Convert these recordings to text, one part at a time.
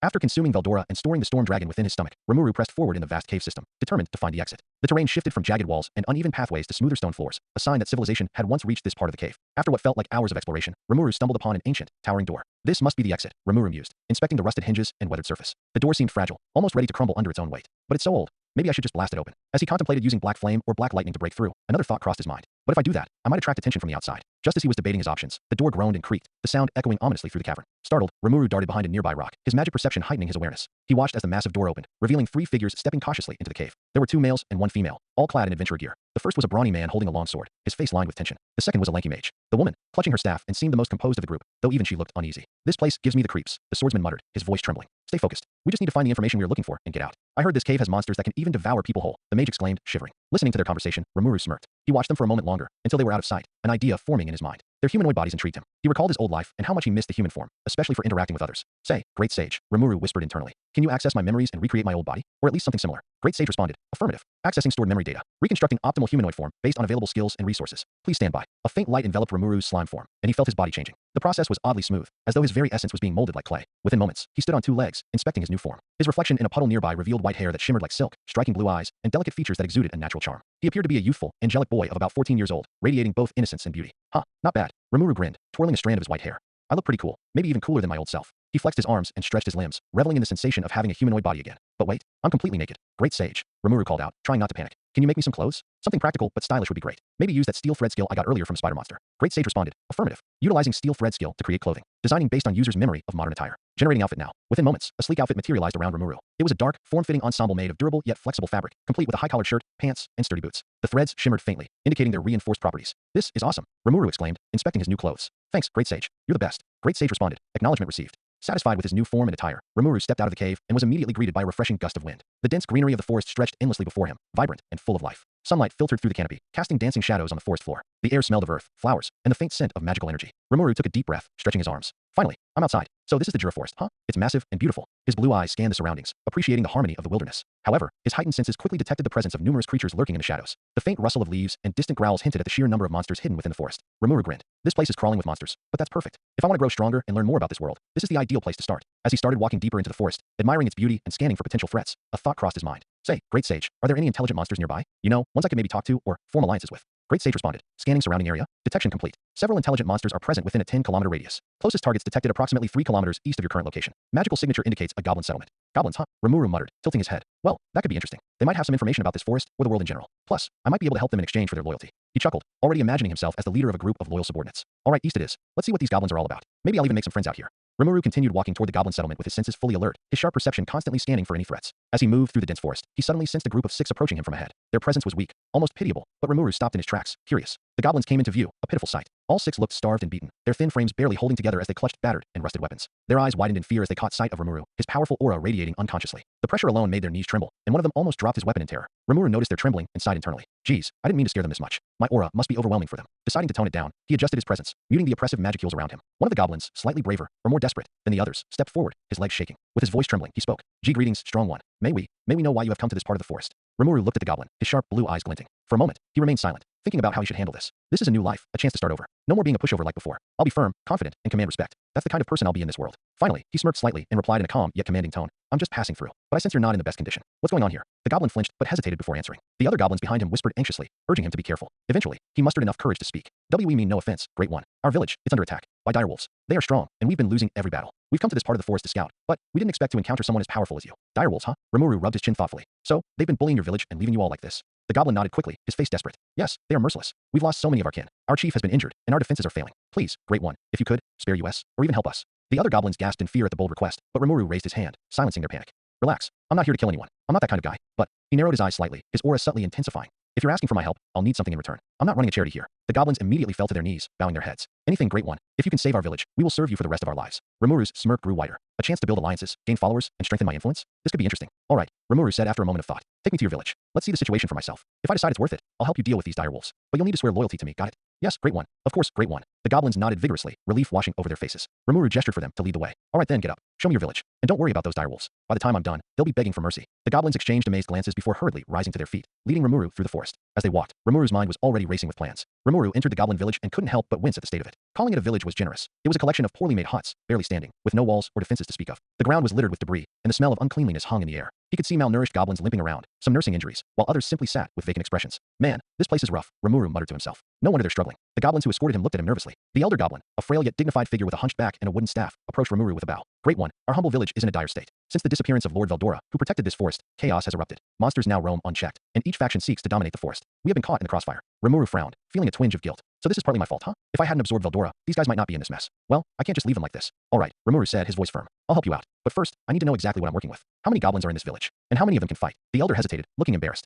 After consuming Veldora and storing the storm dragon within his stomach, Rimuru pressed forward in the vast cave system, determined to find the exit. The terrain shifted from jagged walls and uneven pathways to smoother stone floors, a sign that civilization had once reached this part of the cave. After what felt like hours of exploration, Rimuru stumbled upon an ancient, towering door. This must be the exit, Rimuru mused, inspecting the rusted hinges and weathered surface. The door seemed fragile, almost ready to crumble under its own weight. But it's so old. Maybe I should just blast it open. As he contemplated using black flame or black lightning to break through, another thought crossed his mind. But if I do that, I might attract attention from the outside. Just as he was debating his options, the door groaned and creaked, the sound echoing ominously through the cavern. Startled, Rimuru darted behind a nearby rock, his magic perception heightening his awareness. He watched as the massive door opened, revealing 3 figures stepping cautiously into the cave. There were 2 males and 1 female, all clad in adventurer gear. The first was a brawny man holding a long sword, his face lined with tension. The second was a lanky mage. The woman, clutching her staff and seemed the most composed of the group, though even she looked uneasy. This place gives me the creeps, the swordsman muttered, his voice trembling. Stay focused. We just need to find the information we are looking for and get out. I heard this cave has monsters that can even devour people whole, the mage exclaimed, shivering. Listening to their conversation, Rimuru smirked. He watched them for a moment longer, until they were out of sight, an idea forming in his mind. Their humanoid bodies intrigued him. He recalled his old life and how much he missed the human form, especially for interacting with others. Say, great sage, Rimuru whispered internally. Can you access my memories and recreate my old body? Or at least something similar? Great sage responded. Affirmative. Accessing stored memory data. Reconstructing optimal humanoid form based on available skills and resources. Please stand by. A faint light enveloped Rimuru's slime form, and he felt his body changing. The process was oddly smooth, as though his very essence was being molded like clay. Within moments, he stood on 2 legs, inspecting his new form. His reflection in a puddle nearby revealed white hair that shimmered like silk, striking blue eyes, and delicate features that exuded a natural charm. He appeared to be a youthful, angelic boy of about 14 years old, radiating both innocence and beauty. Huh, not bad. Rimuru grinned, twirling a strand of his white hair. I look pretty cool, maybe even cooler than my old self. He flexed his arms and stretched his limbs, reveling in the sensation of having a humanoid body again. But wait, I'm completely naked. Great sage, Rimuru called out, trying not to panic. Can you make me some clothes? Something practical but stylish would be great. Maybe use that steel thread skill I got earlier from Spider Monster. Great sage responded. Affirmative. Utilizing steel thread skill to create clothing. Designing based on user's memory of modern attire. Generating outfit now. Within moments, a sleek outfit materialized around Rimuru. It was a dark, form-fitting ensemble made of durable yet flexible fabric, complete with a high-collared shirt, pants, and sturdy boots. The threads shimmered faintly, indicating their reinforced properties. This is awesome, Rimuru exclaimed, inspecting his new clothes. Thanks, Great Sage. You're the best. Great Sage responded. Acknowledgement received. Satisfied with his new form and attire, Rimuru stepped out of the cave and was immediately greeted by a refreshing gust of wind. The dense greenery of the forest stretched endlessly before him, vibrant and full of life. Sunlight filtered through the canopy, casting dancing shadows on the forest floor. The air smelled of earth, flowers, and the faint scent of magical energy. Rimuru took a deep breath, stretching his arms. Finally, I'm outside. So this is the Jura Forest, huh? It's massive and beautiful. His blue eyes scanned the surroundings, appreciating the harmony of the wilderness. However, his heightened senses quickly detected the presence of numerous creatures lurking in the shadows. The faint rustle of leaves and distant growls hinted at the sheer number of monsters hidden within the forest. Rimuru grinned. This place is crawling with monsters, but that's perfect. If I want to grow stronger and learn more about this world, this is the ideal place to start. As he started walking deeper into the forest, admiring its beauty and scanning for potential threats, a thought crossed his mind. Say, Great Sage, are there any intelligent monsters nearby? You know, ones I could maybe talk to or form alliances with. Great Sage responded, scanning surrounding area. Detection complete. Several intelligent monsters are present within a 10-kilometer radius. Closest targets detected approximately 3 kilometers east of your current location. Magical signature indicates a goblin settlement. Goblins, huh? Rimuru muttered, tilting his head. Well, that could be interesting. They might have some information about this forest or the world in general. Plus, I might be able to help them in exchange for their loyalty. He chuckled, already imagining himself as the leader of a group of loyal subordinates. All right, east it is. Let's see what these goblins are all about. Maybe I'll even make some friends out here. Rimuru continued walking toward the goblin settlement with his senses fully alert, his sharp perception constantly scanning for any threats. As he moved through the dense forest, he suddenly sensed a group of 6 approaching him from ahead. Their presence was weak, almost pitiable, but Rimuru stopped in his tracks, curious. The goblins came into view, a pitiful sight. All 6 looked starved and beaten, their thin frames barely holding together as they clutched battered and rusted weapons. Their eyes widened in fear as they caught sight of Rimuru, his powerful aura radiating unconsciously. The pressure alone made their knees tremble, and one of them almost dropped his weapon in terror. Rimuru noticed their trembling and sighed internally. Geez, I didn't mean to scare them this much. My aura must be overwhelming for them. Deciding to tone it down, he adjusted his presence, muting the oppressive magicules around him. One of the goblins, slightly braver, or more desperate than the others, stepped forward, his legs shaking. With his voice trembling, he spoke. Greetings, strong one. May we know why you have come to this part of the forest? Rimuru looked at the goblin, his sharp blue eyes glinting. For a moment, he remained silent, thinking about how he should handle this. This is a new life, a chance to start over. No more being a pushover like before. I'll be firm, confident, and command respect. That's the kind of person I'll be in this world. Finally, he smirked slightly and replied in a calm yet commanding tone. I'm just passing through, but I sense you're not in the best condition. What's going on here? The goblin flinched but hesitated before answering. The other goblins behind him whispered anxiously, urging him to be careful. Eventually, he mustered enough courage to speak. We mean no offense, Great One. Our village, it's under attack by direwolves. They are strong, and we've been losing every battle. We've come to this part of the forest to scout, but we didn't expect to encounter someone as powerful as you. Direwolves, huh? Rimuru rubbed his chin thoughtfully. So, they've been bullying your village and leaving you all like this. The goblin nodded quickly, his face desperate. Yes, they are merciless. We've lost so many of our kin. Our chief has been injured, and our defenses are failing. Please, Great One, if you could, spare us, or even help us. The other goblins gasped in fear at the bold request, but Rimuru raised his hand, silencing their panic. Relax. I'm not here to kill anyone. I'm not that kind of guy. But he narrowed his eyes slightly, his aura subtly intensifying. If you're asking for my help, I'll need something in return. I'm not running a charity here. The goblins immediately fell to their knees, bowing their heads. Anything, Great One. If you can save our village, we will serve you for the rest of our lives. Rimuru's smirk grew wider. A chance to build alliances, gain followers, and strengthen my influence? This could be interesting. All right, Rimuru said after a moment of thought. Take me to your village. Let's see the situation for myself. If I decide it's worth it, I'll help you deal with these dire wolves. But you'll need to swear loyalty to me, got it? Yes, great one. Of course, great one. The goblins nodded vigorously, relief washing over their faces. Rimuru gestured for them to lead the way. All right then, get up. Show me your village. And don't worry about those direwolves. By the time I'm done, they'll be begging for mercy. The goblins exchanged amazed glances before hurriedly rising to their feet, leading Rimuru through the forest. As they walked, Rimuru's mind was already racing with plans. Rimuru entered the goblin village and couldn't help but wince at the state of it. Calling it a village was generous. It was a collection of poorly made huts, barely standing, with no walls or defenses to speak of. The ground was littered with debris, and the smell of uncleanliness hung in the air. He could see malnourished goblins limping around, some nursing injuries, while others simply sat with vacant expressions. Man, this place is rough, Rimuru muttered to himself. No wonder they're struggling. The goblins who escorted him looked at him nervously. The elder goblin, a frail yet dignified figure with a hunched back and a wooden staff, approached Rimuru with a bow. Great one, our humble village is in a dire state. Since the disappearance of Lord Veldora, who protected this forest, chaos has erupted. Monsters now roam unchecked, and each faction seeks to dominate the forest. We have been caught in the crossfire. Rimuru frowned, feeling a twinge of guilt. So this is partly my fault, huh? If I hadn't absorbed Veldora, these guys might not be in this mess. Well, I can't just leave them like this. All right, Rimuru said, his voice firm. I'll help you out. But first, I need to know exactly what I'm working with. How many goblins are in this village? And how many of them can fight? The elder hesitated, looking embarrassed.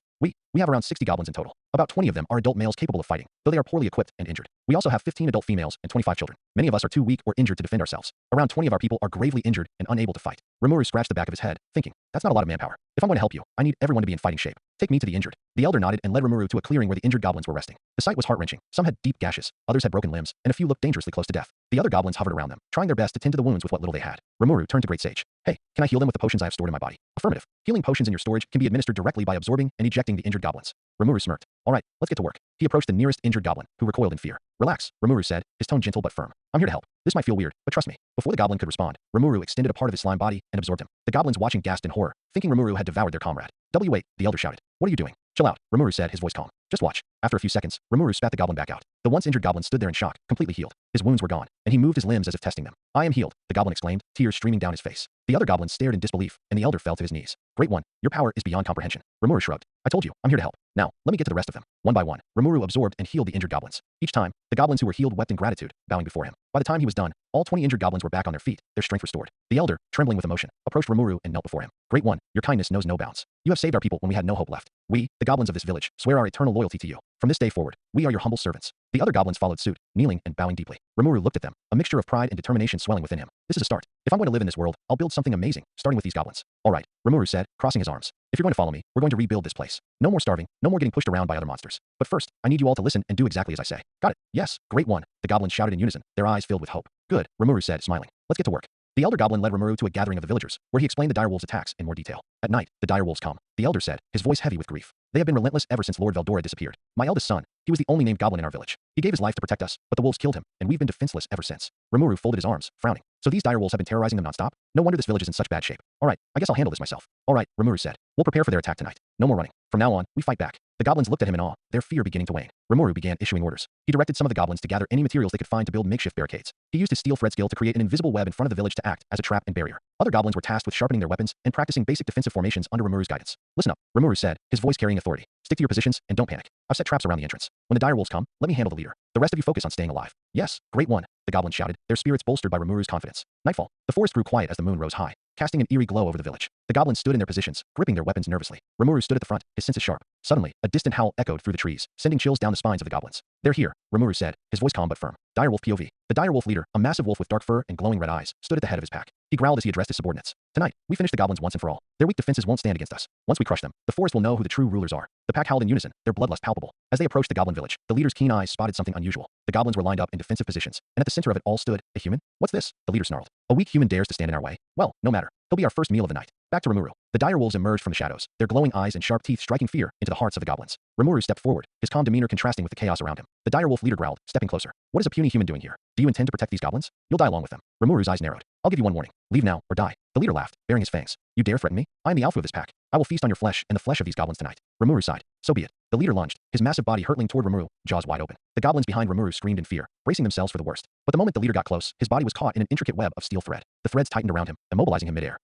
We have around 60 goblins in total. About 20 of them are adult males capable of fighting, though they are poorly equipped and injured. We also have 15 adult females and 25 children. Many of us are too weak or injured to defend ourselves. Around 20 of our people are gravely injured and unable to fight. Rimuru scratched the back of his head, thinking, that's not a lot of manpower. If I'm going to help you, I need everyone to be in fighting shape. Take me to the injured. The elder nodded and led Rimuru to a clearing where the injured goblins were resting. The sight was heart-wrenching. Some had deep gashes, others had broken limbs, and a few looked dangerously close to death. The other goblins hovered around them, trying their best to tend to the wounds with what little they had. Rimuru turned to Great Sage. Hey, can I heal them with the potions I have stored in my body? Affirmative. Healing potions in your storage can be administered directly by absorbing and ejecting the injured goblins. Rimuru smirked. All right, let's get to work. He approached the nearest injured goblin, who recoiled in fear. Relax, Rimuru said, his tone gentle but firm. I'm here to help. This might feel weird, but trust me. Before the goblin could respond, Rimuru extended a part of his slime body and absorbed him. The goblins watching gasped in horror, thinking Rimuru had devoured their comrade. Wait, the elder shouted. What are you doing? Chill out, Rimuru said, his voice calm. Just watch. After a few seconds, Rimuru spat the goblin back out. The once injured goblin stood there in shock, completely healed. His wounds were gone, and he moved his limbs as if testing them. I am healed, the goblin exclaimed, tears streaming down his face. The other goblin stared in disbelief, and the elder fell to his knees. Great one, your power is beyond comprehension. Rimuru shrugged. I told you, I'm here to help. Now, let me get to the rest of them. One by one, Rimuru absorbed and healed the injured goblins. Each time, the goblins who were healed wept in gratitude, bowing before him. By the time he was done, all 20 injured goblins were back on their feet, their strength restored. The elder, trembling with emotion, approached Rimuru and knelt before him. Great one, your kindness knows no bounds. You have saved our people when we had no hope left. We, the goblins of this village, swear our eternal loyalty to you. From this day forward, we are your humble servants. The other goblins followed suit, kneeling and bowing deeply. Rimuru looked at them, a mixture of pride and determination swelling within him. This is a start. If I'm going to live in this world, I'll build something amazing, starting with these goblins. All right, Rimuru said, crossing his arms. If you're going to follow me, we're going to rebuild this place. No more starving, no more getting pushed around by other monsters. But first, I need you all to listen and do exactly as I say. Got it? Yes, great one, the goblins shouted in unison, their eyes filled with hope. Good, Rimuru said, smiling. Let's get to work. The elder goblin led Rimuru to a gathering of the villagers, where he explained the direwolves' attacks in more detail. At night, the direwolves come, the elder said, his voice heavy with grief. They have been relentless ever since Lord Veldora disappeared. My eldest son, he was the only named goblin in our village. He gave his life to protect us, but the wolves killed him, and we've been defenseless ever since. Rimuru folded his arms, frowning. So these direwolves have been terrorizing them nonstop? No wonder this village is in such bad shape. All right, I guess I'll handle this myself. All right, Rimuru said. We'll prepare for their attack tonight. No more running. From now on, we fight back. The goblins looked at him in awe, their fear beginning to wane. Rimuru began issuing orders. He directed some of the goblins to gather any materials they could find to build makeshift barricades. He used his steel thread skill to create an invisible web in front of the village to act as a trap and barrier. Other goblins were tasked with sharpening their weapons and practicing basic defensive formations under Rimuru's guidance. Listen up, Rimuru said, his voice carrying authority. Stick to your positions and don't panic. I've set traps around the entrance. When the direwolves come, let me handle the leader. The rest of you focus on staying alive. Yes, great one, the goblins shouted, their spirits bolstered by Rimuru's confidence. Nightfall. The forest grew quiet as the moon rose high, casting an eerie glow over the village. The goblins stood in their positions, gripping their weapons nervously. Rimuru stood at the front, his senses sharp. Suddenly, a distant howl echoed through the trees, sending chills down the spines of the goblins. They're here, Rimuru said, his voice calm but firm. Direwolf POV. The direwolf leader, a massive wolf with dark fur and glowing red eyes, stood at the head of his pack. He growled as he addressed his subordinates. Tonight, we finish the goblins once and for all. Their weak defenses won't stand against us. Once we crush them, the forest will know who the true rulers are. The pack howled in unison, their bloodlust palpable. As they approached the goblin village, the leader's keen eyes spotted something unusual. The goblins were lined up in defensive positions, and at the center of it all stood a human. What's this? The leader snarled. A weak human dares to stand in our way. Well, no matter. He'll be our first meal of the night. Back to Rimuru. The direwolves emerged from the shadows, their glowing eyes and sharp teeth striking fear into the hearts of the goblins. Rimuru stepped forward, his calm demeanor contrasting with the chaos around him. The direwolf leader growled, stepping closer. What is a puny human doing here? Do you intend to protect these goblins? You'll die along with them. Rimuru's eyes narrowed. I'll give you one warning. Leave now, or die. The leader laughed, baring his fangs. You dare threaten me? I am the alpha of this pack. I will feast on your flesh and the flesh of these goblins tonight. Rimuru sighed. So be it. The leader lunged, his massive body hurtling toward Rimuru, jaws wide open. The goblins behind Rimuru screamed in fear, bracing themselves for the worst. But the moment the leader got close, his body was caught in an intricate web of steel thread. The threads tightened around him, immobilizing him midair.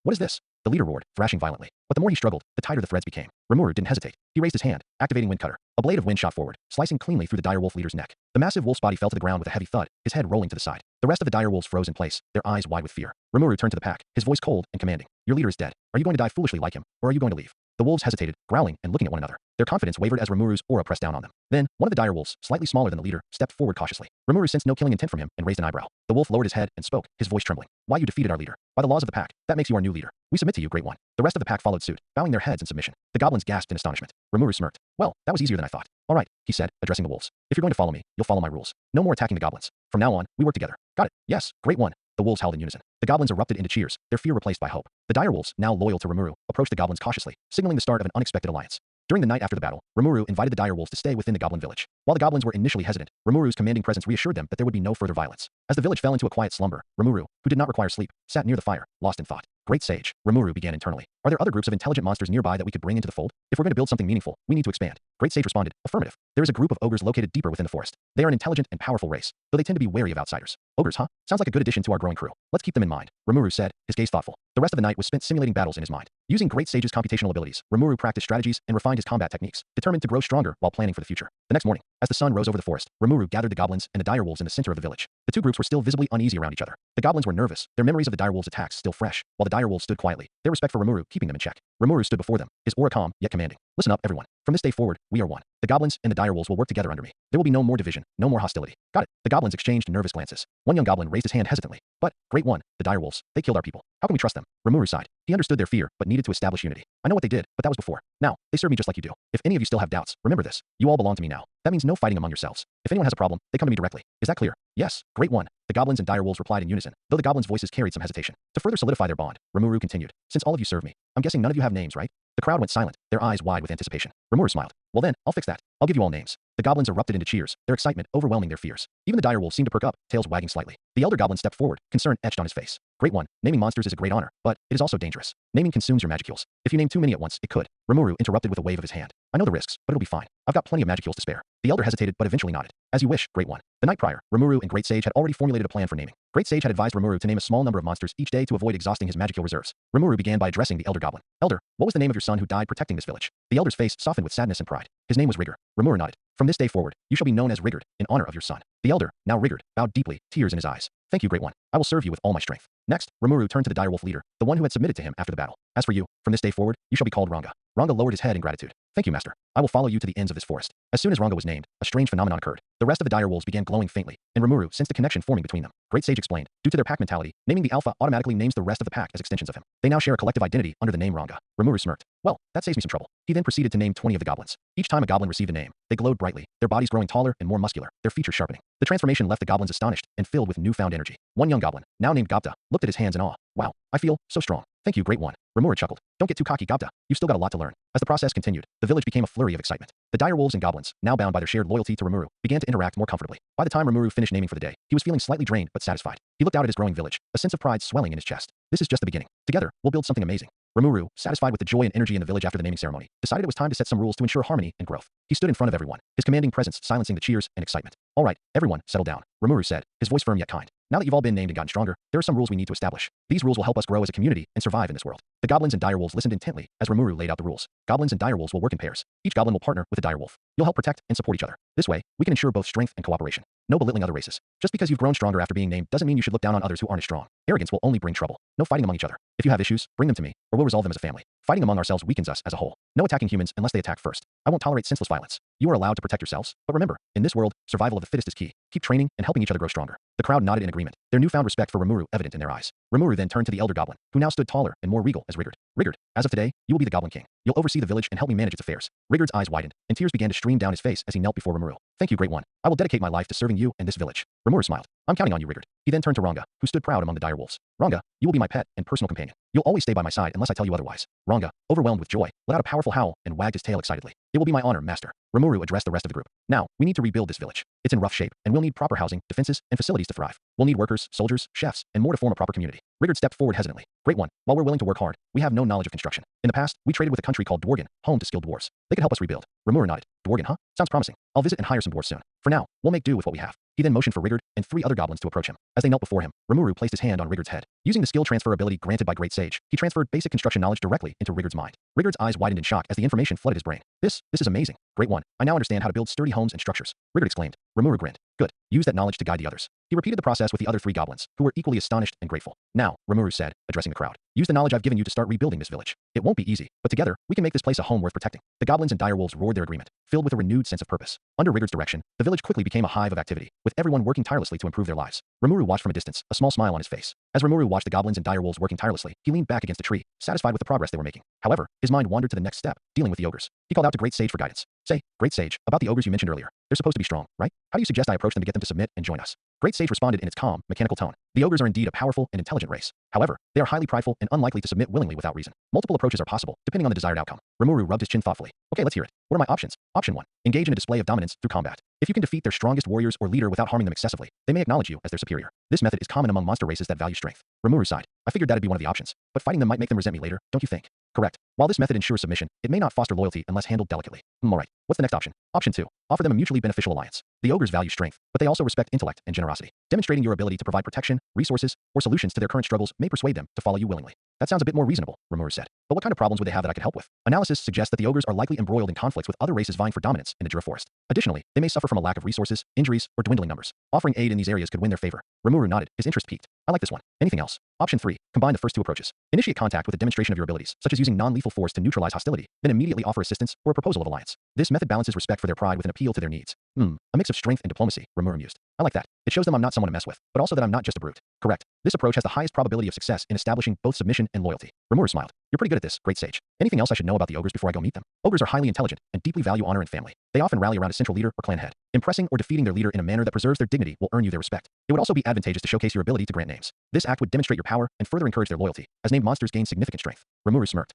What is this? The leader roared, thrashing violently. But the more he struggled, the tighter the threads became. Rimuru didn't hesitate. He raised his hand, activating Wind Cutter. A blade of wind shot forward, slicing cleanly through the direwolf leader's neck. The massive wolf's body fell to the ground with a heavy thud, his head rolling to the side. The rest of the direwolves froze in place, their eyes wide with fear. Rimuru turned to the pack, his voice cold and commanding. Your leader is dead. Are you going to die foolishly like him, or are you going to leave? The wolves hesitated, growling and looking at one another. Their confidence wavered as Rimuru's aura pressed down on them. Then, one of the dire wolves, slightly smaller than the leader, stepped forward cautiously. Rimuru sensed no killing intent from him and raised an eyebrow. The wolf lowered his head and spoke, his voice trembling. Why, you defeated our leader. By the laws of the pack, that makes you our new leader. We submit to you, Great One. The rest of the pack followed suit, bowing their heads in submission. The goblins gasped in astonishment. Rimuru smirked. Well, that was easier than I thought. All right, he said, addressing the wolves. If you're going to follow me, you'll follow my rules. No more attacking the goblins. From now on, we work together. Got it. Yes, Great One. The wolves howled in unison. The goblins erupted into cheers, their fear replaced by hope. The dire wolves, now loyal to Rimuru, approached the goblins cautiously, signaling the start of an unexpected alliance. During the night after the battle, Rimuru invited the dire wolves to stay within the goblin village. While the goblins were initially hesitant, Rimuru's commanding presence reassured them that there would be no further violence. As the village fell into a quiet slumber, Rimuru, who did not require sleep, sat near the fire, lost in thought. Great sage, Rimuru began internally. Are there other groups of intelligent monsters nearby that we could bring into the fold? If we're going to build something meaningful, we need to expand. Great sage responded, affirmative. There is a group of ogres located deeper within the forest. They are an intelligent and powerful race, though they tend to be wary of outsiders. Ogres, huh? Sounds like a good addition to our growing crew. Let's keep them in mind, Rimuru said, his gaze thoughtful. The rest of the night was spent simulating battles in his mind. Using Great Sage's computational abilities, Rimuru practiced strategies and refined his combat techniques, determined to grow stronger while planning for the future. The next morning, as the sun rose over the forest, Rimuru gathered the goblins and the dire wolves in the center of the village. The two groups were still visibly uneasy around each other. The goblins were nervous, their memories of the dire wolves' attacks still fresh, while the dire wolves stood quietly, their respect for Rimuru keeping them in check. Rimuru stood before them, his aura calm, yet commanding. Listen up, everyone. From this day forward, we are one. The goblins and the dire wolves will work together under me. There will be no more division, no more hostility. Got it. The goblins exchanged nervous glances. One young goblin raised his hand hesitantly. But, Great One, the dire wolves, they killed our people. How can we trust them? Rimuru sighed. He understood their fear, but needed to establish unity. I know what they did, but that was before. Now, they serve me just like you do. If any of you still have doubts, remember this. You all belong to me now. That means no fighting among yourselves. If anyone has a problem, they come to me directly. Is that clear? Yes, Great One. The goblins and dire wolves replied in unison, though the goblins' voices carried some hesitation. To further solidify their bond, Rimuru continued. Since all of you serve me, I'm guessing none of you have names, right? The crowd went silent, their eyes wide with anticipation. Rimuru smiled. Well then, I'll fix that. I'll give you all names. The goblins erupted into cheers, their excitement overwhelming their fears. Even the dire wolves seemed to perk up, tails wagging slightly. The elder goblin stepped forward, concern etched on his face. Great One, naming monsters is a great honor, but it is also dangerous. Naming consumes your magicules. If you name too many at once, it could. Rimuru interrupted with a wave of his hand. I know the risks, but it'll be fine. I've got plenty of magicules to spare. The elder hesitated but eventually nodded. As you wish, Great One. The night prior, Rimuru and Great Sage had already formulated a plan for naming. Great Sage had advised Rimuru to name a small number of monsters each day to avoid exhausting his magicule reserves. Rimuru began by addressing the elder goblin. Elder, what was the name of your son who died protecting this village? The elder's face softened with sadness and pride. His name was Rigor. Rimuru nodded. From this day forward, you shall be known as Rigord, in honor of your son. The elder, now Rigord, bowed deeply, tears in his eyes. Thank you, Great One. I will serve you with all my strength. Next, Rimuru turned to the direwolf leader, the one who had submitted to him after the battle. As for you, from this day forward, you shall be called Ranga. Ranga lowered his head in gratitude. Thank you, master. I will follow you to the ends of this forest. As soon as Ranga was named, a strange phenomenon occurred. The rest of the dire wolves began glowing faintly, and Rimuru sensed a connection forming between them. Great Sage explained, due to their pack mentality, naming the alpha automatically names the rest of the pack as extensions of him. They now share a collective identity under the name Ranga. Rimuru smirked. Well, that saves me some trouble. He then proceeded to name 20 of the goblins. Each time a goblin received a name, they glowed brightly, their bodies growing taller and more muscular, their features sharpening. The transformation left the goblins astonished and filled with newfound energy. One young goblin, now named Gapta, looked at his hands in awe. Wow, I feel so strong. Thank you, Great One. Rimuru chuckled. Don't get too cocky, Gapta. You've still got a lot to learn. As the process continued, the village became a flurry of excitement. The dire wolves and goblins, now bound by their shared loyalty to Rimuru, began to interact more comfortably. By the time Rimuru finished naming for the day, he was feeling slightly drained but satisfied. He looked out at his growing village, a sense of pride swelling in his chest. This is just the beginning. Together, we'll build something amazing. Rimuru, satisfied with the joy and energy in the village after the naming ceremony, decided it was time to set some rules to ensure harmony and growth. He stood in front of everyone, his commanding presence silencing the cheers and excitement. All right, everyone, settle down, Rimuru said, his voice firm yet kind. Now that you've all been named and gotten stronger, there are some rules we need to establish. These rules will help us grow as a community and survive in this world. The goblins and direwolves listened intently as Rimuru laid out the rules. Goblins and direwolves will work in pairs. Each goblin will partner with a direwolf. You'll help protect and support each other. This way, we can ensure both strength and cooperation. No belittling other races. Just because you've grown stronger after being named doesn't mean you should look down on others who aren't as strong. Arrogance will only bring trouble. No fighting among each other. If you have issues, bring them to me, or we'll resolve them as a family. Fighting among ourselves weakens us as a whole. No attacking humans unless they attack first. I won't tolerate senseless violence. You are allowed to protect yourselves, but remember, in this world, survival of the fittest is key. Keep training and helping each other grow stronger. The crowd nodded in agreement, their newfound respect for Rimuru evident in their eyes. Rimuru then turned to the elder goblin, who now stood taller and more regal as Rigord. Rigord, as of today, you will be the Goblin King. You'll oversee the village and help me manage its affairs. Rigord's eyes widened, and tears began to stream down his face as he knelt before Rimuru. Thank you, Great One. I will dedicate my life to serving you and this village. Rimuru smiled. I'm counting on you, Rigord. He then turned to Ranga, who stood proud among the dire wolves. Ranga, you will be my pet and personal companion. You'll always stay by my side unless I tell you otherwise. Ranga, overwhelmed with joy, let out a powerful howl and wagged his tail excitedly. It will be my honor, master. Rimuru addressed the rest of the group. Now, we need to rebuild this village. It's in rough shape, and we'll need proper housing, defenses, and facilities to thrive. We'll need workers, soldiers, chefs, and more to form a proper community. Rigord stepped forward hesitantly. Great One, while we're willing to work hard, we have no knowledge of construction. In the past, we traded with a country called Dworgen, home to skilled dwarves. They could help us rebuild. Rimuru nodded. Dworgen, huh? Sounds promising. I'll visit and hire some dwarves soon. For now, we'll make do with what we have. He then motioned for Rigord and 3 other goblins to approach him. As they knelt before him, Rimuru placed his hand on Rigurd's head. Using the skill transfer ability granted by Great Sage, he transferred basic construction knowledge directly into Rigurd's mind. Rigurd's eyes widened in shock as the information flooded his brain. This is amazing. Great one. I now understand how to build sturdy homes and structures. Rigurd exclaimed. Rimuru grinned. Good. Use that knowledge to guide the others. He repeated the process with the other 3 goblins, who were equally astonished and grateful. Now, Rimuru said, addressing the crowd, use the knowledge I've given you to start rebuilding this village. It won't be easy, but together, we can make this place a home worth protecting. The goblins and direwolves roared their agreement, filled with a renewed sense of purpose. Under Rigurd's direction, the village quickly became a hive of activity, with everyone working tirelessly to improve their lives. Rimuru watched from a distance, a small smile on his face. As Rimuru watched the goblins and direwolves working tirelessly, he leaned back against a tree, satisfied with the progress they were making. However, his mind wandered to the next step, dealing with the ogres. He called out to Great Sage for guidance. Say, Great Sage, about the ogres you mentioned earlier. They're supposed to be strong, right? How do you suggest I approach them to get them to submit and join us? Great Sage responded in its calm, mechanical tone. The ogres are indeed a powerful and intelligent race. However, they are highly prideful and unlikely to submit willingly without reason. Multiple approaches are possible, depending on the desired outcome. Rimuru rubbed his chin thoughtfully. Okay, let's hear it. What are my options? Option 1. Engage in a display of dominance through combat. If you can defeat their strongest warriors or leader without harming them excessively, they may acknowledge you as their superior. This method is common among monster races that value strength. Rimuru sighed. I figured that'd be one of the options, but fighting them might make them resent me later, don't you think? Correct. While this method ensures submission, it may not foster loyalty unless handled delicately. Alright. What's the next option? Option 2. Offer them a mutually beneficial alliance. The ogres value strength, but they also respect intellect and generosity. Demonstrating your ability to provide protection, resources, or solutions to their current struggles may persuade them to follow you willingly. That sounds a bit more reasonable, Rimuru said. But what kind of problems would they have that I could help with? Analysis suggests that the ogres are likely embroiled in conflicts with other races vying for dominance in the Jura Forest. Additionally, they may suffer from a lack of resources, injuries, or dwindling numbers. Offering aid in these areas could win their favor. Rimuru nodded, his interest piqued. I like this one. Anything else? Option 3. Combine the first 2 approaches. Initiate contact with a demonstration of your abilities, such as using non-lethal force to neutralize hostility, then immediately offer assistance or a proposal of alliance. This method balances respect for their pride with an appeal to their needs. A mix of strength and diplomacy, Rimuru mused. I like that. It shows them I'm not someone to mess with, but also that I'm not just a brute. Correct. This approach has the highest probability of success in establishing both submission and loyalty. Rimuru smiled. You're pretty good at this, Great Sage. Anything else I should know about the ogres before I go meet them? Ogres are highly intelligent and deeply value honor and family. They often rally around a central leader or clan head. Impressing or defeating their leader in a manner that preserves their dignity will earn you their respect. It would also be advantageous to showcase your ability to grant names. This act would demonstrate your power and further encourage their loyalty, as named monsters gain significant strength. Rimuru smirked.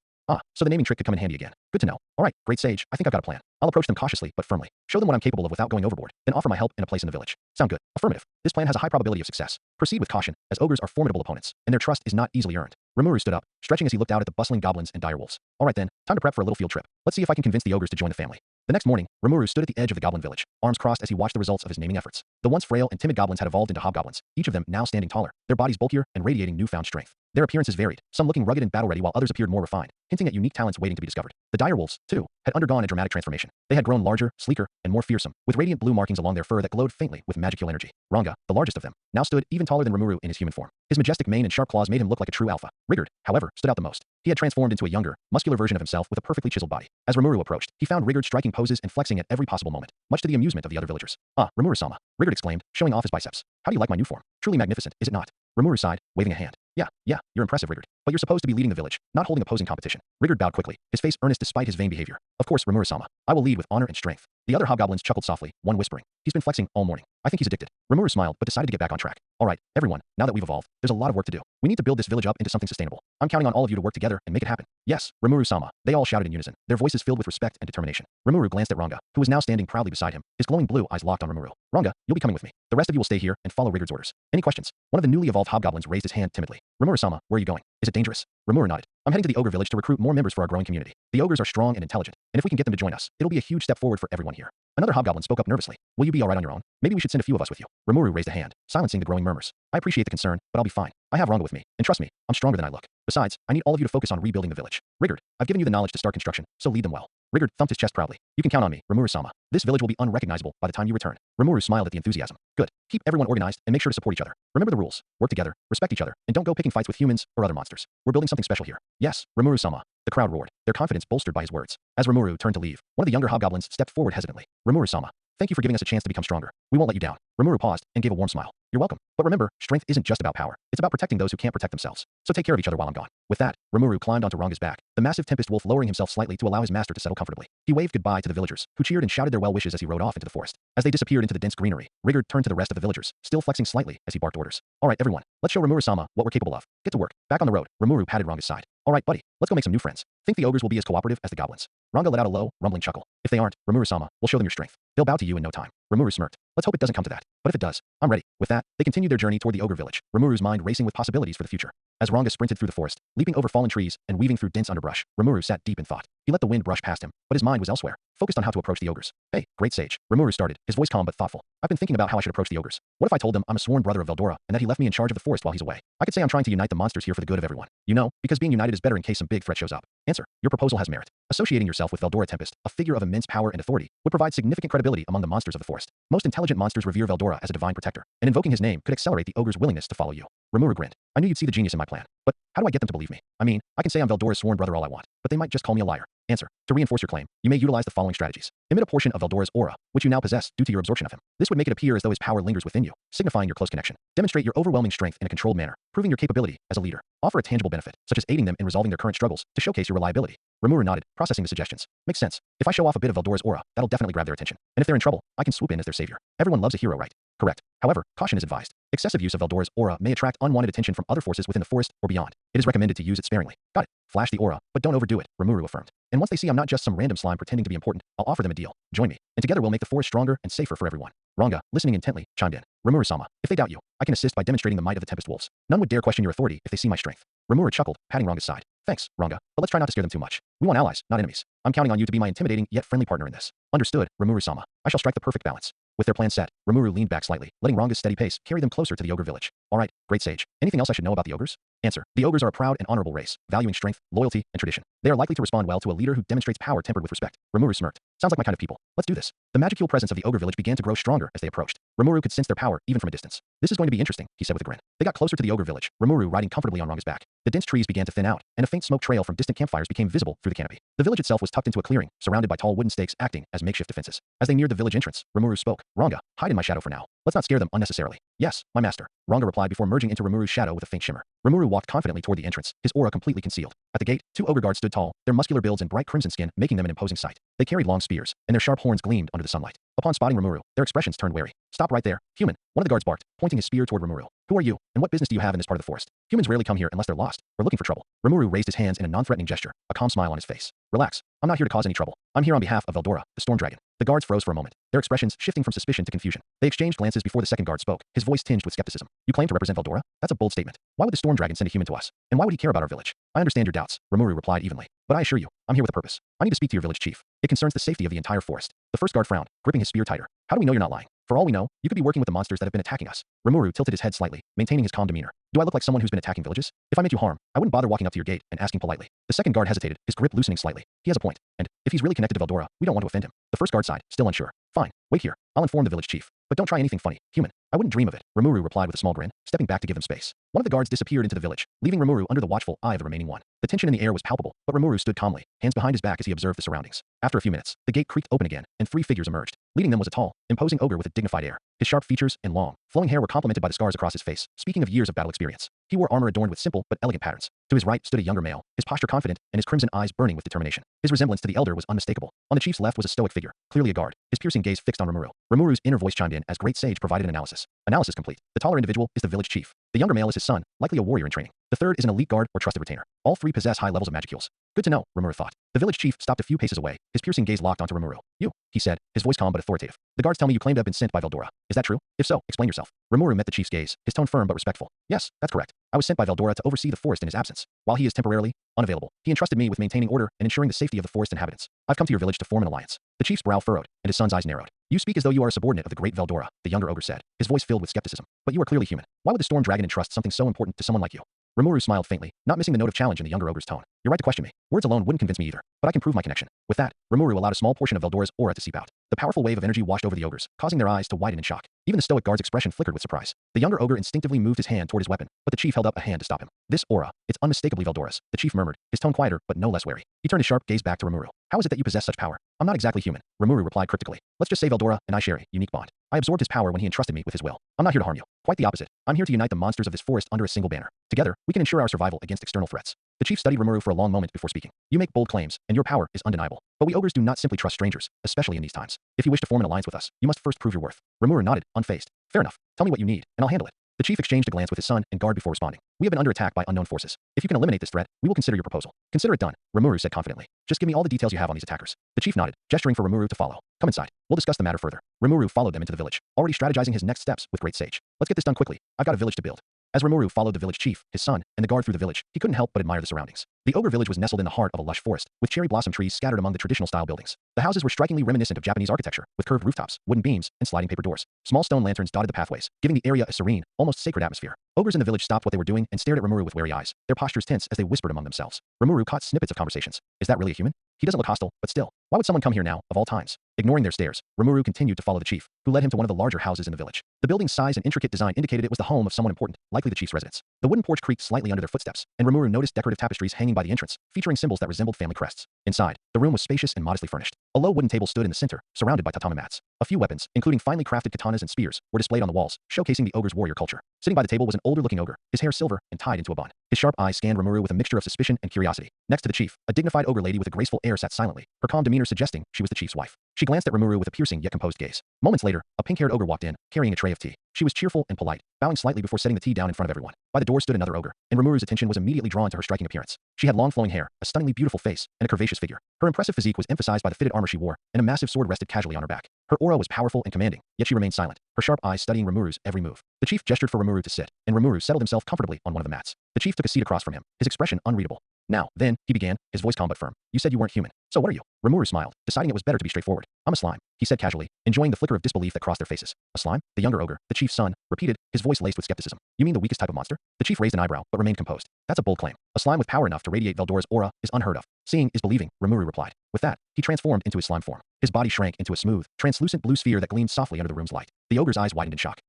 So the naming trick could come in handy again. Good to know. Alright, Great Sage, I think I've got a plan. I'll approach them cautiously, but firmly. Show them what I'm capable of without going overboard, then offer my help and a place in the village. Sound good? Affirmative. This plan has a high probability of success. Proceed with caution, as ogres are formidable opponents, and their trust is not easily earned. Rimuru stood up, stretching as he looked out at the bustling goblins and direwolves. Alright then, time to prep for a little field trip. Let's see if I can convince the ogres to join the family. The next morning, Rimuru stood at the edge of the goblin village, arms crossed as he watched the results of his naming efforts. The once frail and timid goblins had evolved into hobgoblins, each of them now standing taller, their bodies bulkier and radiating newfound strength. Their appearances varied, some looking rugged and battle-ready while others appeared more refined, hinting at unique talents waiting to be discovered. The direwolves, too, had undergone a dramatic transformation. They had grown larger, sleeker, and more fearsome, with radiant blue markings along their fur that glowed faintly with magical energy. Ranga, the largest of them, now stood even taller than Rimuru in his human form. His majestic mane and sharp claws made him look like a true alpha. Rigurd, however, stood out the most. He had transformed into a younger, muscular version of himself with a perfectly chiseled body. As Rimuru approached, he found Rigurd striking poses and flexing at every possible moment, much to the amusement of the other villagers. Rimuru-sama, Rigurd exclaimed, showing off his biceps. How do you like my new form? Truly magnificent, is it not? Rimuru sighed, waving a hand. Yeah, you're impressive, Rigurd. But you're supposed to be leading the village, not holding opposing competition. Rigurd bowed quickly, his face earnest despite his vain behavior. Of course, Rimuru-sama. I will lead with honor and strength. The other hobgoblins chuckled softly, one whispering. He's been flexing all morning. I think he's addicted. Rimuru smiled, but decided to get back on track. Alright, everyone, now that we've evolved, there's a lot of work to do. We need to build this village up into something sustainable. I'm counting on all of you to work together and make it happen. Yes, Rimuru-sama. They all shouted in unison, their voices filled with respect and determination. Rimuru glanced at Ranga, who was now standing proudly beside him, his glowing blue eyes locked on Rimuru. Ranga, you'll be coming with me. The rest of you will stay here and follow Rigurd's orders. Any questions? One of the newly evolved hobgoblins raised his hand timidly. Rimuru-sama, where are you going? Is it dangerous? Rimuru nodded. I'm heading to the ogre village to recruit more members for our growing community. The ogres are strong and intelligent, and if we can get them to join us, it'll be a huge step forward for everyone here. Another hobgoblin spoke up nervously. Will you be alright on your own? Maybe we should send a few of us with you. Rimuru raised a hand, silencing the growing murmurs. I appreciate the concern, but I'll be fine. I have Ranga with me, and trust me, I'm stronger than I look. Besides, I need all of you to focus on rebuilding the village. Rigurd, I've given you the knowledge to start construction, so lead them well. Rigurd thumped his chest proudly. You can count on me, Rimuru-sama. This village will be unrecognizable by the time you return. Rimuru smiled at the enthusiasm. Good. Keep everyone organized and make sure to support each other. Remember the rules. Work together, respect each other, and don't go picking fights with humans or other monsters. We're building something special here. Yes, Rimuru-sama. The crowd roared, their confidence bolstered by his words. As Rimuru turned to leave, one of the younger hobgoblins stepped forward hesitantly. Rimuru-sama. Thank you for giving us a chance to become stronger. We won't let you down. Rimuru paused and gave a warm smile. You're welcome. But remember, strength isn't just about power. It's about protecting those who can't protect themselves. So take care of each other while I'm gone. With that, Rimuru climbed onto Ranga's back, the massive Tempest Wolf lowering himself slightly to allow his master to settle comfortably. He waved goodbye to the villagers, who cheered and shouted their well wishes as he rode off into the forest. As they disappeared into the dense greenery, Rigurd turned to the rest of the villagers, still flexing slightly as he barked orders. Alright everyone, let's show Rimuru-sama what we're capable of. Get to work. Back on the road, Rimuru patted Ranga's side. Alright buddy, let's go make some new friends. Think the ogres will be as cooperative as the goblins? Ranga let out a low, rumbling chuckle. If they aren't, Rimuru-sama, we'll show them your strength. They'll bow to you in no time. Rimuru smirked. Let's hope it doesn't come to that. But if it does, I'm ready. With that, they continued their journey toward the ogre village, Rimuru's mind racing with possibilities for the future. As Ranga sprinted through the forest, leaping over fallen trees and weaving through dense underbrush, Rimuru sat deep in thought. He let the wind brush past him, but his mind was elsewhere, focused on how to approach the ogres. Hey, great sage, Rimuru started, his voice calm but thoughtful. I've been thinking about how I should approach the ogres. What if I told them I'm a sworn brother of Veldora and that he left me in charge of the forest while he's away? I could say I'm trying to unite the monsters here for the good of everyone. You know, because being united is better in case some big threat shows up. Answer. Your proposal has merit. Associating yourself with Veldora Tempest, a figure of immense power and authority, would provide significant credibility among the monsters of the forest. Most intelligent monsters revere Veldora as a divine protector, and invoking his name could accelerate the ogre's willingness to follow you. Rimuru grinned. I knew you'd see the genius in my plan, but how do I get them to believe me? I mean, I can say I'm Veldora's sworn brother all I want, but they might just call me a liar. Answer. To reinforce your claim, you may utilize the following strategies. Emit a portion of Veldora's aura, which you now possess due to your absorption of him. This would make it appear as though his power lingers within you, signifying your close connection. Demonstrate your overwhelming strength in a controlled manner, proving your capability as a leader. Offer a tangible benefit, such as aiding them in resolving their current struggles, to showcase your reliability. Rimuru nodded, processing the suggestions. Makes sense. If I show off a bit of Veldora's aura, that'll definitely grab their attention. And if they're in trouble, I can swoop in as their savior. Everyone loves a hero, right? Correct. However, caution is advised. Excessive use of Veldora's aura may attract unwanted attention from other forces within the forest or beyond. It is recommended to use it sparingly. Got it. Flash the aura, but don't overdo it, Rimuru affirmed. And once they see I'm not just some random slime pretending to be important, I'll offer them a deal. Join me, and together we'll make the forest stronger and safer for everyone. Ranga, listening intently, chimed in. Rimuru-sama, if they doubt you, I can assist by demonstrating the might of the Tempest Wolves. None would dare question your authority if they see my strength. Rimuru chuckled, patting Ranga's side. Thanks, Ranga, but let's try not to scare them too much. We want allies, not enemies. I'm counting on you to be my intimidating yet friendly partner in this. Understood, Rimuru-sama. I shall strike the perfect balance. With their plan set, Rimuru leaned back slightly, letting Ranga's steady pace carry them closer to the ogre village. All right, great sage. Anything else I should know about the ogres? Answer. The ogres are a proud and honorable race, valuing strength, loyalty, and tradition. They are likely to respond well to a leader who demonstrates power tempered with respect. Rimuru smirked. Sounds like my kind of people. Let's do this. The magical presence of the ogre village began to grow stronger as they approached. Rimuru could sense their power even from a distance. This is going to be interesting, he said with a grin. They got closer to the ogre village, Rimuru riding comfortably on Ranga's back. The dense trees began to thin out, and a faint smoke trail from distant campfires became visible through the canopy. The village itself was tucked into a clearing, surrounded by tall wooden stakes acting as makeshift defenses. As they neared the village entrance, Rimuru spoke. Ranga, hide in my shadow for now. Let's not scare them unnecessarily. Yes, my master, Ranga replied before merging into Rimuru's shadow with a faint shimmer. Rimuru walked confidently toward the entrance, his aura completely concealed. At the gate, two ogre guards stood tall, their muscular builds and bright crimson skin making them an imposing sight. They carried long spears, and their sharp horns gleamed under the sunlight. Upon spotting Rimuru, their expressions turned wary. Stop right there, human, one of the guards barked, pointing his spear toward Rimuru. Who are you, and what business do you have in this part of the forest? Humans rarely come here unless they're lost, or looking for trouble. Rimuru raised his hands in a non-threatening gesture, a calm smile on his face. Relax, I'm not here to cause any trouble. I'm here on behalf of Veldora, the storm dragon. The guards froze for a moment, their expressions shifting from suspicion to confusion. They exchanged glances before the second guard spoke, his voice tinged with skepticism. You claim to represent Veldora? That's a bold statement. Why would the storm dragon send a human to us? And why would he care about our village? I understand your doubts, Rimuru replied evenly. But I assure you, I'm here with a purpose. I need to speak to your village chief. It concerns the safety of the entire forest. The first guard frowned, gripping his spear tighter. How do we know you're not lying? For all we know, you could be working with the monsters that have been attacking us. Rimuru tilted his head slightly, maintaining his calm demeanor. Do I look like someone who's been attacking villages? If I meant you harm, I wouldn't bother walking up to your gate and asking politely. The second guard hesitated, his grip loosening slightly. He has a point, and if he's really connected to Veldora, we don't want to offend him. The first guard sighed, still unsure. Fine, wait here. I'll inform the village chief. But don't try anything funny, human. I wouldn't dream of it, Rimuru replied with a small grin, stepping back to give them space. One of the guards disappeared into the village, leaving Rimuru under the watchful eye of the remaining one. The tension in the air was palpable, but Rimuru stood calmly, hands behind his back as he observed the surroundings. After a few minutes, the gate creaked open again, and three figures emerged. Leading them was a tall, imposing ogre with a dignified air. His sharp features and long, flowing hair were complemented by the scars across his face, speaking of years of battle experience. He wore armor adorned with simple but elegant patterns. To his right stood a younger male, his posture confident and his crimson eyes burning with determination. His resemblance to the elder was unmistakable. On the chief's left was a stoic figure, clearly a guard, his piercing gaze fixed on Rimuru. Rimuru's inner voice chimed in as Great Sage provided an analysis. Analysis complete. The taller individual is the village chief. The younger male is his son, likely a warrior in training. The third is an elite guard or trusted retainer. All three possess high levels of magicules. Good to know, Rimuru thought. The village chief stopped a few paces away, his piercing gaze locked onto Rimuru. You, he said, his voice calm but authoritative. The guards tell me you claim to have been sent by Veldora. Is that true? If so, explain yourself. Rimuru met the chief's gaze, his tone firm but respectful. Yes, that's correct. I was sent by Veldora to oversee the forest in his absence. While he is temporarily unavailable, he entrusted me with maintaining order and ensuring the safety of the forest inhabitants. I've come to your village to form an alliance. The chief's brow furrowed, and his son's eyes narrowed. You speak as though you are a subordinate of the great Veldora, the younger ogre said, his voice filled with skepticism. But you are clearly human. Why would the storm dragon entrust something so important to someone like you? Rimuru smiled faintly, not missing the note of challenge in the younger ogre's tone. You're right to question me. Words alone wouldn't convince me either, but I can prove my connection. With that, Rimuru allowed a small portion of Veldora's aura to seep out. The powerful wave of energy washed over the ogres, causing their eyes to widen in shock. Even the stoic guard's expression flickered with surprise. The younger ogre instinctively moved his hand toward his weapon, but the chief held up a hand to stop him. This aura, it's unmistakably Veldora's, the chief murmured, his tone quieter but no less wary. He turned his sharp gaze back to Rimuru. How is it that you possess such power? I'm not exactly human, Rimuru replied cryptically. Let's just say Veldora and I share a unique bond. I absorbed his power when he entrusted me with his will. I'm not here to harm you. Quite the opposite. I'm here to unite the monsters of this forest under a single banner. Together, we can ensure our survival against external threats. The chief studied Rimuru for a long moment before speaking. You make bold claims, and your power is undeniable. But we ogres do not simply trust strangers, especially in these times. If you wish to form an alliance with us, you must first prove your worth. Rimuru nodded, unfazed. Fair enough. Tell me what you need, and I'll handle it. The chief exchanged a glance with his son and guard before responding. We have been under attack by unknown forces. If you can eliminate this threat, we will consider your proposal. Consider it done, Rimuru said confidently. Just give me all the details you have on these attackers. The chief nodded, gesturing for Rimuru to follow. Come inside. We'll discuss the matter further. Rimuru followed them into the village, already strategizing his next steps with Great Sage. Let's get this done quickly. I've got a village to build. As Rimuru followed the village chief, his son, and the guard through the village, he couldn't help but admire the surroundings. The ogre village was nestled in the heart of a lush forest, with cherry blossom trees scattered among the traditional-style buildings. The houses were strikingly reminiscent of Japanese architecture, with curved rooftops, wooden beams, and sliding paper doors. Small stone lanterns dotted the pathways, giving the area a serene, almost sacred atmosphere. Ogres in the village stopped what they were doing and stared at Rimuru with wary eyes, their postures tense as they whispered among themselves. Rimuru caught snippets of conversations. Is that really a human? He doesn't look hostile, but still, why would someone come here now, of all times? Ignoring their stares, Rimuru continued to follow the chief, who led him to one of the larger houses in the village. The building's size and intricate design indicated it was the home of someone important, likely the chief's residence. The wooden porch creaked slightly under their footsteps, and Rimuru noticed decorative tapestries hanging by the entrance, featuring symbols that resembled family crests. Inside, the room was spacious and modestly furnished. A low wooden table stood in the center, surrounded by tatami mats. A few weapons, including finely crafted katanas and spears, were displayed on the walls, showcasing the ogre's warrior culture. Sitting by the table was an older-looking ogre, his hair silver and tied into a bun. His sharp eyes scanned Rimuru with a mixture of suspicion and curiosity. Next to the chief, a dignified ogre lady with a graceful air sat silently, her calm demeanor suggesting she was the chief's wife. She glanced at Rimuru with a piercing yet composed gaze. Moments later, a pink-haired ogre walked in, carrying a tray of tea. She was cheerful and polite, bowing slightly before setting the tea down in front of everyone. By the door stood another ogre, and Rimuru's attention was immediately drawn to her striking appearance. She had long flowing hair, a stunningly beautiful face, and a curvaceous figure. Her impressive physique was emphasized by the fitted armor she wore, and a massive sword rested casually on her back. Her aura was powerful and commanding, yet she remained silent, her sharp eyes studying Rimuru's every move. The chief gestured for Rimuru to sit, and Rimuru settled himself comfortably on one of the mats. The chief took a seat across from him, his expression unreadable. Now, then, he began, his voice calm but firm. You said you weren't human. So what are you? Rimuru smiled, deciding it was better to be straightforward. I'm a slime, he said casually, enjoying the flicker of disbelief that crossed their faces. A slime? The younger ogre, the chief's son, repeated, his voice laced with skepticism. You mean the weakest type of monster? The chief raised an eyebrow, but remained composed. That's a bold claim. A slime with power enough to radiate Veldora's aura is unheard of. Seeing is believing, Rimuru replied. With that, he transformed into his slime form. His body shrank into a smooth, translucent blue sphere that gleamed softly under the room's light. The ogre's eyes widened in shock.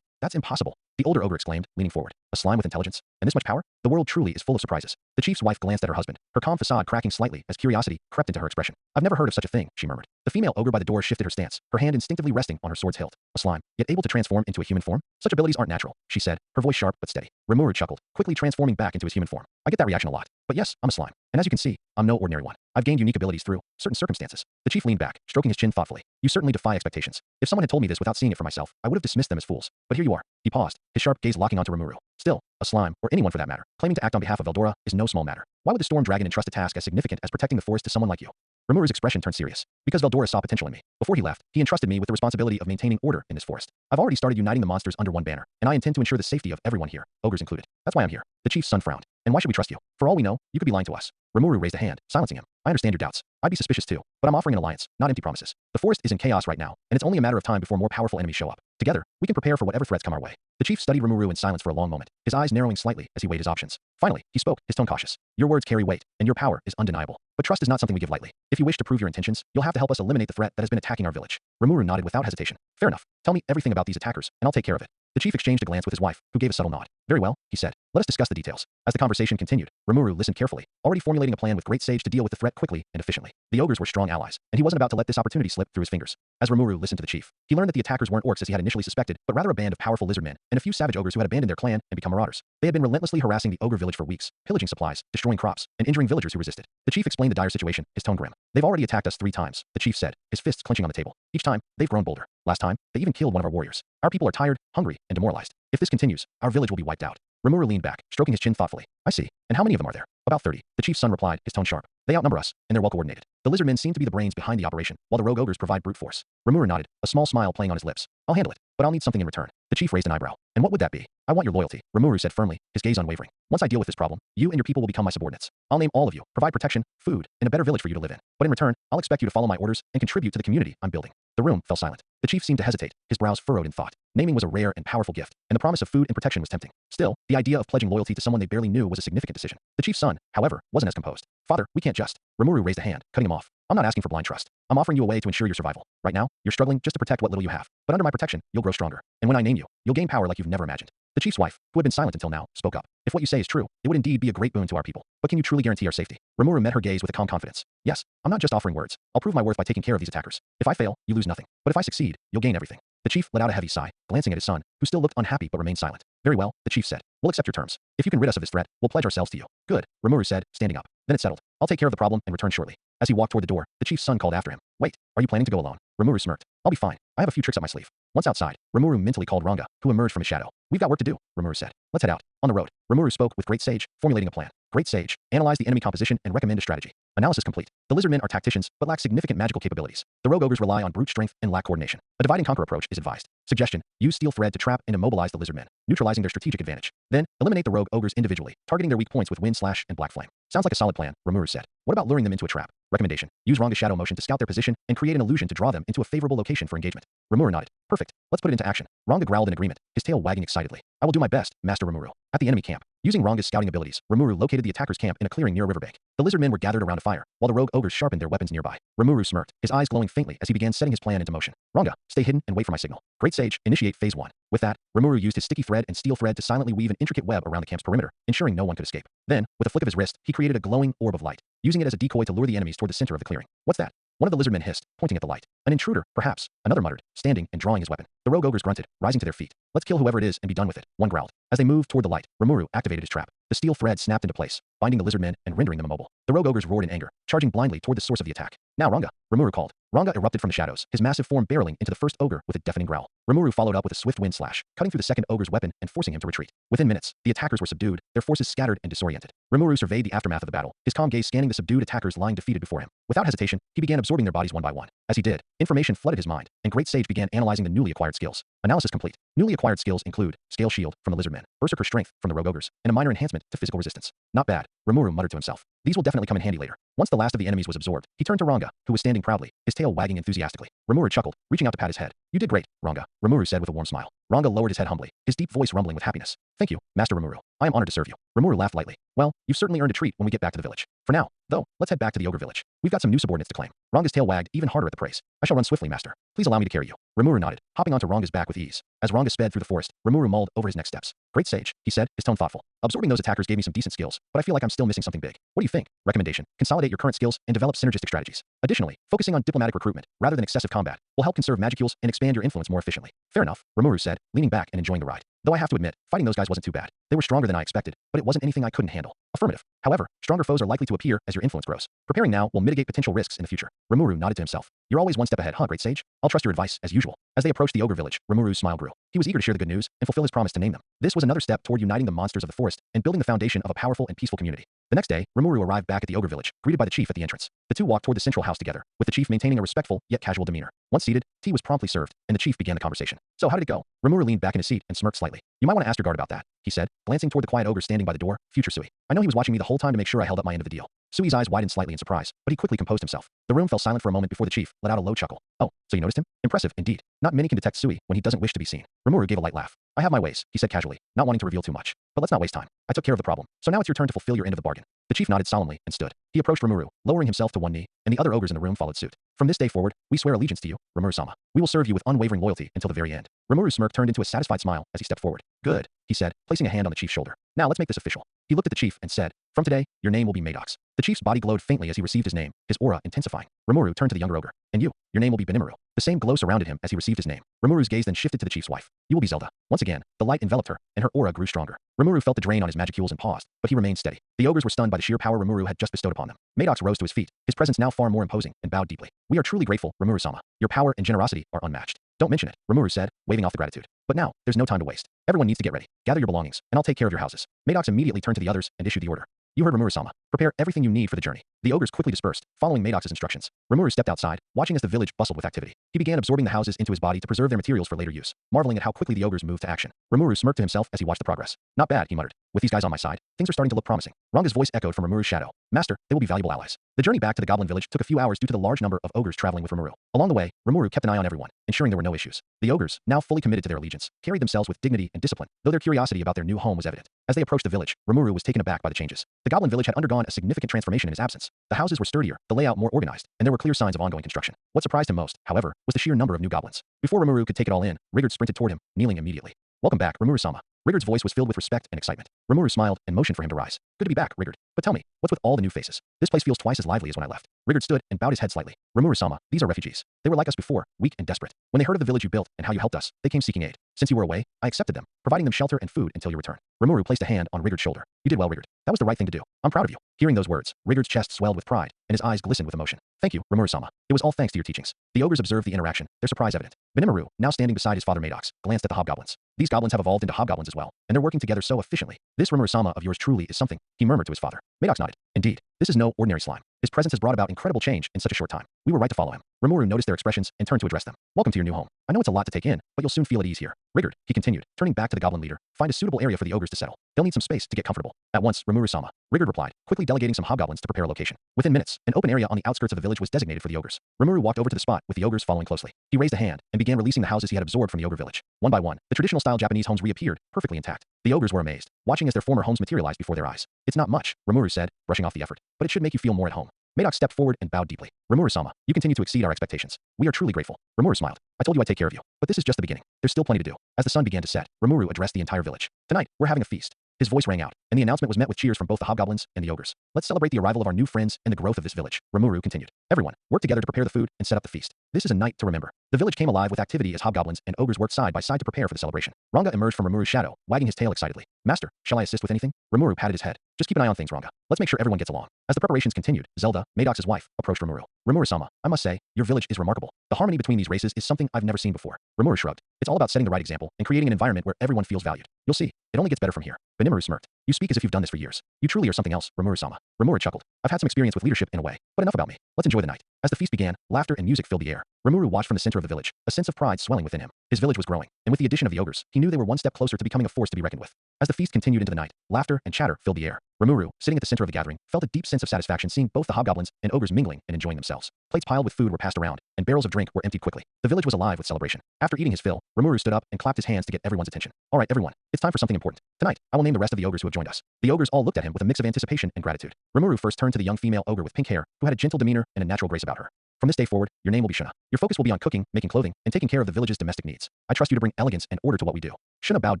That's impossible. The older ogre exclaimed, leaning forward. A slime with intelligence? And this much power? The world truly is full of surprises. The chief's wife glanced at her husband, her calm facade cracking slightly as curiosity crept into her expression. I've never heard of such a thing, she murmured. The female ogre by the door shifted her stance, her hand instinctively resting on her sword's hilt. A slime, yet able to transform into a human form? Such abilities aren't natural, she said, her voice sharp but steady. Rimuru chuckled, quickly transforming back into his human form. I get that reaction a lot. But yes, I'm a slime. And as you can see, I'm no ordinary one. I've gained unique abilities through certain circumstances. The chief leaned back, stroking his chin thoughtfully. You certainly defy expectations. If someone had told me this without seeing it for myself, I would have dismissed them as fools. But here you are. He paused, his sharp gaze locking onto Rimuru. Still, a slime, or anyone for that matter, claiming to act on behalf of Veldora is no small matter. Why would the storm dragon entrust a task as significant as protecting the forest to someone like you? Rimuru's expression turned serious. Because Veldora saw potential in me. Before he left, he entrusted me with the responsibility of maintaining order in this forest. I've already started uniting the monsters under one banner, and I intend to ensure the safety of everyone here, ogres included. That's why I'm here. The chief's son frowned. And why should we trust you? For all we know, you could be lying to us. Rimuru raised a hand, silencing him. I understand your doubts. I'd be suspicious too, but I'm offering an alliance, not empty promises. The forest is in chaos right now, and it's only a matter of time before more powerful enemies show up. Together, we can prepare for whatever threats come our way. The chief studied Rimuru in silence for a long moment, his eyes narrowing slightly as he weighed his options. Finally, he spoke, his tone cautious. Your words carry weight, and your power is undeniable. But trust is not something we give lightly. If you wish to prove your intentions, you'll have to help us eliminate the threat that has been attacking our village. Rimuru nodded without hesitation. Fair enough. Tell me everything about these attackers, and I'll take care of it. The chief exchanged a glance with his wife, who gave a subtle nod. Very well, he said. Let us discuss the details. As the conversation continued, Rimuru listened carefully, already formulating a plan with great sage to deal with the threat quickly and efficiently. The ogres were strong allies, and he wasn't about to let this opportunity slip through his fingers. As Rimuru listened to the chief, he learned that the attackers weren't orcs as he had initially suspected, but rather a band of powerful lizard men and a few savage ogres who had abandoned their clan and become marauders. They had been relentlessly harassing the ogre village for weeks, pillaging supplies, destroying crops, and injuring villagers who resisted. The chief explained the dire situation, his tone grim. They've already attacked us 3 times, the chief said, his fists clenching on the table. Each time, they've grown bolder. Last time, they even killed one of our warriors. Our people are tired, hungry, and demoralized. If this continues, our village will be wiped out. Rimuru leaned back, stroking his chin thoughtfully. I see. And how many of them are there? About 30. The chief's son replied, his tone sharp. They outnumber us, and they're well coordinated. The lizard men seem to be the brains behind the operation, while the rogue ogres provide brute force. Rimuru nodded, a small smile playing on his lips. I'll handle it, but I'll need something in return. The chief raised an eyebrow. And what would that be? I want your loyalty, Rimuru said firmly, his gaze unwavering. Once I deal with this problem, you and your people will become my subordinates. I'll name all of you, provide protection, food, and a better village for you to live in. But in return, I'll expect you to follow my orders and contribute to the community I'm building. The room fell silent. The chief seemed to hesitate, his brows furrowed in thought. Naming was a rare and powerful gift, and the promise of food and protection was tempting. Still, the idea of pledging loyalty to someone they barely knew was a significant decision. The chief's son, however, wasn't as composed. Father, we can't just. Rimuru raised a hand, cutting him off. I'm not asking for blind trust. I'm offering you a way to ensure your survival. Right now, you're struggling just to protect what little you have. But under my protection, you'll grow stronger. And when I name you, you'll gain power like you've never imagined. The chief's wife, who had been silent until now, spoke up. If what you say is true, it would indeed be a great boon to our people. But can you truly guarantee our safety? Rimuru met her gaze with a calm confidence. Yes, I'm not just offering words. I'll prove my worth by taking care of these attackers. If I fail, you lose nothing. But if I succeed, you'll gain everything. The chief let out a heavy sigh, glancing at his son, who still looked unhappy but remained silent. Very well, the chief said. We'll accept your terms. If you can rid us of this threat, we'll pledge ourselves to you. Good, Rimuru said, standing up. Then it's settled. I'll take care of the problem and return shortly. As he walked toward the door, the chief's son called after him. Wait, are you planning to go alone? Rimuru smirked. I'll be fine. I have a few tricks up my sleeve. Once outside, Rimuru mentally called Ranga, who emerged from his shadow. We've got work to do, Rimuru said. Let's head out. On the road, Rimuru spoke with great sage, formulating a plan. Great Sage. Analyze the enemy composition and recommend a strategy. Analysis complete. The lizardmen are tacticians, but lack significant magical capabilities. The rogue ogres rely on brute strength and lack coordination. A divide and conquer approach is advised. Suggestion: use steel thread to trap and immobilize the lizardmen, neutralizing their strategic advantage. Then, eliminate the rogue ogres individually, targeting their weak points with wind slash and black flame. Sounds like a solid plan, Rimuru said. What about luring them into a trap? Recommendation: use Ranga's shadow motion to scout their position and create an illusion to draw them into a favorable location for engagement. Rimuru nodded. Perfect. Let's put it into action. Ranga growled in agreement, his tail wagging excitedly. I will do my best, Master Rimuru. At the enemy camp, using Ranga's scouting abilities, Rimuru located the attackers' camp in a clearing near a riverbank. The lizardmen were gathered around a fire, while the rogue ogres sharpened their weapons nearby. Rimuru smirked, his eyes glowing faintly as he began setting his plan into motion. Ranga, stay hidden and wait for my signal. Great Sage, initiate phase 1. With that, Rimuru used his sticky thread and steel thread to silently weave an intricate web around the camp's perimeter, ensuring no one could escape. Then, with a flick of his wrist, he created a glowing orb of light, using it as a decoy to lure the enemies toward the center of the clearing. What's that? One of the lizardmen hissed, pointing at the light. An intruder, perhaps, another muttered, standing and drawing his weapon. The rogue ogres grunted, rising to their feet. Let's kill whoever it is and be done with it, one growled. As they moved toward the light, Rimuru activated his trap. The steel thread snapped into place, binding the lizardmen and rendering them immobile. The rogue ogres roared in anger, charging blindly toward the source of the attack. Now Ranga, Rimuru called. Ranga erupted from the shadows, his massive form barreling into the first ogre with a deafening growl. Rimuru followed up with a swift wind slash, cutting through the second ogre's weapon and forcing him to retreat. Within minutes, the attackers were subdued, their forces scattered and disoriented. Rimuru surveyed the aftermath of the battle, his calm gaze scanning the subdued attackers lying defeated before him. Without hesitation, he began absorbing their bodies one by one. As he did, information flooded his mind, and Great Sage began analyzing the newly acquired skills. Analysis complete. Newly acquired skills include Scale Shield from the lizardmen, Berserker Strength from the rogue ogres, and a minor enhancement to physical resistance. Not bad, Rimuru muttered to himself. These will definitely come in handy later. Once the last of the enemies was absorbed, he turned to Ranga, who was standing proudly, his tail wagging enthusiastically. Rimuru chuckled, reaching out to pat his head. You did great, Ranga, Rimuru said with a warm smile. Ranga lowered his head humbly, his deep voice rumbling with happiness. Thank you, Master Rimuru. I am honored to serve you. Rimuru laughed lightly. Well, you've certainly earned a treat when we get back to the village. For now, though, let's head back to the ogre village. We've got some new subordinates to claim. Ranga's tail wagged even harder at the praise. I shall run swiftly, Master. Please allow me to carry you. Rimuru nodded, hopping onto Ranga's back with ease. As Ranga sped through the forest, Rimuru mulled over his next steps. Great Sage, he said, his tone thoughtful. Absorbing those attackers gave me some decent skills, but I feel like I'm still missing something big. What do you think? Recommendation: consolidate your current skills and develop synergistic strategies. Additionally, focusing on diplomatic recruitment rather than excessive combat will help conserve magicules and expand your influence more efficiently. Fair enough, Rimuru said, leaning back and enjoying the ride. Though I have to admit, fighting those guys wasn't too bad. They were stronger than I expected, but it wasn't anything I couldn't handle. Affirmative. However, stronger foes are likely to appear as your influence grows. Preparing now will mitigate potential risks in the future. Rimuru nodded to himself. You're always one step ahead, huh, Great Sage? I'll trust your advice, as usual. As they approached the ogre village, Rimuru's smile grew. He was eager to share the good news and fulfill his promise to name them. This was another step toward uniting the monsters of the forest and building the foundation of a powerful and peaceful community. The next day, Rimuru arrived back at the ogre village, greeted by the chief at the entrance. The two walked toward the central house together, with the chief maintaining a respectful yet casual demeanor. Once seated, tea was promptly served, and the chief began the conversation. So how did it go? Rimuru leaned back in his seat and smirked slightly. You might want to ask your guard about that, he said, glancing toward the quiet ogre standing by the door, future Sui. I know he was watching me the whole time to make sure I held up my end of the deal. Sui's eyes widened slightly in surprise, but he quickly composed himself. The room fell silent for a moment before the chief let out a low chuckle. Oh, so you noticed him? Impressive, indeed. Not many can detect Sui when he doesn't wish to be seen. Rimuru gave a light laugh. I have my ways, he said casually, not wanting to reveal too much. But let's not waste time. I took care of the problem, so now it's your turn to fulfill your end of the bargain. The chief nodded solemnly and stood. He approached Rimuru, lowering himself to one knee, and the other ogres in the room followed suit. From this day forward, we swear allegiance to you, Rimuru-sama. We will serve you with unwavering loyalty until the very end. Rimuru's smirk turned into a satisfied smile as he stepped forward. Good, he said, placing a hand on the chief's shoulder. Now let's make this official. He looked at the chief and said, from today, your name will be Maddox. The chief's body glowed faintly as he received his name, his aura intensifying. Rimuru turned to the younger ogre. And you, your name will be Benimaru. The same glow surrounded him as he received his name. Rimuru's gaze then shifted to the chief's wife. You will be Zelda. Once again, the light enveloped her, and her aura grew stronger. Rimuru felt the drain on his magicules and paused, but he remained steady. The ogres were stunned by the sheer power Rimuru had just bestowed upon them. Maddox rose to his feet, his presence now far more imposing, and bowed deeply. We are truly grateful, Rimuru-sama. Your power and generosity are unmatched. Don't mention it, Rimuru said, waving off the gratitude. But now, there's no time to waste. Everyone needs to get ready. Gather your belongings, and I'll take care of your houses. Maddox immediately turned to the others and issued the order. You heard Rimuru-sama. Prepare everything you need for the journey. The ogres quickly dispersed, following Maddox's instructions. Rimuru stepped outside, watching as the village bustled with activity. He began absorbing the houses into his body to preserve their materials for later use, marveling at how quickly the ogres moved to action. Rimuru smirked to himself as he watched the progress. Not bad, he muttered. With these guys on my side, things are starting to look promising. Ranga's voice echoed from Rimuru's shadow. Master, they will be valuable allies. The journey back to the goblin village took a few hours due to the large number of ogres traveling with Rimuru. Along the way, Rimuru kept an eye on everyone, ensuring there were no issues. The ogres, now fully committed to their allegiance, carried themselves with dignity and discipline, though their curiosity about their new home was evident. As they approached the village, Rimuru was taken aback by the changes. The goblin village had undergone a significant transformation in his absence. The houses were sturdier, the layout more organized, and there were clear signs of ongoing construction. What surprised him most, however, was the sheer number of new goblins. Before Rimuru could take it all in, Rigard sprinted toward him, kneeling immediately. Welcome back, Rimuru-sama. Rigard's voice was filled with respect and excitement. Rimuru smiled and motioned for him to rise. Good to be back, Rigard. But tell me, what's with all the new faces? This place feels twice as lively as when I left. Rigard stood and bowed his head slightly. Rimuru-sama, these are refugees. They were like us before, weak and desperate. When they heard of the village you built and how you helped us, they came seeking aid. Since you were away, I accepted them, providing them shelter and food until your return. Rimuru placed a hand on Rigurd's shoulder. You did well, Rigurd. That was the right thing to do. I'm proud of you. Hearing those words, Rigurd's chest swelled with pride, and his eyes glistened with emotion. Thank you, Rimuru-sama. It was all thanks to your teachings. The ogres observed the interaction, their surprise evident. Benimaru, now standing beside his father Maddox, glanced at the hobgoblins. These goblins have evolved into hobgoblins as well, and they're working together so efficiently. This Rimuru-sama of yours truly is something, he murmured to his father. Maddox nodded. Indeed, this is no ordinary slime. His presence has brought about incredible change in such a short time. We were right to follow him. Rimuru noticed their expressions and turned to address them. Welcome to your new home. I know it's a lot to take in, but you'll soon feel at ease here. Rigurd, he continued, turning back to the goblin leader, find a suitable area for the ogres to settle. They'll need some space to get comfortable. At once, Rimuru-sama, Rigurd replied, quickly delegating some hobgoblins to prepare a location. Within minutes, an open area on the outskirts of the village was designated for the ogres. Rimuru walked over to the spot with the ogres following closely. He raised a hand and began releasing the houses he had absorbed from the ogre village. One by one, the traditional style Japanese homes reappeared, perfectly intact. The ogres were amazed, watching as their former homes materialized before their eyes. It's not much, Rimuru said, brushing off the effort, but it should make you feel more at home. Maddox stepped forward and bowed deeply. Rimuru-sama, you continue to exceed our expectations. We are truly grateful. Rimuru smiled. I told you I'd take care of you. But this is just the beginning. There's still plenty to do. As the sun began to set, Rimuru addressed the entire village. Tonight, we're having a feast. His voice rang out, and the announcement was met with cheers from both the hobgoblins and the ogres. Let's celebrate the arrival of our new friends and the growth of this village. Rimuru continued. Everyone, work together to prepare the food and set up the feast. This is a night to remember. The village came alive with activity as hobgoblins and ogres worked side by side to prepare for the celebration. Ranga emerged from Rimuru's shadow, wagging his tail excitedly. Master, shall I assist with anything? Rimuru patted his head. Just keep an eye on things, Ranga. Let's make sure everyone gets along. As the preparations continued, Zelda, Maddox's wife, approached Rimuru. Rimuru-sama, I must say, your village is remarkable. The harmony between these races is something I've never seen before. Rimuru shrugged. It's all about setting the right example and creating an environment where everyone feels valued. You'll see, it only gets better from here. Benimaru smirked. You speak as if you've done this for years. You truly are something else, Rimuru-sama. Rimuru chuckled. I've had some experience with leadership in a way, but enough about me. Let's enjoy the night. As the feast began, laughter and music filled the air. Rimuru watched from the center of the village, a sense of pride swelling within him. His village was growing, and with the addition of the ogres, he knew they were one step closer to becoming a force to be reckoned with. As the feast continued into the night, laughter and chatter filled the air. Rimuru, sitting at the center of the gathering, felt a deep sense of satisfaction seeing both the hobgoblins and ogres mingling and enjoying themselves. Plates piled with food were passed around, and barrels of drink were emptied quickly. The village was alive with celebration. After eating his fill, Rimuru stood up and clapped his hands to get everyone's attention. All right, everyone, it's time for something important. Tonight, I will name the rest of the ogres who have joined us. The ogres all looked at him with a mix of anticipation and gratitude. Rimuru first turned to the young female ogre with pink hair, who had a gentle demeanor and a natural grace about her. From this day forward, your name will be Shuna. Your focus will be on cooking, making clothing, and taking care of the village's domestic needs. I trust you to bring elegance and order to what we do. Shuna bowed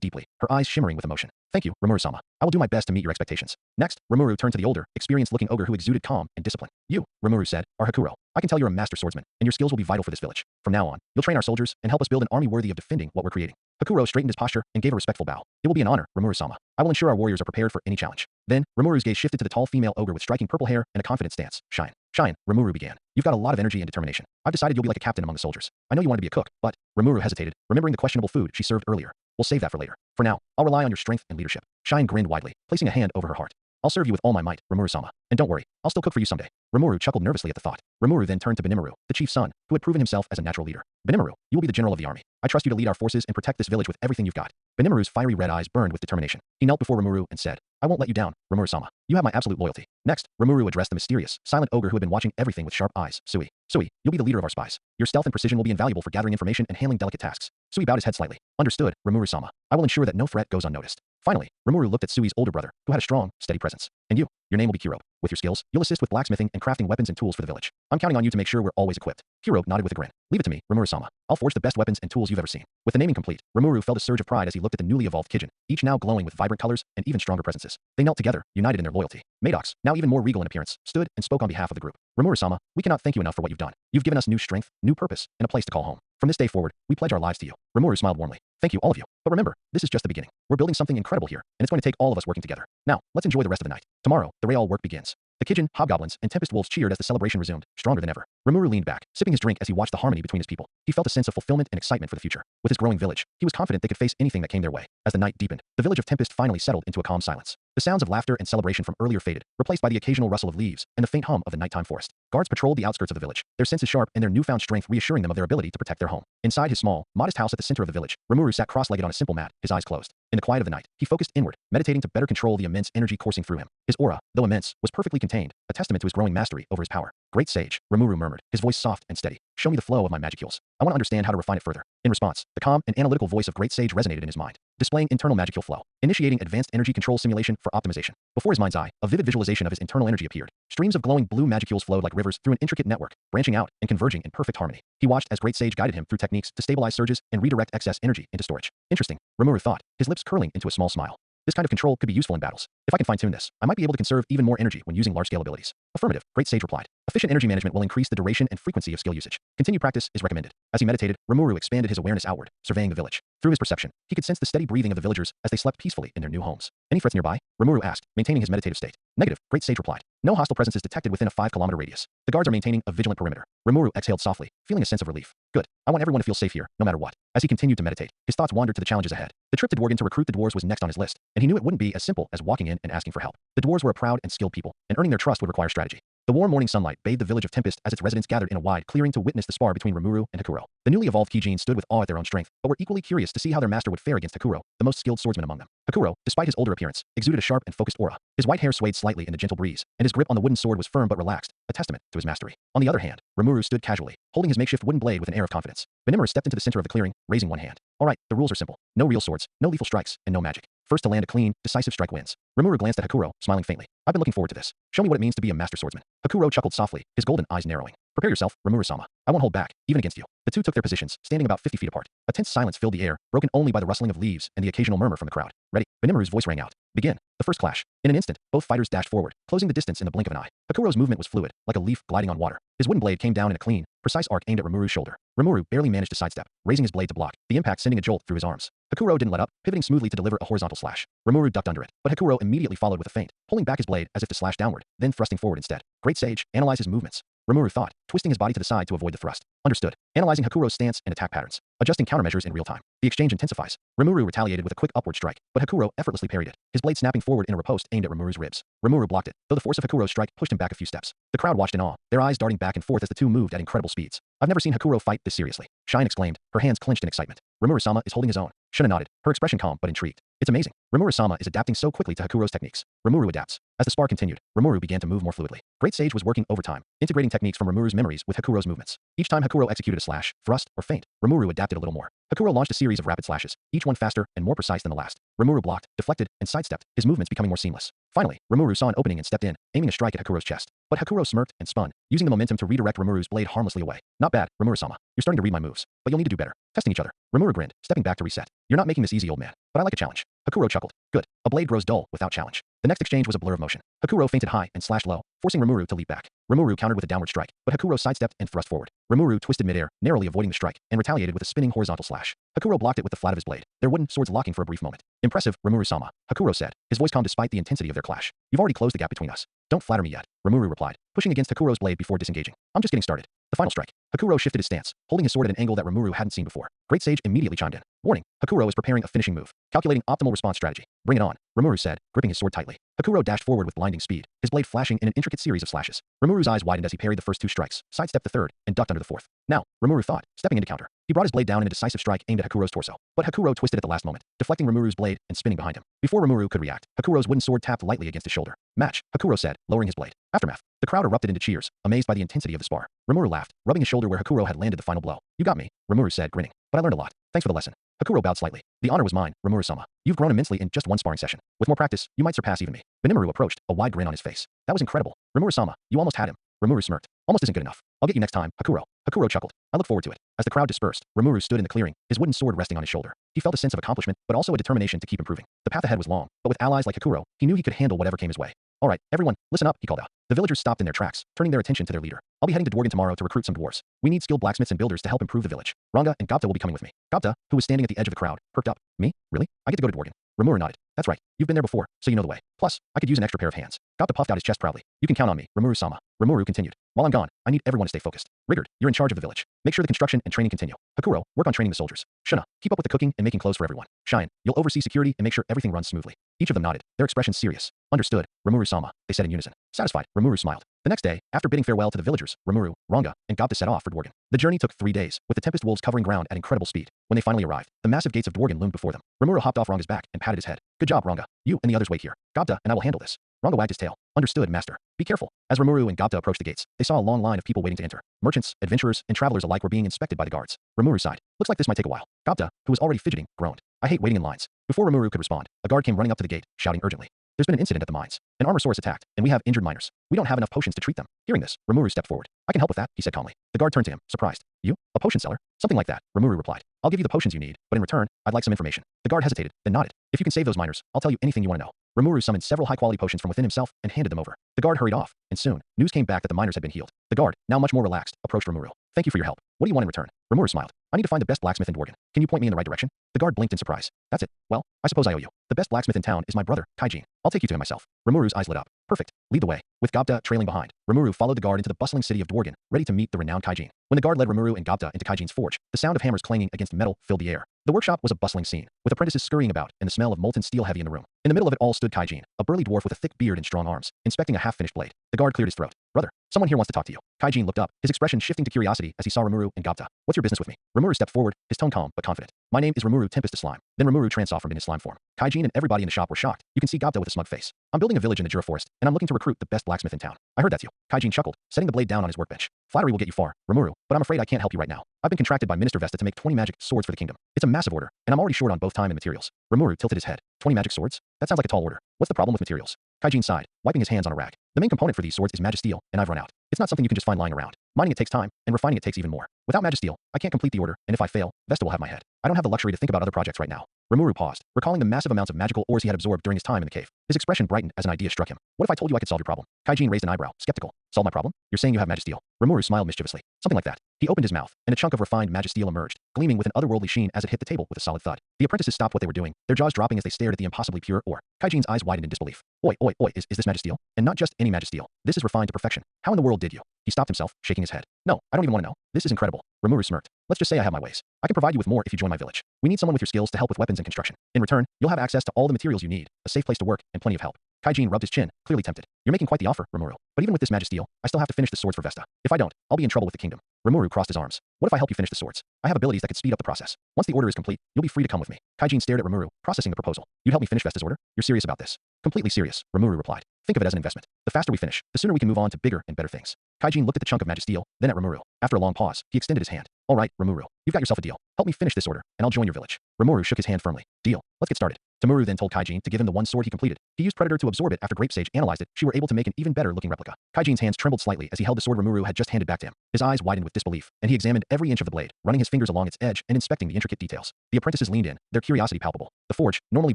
deeply, her eyes shimmering with emotion. Thank you, Rimuru-sama. I will do my best to meet your expectations. Next, Rimuru turned to the older, experienced-looking ogre who exuded calm and discipline. You, Rimuru said, are Hakuro. I can tell you're a master swordsman, and your skills will be vital for this village. From now on, you'll train our soldiers and help us build an army worthy of defending what we're creating. Hakuro straightened his posture and gave a respectful bow. It will be an honor, Rimuru-sama. I will ensure our warriors are prepared for any challenge. Then, Rimuru's gaze shifted to the tall female ogre with striking purple hair and a confident stance. Shine. Shine, Rimuru began. You've got a lot of energy and determination. I've decided you'll be like a captain among the soldiers. I know you want to be a cook, but Rimuru hesitated, remembering the questionable food she served earlier. We'll save that for later. For now, I'll rely on your strength and leadership. Shine grinned widely, placing a hand over her heart. I'll serve you with all my might, Rimuru-sama. And don't worry, I'll still cook for you someday. Rimuru chuckled nervously at the thought. Rimuru then turned to Benimaru, the chief's son, who had proven himself as a natural leader. Benimaru, you will be the general of the army. I trust you to lead our forces and protect this village with everything you've got. Benimaru's fiery red eyes burned with determination. He knelt before Rimuru and said, I won't let you down, Rimuru-sama. You have my absolute loyalty. Next, Rimuru addressed the mysterious, silent ogre who had been watching everything with sharp eyes. Sui. Sui, you'll be the leader of our spies. Your stealth and precision will be invaluable for gathering information and handling delicate tasks. Sui bowed his head slightly. Understood, Rimuru-sama. I will ensure that no threat goes unnoticed. Finally, Rimuru looked at Sui's older brother, who had a strong, steady presence. And you, your name will be Kirobe. With your skills, you'll assist with blacksmithing and crafting weapons and tools for the village. I'm counting on you to make sure we're always equipped. Kirobe nodded with a grin. Leave it to me, Rimuru-sama. I'll forge the best weapons and tools you've ever seen. With the naming complete, Rimuru felt a surge of pride as he looked at the newly evolved Kijin, each now glowing with vibrant colors and even stronger presences. They knelt together, united in their loyalty. Maddox, now even more regal in appearance, stood and spoke on behalf of the group. Rimuru-sama, we cannot thank you enough for what you've done. You've given us new strength, new purpose, and a place to call home. From this day forward, we pledge our lives to you. Rimuru smiled warmly. Thank you, all of you. But remember, this is just the beginning. We're building something incredible here, and it's going to take all of us working together. Now, let's enjoy the rest of the night. Tomorrow, the real work begins. The Kijin, hobgoblins, and Tempest wolves cheered as the celebration resumed, stronger than ever. Rimuru leaned back, sipping his drink as he watched the harmony between his people. He felt a sense of fulfillment and excitement for the future. With his growing village, he was confident they could face anything that came their way. As the night deepened, the village of Tempest finally settled into a calm silence. The sounds of laughter and celebration from earlier faded, replaced by the occasional rustle of leaves and the faint hum of the nighttime forest. Guards patrolled the outskirts of the village, their senses sharp and their newfound strength reassuring them of their ability to protect their home. Inside his small, modest house at the center of the village, Rimuru sat cross-legged on a simple mat, his eyes closed. In the quiet of the night, he focused inward, meditating to better control the immense energy coursing through him. His aura, though immense, was perfectly contained, a testament to his growing mastery over his power. Great sage, Rimuru murmured, his voice soft and steady. Show me the flow of my magicules. I want to understand how to refine it further. In response, the calm and analytical voice of Great Sage resonated in his mind, displaying internal magicule flow, initiating advanced energy control simulation for optimization. Before his mind's eye, a vivid visualization of his internal energy appeared. Streams of glowing blue magicules flowed like rivers through an intricate network, branching out and converging in perfect harmony. He watched as Great Sage guided him through techniques to stabilize surges and redirect excess energy into storage. Interesting, Rimuru thought, his lips curling into a small smile. This kind of control could be useful in battles. If I can fine-tune this, I might be able to conserve even more energy when using large-scale abilities. Affirmative, Great Sage replied. Efficient energy management will increase the duration and frequency of skill usage. Continued practice is recommended. As he meditated, Rimuru expanded his awareness outward, surveying the village. Through his perception, he could sense the steady breathing of the villagers as they slept peacefully in their new homes. Any threats nearby? Rimuru asked, maintaining his meditative state. Negative, Great Sage replied. No hostile presence is detected within a 5-kilometer radius. The guards are maintaining a vigilant perimeter. Rimuru exhaled softly, feeling a sense of relief. Good. I want everyone to feel safe here, no matter what. As he continued to meditate, his thoughts wandered to the challenges ahead. The trip to Dworgen to recruit the dwarves was next on his list, and he knew it wouldn't be as simple as walking in and asking for help. The dwarves were a proud and skilled people, and earning their trust would require strategy. The warm morning sunlight bathed the village of Tempest as its residents gathered in a wide clearing to witness the spar between Rimuru and Hakuro. The newly evolved Kijin stood with awe at their own strength, but were equally curious to see how their master would fare against Hakuro, the most skilled swordsman among them. Hakuro, despite his older appearance, exuded a sharp and focused aura. His white hair swayed slightly in the gentle breeze, and his grip on the wooden sword was firm but relaxed, a testament to his mastery. On the other hand, Rimuru stood casually, holding his makeshift wooden blade with an air of confidence. Benimaru stepped into the center of the clearing, raising one hand. All right, the rules are simple. No real swords, no lethal strikes, and no magic. First to land a clean, decisive strike wins. Rimuru glanced at Hakuro, smiling faintly. I've been looking forward to this. Show me what it means to be a master swordsman. Hakuro chuckled softly, his golden eyes narrowing. Prepare yourself, Rimuru-sama. I won't hold back, even against you. The two took their positions, standing about 50 feet apart. A tense silence filled the air, broken only by the rustling of leaves and the occasional murmur from the crowd. Ready? Benimaru's voice rang out. Begin. The first clash. In an instant, both fighters dashed forward, closing the distance in the blink of an eye. Hakuro's movement was fluid, like a leaf gliding on water. His wooden blade came down in a clean, precise arc aimed at Rimuru's shoulder. Rimuru barely managed to sidestep, raising his blade to block, the impact sending a jolt through his arms. Hakuro didn't let up, pivoting smoothly to deliver a horizontal slash. Rimuru ducked under it, but Hakuro immediately followed with a feint, pulling back his blade as if to slash downward, then thrusting forward instead. Great Sage, analyze his movements. Rimuru thought, twisting his body to the side to avoid the thrust. Understood. Analyzing Hakuro's stance and attack patterns. Adjusting countermeasures in real time. The exchange intensifies. Rimuru retaliated with a quick upward strike, but Hakuro effortlessly parried it, his blade snapping forward in a riposte aimed at Rimuru's ribs. Rimuru blocked it, though the force of Hakuro's strike pushed him back a few steps. The crowd watched in awe, their eyes darting back and forth as the two moved at incredible speeds. I've never seen Hakuro fight this seriously. Shine exclaimed, her hands clenched in excitement. Rimuru-sama is holding his own. Shuna nodded, her expression calm but intrigued. It's amazing. Rimuru-sama is adapting so quickly to Hakuro's techniques. Rimuru adapts. As the spar continued, Rimuru began to move more fluidly. Great Sage was working overtime, integrating techniques from Rimuru's memories with Hakuro's movements. Each time Hakuro executed a slash, thrust, or feint, Rimuru adapted a little more. Hakuro launched a series of rapid slashes, each one faster and more precise than the last. Rimuru blocked, deflected, and sidestepped, his movements becoming more seamless. Finally, Rimuru saw an opening and stepped in, aiming a strike at Hakuro's chest. But Hakuro smirked and spun, using the momentum to redirect Rimuru's blade harmlessly away. Not bad, Rimuru-sama. You're starting to read my moves, but you'll need to do better. Testing each other. Rimuru grinned, stepping back to reset. You're not making this easy, old man, but I like a challenge. Hakuro chuckled. Good. A blade grows dull without challenge. The next exchange was a blur of motion. Hakuro feinted high and slashed low, forcing Rimuru to leap back. Rimuru countered with a downward strike, but Hakuro sidestepped and thrust forward. Rimuru twisted midair, narrowly avoiding the strike, and retaliated with a spinning horizontal slash. Hakuro blocked it with the flat of his blade, their wooden swords locking for a brief moment. Impressive, Rimuru-sama, Hakuro said, his voice calm despite the intensity of their clash. You've already closed the gap between us. Don't flatter me yet, Rimuru replied, pushing against Hakuro's blade before disengaging. I'm just getting started. The final strike. Hakuro shifted his stance, holding his sword at an angle that Rimuru hadn't seen before. Great Sage immediately chimed in. Warning, Hakuro is preparing a finishing move. Calculating optimal response strategy. Bring it on, Rimuru said, gripping his sword tightly. Hakuro dashed forward with blinding speed, his blade flashing in an intricate series of slashes. Rimuru's eyes widened as he parried the first two strikes, sidestepped the third, and ducked under the fourth. Now, Rimuru thought, stepping into counter. He brought his blade down in a decisive strike aimed at Hakuro's torso, but Hakuro twisted at the last moment, deflecting Rimuru's blade and spinning behind him. Before Rimuru could react, Hakuro's wooden sword tapped lightly against his shoulder. Match, Hakuro said, lowering his blade. Aftermath. The crowd erupted into cheers, amazed by the intensity of the spar. Rimuru laughed, rubbing his shoulder where Hakuro had landed the final blow. You got me, Rimuru said, grinning. But I learned a lot. Thanks for the lesson. Hakuro bowed slightly. The honor was mine, Rimuru-sama. You've grown immensely in just one sparring session. With more practice, you might surpass even me. Benimaru approached, a wide grin on his face. That was incredible. Rimuru-sama, you almost had him. Rimuru smirked. Almost isn't good enough. I'll get you next time, Hakuro. Hakuro chuckled. I look forward to it. As the crowd dispersed, Rimuru stood in the clearing, his wooden sword resting on his shoulder. He felt a sense of accomplishment, but also a determination to keep improving. The path ahead was long, but with allies like Hakuro, he knew he could handle whatever came his way. All right, everyone, listen up, he called out. The villagers stopped in their tracks, turning their attention to their leader. I'll be heading to Dworgen tomorrow to recruit some dwarves. We need skilled blacksmiths and builders to help improve the village. Ranga and Gapta will be coming with me. Gapta, who was standing at the edge of the crowd, perked up. Me? Really? I get to go to Dworgen. Rimuru nodded. That's right. You've been there before, so you know the way. Plus, I could use an extra pair of hands. Gapta puffed out his chest proudly. You can count on me, Rimuru-sama. Rimuru continued. While I'm gone, I need everyone to stay focused. Rigard, you're in charge of the village. Make sure the construction and training continue. Hakuro, work on training the soldiers. Shuna, keep up with the cooking and making clothes for everyone. Shine, you'll oversee security and make sure everything runs smoothly. Each of them nodded, their expressions serious. Understood, Rimuru-sama, they said in unison. Satisfied, Rimuru smiled. The next day, after bidding farewell to the villagers, Rimuru, Ranga, and Gapta set off for Dworgen. The journey took 3 days, with the Tempest Wolves covering ground at incredible speed. When they finally arrived, the massive gates of Dworgen loomed before them. Rimuru hopped off Ranga's back and patted his head. Good job, Ranga. You and the others wait here. Gapta and I will handle this. Ranga wagged his tail. Understood, master. Be careful. As Rimuru and Gapta approached the gates, they saw a long line of people waiting to enter. Merchants, adventurers, and travelers alike were being inspected by the guards. Rimuru sighed. Looks like this might take a while. Gapta, who was already fidgeting, groaned. I hate waiting in lines. Before Rimuru could respond, a guard came running up to the gate, shouting urgently. There's been an incident at the mines. An armor source attacked, and we have injured miners. We don't have enough potions to treat them. Hearing this, Rimuru stepped forward. I can help with that, he said calmly. The guard turned to him, surprised. You? A potion seller? Something like that, Rimuru replied. I'll give you the potions you need, but in return, I'd like some information. The guard hesitated, then nodded. If you can save those miners, I'll tell you anything you want to know. Rimuru summoned several high-quality potions from within himself and handed them over. The guard hurried off, and soon, news came back that the miners had been healed. The guard, now much more relaxed, approached Rimuru. Thank you for your help. What do you want in return? Rimuru smiled. I need to find the best blacksmith in Dworgen. Can you point me in the right direction? The guard blinked in surprise. That's it. Well, I suppose I owe you. The best blacksmith in town is my brother, Kaijin. I'll take you to him myself. Rimuru's eyes lit up. Perfect. Lead the way. With Gobta trailing behind, Rimuru followed the guard into the bustling city of Dworgen, ready to meet the renowned Kaijin. When the guard led Rimuru and Gobta into Kaijin's forge, the sound of hammers clanging against metal filled the air. The workshop was a bustling scene, with apprentices scurrying about and the smell of molten steel heavy in the room. In the middle of it all stood Kaijin, a burly dwarf with a thick beard and strong arms, inspecting a half-finished blade. The guard cleared his throat. Brother, someone here wants to talk to you. Kaijin looked up, his expression shifting to curiosity as he saw Rimuru and Gobta. What's your business with me? Rimuru stepped forward, his tone calm but confident. My name is Rimuru Tempest of Slime. Then Rimuru transformed in his slime form. Kaijin and everybody in the shop were shocked. You can see Gobta with a smug face. I'm building a village in the Jura Forest, and I'm looking to recruit the best blacksmith in town. I heard that's you. Kaijin chuckled, setting the blade down on his workbench. Flattery will get you far, Rimuru, but I'm afraid I can't help you right now. I've been contracted by Minister Vesta to make 20 magic swords for the kingdom. It's a massive order, and I'm already short on both time and materials. Rimuru tilted his head. 20 magic swords? That sounds like a tall order. What's the problem with materials? Kaijin sighed, wiping his hands on a rag. The main component for these swords is magisteel, and I've run out. It's not something you can just find lying around. Mining it takes time, and refining it takes even more. Without magisteel, I can't complete the order, and if I fail, Vesta will have my head. I don't have the luxury to think about other projects right now. Rimuru paused, recalling the massive amounts of magical ores he had absorbed during his time in the cave. His expression brightened as an idea struck him. What if I told you I could solve your problem? Kaijin raised an eyebrow, skeptical. Solve my problem? You're saying you have magisteel? Rimuru smiled mischievously. Something like that. He opened his mouth, and a chunk of refined magisteel emerged, gleaming with an otherworldly sheen as it hit the table with a solid thud. The apprentices stopped what they were doing, their jaws dropping as they stared at the impossibly pure ore. Kaijin's eyes widened in disbelief. Oi, is this magisteel? And not just any magisteel. This is refined to perfection. How in the world did you? He stopped himself, shaking his head. No, I don't even want to know. This is incredible. Rimuru smirked. Let's just say I have my ways. I can provide you with more if you join my village. We need someone with your skills to help with weapons and construction. In return, you'll have access to all the materials you need, a safe place to work, and plenty of help. Kaijin rubbed his chin, clearly tempted. You're making quite the offer, Rimuru. But even with this magisteel, I still have to finish the swords for Vesta. If I don't, I'll be in trouble with the kingdom. Rimuru crossed his arms. What if I help you finish the swords? I have abilities that could speed up the process. Once the order is complete, you'll be free to come with me. Kaijin stared at Rimuru, processing the proposal. You'd help me finish Vesta's order? You're serious about this? Completely serious, Rimuru replied. Think of it as an investment. The faster we finish, the sooner we can move on to bigger and better things. Kaijin looked at the chunk of magisteel, then at Rimuru. After a long pause, he extended his hand. All right, Rimuru. You've got yourself a deal. Help me finish this order, and I'll join your village. Rimuru shook his hand firmly. Deal. Let's get started. Tamuru then told Kaijin to give him the one sword he completed. He used Predator to absorb it. After Grape Sage analyzed it, she were able to make an even better looking replica. Kaijin's hands trembled slightly as he held the sword Rimuru had just handed back to him. His eyes widened with disbelief, and he examined every inch of the blade, running his fingers along its edge and inspecting the intricate details. The apprentices leaned in, their curiosity palpable. The forge, normally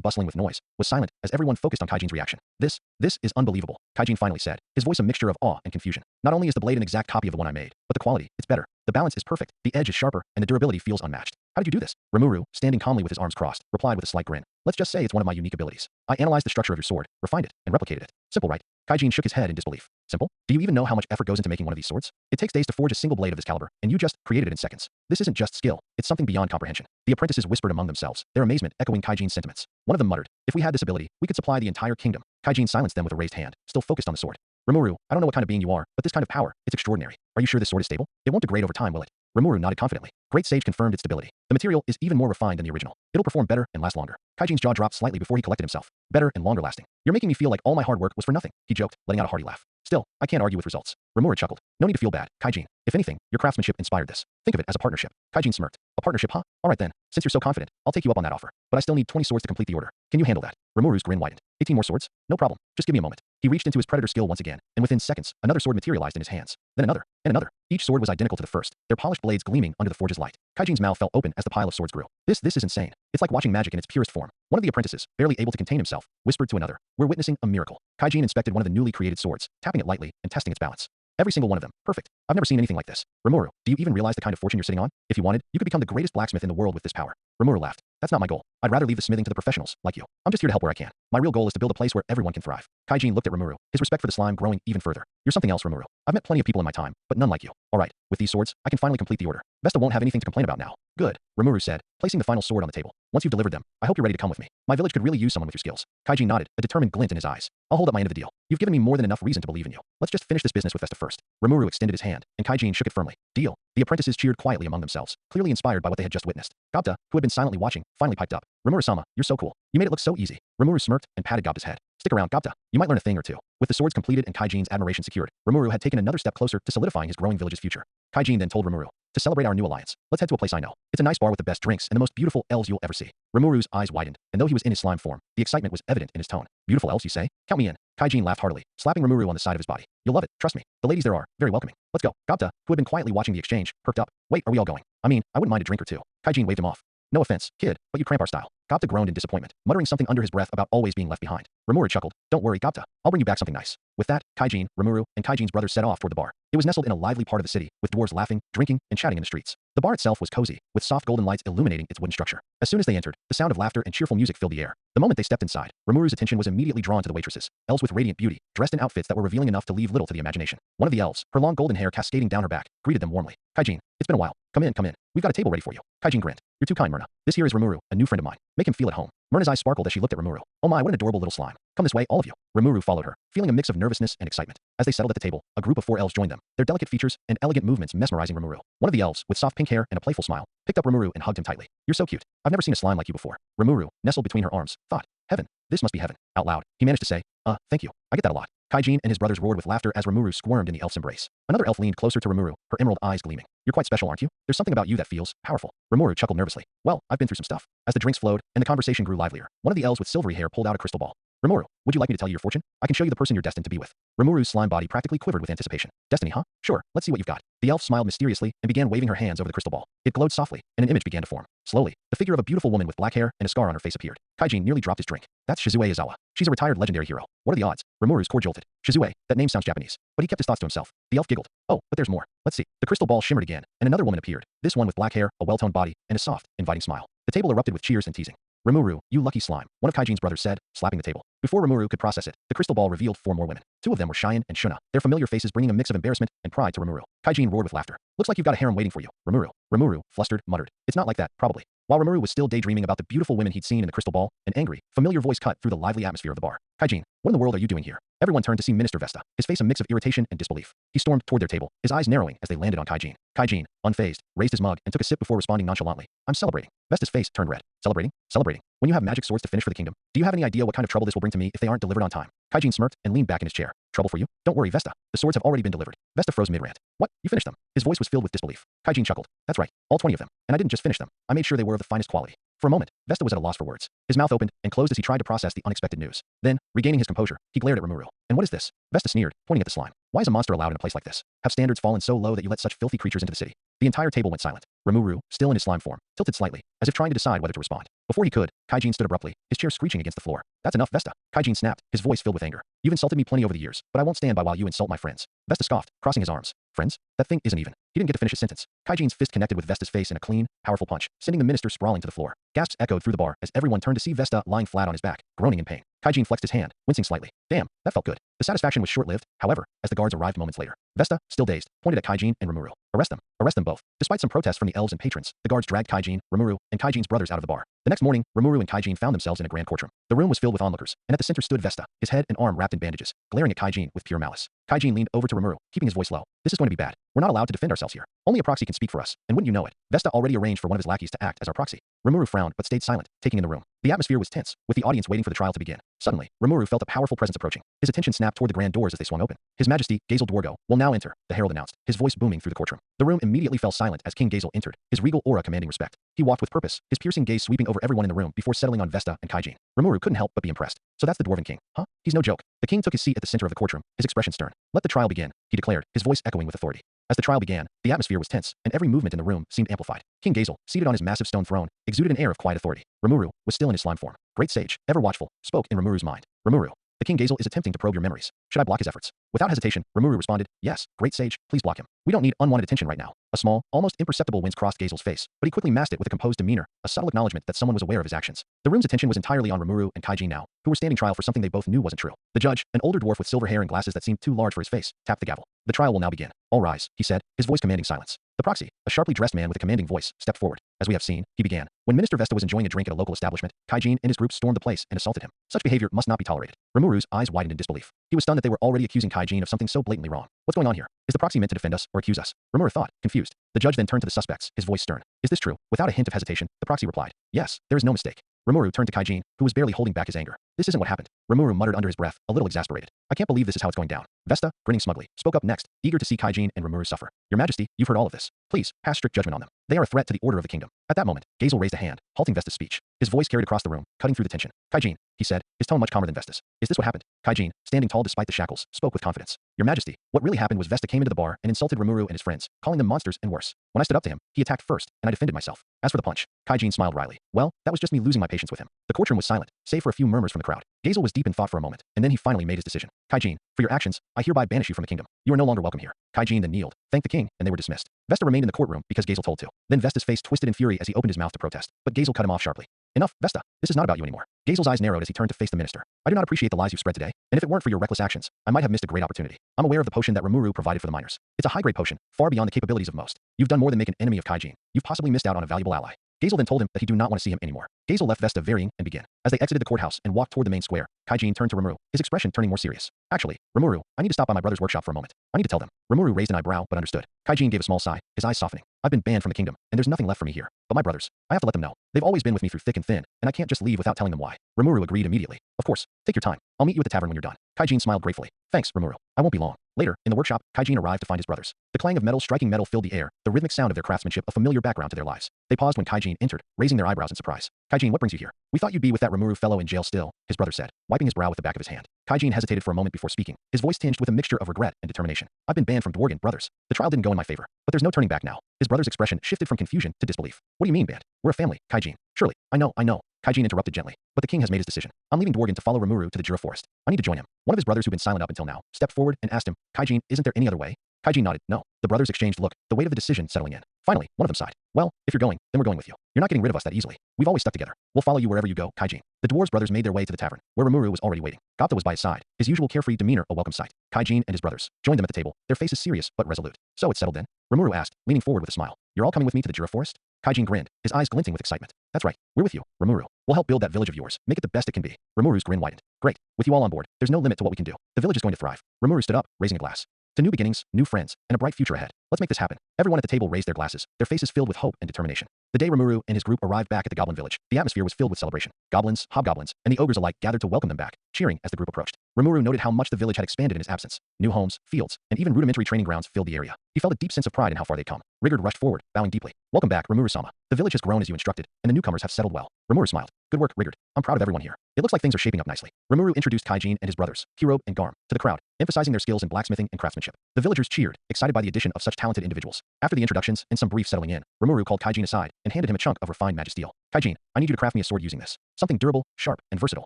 bustling with noise, was silent as everyone focused on Kaijin's reaction. This is unbelievable, Kaijin finally said, his voice a mixture of awe and confusion. Not only is the blade an exact copy of the one I made, but the quality, it's better. The balance is perfect, the edge is sharper, and the durability feels unmatched. How did you do this? Rimuru, standing calmly with his arms crossed, replied with a slight grin. Let's just say it's one of my unique abilities. I analyzed the structure of your sword, refined it, and replicated it. Simple, right? Kaijin shook his head in disbelief. Simple? Do you even know how much effort goes into making one of these swords? It takes days to forge a single blade of this caliber, and you just created it in seconds. This isn't just skill, it's something beyond comprehension. The apprentices whispered among themselves, their amazement echoing Kaijin's sentiments. One of them muttered, if we had this ability, we could supply the entire kingdom. Kaijin silenced them with a raised hand, still focused on the sword. Rimuru, I don't know what kind of being you are, but this kind of power, it's extraordinary. Are you sure this sword is stable? It won't degrade over time, will it? Rimuru nodded confidently. Great Sage confirmed its stability. The material is even more refined than the original. It'll perform better and last longer. Kaijin's jaw dropped slightly before he collected himself. Better and longer lasting. You're making me feel like all my hard work was for nothing, he joked, letting out a hearty laugh. Still, I can't argue with results. Rimuru chuckled. No need to feel bad, Kaijin. If anything, your craftsmanship inspired this. Think of it as a partnership. Kaijin smirked. A partnership, huh? Alright then, since you're so confident, I'll take you up on that offer. But I still need 20 swords to complete the order. Can you handle that? Rimuru's grin widened. 18 more swords? No problem. Just give me a moment. He reached into his predator skill once again, and within seconds, another sword materialized in his hands. Then another, and another. Each sword was identical to the first, their polished blades gleaming under the forge's light. Kaijin's mouth fell open as the pile of swords grew. This is insane. It's like watching magic in its purest form. One of the apprentices, barely able to contain himself, whispered to another, we're witnessing a miracle. Kaijin inspected one of the newly created swords, tapping it lightly and testing its balance. Every single one of them, perfect. I've never seen anything like this. Rimuru, do you even realize the kind of fortune you're sitting on? If you wanted, you could become the greatest blacksmith in the world with this power. Rimuru laughed. That's not my goal. I'd rather leave the smithing to the professionals, like you. I'm just here to help where I can. My real goal is to build a place where everyone can thrive. Kaijin looked at Rimuru, his respect for the slime growing even further. You're something else, Rimuru. I've met plenty of people in my time, but none like you. Alright, with these swords, I can finally complete the order. Vesta won't have anything to complain about now. Good, Rimuru said, placing the final sword on the table. Once you've delivered them, I hope you're ready to come with me. My village could really use someone with your skills. Kaijin nodded, a determined glint in his eyes. I'll hold up my end of the deal. You've given me more than enough reason to believe in you. Let's just finish this business with Vesta first. Rimuru extended his hand, and Kaijin shook it firmly. Deal. The apprentices cheered quietly among themselves, clearly inspired by what they had just witnessed. Gobta, who had been silently watching, finally piped up. Rimuru-sama, you're so cool. You made it look so easy. Rimuru smirked and patted Gobta's head. Stick around, Gobta. You might learn a thing or two. With the swords completed and Kaijin's admiration secured, Rimuru had taken another step closer to solidifying his growing village's future. Kaijin then told Rimuru, to celebrate our new alliance, let's head to a place I know. It's a nice bar with the best drinks and the most beautiful elves you'll ever see. Rimuru's eyes widened, and though he was in his slime form, the excitement was evident in his tone. Beautiful elves, you say? Count me in. Kaijin laughed heartily, slapping Rimuru on the side of his body. You'll love it, trust me. The ladies there are very welcoming. Let's go. Gobta, who had been quietly watching the exchange, perked up. Wait, are we all going? I mean, I wouldn't mind a drink or two. Kaijin waved him off. No offense, kid, but you cramp our style. Gapta groaned in disappointment, muttering something under his breath about always being left behind. Rimuru chuckled. Don't worry, Gapta. I'll bring you back something nice. With that, Kaijin, Rimuru, and Kaijin's brothers set off toward the bar. It was nestled in a lively part of the city, with dwarves laughing, drinking, and chatting in the streets. The bar itself was cozy, with soft golden lights illuminating its wooden structure. As soon as they entered, the sound of laughter and cheerful music filled the air. The moment they stepped inside, Rimuru's attention was immediately drawn to the waitresses, elves with radiant beauty, dressed in outfits that were revealing enough to leave little to the imagination. One of the elves, her long golden hair cascading down her back, greeted them warmly. Kaijin, it's been a while. Come in, come in. We've got a table ready for you. Kaijin grinned. You're too kind, Myrna. This here is Rimuru, a new friend of mine. Make him feel at home. Myrna's eyes sparkled as she looked at Rimuru. Oh my, what an adorable little slime. Come this way, all of you. Rimuru followed her, feeling a mix of nervousness and excitement. As they settled at the table, a group of 4 elves joined them, their delicate features and elegant movements mesmerizing Rimuru. One of the elves, with soft pink hair and a playful smile, picked up Rimuru and hugged him tightly. You're so cute. I've never seen a slime like you before. Rimuru, nestled between her arms, thought, heaven, this must be heaven. Out loud, he managed to say, thank you. I get that a lot. Kaijin and his brothers roared with laughter as Rimuru squirmed in the elf's embrace. Another elf leaned closer to Rimuru, her emerald eyes gleaming. You're quite special, aren't you? There's something about you that feels powerful. Rimuru chuckled nervously. Well, I've been through some stuff. As the drinks flowed and the conversation grew livelier, one of the elves with silvery hair pulled out a crystal ball. Rimuru, would you like me to tell you your fortune? I can show you the person you're destined to be with. Rimuru's slime body practically quivered with anticipation. Destiny, huh? Sure, let's see what you've got. The elf smiled mysteriously and began waving her hands over the crystal ball. It glowed softly, and an image began to form. Slowly, the figure of a beautiful woman with black hair and a scar on her face appeared. Kaijin nearly dropped his drink. That's Shizue Izawa. She's a retired legendary hero. What are the odds? Rimuru's core jolted. Shizue, that name sounds Japanese. But he kept his thoughts to himself. The elf giggled. Oh, but there's more. Let's see. The crystal ball shimmered again, and another woman appeared. This one with black hair, a well-toned body, and a soft, inviting smile. The table erupted with cheers and teasing. Rimuru, you lucky slime, one of Kaijin's brothers said, slapping the table. Before Rimuru could process it, the crystal ball revealed 4 more women. 2 of them were Cheyenne and Shuna, their familiar faces bringing a mix of embarrassment and pride to Rimuru. Kaijin roared with laughter. Looks like you've got a harem waiting for you, Rimuru. Rimuru, flustered, muttered. It's not like that, probably. While Rimuru was still daydreaming about the beautiful women he'd seen in the crystal ball, an angry, familiar voice cut through the lively atmosphere of the bar. Kaijin, what in the world are you doing here? Everyone turned to see Minister Vesta, his face a mix of irritation and disbelief. He stormed toward their table, his eyes narrowing as they landed on Kaijin. Kaijin, unfazed, raised his mug and took a sip before responding nonchalantly. I'm celebrating. Vesta's face turned red. Celebrating? Celebrating. When you have magic swords to finish for the kingdom, do you have any idea what kind of trouble this will bring to me if they aren't delivered on time? Kaijin smirked and leaned back in his chair. Trouble for you? Don't worry, Vesta. The swords have already been delivered. Vesta froze mid-rant. What? You finished them? His voice was filled with disbelief. Kaijin chuckled. That's right. All 20 of them. And I didn't just finish them. I made sure they were of the finest quality. For a moment, Vesta was at a loss for words. His mouth opened and closed as he tried to process the unexpected news. Then, regaining his composure, he glared at Rimuru. And what is this? Vesta sneered, pointing at the slime. Why is a monster allowed in a place like this? Have standards fallen so low that you let such filthy creatures into the city? The entire table went silent. Rimuru, still in his slime form, tilted slightly, as if trying to decide whether to respond. Before he could, Kaijin stood abruptly, his chair screeching against the floor. That's enough, Vesta. Kaijin snapped, his voice filled with anger. You've insulted me plenty over the years, but I won't stand by while you insult my friends. Vesta scoffed, crossing his arms. Friends? That thing isn't even. He didn't get to finish his sentence. Kaijin's fist connected with Vesta's face in a clean, powerful punch, sending the minister sprawling to the floor. Gasps echoed through the bar as everyone turned to see Vesta lying flat on his back, groaning in pain. Kaijin flexed his hand, wincing slightly. Damn, that felt good. The satisfaction was short-lived, however, as the guards arrived moments later. Vesta, still dazed, pointed at Kaijin and Rimuru. Arrest them. Arrest them both. Despite some protests from the elves and patrons, the guards dragged Kaijin, Rimuru, and Kaijin's brothers out of the bar. The next morning, Rimuru and Kaijin found themselves in a grand courtroom. The room was filled with onlookers, and at the center stood Vesta, his head and arm wrapped in bandages, glaring at Kaijin with pure malice. Kaijin leaned over to Rimuru, keeping his voice low. This is going to be bad. We're not allowed to defend ourselves here. Only a proxy can speak for us, and wouldn't you know it, Vesta already arranged for one of his lackeys to act as our proxy. Rimuru frowned but stayed silent, taking in the room. The atmosphere was tense, with the audience waiting for the trial to begin. Suddenly, Rimuru felt a powerful presence approaching. His attention snapped toward the grand doors as they swung open. His Majesty, Gazel Dwargo, will now enter, the herald announced, his voice booming through the courtroom. The room immediately fell silent as King Gazel entered, his regal aura commanding respect. He walked with purpose, his piercing gaze sweeping over everyone in the room before settling on Vesta and Kaijin. Rimuru couldn't help but be impressed. So that's the Dwarven King, huh? He's no joke. The king took his seat at the center of the courtroom, his expression stern. Let the trial begin, he declared, his voice echoing with authority. As the trial began, the atmosphere was tense, and every movement in the room seemed amplified. King Gazel, seated on his massive stone throne, exuded an air of quiet authority. Rimuru was still in his slime form. Great sage, ever watchful, spoke in Rimuru's mind. Rimuru, the King Gazel is attempting to probe your memories. Should I block his efforts? Without hesitation, Rimuru responded, yes, great sage, please block him. We don't need unwanted attention right now. A small, almost imperceptible wince crossed Gazel's face, but he quickly masked it with a composed demeanor, a subtle acknowledgement that someone was aware of his actions. The room's attention was entirely on Rimuru and Kaijin now, who were standing trial for something they both knew wasn't true. The judge, an older dwarf with silver hair and glasses that seemed too large for his face, tapped the gavel. The trial will now begin. All rise, he said, his voice commanding silence. The proxy, a sharply dressed man with a commanding voice, stepped forward. As we have seen, he began. When Minister Vesta was enjoying a drink at a local establishment, Kaijin and his group stormed the place and assaulted him. Such behavior must not be tolerated. Rimuru's eyes widened in disbelief. He was stunned that they were already accusing Kaijin of something so blatantly wrong. What's going on here? Is the proxy meant to defend us or accuse us? Rimuru thought, confused. The judge then turned to the suspects, his voice stern. Is this true? Without a hint of hesitation, the proxy replied. Yes, there is no mistake. Rimuru turned to Kaijin, who was barely holding back his anger. This isn't what happened. Rimuru muttered under his breath, a little exasperated. I can't believe this is how it's going down. Vesta, grinning smugly, spoke up next, eager to see Kaijin and Rimuru suffer. Your Majesty, you've heard all of this. Please, pass strict judgment on them. They are a threat to the order of the kingdom. At that moment, Gazel raised a hand, halting Vesta's speech. His voice carried across the room, cutting through the tension. Kaijin, he said, his tone much calmer than Vesta's. Is this what happened? Kaijin, standing tall despite the shackles, spoke with confidence. Your Majesty, what really happened was Vesta came into the bar and insulted Rimuru and his friends, calling them monsters and worse. When I stood up to him, he attacked first, and I defended myself. As for the punch, Kaijin smiled wryly. Well, that was just me losing my patience with him. The courtroom was silent, save for a few murmurs from the crowd. Gazel was deep in thought for a moment, and then he finally made his decision. Kaijin, for your actions, I hereby banish you from the kingdom. You are no longer welcome here. Kaijin then kneeled, thanked the king, and they were dismissed. Vesta remained in the courtroom because Gazel told to. Then Vesta's face twisted in fury as he opened his mouth to protest, but Gazel cut him off sharply. Enough, Vesta. This is not about you anymore. Gazel's eyes narrowed as he turned to face the minister. I do not appreciate the lies you've spread today, and if it weren't for your reckless actions, I might have missed a great opportunity. I'm aware of the potion that Rimuru provided for the miners. It's a high-grade potion, far beyond the capabilities of most. You've done more than make an enemy of Kaijin. You've possibly missed out on a valuable ally. Gazel then told him that he do not want to see him anymore. Gazel left Vesta varying and began. As they exited the courthouse and walked toward the main square, Kaijin turned to Rimuru, his expression turning more serious. Actually, Rimuru, I need to stop by my brother's workshop for a moment. I need to tell them. Rimuru raised an eyebrow but understood. Kaijin gave a small sigh, his eyes softening. I've been banned from the kingdom, and there's nothing left for me here. But my brothers, I have to let them know. They've always been with me through thick and thin, and I can't just leave without telling them why. Rimuru agreed immediately. Of course, take your time. I'll meet you at the tavern when you're done. Kaijin smiled gratefully. Thanks, Rimuru. I won't be long. Later, in the workshop, Kaijin arrived to find his brothers. The clang of metal striking metal filled the air, the rhythmic sound of their craftsmanship a familiar background to their lives. They paused when Kaijin entered, raising their eyebrows in surprise. Kaijin, what brings you here? We thought you'd be with that Rimuru fellow in jail still, his brother said, wiping his brow with the back of his hand. Kaijin hesitated for a moment before speaking, his voice tinged with a mixture of regret and determination. I've been banned from Dworgen, brothers. The trial didn't go in my favor, but there's no turning back now. His brother's expression shifted from confusion to disbelief. What do you mean, banned? We're a family, Kaijin. Surely, I know. Kaijin interrupted gently, but the king has made his decision. I'm leaving Dworgen to follow Rimuru to the Jura Forest. I need to join him. One of his brothers who'd been silent up until now stepped forward and asked him, Kaijin, isn't there any other way? Kaijin nodded. No. The brothers exchanged look, the weight of the decision settling in. Finally, one of them sighed. Well, if you're going, then we're going with you. You're not getting rid of us that easily. We've always stuck together. We'll follow you wherever you go, Kaijin. The dwarves' brothers made their way to the tavern, where Rimuru was already waiting. Gapta was by his side, his usual carefree demeanor a welcome sight. Kaijin and his brothers joined them at the table, their faces serious but resolute. So it's settled then? Rimuru asked, leaning forward with a smile. You're all coming with me to the Jura Forest? Kaijin grinned, his eyes glinting with excitement. That's right. We're with you, Rimuru. We'll help build that village of yours, make it the best it can be. Rimuru's grin widened. Great. With you all on board, there's no limit to what we can do. The village is going to thrive. Rimuru stood up, raising a glass. To new beginnings, new friends, and a bright future ahead. Let's make this happen. Everyone at the table raised their glasses, their faces filled with hope and determination. The day Rimuru and his group arrived back at the Goblin Village, the atmosphere was filled with celebration. Goblins, hobgoblins, and the ogres alike gathered to welcome them back, cheering as the group approached. Rimuru noted how much the village had expanded in his absence. New homes, fields, and even rudimentary training grounds filled the area. He felt a deep sense of pride in how far they'd come. Rigard rushed forward, bowing deeply. Welcome back, Rimuru-sama. The village has grown as you instructed, and the newcomers have settled well. Rimuru smiled. Good work, Rigard. I'm proud of everyone here. It looks like things are shaping up nicely. Rimuru introduced Kaijin and his brothers, Hirobe and Garm, to the crowd, emphasizing their skills in blacksmithing and craftsmanship. The villagers cheered, excited by the addition of such talented individuals. After the introductions and some brief settling in, Rimuru called Kaijin aside and handed him a chunk of refined magisteel. Kaijin, I need you to craft me a sword using this. Something durable, sharp, and versatile.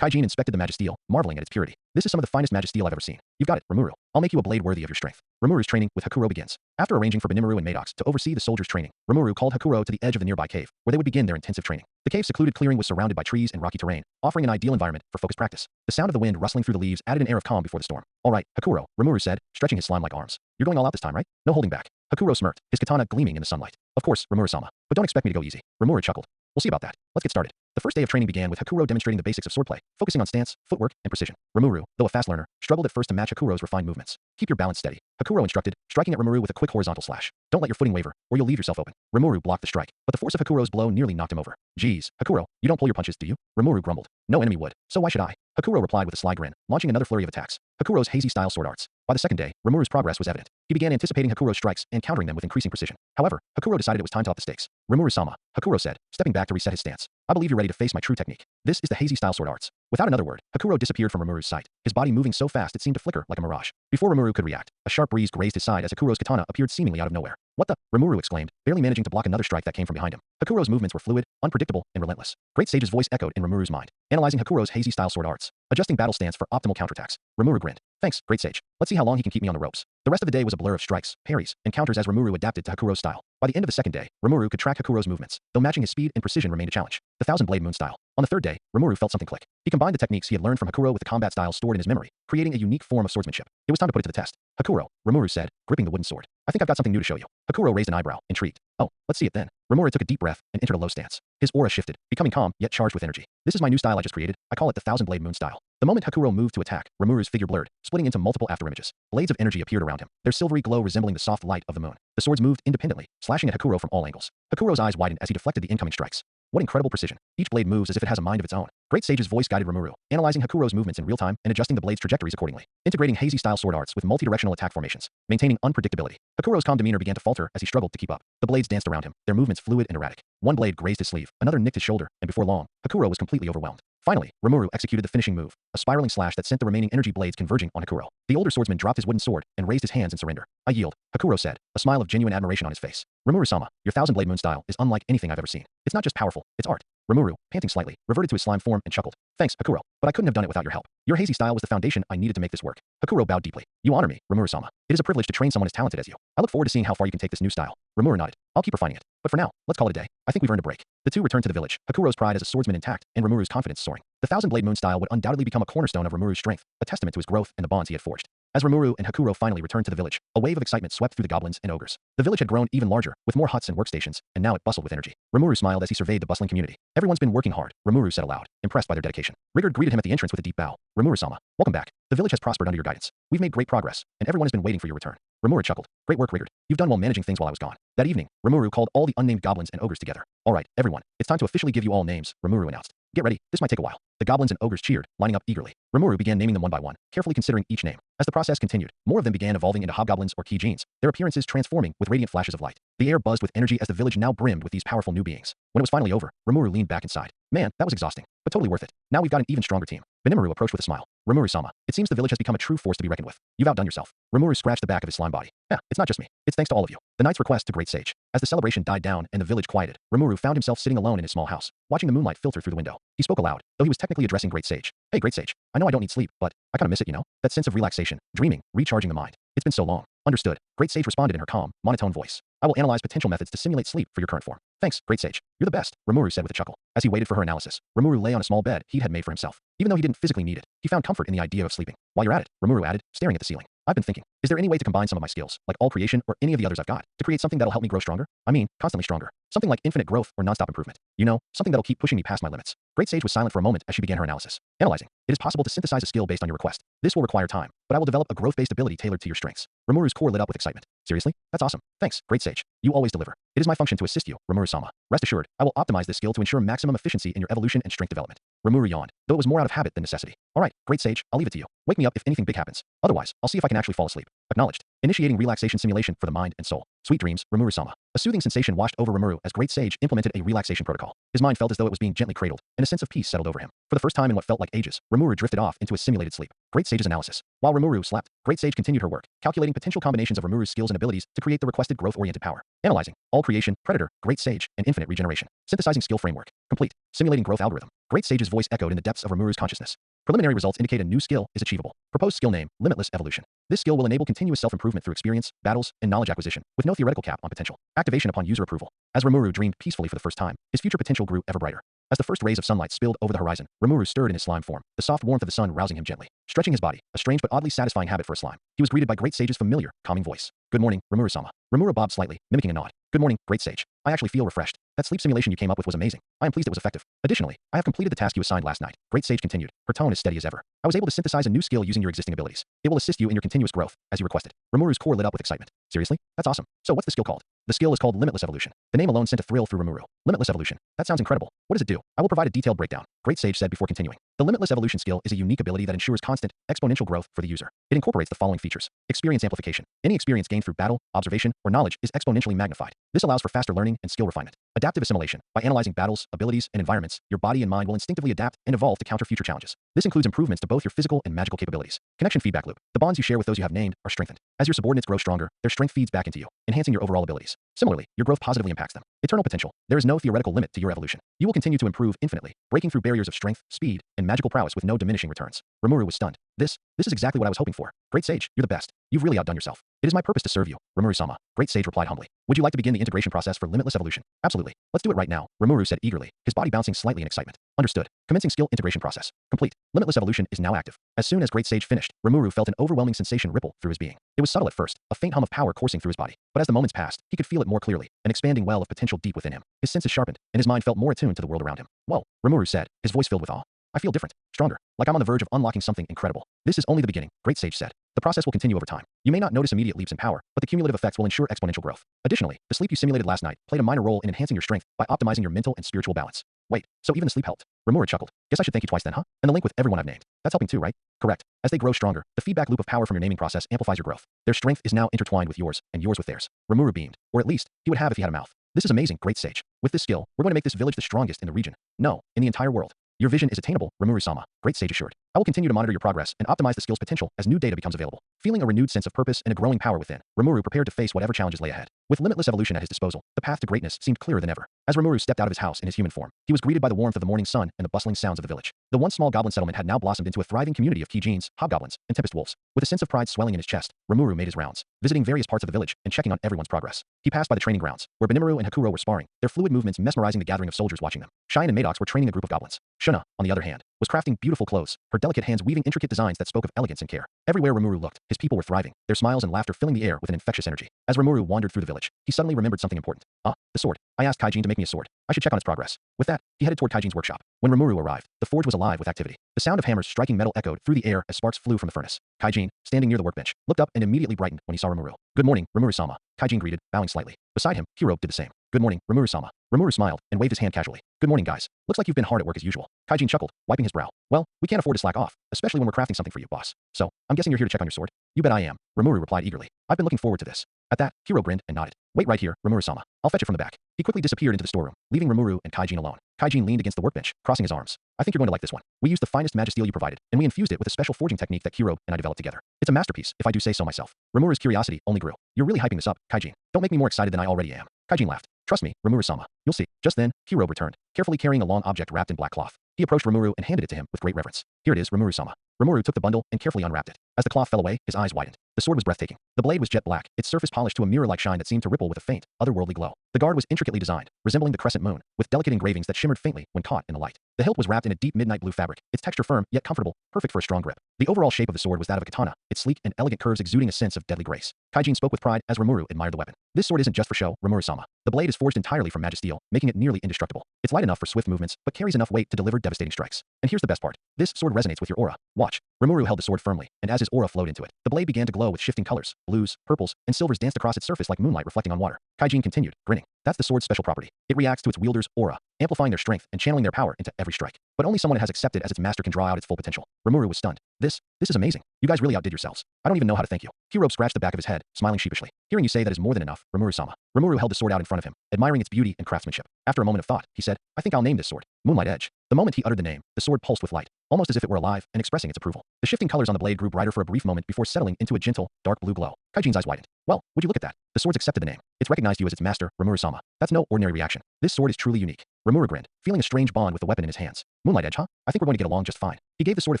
Kaijin inspected the magisteel, marveling at its purity. This is some of the finest magisteel I've ever seen. You've got it, Rimuru. I'll make you a blade worthy of your strength. Rimuru's training with Hakuro begins. After arranging for Benimaru and Maddox to oversee the soldiers' training, Rimuru called Hakuro to the edge of the nearby cave, where they would begin their intensive training. The cave's secluded clearing was surrounded by trees and rocky terrain, offering an ideal environment for focused practice. The sound of the wind rustling through the leaves added an air of calm before the storm. All right, Hakuro, Rimuru said, stretching his slime-like arms. You're going all out this time, right? No holding back. Hakuro smirked, his katana gleaming in the sunlight. Of course, Rimuru-sama. But don't expect me to go easy. Rimuru chuckled. We'll see about that. Let's get started. The first day of training began with Hakuro demonstrating the basics of swordplay, focusing on stance, footwork, and precision. Rimuru, though a fast learner, struggled at first to match Hakuro's refined movements. Keep your balance steady, Hakuro instructed, striking at Rimuru with a quick horizontal slash. Don't let your footing waver, or you'll leave yourself open. Rimuru blocked the strike, but the force of Hakuro's blow nearly knocked him over. Geez, Hakuro, you don't pull your punches, do you? Rimuru grumbled. No enemy would, so why should I? Hakuro replied with a sly grin, launching another flurry of attacks. Hakuro's hazy-style sword arts. By the second day, Rimuru's progress was evident. He began anticipating Hakuro's strikes and countering them with increasing precision. However, Hakuro decided it was time to up the stakes. Rimuru-sama, Hakuro said, stepping back to reset his stance. I believe you're ready to face my true technique. This is the hazy-style sword arts. Without another word, Hakuro disappeared from Rimuru's sight, his body moving so fast it seemed to flicker like a mirage. Before Rimuru could react, a sharp breeze grazed his side as Hakuro's katana appeared seemingly out of nowhere. What the? Rimuru exclaimed, barely managing to block another strike that came from behind him. Hakuro's movements were fluid, unpredictable, and relentless. Great Sage's voice echoed in Rimuru's mind, analyzing Hakuro's hazy-style sword arts, adjusting battle stance for optimal counterattacks. Rimuru grinned. Thanks, Great Sage. Let's see how long he can keep me on the ropes. The rest of the day was a blur of strikes, parries, and counters as Rimuru adapted to Hakuro's style. By the end of the second day, Rimuru could track Hakuro's movements, though matching his speed and precision remained a challenge. The Thousand-Blade Moon style. On the third day, Rimuru felt something click. He combined the techniques he had learned from Hakuro with the combat styles stored in his memory, creating a unique form of swordsmanship. It was time to put it to the test. Hakuro, Rimuru said, gripping the wooden sword. I think I've got something new to show you. Hakuro raised an eyebrow, intrigued. Oh, let's see it then. Rimuru took a deep breath and entered a low stance. His aura shifted, becoming calm yet charged with energy. This is my new style I just created. I call it the Thousand-Blade Moon style. The moment Hakuro moved to attack, Rimuru's figure blurred, splitting into multiple afterimages. Blades of energy appeared around him, their silvery glow resembling the soft light of the moon. The swords moved independently, slashing at Hakuro from all angles. Hakuro's eyes widened as he deflected the incoming strikes. What incredible precision. Each blade moves as if it has a mind of its own. Great Sage's voice guided Rimuru, analyzing Hakuro's movements in real time and adjusting the blade's trajectories accordingly, integrating hazy-style sword arts with multi-directional attack formations, maintaining unpredictability. Hakuro's calm demeanor began to falter as he struggled to keep up. The blades danced around him, their movements fluid and erratic. One blade grazed his sleeve, another nicked his shoulder, and before long, Hakuro was completely overwhelmed. Finally, Rimuru executed the finishing move, a spiraling slash that sent the remaining energy blades converging on Hakuro. The older swordsman dropped his wooden sword and raised his hands in surrender. I yield, Hakuro said, a smile of genuine admiration on his face. Rimuru-sama, your thousand-blade moon style is unlike anything I've ever seen. It's not just powerful, it's art. Rimuru, panting slightly, reverted to his slime form and chuckled. Thanks, Hakuro, but I couldn't have done it without your help. Your hazy style was the foundation I needed to make this work. Hakuro bowed deeply. You honor me, Rimuru-sama. It is a privilege to train someone as talented as you. I look forward to seeing how far you can take this new style. Rimuru nodded. I'll keep refining it. But for now, let's call it a day. I think we've earned a break. The two returned to the village, Hakuro's pride as a swordsman intact, and Rimuru's confidence soaring. The thousand-blade moon style would undoubtedly become a cornerstone of Rimuru's strength, a testament to his growth and the bonds he had forged. As Rimuru and Hakuro finally returned to the village, a wave of excitement swept through the goblins and ogres. The village had grown even larger, with more huts and workstations, and now it bustled with energy. Rimuru smiled as he surveyed the bustling community. Everyone's been working hard, Rimuru said aloud, impressed by their dedication. Rigard greeted him at the entrance with a deep bow. Rimuru-sama, welcome back. The village has prospered under your guidance. We've made great progress, and everyone has been waiting for your return. Rimuru chuckled. Great work, Rigard. You've done well managing things while I was gone. That evening, Rimuru called all the unnamed goblins and ogres together. All right, everyone, it's time to officially give you all names, Rimuru announced. Get ready, this might take a while. The goblins and ogres cheered, lining up eagerly. Rimuru began naming them one by one, carefully considering each name. As the process continued, more of them began evolving into hobgoblins or key genes, their appearances transforming with radiant flashes of light. The air buzzed with energy as the village now brimmed with these powerful new beings. When it was finally over, Rimuru leaned back inside. Man, that was exhausting, but totally worth it. Now we've got an even stronger team. Benimaru approached with a smile. Rimuru-sama, it seems the village has become a true force to be reckoned with. You've outdone yourself. Rimuru scratched the back of his slime body. Yeah, it's not just me. It's thanks to all of you. The knight's request to Great Sage. As the celebration died down and the village quieted, Rimuru found himself sitting alone in his small house, watching the moonlight filter through the window. He spoke aloud, though he was technically addressing Great Sage. Hey, Great Sage, I know I don't need sleep, but I kinda miss it, you know? That sense of relaxation, dreaming, recharging the mind. It's been so long. Understood. Great Sage responded in her calm, monotone voice. I will analyze potential methods to simulate sleep for your current form. Thanks, Great Sage. You're the best, Rimuru said with a chuckle. As he waited for her analysis, Rimuru lay on a small bed he had made for himself. Even though he didn't physically need it, he found comfort in the idea of sleeping. While you're at it, Rimuru added, staring at the ceiling. I've been thinking, is there any way to combine some of my skills, like all creation or any of the others I've got, to create something that'll help me grow stronger? I mean, constantly stronger. Something like infinite growth or nonstop improvement. You know, something that'll keep pushing me past my limits. Great Sage was silent for a moment as she began her analysis. Analyzing. It is possible to synthesize a skill based on your request. This will require time, but I will develop a growth-based ability tailored to your strengths. Rimuru's core lit up with excitement. Seriously? That's awesome. Thanks, Great Sage. You always deliver. It is my function to assist you, Rimuru-sama. Rest assured, I will optimize this skill to ensure maximum efficiency in your evolution and strength development. Rimuru yawned, though it was more out of habit than necessity. All right, Great Sage, I'll leave it to you. Wake me up if anything big happens. Otherwise, I'll see if I can actually fall asleep. Acknowledged. Initiating relaxation simulation for the mind and soul. Sweet dreams, Rimuru-sama. A soothing sensation washed over Rimuru as Great Sage implemented a relaxation protocol. His mind felt as though it was being gently cradled, and a sense of peace settled over him. For the first time in what felt like ages, Rimuru drifted off into a simulated sleep. Great Sage's analysis. While Rimuru slept, Great Sage continued her work, calculating potential combinations of Rimuru's skills and abilities to create the requested growth-oriented power. Analyzing. All creation, predator, Great Sage, and infinite regeneration. Synthesizing skill framework. Complete. Simulating growth algorithm. Great Sage's voice echoed in the depths of Rimuru's consciousness. Preliminary results indicate a new skill is achievable. Proposed skill name, Limitless Evolution. This skill will enable continuous self-improvement through experience, battles, and knowledge acquisition, with no theoretical cap on potential. Activation upon user approval. As Rimuru dreamed peacefully for the first time, his future potential grew ever brighter. As the first rays of sunlight spilled over the horizon, Rimuru stirred in his slime form, the soft warmth of the sun rousing him gently. Stretching his body, a strange but oddly satisfying habit for a slime. He was greeted by Great Sage's familiar, calming voice. Good morning, Rimuru-sama. Rimuru bobbed slightly, mimicking a nod. Good morning, Great Sage. I actually feel refreshed. That sleep simulation you came up with was amazing. I am pleased it was effective. Additionally, I have completed the task you assigned last night. Great Sage continued, her tone as steady as ever. I was able to synthesize a new skill using your existing abilities. It will assist you in your continuous growth, as you requested. Rimuru's core lit up with excitement. Seriously? That's awesome. So what's the skill called? The skill is called Limitless Evolution. The name alone sent a thrill through Rimuru. Limitless Evolution. That sounds incredible. What does it do? I will provide a detailed breakdown, Great Sage said before continuing. The Limitless Evolution skill is a unique ability that ensures constant, exponential growth for the user. It incorporates the following features. Experience amplification. Any experience gained through battle, observation, or knowledge is exponentially magnified. This allows for faster learning and skill refinement. Adaptive assimilation. By analyzing battles, abilities, and environments, your body and mind will instinctively adapt and evolve to counter future challenges. This includes improvements to both your physical and magical capabilities. Connection feedback loop. The bonds you share with those you have named are strengthened. As your subordinates grow stronger, their strength feeds back into you, enhancing your overall abilities. Similarly, your growth positively impacts them. Eternal potential. There is no theoretical limit to your evolution. You will continue to improve infinitely, breaking through barriers of strength, speed, and magical prowess with no diminishing returns. Rimuru was stunned. This is exactly what I was hoping for. Great Sage, you're the best. You've really outdone yourself. It is my purpose to serve you, Rimuru-sama. Great Sage replied humbly. Would you like to begin the integration process for Limitless Evolution? Absolutely. Let's do it right now, Rimuru said eagerly, his body bouncing slightly in excitement. Understood. Commencing skill integration process. Complete. Limitless Evolution is now active. As soon as Great Sage finished, Rimuru felt an overwhelming sensation ripple through his being. It was subtle at first, a faint hum of power coursing through his body. But as the moments passed, he could feel it more clearly, an expanding well of potential deep within him. His senses sharpened, and his mind felt more attuned to the world around him. Whoa, Rimuru said, his voice filled with awe. I feel different, stronger, like I'm on the verge of unlocking something incredible. This is only the beginning, Great Sage said. The process will continue over time. You may not notice immediate leaps in power, but the cumulative effects will ensure exponential growth. Additionally, the sleep you simulated last night played a minor role in enhancing your strength by optimizing your mental and spiritual balance. Wait, so even the sleep helped? Rimuru chuckled. Guess I should thank you twice then, huh? And the link with everyone I've named. That's helping too, right? Correct. As they grow stronger, the feedback loop of power from your naming process amplifies your growth. Their strength is now intertwined with yours, and yours with theirs. Rimuru beamed. Or at least, he would have if he had a mouth. This is amazing, great sage. With this skill, we're going to make this village the strongest in the region. No, in the entire world. Your vision is attainable, Rimuru-sama, great sage assured. I will continue to monitor your progress and optimize the skill's potential as new data becomes available. Feeling a renewed sense of purpose and a growing power within, Rimuru prepared to face whatever challenges lay ahead. With limitless evolution at his disposal, the path to greatness seemed clearer than ever. As Rimuru stepped out of his house in his human form, he was greeted by the warmth of the morning sun and the bustling sounds of the village. The once small goblin settlement had now blossomed into a thriving community of Kijins, hobgoblins, and tempest wolves. With a sense of pride swelling in his chest, Rimuru made his rounds, visiting various parts of the village and checking on everyone's progress. He passed by the training grounds, where Benimaru and Hakuro were sparring, their fluid movements mesmerizing the gathering of soldiers watching them. Shine and Maddox were training a group of goblins. Shuna, on the other hand, was crafting beautiful clothes, her delicate hands weaving intricate designs that spoke of elegance and care. Everywhere Rimuru looked, his people were thriving, their smiles and laughter filling the air with an infectious energy. As Rimuru wandered through the village, he suddenly remembered something important. Ah, the sword. I asked Kaijin to make me a sword. I should check on its progress. With that, he headed toward Kaijin's workshop. When Rimuru arrived, the forge was alive with activity. The sound of hammers striking metal echoed through the air as sparks flew from the furnace. Kaijin, standing near the workbench, looked up and immediately brightened when he saw Rimuru. Good morning, Rimuru-sama. Kaijin greeted, bowing slightly. Beside him, Hiro did the same. Good morning, Rimuru-sama. Rimuru smiled and waved his hand casually. Good morning, guys. Looks like you've been hard at work as usual. Kaijin chuckled, wiping his brow. Well, we can't afford to slack off, especially when we're crafting something for you, boss. So, I'm guessing you're here to check on your sword? You bet I am, Rimuru replied eagerly. I've been looking forward to this. At that, Hiro grinned and nodded. Wait right here, Rimuru-sama. I'll fetch it from the back. He quickly disappeared into the storeroom, leaving Rimuru and Kaijin alone. Kaijin leaned against the workbench, crossing his arms. I think you're going to like this one. We used the finest magisteel you provided, and we infused it with a special forging technique that Hiro and I developed together. It's a masterpiece, if I do say so myself. Rimuru's curiosity only grew. You're really hyping this up, Kaijin. Don't make me more excited than I already am. Kaijin laughed. Trust me, Rimuru-sama. You'll see. Just then, Hiro returned, carefully carrying a long object wrapped in black cloth. He approached Rimuru and handed it to him with great reverence. Here it is, Rimuru-sama. Rimuru took the bundle and carefully unwrapped it. As the cloth fell away, his eyes widened. The sword was breathtaking. The blade was jet black, its surface polished to a mirror-like shine that seemed to ripple with a faint, otherworldly glow. The guard was intricately designed, resembling the crescent moon, with delicate engravings that shimmered faintly when caught in the light. The hilt was wrapped in a deep midnight blue fabric, its texture firm yet comfortable, perfect for a strong grip. The overall shape of the sword was that of a katana, its sleek and elegant curves exuding a sense of deadly grace. Kaijin spoke with pride as Rimuru admired the weapon. This sword isn't just for show, Rimuru-sama. The blade is forged entirely from magisteel, making it nearly indestructible. It's light enough for swift movements, but carries enough weight to deliver devastating strikes. And here's the best part. This sword resonates with your aura. Watch. Rimuru held the sword firmly, and as his aura flowed into it, the blade began to glow with shifting colors. Blues, purples, and silvers danced across its surface like moonlight reflecting on water. Kaijin continued, grinning. That's the sword's special property. It reacts to its wielder's aura, amplifying their strength and channeling their power into every strike. But only someone it has accepted as its master can draw out its full potential. Rimuru was stunned. This is amazing. You guys really outdid yourselves. I don't even know how to thank you. Hiro scratched the back of his head, smiling sheepishly. Hearing you say that is more than enough, Rimuru-sama. Rimuru held the sword out in front of him, admiring its beauty and craftsmanship. After a moment of thought, he said, I think I'll name this sword Moonlight Edge. The moment he uttered the name, the sword pulsed with light, almost as if it were alive and expressing its approval. The shifting colors on the blade grew brighter for a brief moment before settling into a gentle, dark blue glow. Kaijin's eyes widened. Well, would you look at that? The sword's accepted the name. It's recognized you as its master, Rimuru-sama. That's no ordinary reaction. This sword is truly unique. Rimuru grinned, feeling a strange bond with the weapon in his hands. Moonlight Edge, huh? I think we're going to get along just fine. He gave the sword a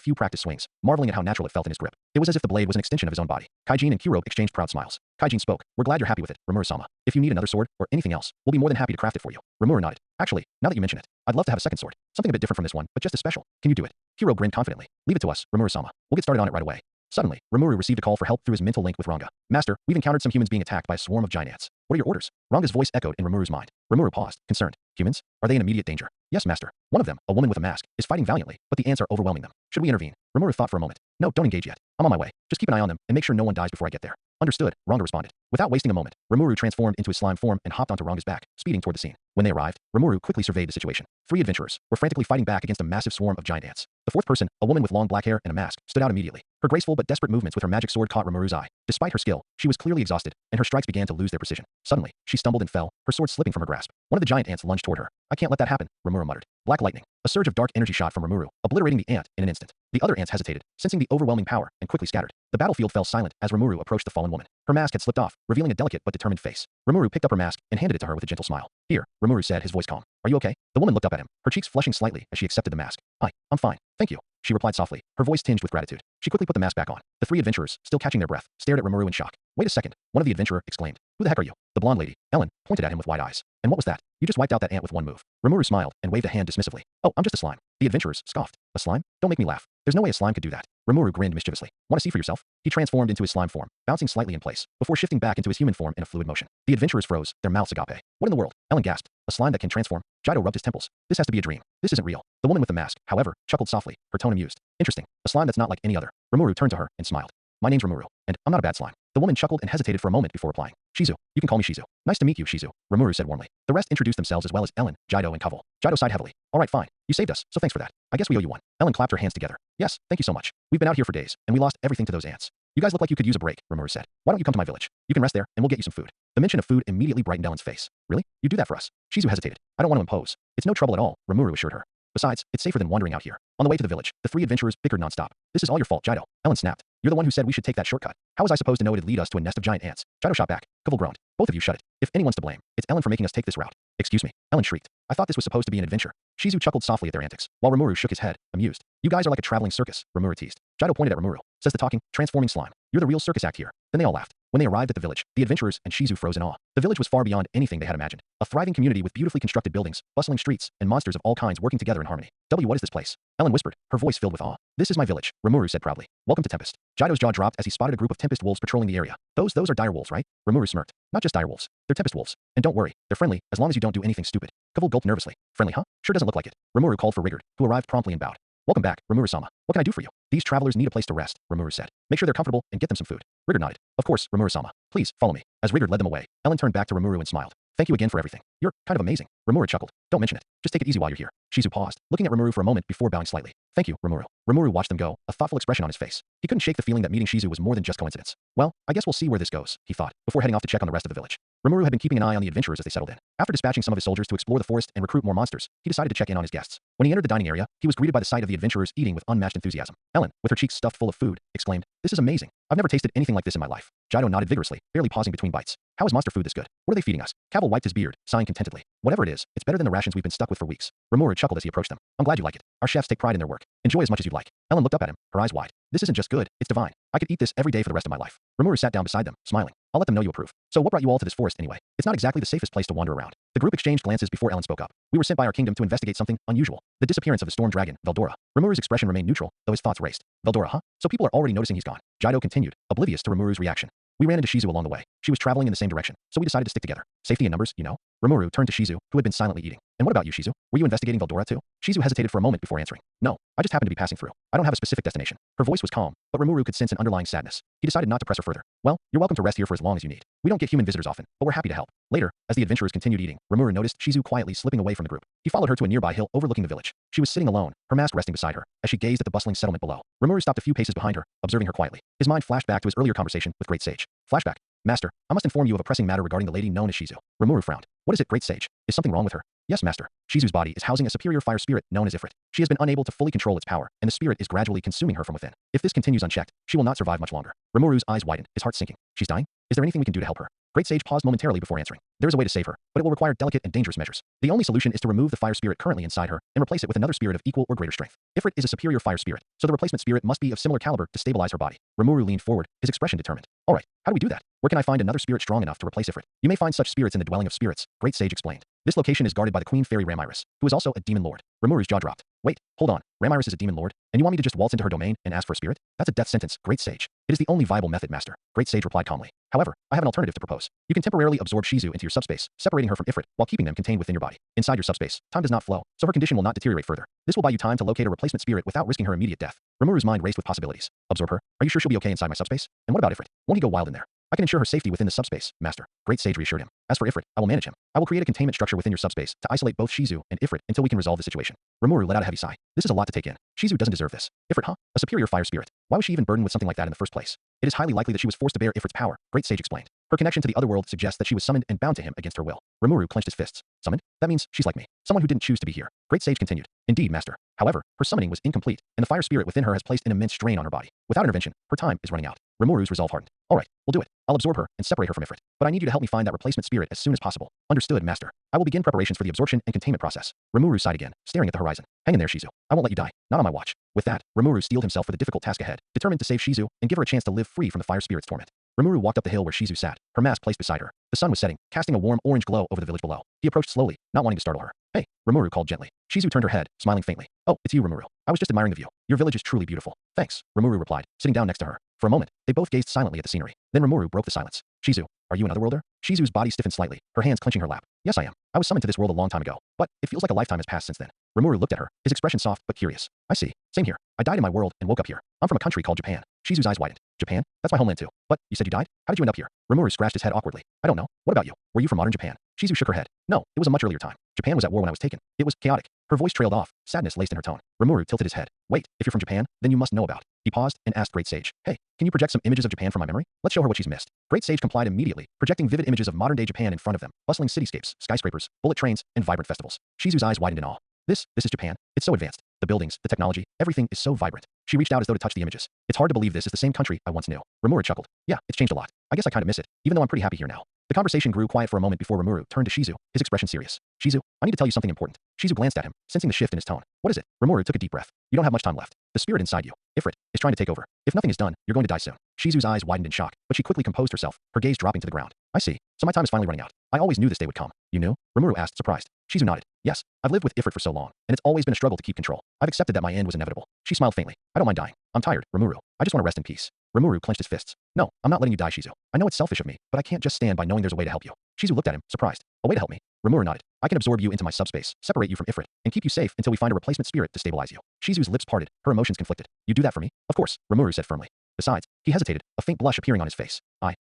few practice swings, marveling at how natural it felt in his grip. It was as if the blade was an extension of his own body. Kaijin and Hiro exchanged proud smiles. Kaijin spoke. We're glad you're happy with it, Rimuru-sama. If you need another sword or anything else, we'll be more than happy to craft it for you. Rimuru nodded. Actually, now that you mention it, I'd love to have a second sword. Something a bit different from this one, but just as special. Can you do it? Hiro grinned confidently. Leave it to us, Rimuru-sama. We'll get started on it right away. Suddenly, Rimuru received a call for help through his mental link with Ranga. Master, we've encountered some humans being attacked by a swarm of giant ants. What are your orders? Ranga's voice echoed in Rimuru's mind. Rimuru paused, concerned. Humans? Are they in immediate danger? Yes, master. One of them, a woman with a mask, is fighting valiantly, but the ants are overwhelming them. Should we intervene? Rimuru thought for a moment. No, don't engage yet. I'm on my way. Just keep an eye on them and make sure no one dies before I get there. Understood, Ranga responded. Without wasting a moment, Rimuru transformed into his slime form and hopped onto Ranga's back, speeding toward the scene. When they arrived, Rimuru quickly surveyed the situation. 3 adventurers were frantically fighting back against a massive swarm of giant ants. The 4th person, a woman with long black hair and a mask, stood out immediately. Her graceful but desperate movements with her magic sword caught Rimuru's eye. Despite her skill, she was clearly exhausted, and her strikes began to lose their precision. Suddenly, she stumbled and fell, her sword slipping from her grasp. One of the giant ants lunged toward her. I can't let that happen, Rimuru muttered. Black lightning. A surge of dark energy shot from Rimuru, obliterating the ant in an instant. The other ants hesitated, sensing the overwhelming power, and quickly scattered. The battlefield fell silent as Rimuru approached the fallen woman. Her mask had slipped off, revealing a delicate but determined face. Rimuru picked up her mask and handed it to her with a gentle smile. Here, Rimuru said, his voice calm. Are you okay? The woman looked up at him, her cheeks flushing slightly as she accepted the mask. I'm fine. Thank you. She replied softly, her voice tinged with gratitude. She quickly put the mask back on. The 3 adventurers, still catching their breath, stared at Rimuru in shock. Wait a second, one of the adventurer exclaimed. Who the heck are you? The blonde lady, Ellen, pointed at him with wide eyes. And what was that? You just wiped out that ant with one move. Rimuru smiled and waved a hand dismissively. Oh, I'm just a slime. The adventurers scoffed. A slime? Don't make me laugh. There's no way a slime could do that. Rimuru grinned mischievously. Want to see for yourself? He transformed into his slime form, bouncing slightly in place, before shifting back into his human form in a fluid motion. The adventurers froze, their mouths agape. What in the world? Ellen gasped. A slime that can transform? Jaido rubbed his temples. This has to be a dream. This isn't real. The woman with the mask, however, chuckled softly, her tone amused. Interesting. A slime that's not like any other. Rimuru turned to her and smiled. my name's Rimuru, and I'm not a bad slime. The woman chuckled and hesitated for a moment before replying. Shizu, you can call me Shizu. Nice to meet you, Shizu, Rimuru said warmly. The rest introduced themselves as well as Ellen, Jido, and Koval. Jido sighed heavily. All right, fine. You saved us, so thanks for that. I guess we owe you one. Ellen clapped her hands together. Yes, thank you so much. We've been out here for days, and we lost everything to those ants. You guys look like you could use a break, Rimuru said. Why don't you come to my village? You can rest there, and we'll get you some food. The mention of food immediately brightened Ellen's face. Really? You do that for us? Shizu hesitated. I don't want to impose. It's no trouble at all, Rimuru assured her. Besides, it's safer than wandering out here. On the way to the village, the three adventurers bickered nonstop. This is all your fault, Jido. Ellen snapped. You're the one who said we should take that shortcut. How was I supposed to know it'd lead us to a nest of giant ants? Jido shot back. Koval groaned. Both of you shut it. If anyone's to blame, it's Ellen for making us take this route. Excuse me. Ellen shrieked. I thought this was supposed to be an adventure. Shizu chuckled softly at their antics, while Rimuru shook his head, amused. You guys are like a traveling circus, Rimuru teased. Jido pointed at Rimuru. Says the talking, transforming slime. You're the real circus act here. Then they all laughed. When they arrived at the village, the adventurers and Shizu froze in awe. The village was far beyond anything they had imagined. A thriving community with beautifully constructed buildings, bustling streets, and monsters of all kinds working together in harmony. What is this place? Ellen whispered, her voice filled with awe. This is my village, Rimuru said proudly. Welcome to Tempest. Jido's jaw dropped as he spotted a group of Tempest wolves patrolling the area. Those are dire wolves, right? Rimuru smirked. Not just dire wolves. They're Tempest wolves. And don't worry, they're friendly, as long as you don't do anything stupid. Koval gulped nervously. Friendly, huh? Sure doesn't look like it. Rimuru called for Rigard, who arrived promptly and bowed. Welcome back, Rimuru-sama. What can I do for you? These travelers need a place to rest, Rimuru said. Make sure they're comfortable and get them some food. Rigard nodded. Of course, Rimuru-sama. Please, follow me. As Rigard led them away, Ellen turned back to Rimuru and smiled. Thank you again for everything. You're kind of amazing. Rimuru chuckled. Don't mention it. Just take it easy while you're here. Shizu paused, looking at Rimuru for a moment before bowing slightly. Thank you, Rimuru. Rimuru watched them go, a thoughtful expression on his face. He couldn't shake the feeling that meeting Shizu was more than just coincidence. Well, I guess we'll see where this goes, he thought, before heading off to check on the rest of the village. Rimuru had been keeping an eye on the adventurers as they settled in. After dispatching some of his soldiers to explore the forest and recruit more monsters, he decided to check in on his guests. When he entered the dining area, he was greeted by the sight of the adventurers eating with unmatched enthusiasm. Ellen, with her cheeks stuffed full of food, exclaimed, "This is amazing. I've never tasted anything like this in my life." Jido nodded vigorously, barely pausing between bites. How is monster food this good? What are they feeding us? Koval wiped his beard, sighing contentedly. Whatever it is, it's better than the rations we've been stuck with for weeks. Rimuru chuckled as he approached them. I'm glad you like it. Our chefs take pride in their work. Enjoy as much as you'd like. Ellen looked up at him, her eyes wide. This isn't just good, it's divine. I could eat this every day for the rest of my life. Rimuru sat down beside them, smiling. I'll let them know you approve. So what brought you all to this forest anyway? It's not exactly the safest place to wander around. The group exchanged glances before Ellen spoke up. We were sent by our kingdom to investigate something unusual. The disappearance of the storm dragon, Veldora. Rimuru's expression remained neutral, though his thoughts raced. Veldora, huh? So people are already noticing he's gone. Jido continued, oblivious to Rimuru's reaction. We ran into Shizu along the way. She was traveling in the same direction, so we decided to stick together. Safety in numbers, you know? Rimuru turned to Shizu, who had been silently eating. And what about you, Shizu? Were you investigating Veldora too? Shizu hesitated for a moment before answering. No, I just happened to be passing through. I don't have a specific destination. Her voice was calm, but Rimuru could sense an underlying sadness. He decided not to press her further. Well, you're welcome to rest here for as long as you need. We don't get human visitors often, but we're happy to help. Later, as the adventurers continued eating, Rimuru noticed Shizu quietly slipping away from the group. He followed her to a nearby hill overlooking the village. She was sitting alone, her mask resting beside her, as she gazed at the bustling settlement below. Rimuru stopped a few paces behind her, observing her quietly. His mind flashed back to his earlier conversation with Great Sage. Flashback. Master, I must inform you of a pressing matter regarding the lady known as Shizu. Rimuru frowned. What is it, Great Sage? Is something wrong with her? Yes, Master. Shizu's body is housing a superior fire spirit known as Ifrit. She has been unable to fully control its power, and the spirit is gradually consuming her from within. If this continues unchecked, she will not survive much longer. Rimuru's eyes widened, his heart sinking. She's dying? Is there anything we can do to help her? Great Sage paused momentarily before answering. There is a way to save her, but it will require delicate and dangerous measures. The only solution is to remove the fire spirit currently inside her and replace it with another spirit of equal or greater strength. Ifrit is a superior fire spirit, so the replacement spirit must be of similar caliber to stabilize her body. Rimuru leaned forward, his expression determined. All right, how do we do that? Where can I find another spirit strong enough to replace Ifrit? You may find such spirits in the dwelling of spirits, Great Sage explained. This location is guarded by the Queen Fairy Ramiris, who is also a demon lord. Rimuru's jaw dropped. Wait, hold on. Ramiris is a demon lord, and you want me to just waltz into her domain and ask for a spirit? That's a death sentence, Great Sage. It is the only viable method, Master. Great Sage replied calmly. However, I have an alternative to propose. You can temporarily absorb Shizu into your subspace, separating her from Ifrit, while keeping them contained within your body. Inside your subspace, time does not flow, so her condition will not deteriorate further. This will buy you time to locate a replacement spirit without risking her immediate death. Rimuru's mind raced with possibilities. Absorb her? Are you sure she'll be okay inside my subspace? And what about Ifrit? Won't he go wild in there? I can ensure her safety within the subspace, Master. Great Sage reassured him. As for Ifrit, I will manage him. I will create a containment structure within your subspace to isolate both Shizu and Ifrit until we can resolve the situation. Rimuru let out a heavy sigh. This is a lot to take in. Shizu doesn't deserve this. Ifrit, huh? A superior fire spirit. Why was she even burdened with something like that in the first place? It is highly likely that she was forced to bear Ifrit's power, Great Sage explained. Her connection to the other world suggests that she was summoned and bound to him against her will. Rimuru clenched his fists. Summoned? That means she's like me. Someone who didn't choose to be here. Great Sage continued. Indeed, Master. However, her summoning was incomplete, and the fire spirit within her has placed an immense strain on her body. Without intervention, her time is running out. Rimuru's resolve hardened. All right, we'll do it. I'll absorb her and separate her from Ifrit. But I need you to help me find that replacement spirit as soon as possible. Understood, Master. I will begin preparations for the absorption and containment process. Rimuru sighed again, staring at the horizon. Hang in there, Shizu. I won't let you die. Not on my watch. With that, Rimuru steeled himself for the difficult task ahead, determined to save Shizu and give her a chance to live free from the fire spirit's torment. Rimuru walked up the hill where Shizu sat, her mask placed beside her. The sun was setting, casting a warm orange glow over the village below. He approached slowly, not wanting to startle her. Hey, Rimuru called gently. Shizu turned her head, smiling faintly. Oh, it's you, Rimuru. I was just admiring the view. Your village is truly beautiful. Thanks, Rimuru replied, sitting down next to her. For a moment, they both gazed silently at the scenery. Then Rimuru broke the silence. Shizu, are you an otherworlder? Shizu's body stiffened slightly, her hands clenching her lap. Yes, I am. I was summoned to this world a long time ago, but it feels like a lifetime has passed since then. Rimuru looked at her, his expression soft but curious. I see. Same here. I died in my world and woke up here. I'm from a country called Japan. Shizu's eyes widened. Japan? That's my homeland too. But, you said you died? How did you end up here? Rimuru scratched his head awkwardly. I don't know. What about you? Were you from modern Japan? Shizu shook her head. No, it was a much earlier time. Japan was at war when I was taken. It was chaotic. Her voice trailed off, sadness laced in her tone. Rimuru tilted his head. Wait, if you're from Japan, then you must know about. He paused and asked Great Sage, hey, can you project some images of Japan from my memory? Let's show her what she's missed. Great Sage complied immediately, projecting vivid images of modern-day Japan in front of them, bustling cityscapes, skyscrapers, bullet trains, and vibrant festivals. Shizu's eyes widened in awe. This is Japan. It's so advanced. The buildings, the technology, everything is so vibrant. She reached out as though to touch the images. It's hard to believe this is the same country I once knew. Rimuru chuckled. Yeah, it's changed a lot. I guess I kind of miss it, even though I'm pretty happy here now. The conversation grew quiet for a moment before Rimuru turned to Shizu, his expression serious. Shizu, I need to tell you something important. Shizu glanced at him, sensing the shift in his tone. What is it? Rimuru took a deep breath. You don't have much time left. The spirit inside you, Ifrit, is trying to take over. If nothing is done, you're going to die soon. Shizu's eyes widened in shock, but she quickly composed herself, her gaze dropping to the ground. I see. So my time is finally running out. I always knew this day would come. You knew? Rimuru asked, surprised. Shizu nodded. Yes, I've lived with Ifrit for so long, and it's always been a struggle to keep control. I've accepted that my end was inevitable. She smiled faintly. I don't mind dying. I'm tired, Rimuru. I just want to rest in peace. Rimuru clenched his fists. No, I'm not letting you die, Shizu. I know it's selfish of me, but I can't just stand by knowing there's a way to help you. Shizu looked at him, surprised. A way to help me? Rimuru nodded. I can absorb you into my subspace, separate you from Ifrit, and keep you safe until we find a replacement spirit to stabilize you. Shizu's lips parted, her emotions conflicted. You do that for me? Of course, Rimuru said firmly. Besides, he hesitated, a faint blush appearing on his face. I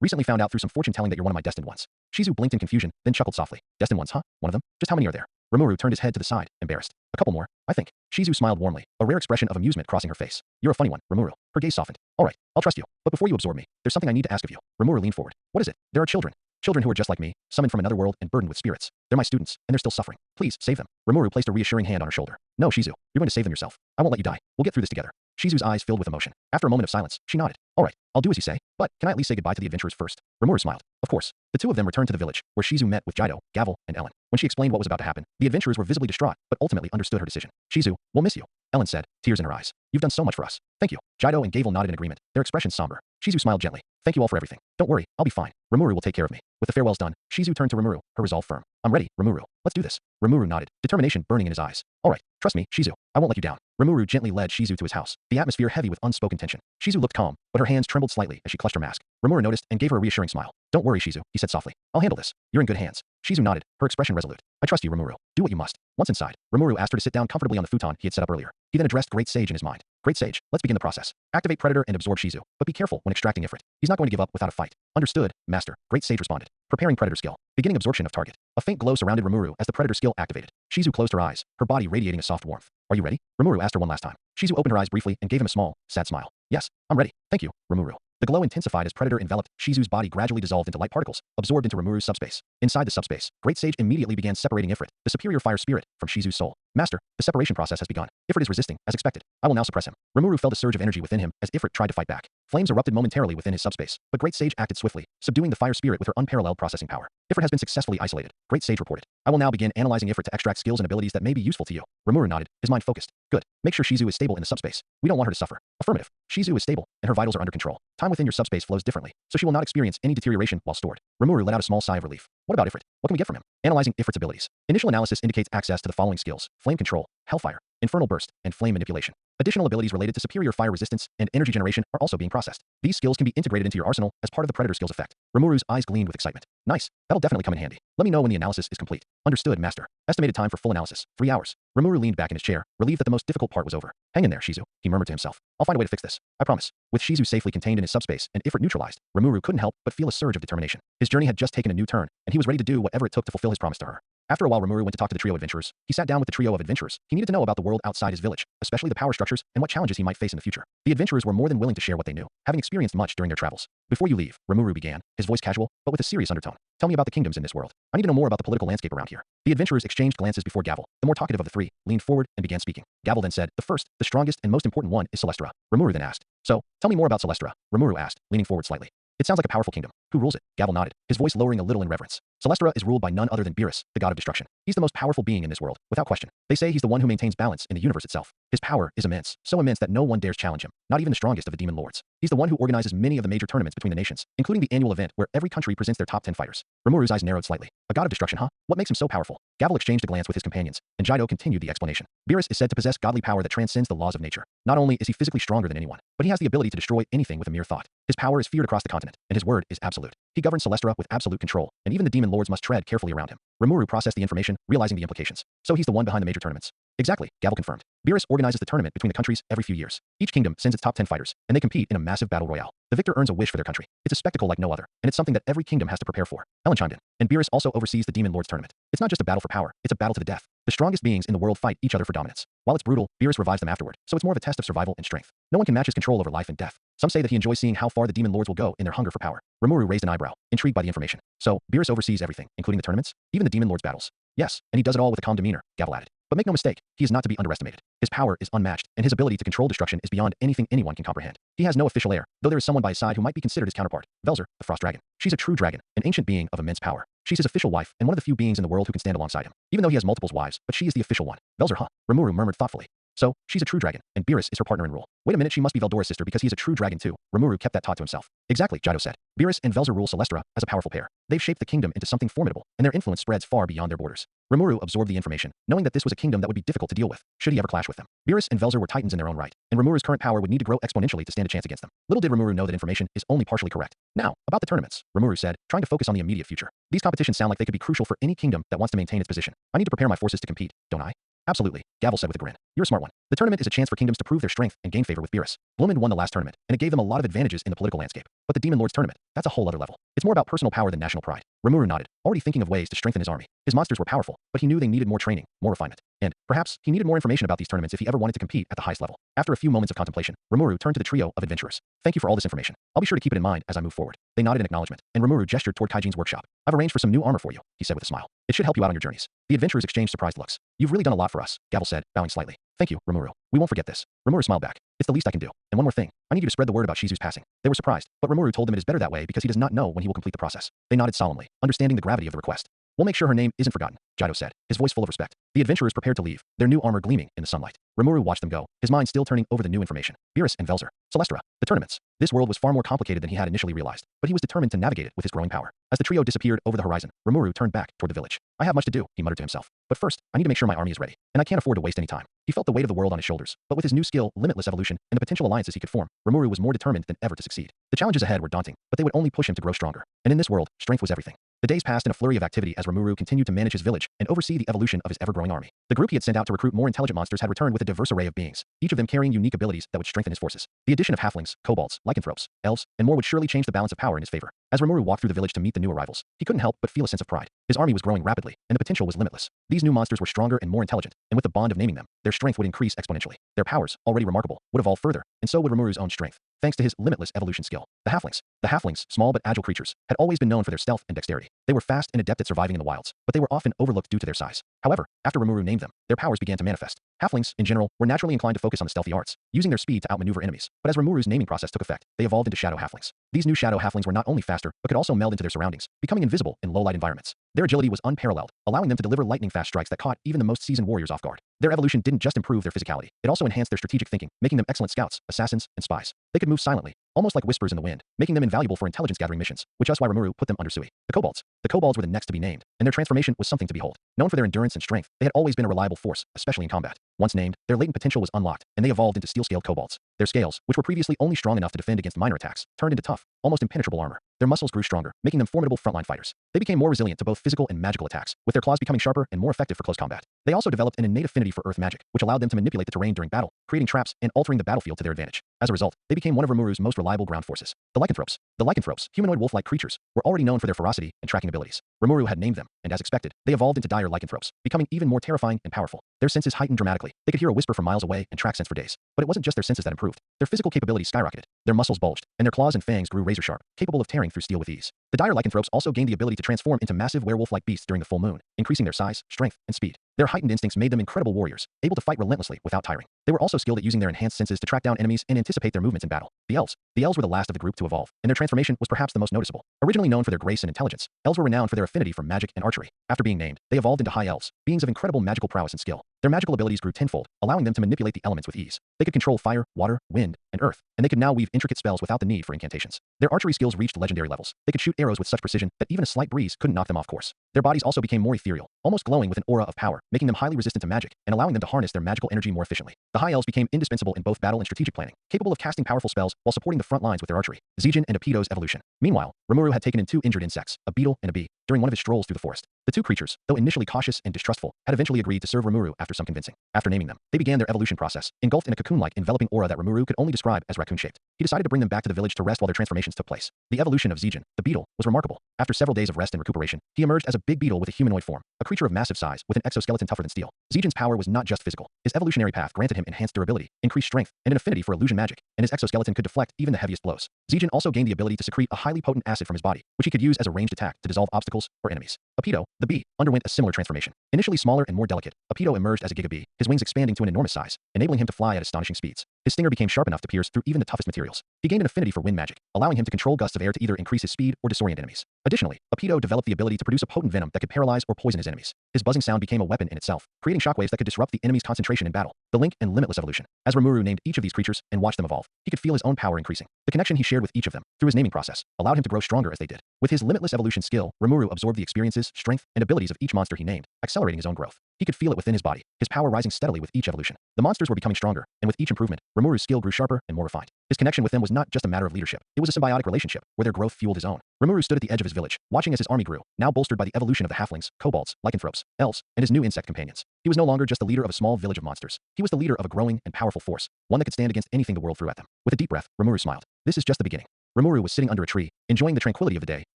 recently found out through some fortune telling that you're one of my destined ones. Shizu blinked in confusion, then chuckled softly. Destined ones, huh? One of them? Just how many are there? Rimuru turned his head to the side, embarrassed. A couple more, I think. Shizu smiled warmly, a rare expression of amusement crossing her face. You're a funny one, Rimuru. Her gaze softened. All right, I'll trust you. But before you absorb me, there's something I need to ask of you. Rimuru leaned forward. What is it? There are children. Children who are just like me, summoned from another world and burdened with spirits. They're my students, and they're still suffering. Please, save them. Rimuru placed a reassuring hand on her shoulder. No, Shizu, you're going to save them yourself. I won't let you die. We'll get through this together. Shizu's eyes filled with emotion. After a moment of silence, she nodded. All right, I'll do as you say, but can I at least say goodbye to the adventurers first? Rimuru smiled. Of course. The two of them returned to the village, where Shizu met with Jido, Gavel, and Ellen. When she explained what was about to happen, the adventurers were visibly distraught, but ultimately understood her decision. Shizu, we'll miss you, Ellen said, tears in her eyes. You've done so much for us. Thank you. Jido and Gavel nodded in agreement, their expressions somber. Shizu smiled gently. Thank you all for everything. Don't worry, I'll be fine. Rimuru will take care of me. With the farewells done, Shizu turned to Rimuru, her resolve firm. I'm ready, Rimuru. Let's do this. Rimuru nodded, determination burning in his eyes. All right, trust me, Shizu. I won't let you down. Rimuru gently led Shizu to his house, the atmosphere heavy with unspoken tension. Shizu looked calm, but her hands trembled slightly as she clutched her mask. Rimuru noticed and gave her a reassuring smile. Don't worry, Shizu, he said softly. I'll handle this. You're in good hands. Shizu nodded, her expression resolute. I trust you, Rimuru. Do what you must. Once inside, Rimuru asked her to sit down comfortably on the futon he had set up earlier. He then addressed Great Sage in his mind. Great Sage, let's begin the process. Activate Predator and absorb Shizu, but be careful when extracting Ifrit. He's not going to give up without a fight. Understood, Master. Great Sage responded. Preparing Predator skill. Beginning absorption of target. A faint glow surrounded Rimuru as the Predator skill activated. Shizu closed her eyes, her body radiating a soft warmth. Are you ready? Rimuru asked her one last time. Shizu opened her eyes briefly and gave him a small, sad smile. Yes, I'm ready. Thank you, Rimuru. The glow intensified as Predator enveloped. Shizu's body gradually dissolved into light particles, absorbed into Rimuru's subspace. Inside the subspace, Great Sage immediately began separating Ifrit, the superior fire spirit, from Shizu's soul. Master, the separation process has begun. Ifrit is resisting, as expected. I will now suppress him. Rimuru felt a surge of energy within him as Ifrit tried to fight back. Flames erupted momentarily within his subspace, but Great Sage acted swiftly, subduing the fire spirit with her unparalleled processing power. Ifrit has been successfully isolated. Great Sage reported. I will now begin analyzing Ifrit to extract skills and abilities that may be useful to you. Rimuru nodded, his mind focused. Good. Make sure Shizu is stable in the subspace. We don't want her to suffer. Affirmative. Shizu is stable, and her vitals are under control. Time within your subspace flows differently, so she will not experience any deterioration while stored. Rimuru let out a small sigh of relief. What about Ifrit? What can we get from him? Analyzing Ifrit's abilities. Initial analysis indicates access to the following skills: Flame Control, Hellfire, Infernal Burst, and Flame Manipulation. Additional abilities related to superior fire resistance and energy generation are also being processed. These skills can be integrated into your arsenal as part of the Predator skills effect. Rimuru's eyes gleamed with excitement. Nice. That'll definitely come in handy. Let me know when the analysis is complete. Understood, Master. Estimated time for full analysis: 3 hours. Rimuru leaned back in his chair, relieved that the most difficult part was over. Hang in there, Shizu, he murmured to himself. I'll find a way to fix this. I promise. With Shizu safely contained in his subspace and Ifrit neutralized, Rimuru couldn't help but feel a surge of determination. His journey had just taken a new turn, and he was ready to do whatever it took to fulfill his promise to her. After a while, Rimuru went to talk to the trio of adventurers. He sat down with the trio of adventurers. He needed to know about the world outside his village, especially the power structures and what challenges he might face in the future. The adventurers were more than willing to share what they knew, having experienced much during their travels. Before you leave, Rimuru began, his voice casual, but with a serious undertone. Tell me about the kingdoms in this world. I need to know more about the political landscape around here. The adventurers exchanged glances before Gavel, the more talkative of the three, leaned forward and began speaking. Gavel then said, the first, the strongest and most important one is Celestra. Rimuru then asked, so, tell me more about Celestra. Rimuru asked, leaning forward slightly. It sounds like a powerful kingdom. Who rules it? Gavel nodded, his voice lowering a little in reverence. Celestra is ruled by none other than Beerus, the god of destruction. He's the most powerful being in this world, without question. They say he's the one who maintains balance in the universe itself. His power is immense, so immense that no one dares challenge him, not even the strongest of the demon lords. He's the one who organizes many of the major tournaments between the nations, including the annual event where every country presents their top 10 fighters. Rimuru's eyes narrowed slightly. A god of destruction, huh? What makes him so powerful? Gavel exchanged a glance with his companions, and Jido continued the explanation. Beerus is said to possess godly power that transcends the laws of nature. Not only is he physically stronger than anyone, but he has the ability to destroy anything with a mere thought. His power is feared across the continent, and his word is absolute. absolute. He governed Celestra with absolute control, and even the demon lords must tread carefully around him. Rimuru processed the information, realizing the implications. So he's the one behind the major tournaments. Exactly, Gavel confirmed. Beerus organizes the tournament between the countries every few years. Each kingdom sends its top 10 fighters, and they compete in a massive battle royale. The victor earns a wish for their country. It's a spectacle like no other, and it's something that every kingdom has to prepare for. Ellen chimed in. And Beerus also oversees the Demon Lords tournament. It's not just a battle for power, it's a battle to the death. The strongest beings in the world fight each other for dominance. While it's brutal, Beerus revives them afterward, so it's more of a test of survival and strength. No one can match his control over life and death. Some say that he enjoys seeing how far the Demon Lords will go in their hunger for power. Rimuru raised an eyebrow, intrigued by the information. So, Beerus oversees everything, including the tournaments? Even the Demon Lords battles? Yes, and he does it all with a calm demeanor, Gavel added. But make no mistake, he is not to be underestimated. His power is unmatched, and his ability to control destruction is beyond anything anyone can comprehend. He has no official heir, though there is someone by his side who might be considered his counterpart, Velzer, the Frost Dragon. She's a true dragon, an ancient being of immense power. She's his official wife, and one of the few beings in the world who can stand alongside him. Even though he has multiple wives, but she is the official one. Velzer, huh? Rimuru murmured thoughtfully. So, she's a true dragon, and Beerus is her partner in rule. Wait a minute, she must be Veldora's sister because he's a true dragon too. Rimuru kept that thought to himself. Exactly, Jito said. Beerus and Velzer rule Celestra as a powerful pair. They've shaped the kingdom into something formidable, and their influence spreads far beyond their borders. Rimuru absorbed the information, knowing that this was a kingdom that would be difficult to deal with, should he ever clash with them. Beerus and Velzer were titans in their own right, and Rimuru's current power would need to grow exponentially to stand a chance against them. Little did Rimuru know that information is only partially correct. Now, about the tournaments, Rimuru said, trying to focus on the immediate future. These competitions sound like they could be crucial for any kingdom that wants to maintain its position. I need to prepare my forces to compete, don't I? Absolutely, Gavel said with a grin. You're a smart one. The tournament is a chance for kingdoms to prove their strength and gain favor with Beerus. Bloomin won the last tournament, and it gave them a lot of advantages in the political landscape. But the Demon Lords tournament, that's a whole other level. It's more about personal power than national pride. Rimuru nodded, already thinking of ways to strengthen his army. His monsters were powerful, but he knew they needed more training, more refinement. And, perhaps, he needed more information about these tournaments if he ever wanted to compete at the highest level. After a few moments of contemplation, Rimuru turned to the trio of adventurers. Thank you for all this information. I'll be sure to keep it in mind as I move forward. They nodded in acknowledgement, and Rimuru gestured toward Kaijin's workshop. I've arranged for some new armor for you, he said with a smile. It should help you out on your journeys. The adventurers exchanged surprised looks. You've really done a lot for us, Gavel said, bowing slightly. Thank you, Rimuru. We won't forget this. Rimuru smiled back. It's the least I can do. And one more thing. I need you to spread the word about Shizu's passing. They were surprised, but Rimuru told them it is better that way because he does not know when he will complete the process. They nodded solemnly, understanding the gravity of the request. We'll make sure her name isn't forgotten, Jito said, his voice full of respect. The adventurers prepared to leave, their new armor gleaming in the sunlight. Rimuru watched them go, his mind still turning over the new information. Beerus and Velzer. Celestra. The tournaments. This world was far more complicated than he had initially realized, but he was determined to navigate it with his growing power. As the trio disappeared over the horizon, Rimuru turned back toward the village. I have much to do, he muttered to himself. But first, I need to make sure my army is ready, and I can't afford to waste any time. He felt the weight of the world on his shoulders, but with his new skill, limitless evolution, and the potential alliances he could form, Rimuru was more determined than ever to succeed. The challenges ahead were daunting, but they would only push him to grow stronger. And in this world, strength was everything. The days passed in a flurry of activity as Rimuru continued to manage his village and oversee the evolution of his ever-growing army. The group he had sent out to recruit more intelligent monsters had returned with a diverse array of beings, each of them carrying unique abilities that would strengthen his forces. The addition of halflings, kobolds, lycanthropes, elves, and more would surely change the balance of power in his favor. As Rimuru walked through the village to meet the new arrivals, he couldn't help but feel a sense of pride. His army was growing rapidly, and the potential was limitless. These new monsters were stronger and more intelligent, and with the bond of naming them, their strength would increase exponentially. Their powers, already remarkable, would evolve further, and so would Rimuru's own strength, thanks to his limitless evolution skill. The halflings, small but agile creatures, had always been known for their stealth and dexterity. They were fast and adept at surviving in the wilds, but they were often overlooked due to their size. However, after Rimuru named them, their powers began to manifest. Halflings, in general, were naturally inclined to focus on the stealthy arts, using their speed to outmaneuver enemies. But as Rimuru's naming process took effect, they evolved into shadow halflings. These new shadow halflings were not only faster, but could also meld into their surroundings, becoming invisible in low-light environments. Their agility was unparalleled, allowing them to deliver lightning-fast strikes that caught even the most seasoned warriors off guard. Their evolution didn't just improve their physicality, it also enhanced their strategic thinking, making them excellent scouts, assassins, and spies. They could move silently, almost like whispers in the wind, making them invaluable for intelligence-gathering missions, which is why Rimuru put them under Sui. The kobolds. The kobolds were the next to be named, and their transformation was something to behold. Known for their endurance and strength, they had always been a reliable force, especially in combat. Once named, their latent potential was unlocked, and they evolved into steel-scaled kobolds. Their scales, which were previously only strong enough to defend against minor attacks, turned into tough, almost impenetrable armor. Their muscles grew stronger, making them formidable frontline fighters. They became more resilient to both physical and magical attacks, with their claws becoming sharper and more effective for close combat. They also developed an innate affinity for earth magic, which allowed them to manipulate the terrain during battle, creating traps and altering the battlefield to their advantage. As a result, they became one of Rimuru's most reliable ground forces. The lycanthropes. The lycanthropes, humanoid wolf-like creatures, were already known for their ferocity and tracking abilities. Rimuru had named them, and as expected, they evolved into dire lycanthropes, becoming even more terrifying and powerful. Their senses heightened dramatically. They could hear a whisper from miles away and track scents for days. But it wasn't just their senses that improved. Their physical capabilities skyrocketed. Their muscles bulged, and their claws and fangs grew razor-sharp, capable of tearing through steel with ease. The dire lycanthropes also gained the ability to transform into massive werewolf-like beasts during the full moon, increasing their size, strength, and speed. Their heightened instincts made them incredible warriors, able to fight relentlessly without tiring. They were also skilled at using their enhanced senses to track down enemies and anticipate their movements in battle. The elves. The elves were the last of the group to evolve, and their transformation was perhaps the most noticeable. Originally known for their grace and intelligence, elves were renowned for their affinity for magic and archery. After being named, they evolved into high elves, beings of incredible magical prowess and skill. Their magical abilities grew tenfold, allowing them to manipulate the elements with ease. They could control fire, water, wind, and earth, and they could now weave intricate spells without the need for incantations. Their archery skills reached legendary levels. They could shoot arrows with such precision that even a slight breeze couldn't knock them off course. Their bodies also became more ethereal, almost glowing with an aura of power, making them highly resistant to magic and allowing them to harness their magical energy more efficiently. The high elves became indispensable in both battle and strategic planning, capable of casting powerful spells while supporting the front lines with their archery. Zijin and Apito's evolution. Meanwhile, Rimuru had taken in two injured insects, a beetle and a bee, during one of his strolls through the forest. The two creatures, though initially cautious and distrustful, had eventually agreed to serve Rimuru after some convincing. After naming them, they began their evolution process, engulfed in a cocoon-like enveloping aura that Rimuru could only describe as raccoon-shaped. He decided to bring them back to the village to rest while their transformations took place. The evolution of Zijin, the beetle, was remarkable. After several days of rest and recuperation, he emerged as a big beetle with a humanoid form, a creature of massive size with an exoskeleton tougher than steel. Zijin's power was not just physical. His evolutionary path granted him enhanced durability, increased strength, and an affinity for illusion magic, and his exoskeleton could deflect even the heaviest blows. Zijin also gained the ability to secrete a highly potent acid from his body, which he could use as a ranged attack to dissolve obstacles or enemies. Apito, the bee, underwent a similar transformation. Initially smaller and more delicate, Apito emerged as a gigabee, his wings expanding to an enormous size, enabling him to fly at astonishing speeds. His stinger became sharp enough to pierce through even the toughest materials. He gained an affinity for wind magic, allowing him to control gusts of air to either increase his speed or disorient enemies. Additionally, Apito developed the ability to produce a potent venom that could paralyze or poison his enemies. His buzzing sound became a weapon in itself, creating shockwaves that could disrupt the enemy's concentration in battle. The Link and Limitless evolution. As Rimuru named each of these creatures and watched them evolve, he could feel his own power increasing. The connection he shared with each of them, through his naming process, allowed him to grow stronger as they did. With his Limitless evolution skill, Rimuru absorbed the experiences, strength, and abilities of each monster he named, accelerating his own growth. He could feel it within his body, his power rising steadily with each evolution. The monsters were becoming stronger, and with each improvement, Rimuru's skill grew sharper and more refined. His connection with them was not just a matter of leadership. It was a symbiotic relationship, where their growth fueled his own. Rimuru stood at the edge of his village, watching as his army grew, now bolstered by the evolution of the halflings, kobolds, lycanthropes, elves, and his new insect companions. He was no longer just the leader of a small village of monsters. He was the leader of a growing and powerful force, one that could stand against anything the world threw at them. With a deep breath, Rimuru smiled. This is just the beginning. Rimuru was sitting under a tree, enjoying the tranquility of the day,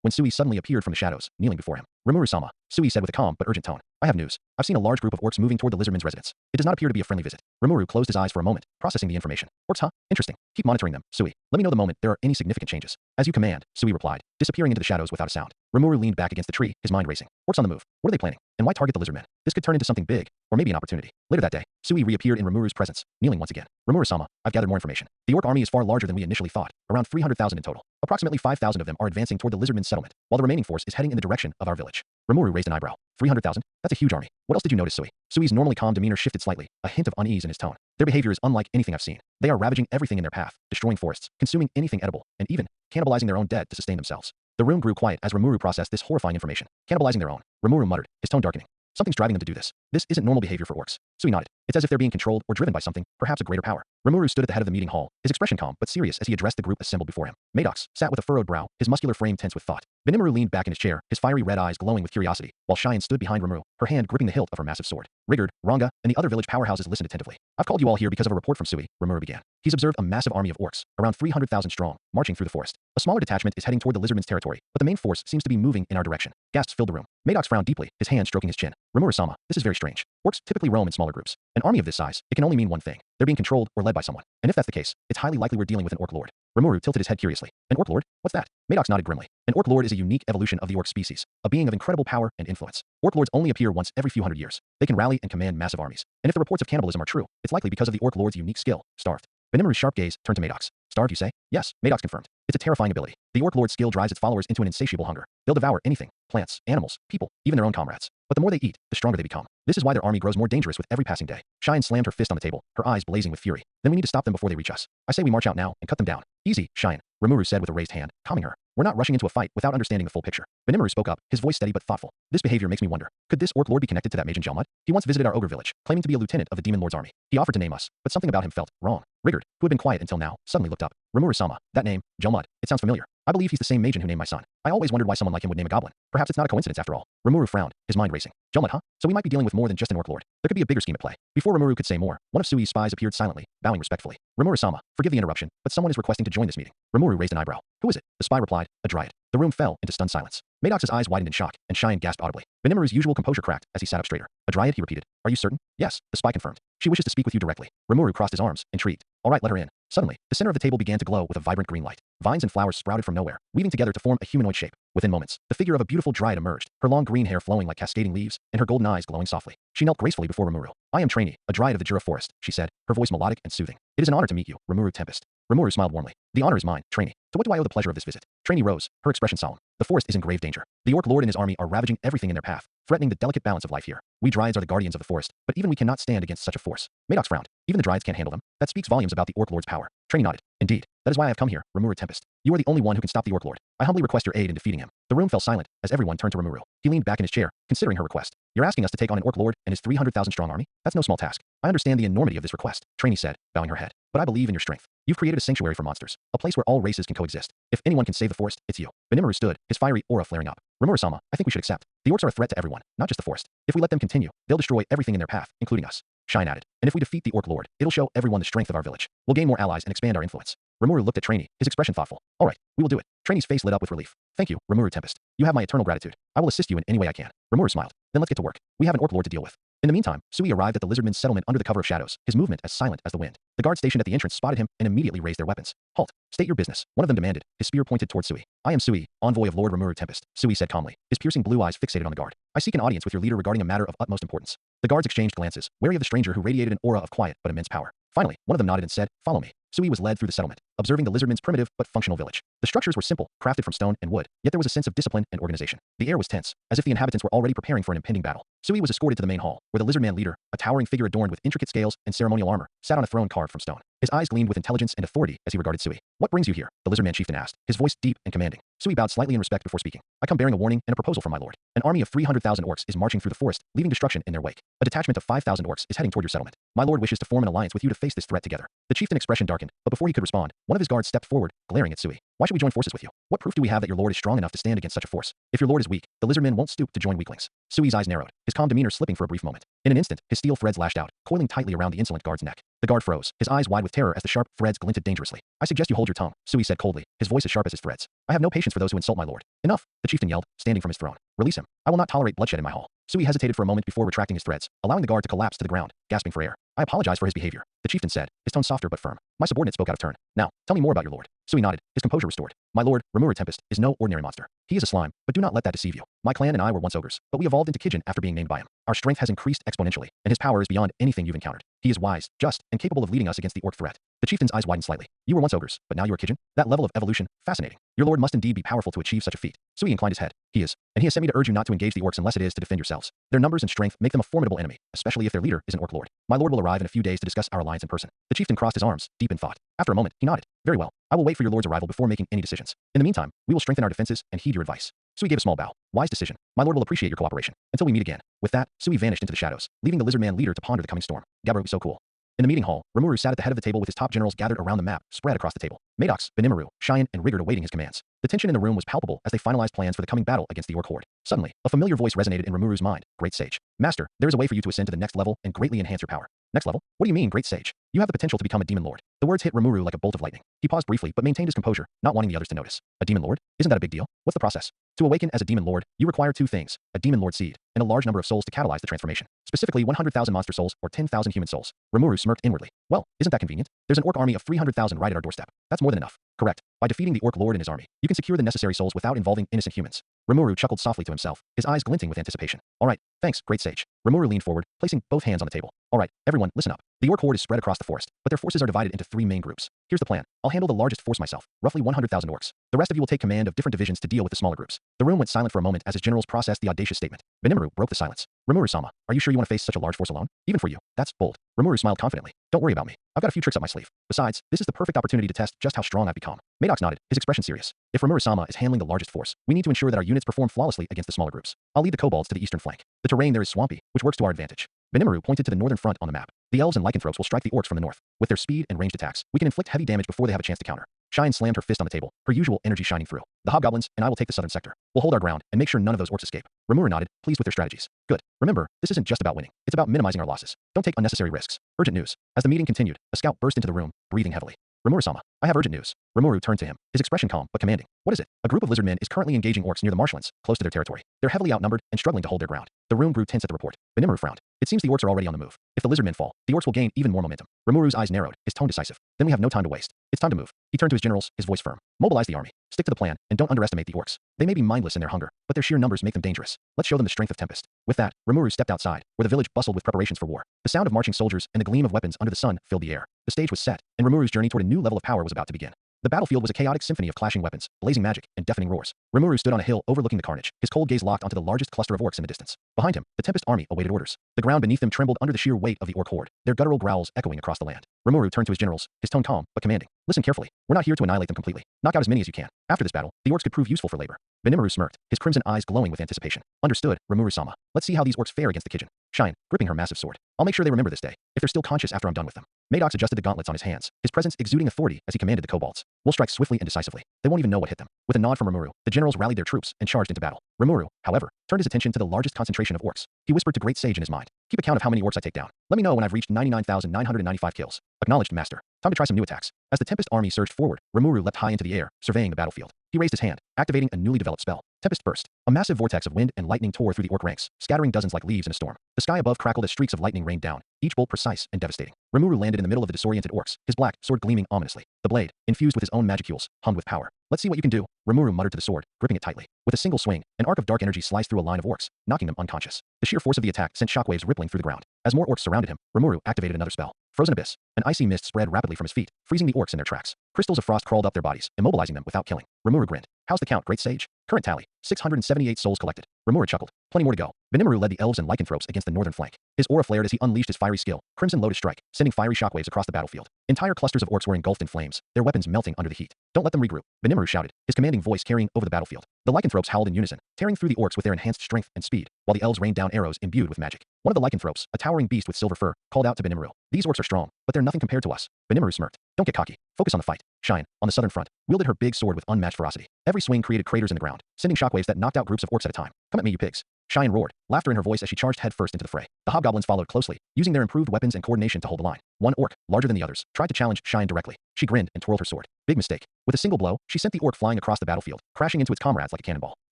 when Sui suddenly appeared from the shadows, kneeling before him. Rimuru-sama, Sui said with a calm but urgent tone. I have news. I've seen a large group of orcs moving toward the lizardman's residence. It does not appear to be a friendly visit. Rimuru closed his eyes for a moment, processing the information. Orcs, huh? Interesting. Keep monitoring them, Sui. Let me know the moment there are any significant changes. As you command, Sui replied, disappearing into the shadows without a sound. Rimuru leaned back against the tree, his mind racing. Orcs on the move. What are they planning? And why target the lizardmen? This could turn into something big, or maybe an opportunity. Later that day, Sui reappeared in Rimuru's presence, kneeling once again. Rimuru-sama, I've gathered more information. The orc army is far larger than we initially thought, around 300,000 in total. Approximately 5,000 of them are advancing toward the lizardman's settlement, while the remaining force is heading in the direction of our village. Rimuru raised an eyebrow. 300,000? That's a huge army. What else did you notice, Sui? Sui's normally calm demeanor shifted slightly, a hint of unease in his tone. Their behavior is unlike anything I've seen. They are ravaging everything in their path, destroying forests, consuming anything edible, and even cannibalizing their own dead to sustain themselves. The room grew quiet as Rimuru processed this horrifying information. Cannibalizing their own. Rimuru muttered, his tone darkening. Something's driving them to do this. This isn't normal behavior for orcs. Sui nodded. It's as if they're being controlled or driven by something, perhaps a greater power. Rimuru stood at the head of the meeting hall, his expression calm but serious as he addressed the group assembled before him. Maddox sat with a furrowed brow, his muscular frame tense with thought. Benimaru leaned back in his chair, his fiery red eyes glowing with curiosity, while Cheyenne stood behind Rimuru, her hand gripping the hilt of her massive sword. Rigurd, Ranga, and the other village powerhouses listened attentively. I've called you all here because of a report from Sui, Rimuru began. He's observed a massive army of orcs, around 300,000 strong, marching through the forest. A smaller detachment is heading toward the lizardman's territory, but the main force seems to be moving in our direction. Gasps filled the room. Maddox frowned deeply, his hand stroking his chin. Rimuru-sama, this is very strange. Orcs typically roam in smaller groups. An army of this size, it can only mean one thing. They're being controlled or led by someone. And if that's the case, it's highly likely we're dealing with an orc lord. Rimuru tilted his head curiously. An orc lord? What's that? Maddox nodded grimly. An orc lord is a unique evolution of the orc species, a being of incredible power and influence. Orc lords only appear once every few hundred years. They can rally and command massive armies. And if the reports of cannibalism are true, it's likely because of the orc lord's unique skill, starved. Benimaru's sharp gaze turned to Maddox. Starved, you say? Yes, Maddox confirmed. It's a terrifying ability. The orc lord's skill drives its followers into an insatiable hunger. They'll devour anything, plants, animals, people, even their own comrades. But the more they eat, the stronger they become. This is why their army grows more dangerous with every passing day. Cheyenne slammed her fist on the table, her eyes blazing with fury. Then we need to stop them before they reach us. I say we march out now and cut them down. Easy, Cheyenne, Rimuru said with a raised hand, calming her. We're not rushing into a fight without understanding the full picture. Benimaru spoke up, his voice steady but thoughtful. This behavior makes me wonder. Could this orc lord be connected to that mage in Jelmud? He once visited our ogre village, claiming to be a lieutenant of the demon lord's army. He offered to name us, but something about him felt wrong. Rigurd, who had been quiet until now, suddenly looked up. Rimuru-sama, that name, Jelmud, it sounds familiar. I believe he's the same magen who named my son. I always wondered why someone like him would name a goblin. Perhaps it's not a coincidence after all. Rimuru frowned, his mind racing. Jelmud, huh? So we might be dealing with more than just an orc lord. There could be a bigger scheme at play. Before Rimuru could say more, one of Sui's spies appeared silently, bowing respectfully. Rimuru-sama, forgive the interruption, but someone is requesting to join this meeting. Rimuru raised an eyebrow. Who is it? The spy replied, a dryad. The room fell into stunned silence. Maddox's eyes widened in shock, and Cheyenne gasped audibly. Benimaru's usual composure cracked as he sat up straighter. A dryad, he repeated. Are you certain? Yes, the spy confirmed. She wishes to speak with you directly. Rimuru crossed his arms, intrigued. All right, let her in. Suddenly, the center of the table began to glow with a vibrant green light. Vines and flowers sprouted from nowhere, weaving together to form a humanoid shape. Within moments, the figure of a beautiful dryad emerged, her long green hair flowing like cascading leaves, and her golden eyes glowing softly. She knelt gracefully before Rimuru. I am Trainee, a dryad of the Jura forest, she said, her voice melodic and soothing. It is an honor to meet you, Rimuru Tempest. Rimuru smiled warmly. The honor is mine, Trainee. To what do I owe the pleasure of this visit? Trainee rose, her expression solemn. The forest is in grave danger. The orc lord and his army are ravaging everything in their path, threatening the delicate balance of life here. We dryads are the guardians of the forest, but even we cannot stand against such a force. Maddox frowned. Even the dryads can't handle them. That speaks volumes about the orc lord's power. Trainee nodded. Indeed. That is why I have come here, Rimuru Tempest. You are the only one who can stop the Orc Lord. I humbly request your aid in defeating him. The room fell silent as everyone turned to Rimuru. He leaned back in his chair, considering her request. You're asking us to take on an Orc Lord and his 300,000 strong army? That's no small task. I understand the enormity of this request, Trainee said, bowing her head. But I believe in your strength. You've created a sanctuary for monsters, a place where all races can coexist. If anyone can save the forest, it's you. Benimaru stood, his fiery aura flaring up. Rimuru-sama, I think we should accept. The orcs are a threat to everyone, not just the forest. If we let them continue, they'll destroy everything in their path, including us. Shine added. And if we defeat the Orc Lord, it'll show everyone the strength of our village. We'll gain more allies and expand our influence. Rimuru looked at Trainee, his expression thoughtful. All right, we will do it. Trainee's face lit up with relief. Thank you, Rimuru Tempest. You have my eternal gratitude. I will assist you in any way I can. Rimuru smiled. Then let's get to work. We have an Orc Lord to deal with. In the meantime, Sui arrived at the lizardman's settlement under the cover of shadows, his movement as silent as the wind. The guard stationed at the entrance spotted him and immediately raised their weapons. Halt. State your business, one of them demanded, his spear pointed toward Sui. I am Sui, envoy of Lord Rimuru Tempest, Sui said calmly, his piercing blue eyes fixated on the guard. I seek an audience with your leader regarding a matter of utmost importance. The guards exchanged glances, wary of the stranger who radiated an aura of quiet but immense power. Finally, one of them nodded and said, follow me. Sui was led through the settlement, observing the lizardman's primitive but functional village. The structures were simple, crafted from stone and wood, yet there was a sense of discipline and organization. The air was tense, as if the inhabitants were already preparing for an impending battle. Sui was escorted to the main hall, where the lizardman leader, a towering figure adorned with intricate scales and ceremonial armor, sat on a throne carved from stone. His eyes gleamed with intelligence and authority as he regarded Sui. What brings you here? The lizardman chieftain asked, his voice deep and commanding. Sui bowed slightly in respect before speaking. I come bearing a warning and a proposal from my lord. An army of 300,000 orcs is marching through the forest, leaving destruction in their wake. A detachment of 5,000 orcs is heading toward your settlement. My lord wishes to form an alliance with you to face this threat together. The chieftain expression darkened, but before he could respond, one of his guards stepped forward, glaring at Sui. Why should we join forces with you? What proof do we have that your lord is strong enough to stand against such a force? If your lord is weak, the lizardman won't stoop to join weaklings. Sui's eyes narrowed, his calm demeanor slipping for a brief moment. In an instant, his steel threads lashed out, coiling tightly around the insolent guard's neck. The guard froze, his eyes wide with terror as the sharp threads glinted dangerously. I suggest you hold your tongue, Sui said coldly, his voice as sharp as his threads. I have no patience for those who insult my lord. Enough, the chieftain yelled, standing from his throne. Release him. I will not tolerate bloodshed in my hall. Sui hesitated for a moment before retracting his threads, allowing the guard to collapse to the ground, gasping for air. I apologize for his behavior, the chieftain said, his tone softer but firm. My subordinate spoke out of turn. Now, tell me more about your lord. Sui nodded, his composure restored. My lord, Rimuru Tempest, is no ordinary monster. He is a slime, but do not let that deceive you. My clan and I were once ogres, but we evolved into Kijin after being named by him. Our strength has increased exponentially, and his power is beyond anything you've encountered. He is wise, just, and capable of leading us against the orc threat. The chieftain's eyes widened slightly. You were once ogres, but now you are Kijin? That level of evolution, fascinating. Your lord must indeed be powerful to achieve such a feat. Sui inclined his head. He is, and he has sent me to urge you not to engage the orcs unless it is to defend yourselves. Their numbers and strength make them a formidable enemy, especially if their leader is an orc lord. My lord will arrive in a few days to discuss our alliance in person. The chieftain crossed his arms, deep in thought. After a moment, he nodded. Very well. I will wait for your lord's arrival before making any decisions. In the meantime, we will strengthen our defenses and heed your advice. Sui gave a small bow. Wise decision. My lord will appreciate your cooperation. Until we meet again. With that, Sui vanished into the shadows, leaving the lizardman leader to ponder the coming storm. Gabbro, so cool. In the meeting hall, Rimuru sat at the head of the table with his top generals gathered around the map, spread across the table. Maddox, Benimaru, Cheyenne, and Rigord awaiting his commands. The tension in the room was palpable as they finalized plans for the coming battle against the orc horde. Suddenly, a familiar voice resonated in Rimuru's mind. Great sage. Master, there is a way for you to ascend to the next level and greatly enhance your power. Next level? What do you mean, great sage? You have the potential to become a demon lord. The words hit Rimuru like a bolt of lightning. He paused briefly but maintained his composure, not wanting the others to notice. A demon lord? Isn't that a big deal? What's the process? To awaken as a demon lord, you require two things, a demon lord seed, and a large number of souls to catalyze the transformation. Specifically 100,000 monster souls or 10,000 human souls. Rimuru smirked inwardly. Well, isn't that convenient? There's an orc army of 300,000 right at our doorstep. That's more than enough. Correct. By defeating the orc lord and his army, you can secure the necessary souls without involving innocent humans. Rimuru chuckled softly to himself, his eyes glinting with anticipation. All right, thanks, great sage. Rimuru leaned forward, placing both hands on the table. All right, everyone, listen up. The orc horde is spread across the forest, but their forces are divided into three main groups. Here's the plan. I'll handle the largest force myself, roughly 100,000 orcs. The rest of you will take command of different divisions to deal with the smaller groups. The room went silent for a moment as his generals processed the audacious statement. Benimaru broke the silence. Rimuru-sama, are you sure you want to face such a large force alone? Even for you, that's bold. Rimuru smiled confidently. Don't worry about me. I've got a few tricks up my sleeve. Besides, this is the perfect opportunity to test just how strong I've become. Maddox nodded, his expression serious. If Rimuru-sama is handling the largest force, we need to ensure that our units perform flawlessly against the smaller groups. I'll lead the kobolds to the eastern flank. The terrain there is swampy, which works to our advantage. Benimaru pointed to the northern front on the map. The elves and lycanthropes will strike the orcs from the north. With their speed and ranged attacks, we can inflict heavy damage before they have a chance to counter. Cheyenne slammed her fist on the table, her usual energy shining through. The hobgoblins and I will take the southern sector. We'll hold our ground and make sure none of those orcs escape. Rimuru nodded, pleased with their strategies. Good. Remember, this isn't just about winning. It's about minimizing our losses. Don't take unnecessary risks. Urgent news. As the meeting continued, a scout burst into the room, breathing heavily. Rimuru-sama, I have urgent news. Rimuru turned to him, his expression calm but commanding. What is it? A group of lizardmen is currently engaging orcs near the marshlands, close to their territory. They're heavily outnumbered and struggling to hold their ground. The room grew tense at the report. Benimaru frowned. It seems the orcs are already on the move. If the lizardmen fall, the orcs will gain even more momentum. Rimuru's eyes narrowed, his tone decisive. Then we have no time to waste. It's time to move. He turned to his generals, his voice firm. Mobilize the army. Stick to the plan, and don't underestimate the orcs. They may be mindless in their hunger, but their sheer numbers make them dangerous. Let's show them the strength of Tempest. With that, Rimuru stepped outside, where the village bustled with preparations for war. The sound of marching soldiers and the gleam of weapons under the sun filled the air. The stage was set, and Rimuru's journey toward a new level of power was about to begin. The battlefield was a chaotic symphony of clashing weapons, blazing magic, and deafening roars. Rimuru stood on a hill overlooking the carnage, his cold gaze locked onto the largest cluster of orcs in the distance. Behind him, the Tempest army awaited orders. The ground beneath them trembled under the sheer weight of the orc horde, their guttural growls echoing across the land. Rimuru turned to his generals, his tone calm but commanding. Listen carefully. We're not here to annihilate them completely. Knock out as many as you can. After this battle, the orcs could prove useful for labor. Benimuru smirked, his crimson eyes glowing with anticipation. Understood, Rimuru-sama. Let's see how these orcs fare against the Kijin. Shine, gripping her massive sword. I'll make sure they remember this day, if they're still conscious after I'm done with them. Maddox adjusted the gauntlets on his hands, his presence exuding authority as he commanded the kobolds. We'll strike swiftly and decisively. They won't even know what hit them. With a nod from Rimuru, the generals rallied their troops and charged into battle. Rimuru, however, turned his attention to the largest concentration of orcs. He whispered to Great Sage in his mind. Keep a count of how many orcs I take down. Let me know when I've reached 99,995 kills. Acknowledged, master. Time to try some new attacks. As the Tempest army surged forward, Rimuru leapt high into the air, surveying the battlefield. He raised his hand, activating a newly developed spell. Tempest Burst. A massive vortex of wind and lightning tore through the orc ranks, scattering dozens like leaves in a storm. The sky above crackled as streaks of lightning rained down, each bolt precise and devastating. Rimuru landed in the middle of the disoriented orcs, his black sword gleaming ominously. The blade, infused with his own magicules, hummed with power. Let's see what you can do, Rimuru muttered to the sword, gripping it tightly. With a single swing, an arc of dark energy sliced through a line of orcs, knocking them unconscious. The sheer force of the attack sent shockwaves rippling through the ground. As more orcs surrounded him, Rimuru activated another spell. Frozen Abyss. An icy mist spread rapidly from his feet, freezing the orcs in their tracks. Crystals of frost crawled up their bodies, immobilizing them without killing. Rimuru grinned. How's the count, Great Sage? Current tally, 678 souls collected. Rimuru chuckled. Plenty more to go. Benimuru led the elves and lycanthropes against the northern flank. His aura flared as he unleashed his fiery skill, Crimson Lotus Strike, sending fiery shockwaves across the battlefield. Entire clusters of orcs were engulfed in flames, their weapons melting under the heat. Don't let them regroup, Benimuru shouted, his commanding voice carrying over the battlefield. The lycanthropes howled in unison, tearing through the orcs with their enhanced strength and speed, while the elves rained down arrows imbued with magic. One of the lycanthropes, a towering beast with silver fur, called out to Benimuru. These orcs are strong, but they're nothing compared to us. Benimuru smirked. Don't get cocky. Focus on the fight. Shine, on the southern front, wielded her big sword with unmatched ferocity. Every swing created craters in the ground, sending shockwaves that knocked out groups of orcs at a time. Come at me, you pigs. Shine roared, laughter in her voice as she charged headfirst into the fray. The hobgoblins followed closely, using their improved weapons and coordination to hold the line. One orc, larger than the others, tried to challenge Shine directly. She grinned and twirled her sword. Big mistake. With a single blow, she sent the orc flying across the battlefield, crashing into its comrades like a cannonball.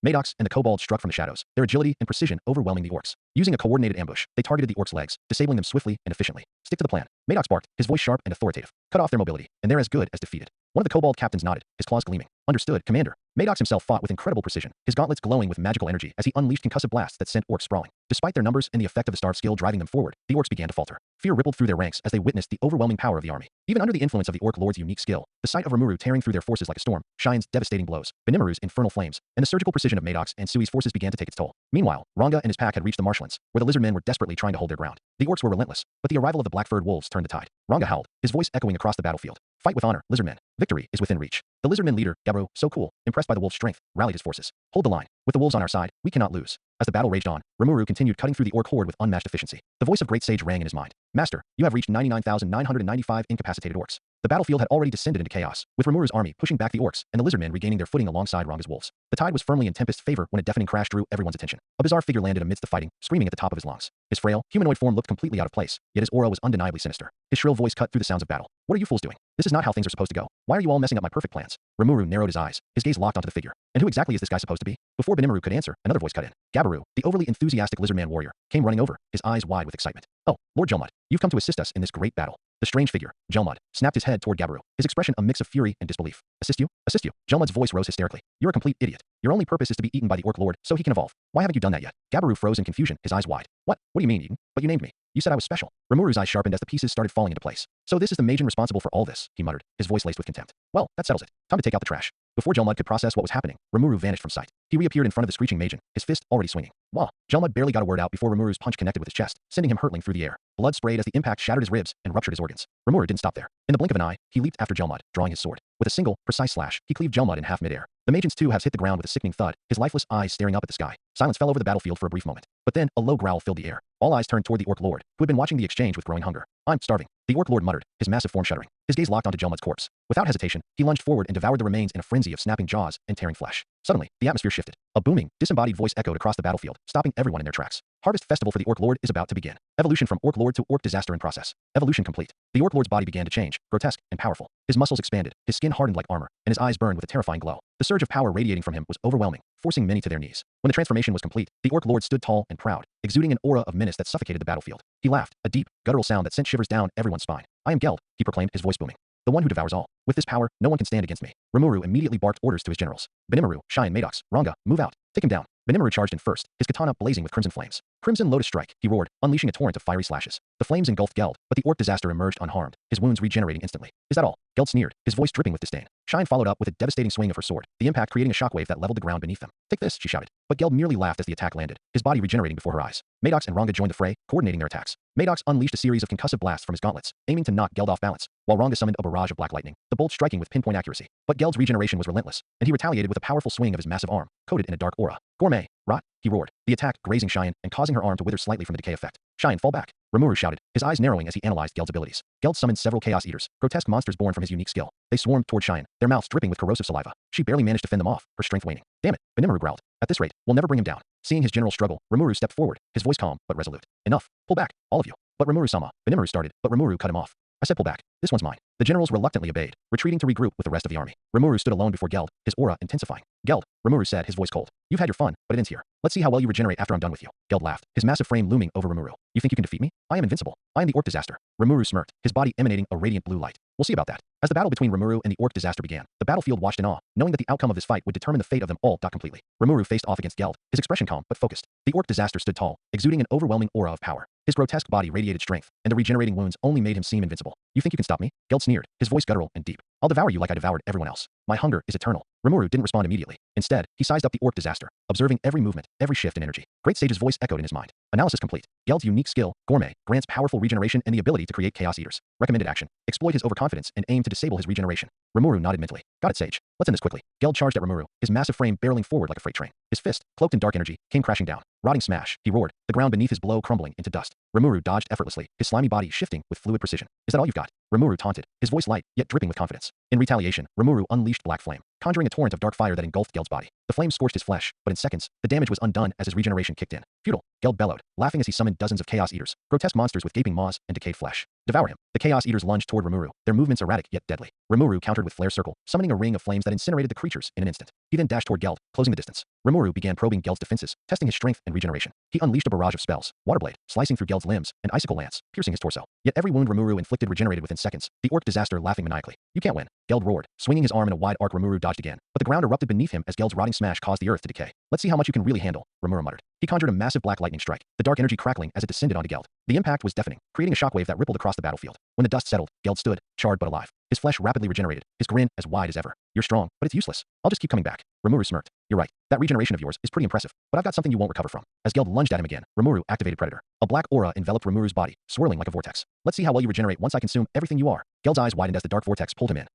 Maddox and the kobolds struck from the shadows, their agility and precision overwhelming the orcs. Using a coordinated ambush, they targeted the orcs' legs, disabling them swiftly and efficiently. Stick to the plan. Maddox barked, his voice sharp and authoritative. Cut off their mobility, and they're as good as defeated. One of the kobold captains nodded, his claws gleaming. Understood, Commander. Maddox himself fought with incredible precision, his gauntlets glowing with magical energy as he unleashed concussive blasts that sent orcs sprawling. Despite their numbers and the effect of the starved skill driving them forward, the orcs began to falter. Fear rippled through their ranks as they witnessed the overwhelming power of the army. Even under the influence of the orc lord's unique skill, the sight of Rimuru tearing through their forces like a storm, Shine's devastating blows, Benimaru's infernal flames, and the surgical precision of Maddox and Sui's forces began to take its toll. Meanwhile, Ranga and his pack had reached the marshlands, where the lizard men were desperately trying to hold their ground. The orcs were relentless, but the arrival of the black-furred wolves turned the tide. Ranga howled, his voice echoing across the battlefield. Fight with honor, lizardmen. Victory is within reach. The lizardmen leader, Gabro, so cool, impressed by the wolf's strength, rallied his forces. Hold the line. With the wolves on our side, we cannot lose. As the battle raged on, Rimuru continued cutting through the orc horde with unmatched efficiency. The voice of Great Sage rang in his mind. Master, you have reached 99,995 incapacitated orcs. The battlefield had already descended into chaos, with Rimuru's army pushing back the orcs and the lizardmen regaining their footing alongside Ranga's wolves. The tide was firmly in Tempest's favor when a deafening crash drew everyone's attention. A bizarre figure landed amidst the fighting, screaming at the top of his lungs. His frail, humanoid form looked completely out of place, yet his aura was undeniably sinister. His shrill voice cut through the sounds of battle. What are you fools doing? This is not how things are supposed to go. Why are you all messing up my perfect plans? Rimuru narrowed his eyes, his gaze locked onto the figure. And who exactly is this guy supposed to be? Before Benimaru could answer, another voice cut in. Gabaru, the overly enthusiastic lizardman warrior, came running over, his eyes wide with excitement. Oh, Lord Jelmud, you've come to assist us in this great battle. The strange figure, Jelmud, snapped his head toward Gabaru, his expression a mix of fury and disbelief. Assist you? Assist you? Jelmud's voice rose hysterically. You're a complete idiot. Your only purpose is to be eaten by the orc lord so he can evolve. Why haven't you done that yet? Gabaru froze in confusion, his eyes wide. What? What do you mean, eaten? But you named me. You said I was special. Rimuru's eyes sharpened as the pieces started falling into place. So this is the Majin responsible for all this, he muttered, his voice laced with contempt. Well, that settles it. Time to take out the trash. Before Jelmud could process what was happening, Rimuru vanished from sight. He reappeared in front of the screeching Majin, his fist already swinging. Wah! Jelmud barely got a word out before Rimuru's punch connected with his chest, sending him hurtling through the air. Blood sprayed as the impact shattered his ribs and ruptured his organs. Rimuru didn't stop there. In the blink of an eye, he leaped after Jelmud, drawing his sword. With a single, precise slash, he cleaved Jelmud in half midair. The Majin's two halves hit the ground with a sickening thud, his lifeless eyes staring up at the sky. Silence fell over the battlefield for a brief moment. But then, a low growl filled the air. All eyes turned toward the Orc Lord, who had been watching the exchange with growing hunger. I'm starving. The Orc Lord muttered, his massive form shuddering. His gaze locked onto Jelmud's corpse. Without hesitation, he lunged forward and devoured the remains in a frenzy of snapping jaws and tearing flesh. Suddenly, the atmosphere shifted. A booming, disembodied voice echoed across the battlefield, stopping everyone in their tracks. Harvest festival for the Orc Lord is about to begin. Evolution from Orc Lord to Orc disaster in process. Evolution complete. The Orc Lord's body began to change, grotesque and powerful. His muscles expanded, his skin hardened like armor, and his eyes burned with a terrifying glow. The surge of power radiating from him was overwhelming, forcing many to their knees. When the transformation was complete, the Orc Lord stood tall and proud, exuding an aura of menace that suffocated the battlefield. He laughed, a deep, guttural sound that sent shivers down everyone's spine. I am Geld, he proclaimed, his voice booming. The one who devours all. With this power, no one can stand against me. Rimuru immediately barked orders to his generals. Benimaru, Shine, Maddox, Ranga, move out. Take him down. Benimaru charged in first, his katana blazing with crimson flames. Crimson Lotus Strike, he roared, unleashing a torrent of fiery slashes. The flames engulfed Geld, but the orc disaster emerged unharmed, his wounds regenerating instantly. Is that all? Geld sneered, his voice dripping with disdain. Shine followed up with a devastating swing of her sword, the impact creating a shockwave that leveled the ground beneath them. Take this, she shouted. But Geld merely laughed as the attack landed, his body regenerating before her eyes. Maddox and Ranga joined the fray, coordinating their attacks. Maddox unleashed a series of concussive blasts from his gauntlets, aiming to knock Geld off balance, while Ranga summoned a barrage of black lightning, the bolt striking with pinpoint accuracy. But Geld's regeneration was relentless, and he retaliated with a powerful swing of his massive arm, coated in a dark aura. Gourmet, rot, he roared, the attack grazing Cheyenne and causing her arm to wither slightly from the decay effect. Cheyenne, fall back, Rimuru shouted, his eyes narrowing as he analyzed Geld's abilities. Geld summoned several Chaos Eaters, grotesque monsters born from his unique skill. They swarmed toward Cheyenne, their mouths dripping with corrosive saliva. She barely managed to fend them off, her strength waning. Damn it, Benimaru growled. At this rate, we'll never bring him down. Seeing his general struggle, Rimuru stepped forward, his voice calm but resolute. Enough, pull back, all of you. But Rimuru-sama, Benimaru started, but Rimuru cut him off. I said pull back, this one's mine. The generals reluctantly obeyed, retreating to regroup with the rest of the army. Rimuru stood alone before Geld, his aura intensifying. Geld, Rimuru said, his voice cold. You've had your fun, but it ends here. Let's see how well you regenerate after I'm done with you. Geld laughed, his massive frame looming over Rimuru. You think you can defeat me? I am invincible. I am the orc disaster. Rimuru smirked, his body emanating a radiant blue light. We'll see about that. As the battle between Rimuru and the orc disaster began, the battlefield watched in awe, knowing that the outcome of this fight would determine the fate of them all. Completely. Rimuru faced off against Geld, his expression calm but focused. The orc disaster stood tall, exuding an overwhelming aura of power. His grotesque body radiated strength, and the regenerating wounds only made him seem invincible. You think you can stop me? Geld sneered, his voice guttural and deep. I'll devour you like I devoured everyone else. My hunger is eternal. Rimuru didn't respond immediately. Instead, he sized up the orc disaster, observing every movement, every shift in energy. Great Sage's voice echoed in his mind. Analysis complete. Geld's unique skill, Gourmet, grants powerful regeneration and the ability to create Chaos Eaters. Recommended action. Exploit his overconfidence and aim to disable his regeneration. Rimuru nodded mentally. Got it, Sage. Let's end this quickly. Geld charged at Rimuru, his massive frame barreling forward like a freight train. His fist, cloaked in dark energy, came crashing down. Rotting smash, he roared, the ground beneath his blow crumbling into dust. Rimuru dodged effortlessly, his slimy body shifting with fluid precision. Is that all you've got? Rimuru taunted, his voice light, yet dripping with confidence. In retaliation, Rimuru unleashed black flame, conjuring a torrent of dark fire that engulfed Geld's body. The flame scorched his flesh, but in seconds, the damage was undone as his regeneration kicked in. Futile, Geld bellowed, laughing as he summoned dozens of Chaos Eaters, grotesque monsters with gaping maws and decayed flesh. Devour him. The Chaos Eaters lunged toward Rimuru, their movements erratic yet deadly. Rimuru countered with Flare Circle, summoning a ring of flames that incinerated the creatures in an instant. He then dashed toward Geld, closing the distance. Rimuru began probing Geld's defenses, testing his strength and regeneration. He unleashed a barrage of spells, Water Blade, slicing through Geld's limbs, and Icicle Lance, piercing his torso. Yet every wound Rimuru inflicted regenerated within seconds, the orc disaster laughing maniacally. You can't win. Geld roared, swinging his arm in a wide arc. Rimuru dodged again, but the ground erupted beneath him as Geld's rotting smash caused the earth to decay. Let's see how much you can really handle, Rimuru muttered. He conjured a massive black lightning strike, the dark energy crackling as it descended onto Geld. The impact was deafening, creating a shockwave that rippled across the battlefield. When the dust settled, Geld stood, charred but alive. His flesh rapidly regenerated, his grin as wide as ever. You're strong, but it's useless. I'll just keep coming back. Rimuru smirked. You're right. That regeneration of yours is pretty impressive, but I've got something you won't recover from. As Geld lunged at him again, Rimuru activated Predator. A black aura enveloped Rimuru's body, swirling like a vortex. Let's see how well you regenerate once I consume everything you are. Geld's eyes widened as the dark vortex pulled him in.